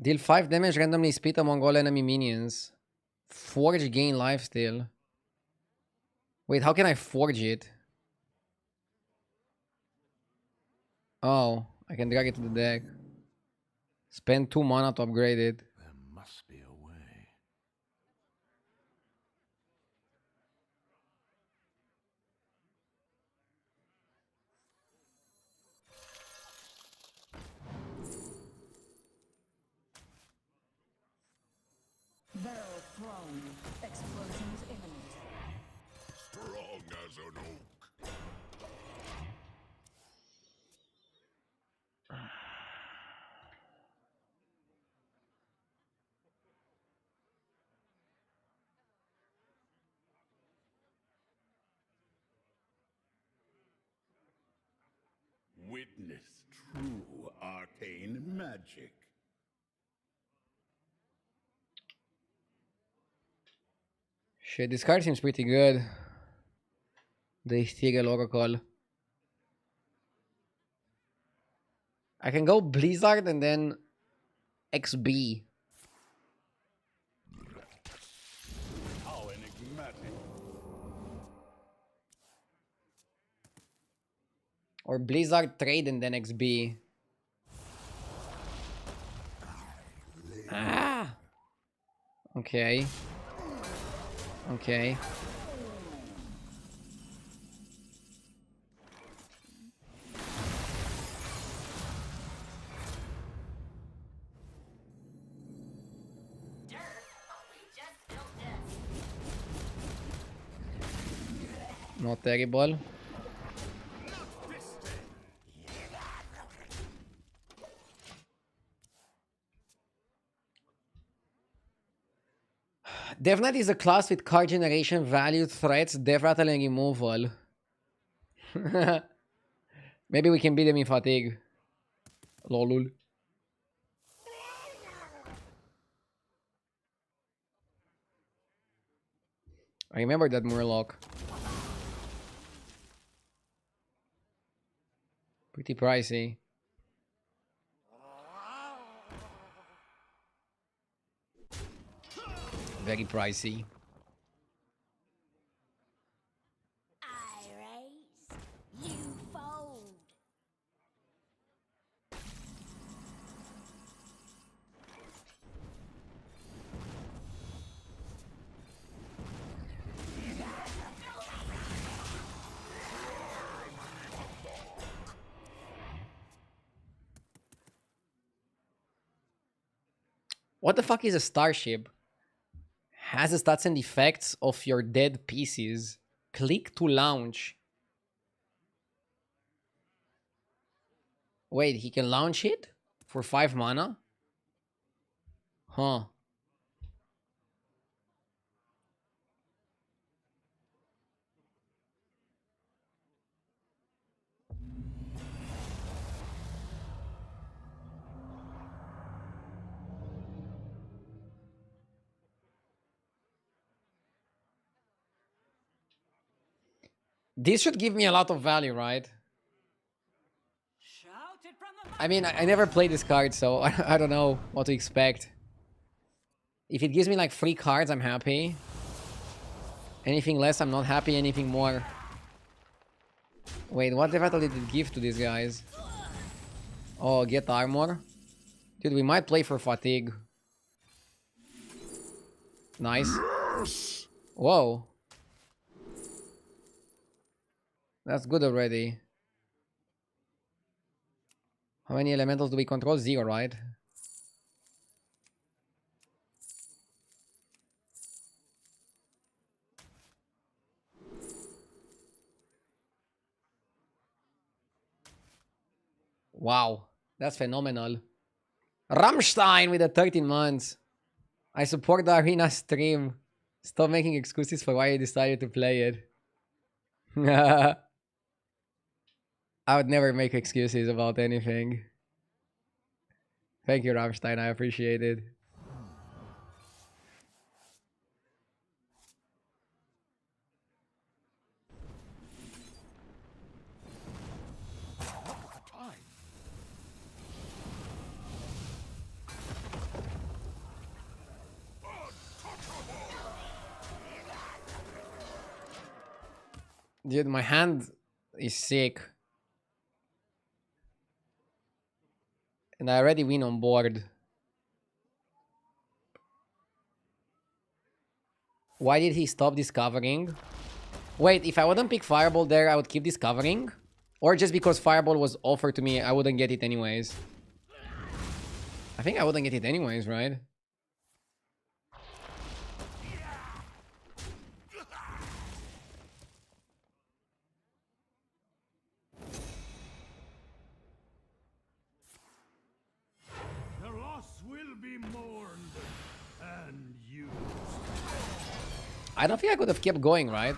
Deal 5 damage, randomly split among all enemy minions. Forge gain lifesteal. Wait, how can I forge it? Oh, I can drag it to the deck. Spend 2 mana to upgrade it. There must be a way. Barrel thrown. Explosions imminent. Strong as an oak. Witness true arcane magic. Shit, this card seems pretty good. The Ethereal Oracle. I can go Blizzard and then XB. How enigmatic. Or Blizzard trade and then XB. Ah! Okay. Okay. Not terrible. Definitely is a class with card generation, value, threats, death rattle, and removal. Maybe we can beat them in fatigue. Lolul. I remember that Murloc. Pretty pricey. Very pricey. I raise, you fold. What the fuck is a starship? Has the stats and effects of your dead pieces. Click to launch. Wait, he can launch it? For 5 mana? Huh. This should give me a lot of value, right? I mean, I never played this card, so I don't know what to expect. If it gives me like 3 cards, I'm happy. Anything less, I'm not happy. Anything more... Wait, what battle did it give to these guys? Oh, get armor? Dude, we might play for fatigue. Nice. Whoa. That's good already. How many elementals do we control? 0, right? Wow. That's phenomenal. Rammstein with the 13 months. I support the arena stream. Stop making excuses for why you decided to play it. I would never make excuses about anything. Thank you, Rammstein. I appreciate it. Dude, my hand is sick. And I already win on board. Why did he stop discovering? Wait, if I wouldn't pick Fireball there, I would keep discovering? Or just because Fireball was offered to me, I wouldn't get it anyways? I think I wouldn't get it anyways, right? The loss will be mourned and used. I don't think I could have kept going, right?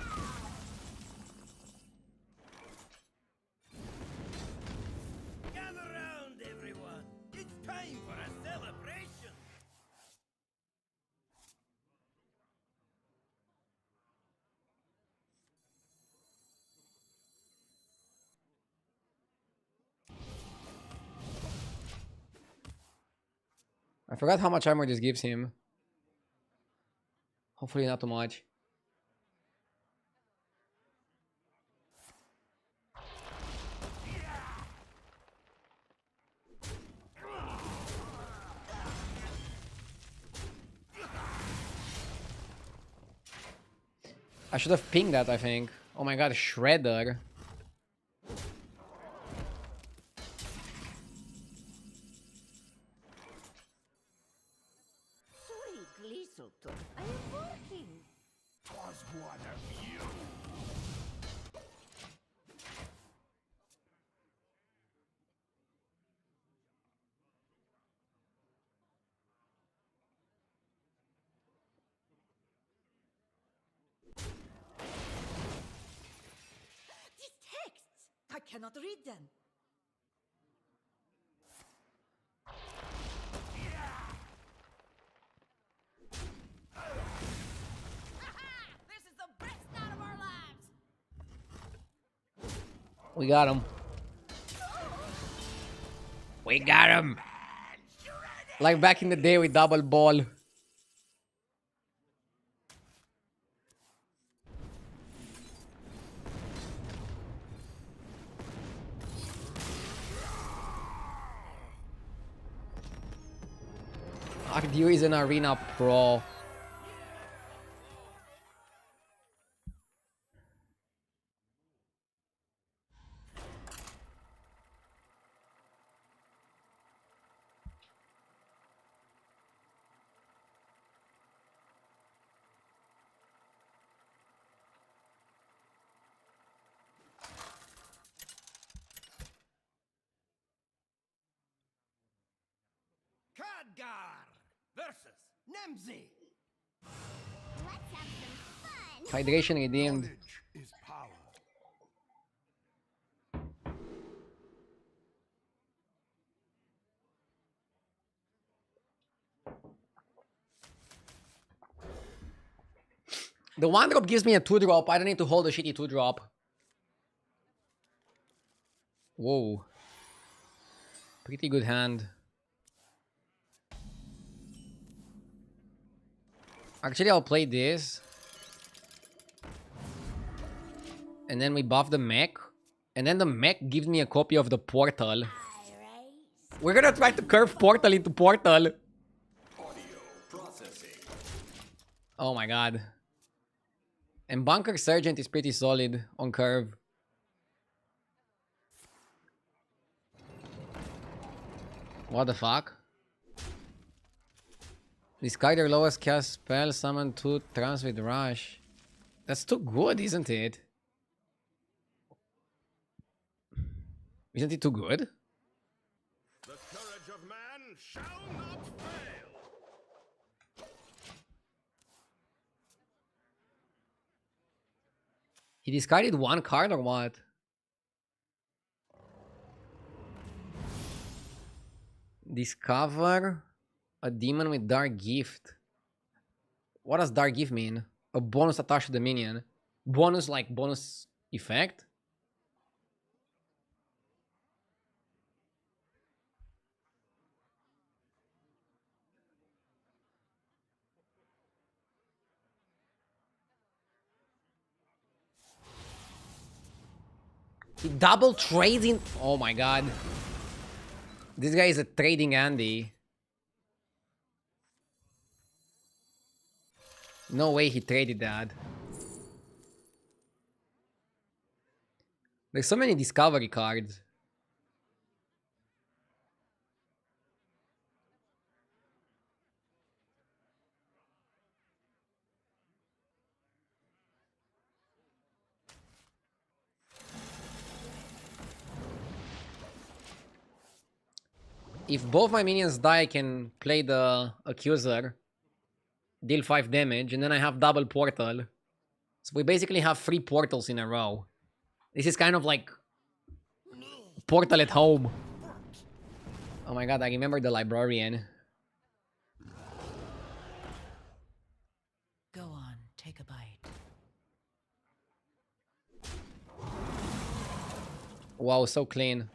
I forgot how much armor this gives him. Hopefully not too much. I should have pinged that, I think. Oh my god, Shredder. Sweet Gleeselton, I am working. 'Twas one of you. These texts! I cannot read them. This is the best night of our lives. We got him. We got him. Like back in the day with double ball. Ardew is an arena pro. Khadgar versus Nemzi. Let's have some fun. Hydration redeemed. Knowledge is power. The 1-drop gives me a 2-drop. I don't need to hold a shitty 2-drop. Whoa. Pretty good hand. Actually, I'll play this. And then we buff the mech. And then the mech gives me a copy of the portal. We're gonna try to curve portal into portal. Oh my god. And Bunker Sergeant is pretty solid on curve. What the fuck? Discard your lowest cast spell, summon 2 trance with rush. That's too good, isn't it? Isn't it too good? The courage of man shall not fail. He discarded 1 card or what? Discover a demon with Dark Gift. What does Dark Gift mean? A bonus attached to the minion. Bonus like bonus effect? He double trading. Oh my god. This guy is a trading Andy. No way he traded that. There's so many discovery cards. If both my minions die, I can play the Accuser, deal 5 damage, and then I have double portal. So we basically have 3 portals in a row. This is kind of like portal at home. Oh my god, I remember the librarian. Go on, take a bite. Wow, so clean.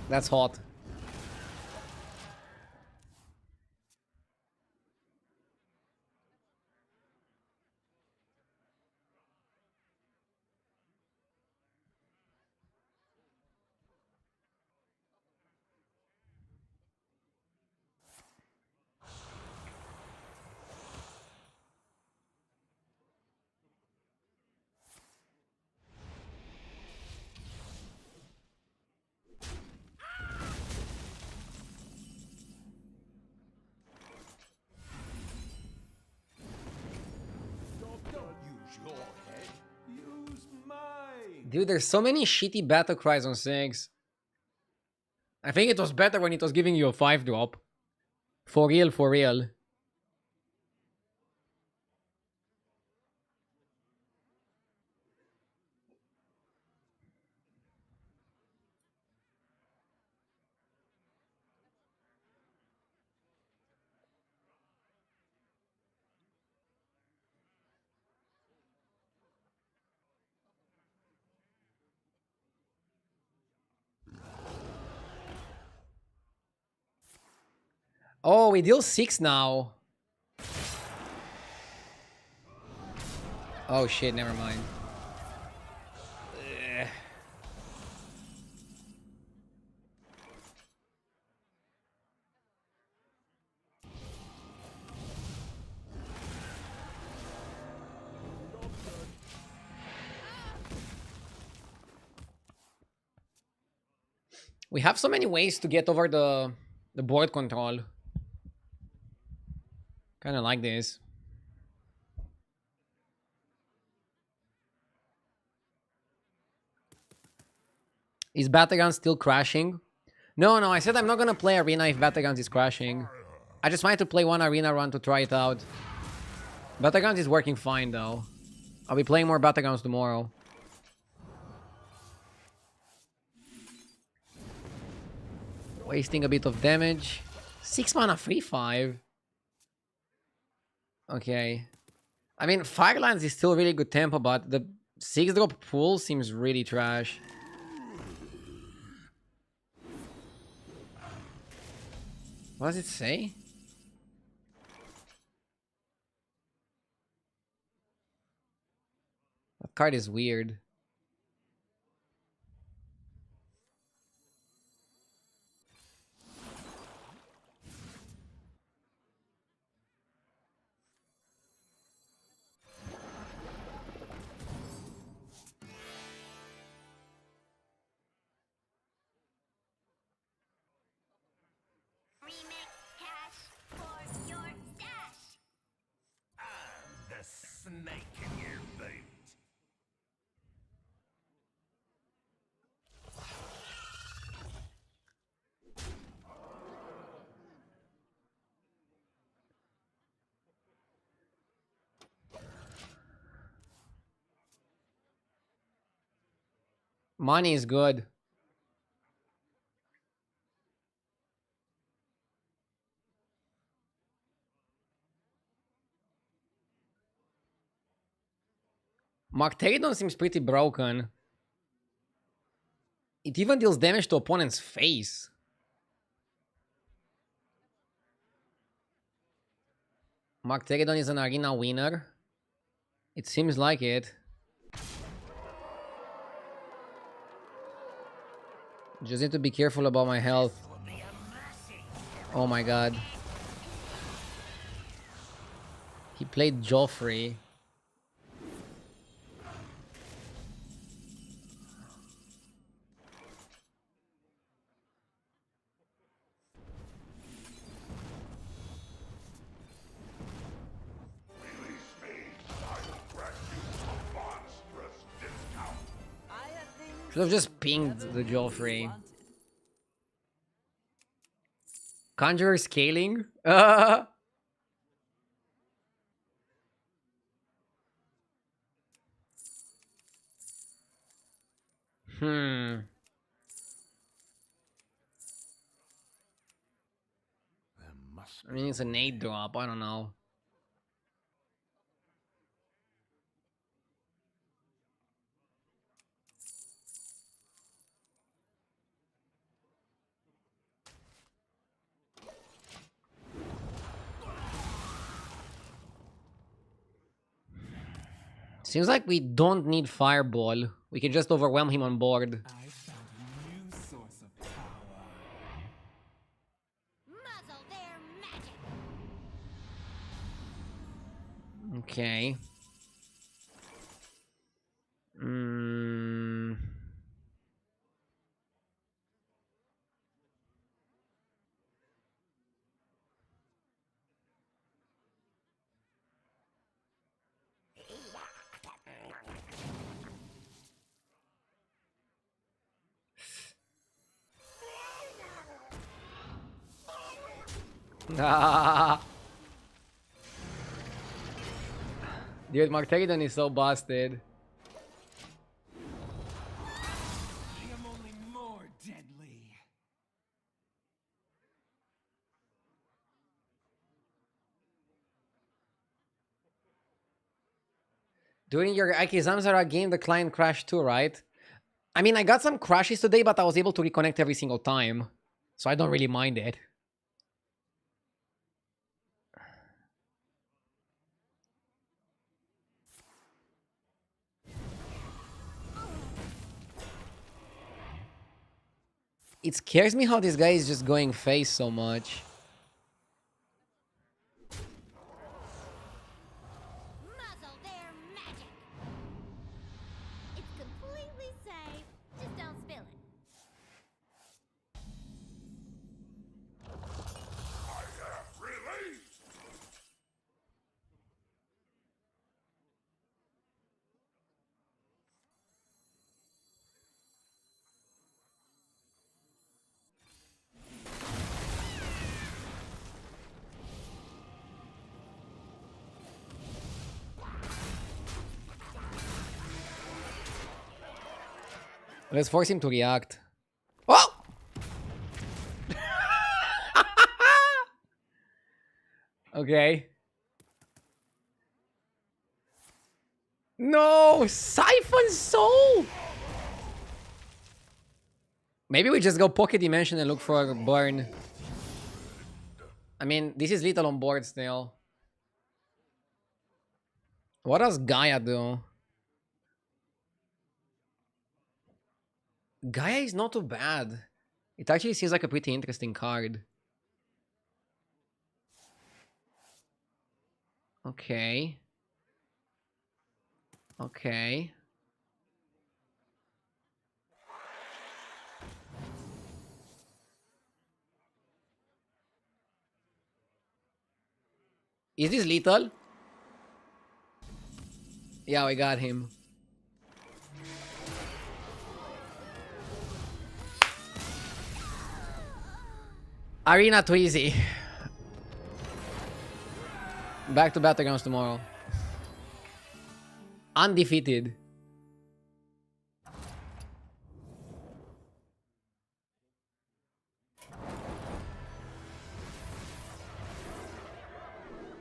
That's hot. Dude, there's so many shitty battle cries on 6. I think it was better when it was giving you a 5-drop. For real, for real. Oh, we deal 6 now. Oh shit, never mind. Ugh. We have so many ways to get over the board control. Kind of like this. Is Battlegrounds still crashing? No, I said I'm not gonna play Arena if Battlegrounds is crashing. I just wanted to play one Arena run to try it out. Battlegrounds is working fine though. I'll be playing more Battlegrounds tomorrow. Wasting a bit of damage. 6 mana, 3/5. Okay. I mean, Firelands is still really good tempo, but the 6-drop pool seems really trash. What does it say? That card is weird. Remix cash for your stash. The snake in your boot. Money is good. Markteridon seems pretty broken. It even deals damage to opponent's face. Markteridon is an arena winner. It seems like it. Just need to be careful about my health. Oh my god. He played Joffrey. Should have just pinged the Joffrey. Conjurer scaling? I mean, it's an 8-drop. I don't know. Seems like we don't need Fireball. We can just overwhelm him on board. I found a new source of power. Muzzle their magic. Okay. Hmm. Dude, Martaridon is so busted. I am only more deadly. During your Akizamzara game, the client crashed too, right? I mean, I got some crashes today, but I was able to reconnect every single time. So I don't really mind it. It scares me how this guy is just going face so much. Muzzle their magic. It's completely safe. Just don't spill it. I have released. Let's force him to react. Oh! Okay. No! Siphon Soul! Maybe we just go Pocket Dimension and look for a burn. I mean, this is little on board still. What does Gaia do? Gaia is not too bad. It actually seems like a pretty interesting card. Okay. Okay. Is this lethal? Yeah, we got him. Arena too easy. Back to battlegrounds tomorrow. Undefeated.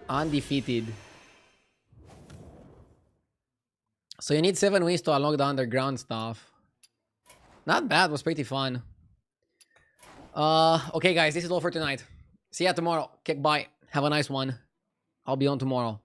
Undefeated. So you need 7 wins to unlock the underground stuff. Not bad, was pretty fun. Okay guys, this is all for tonight. See ya tomorrow. Kick bye. Have a nice one. I'll be on tomorrow.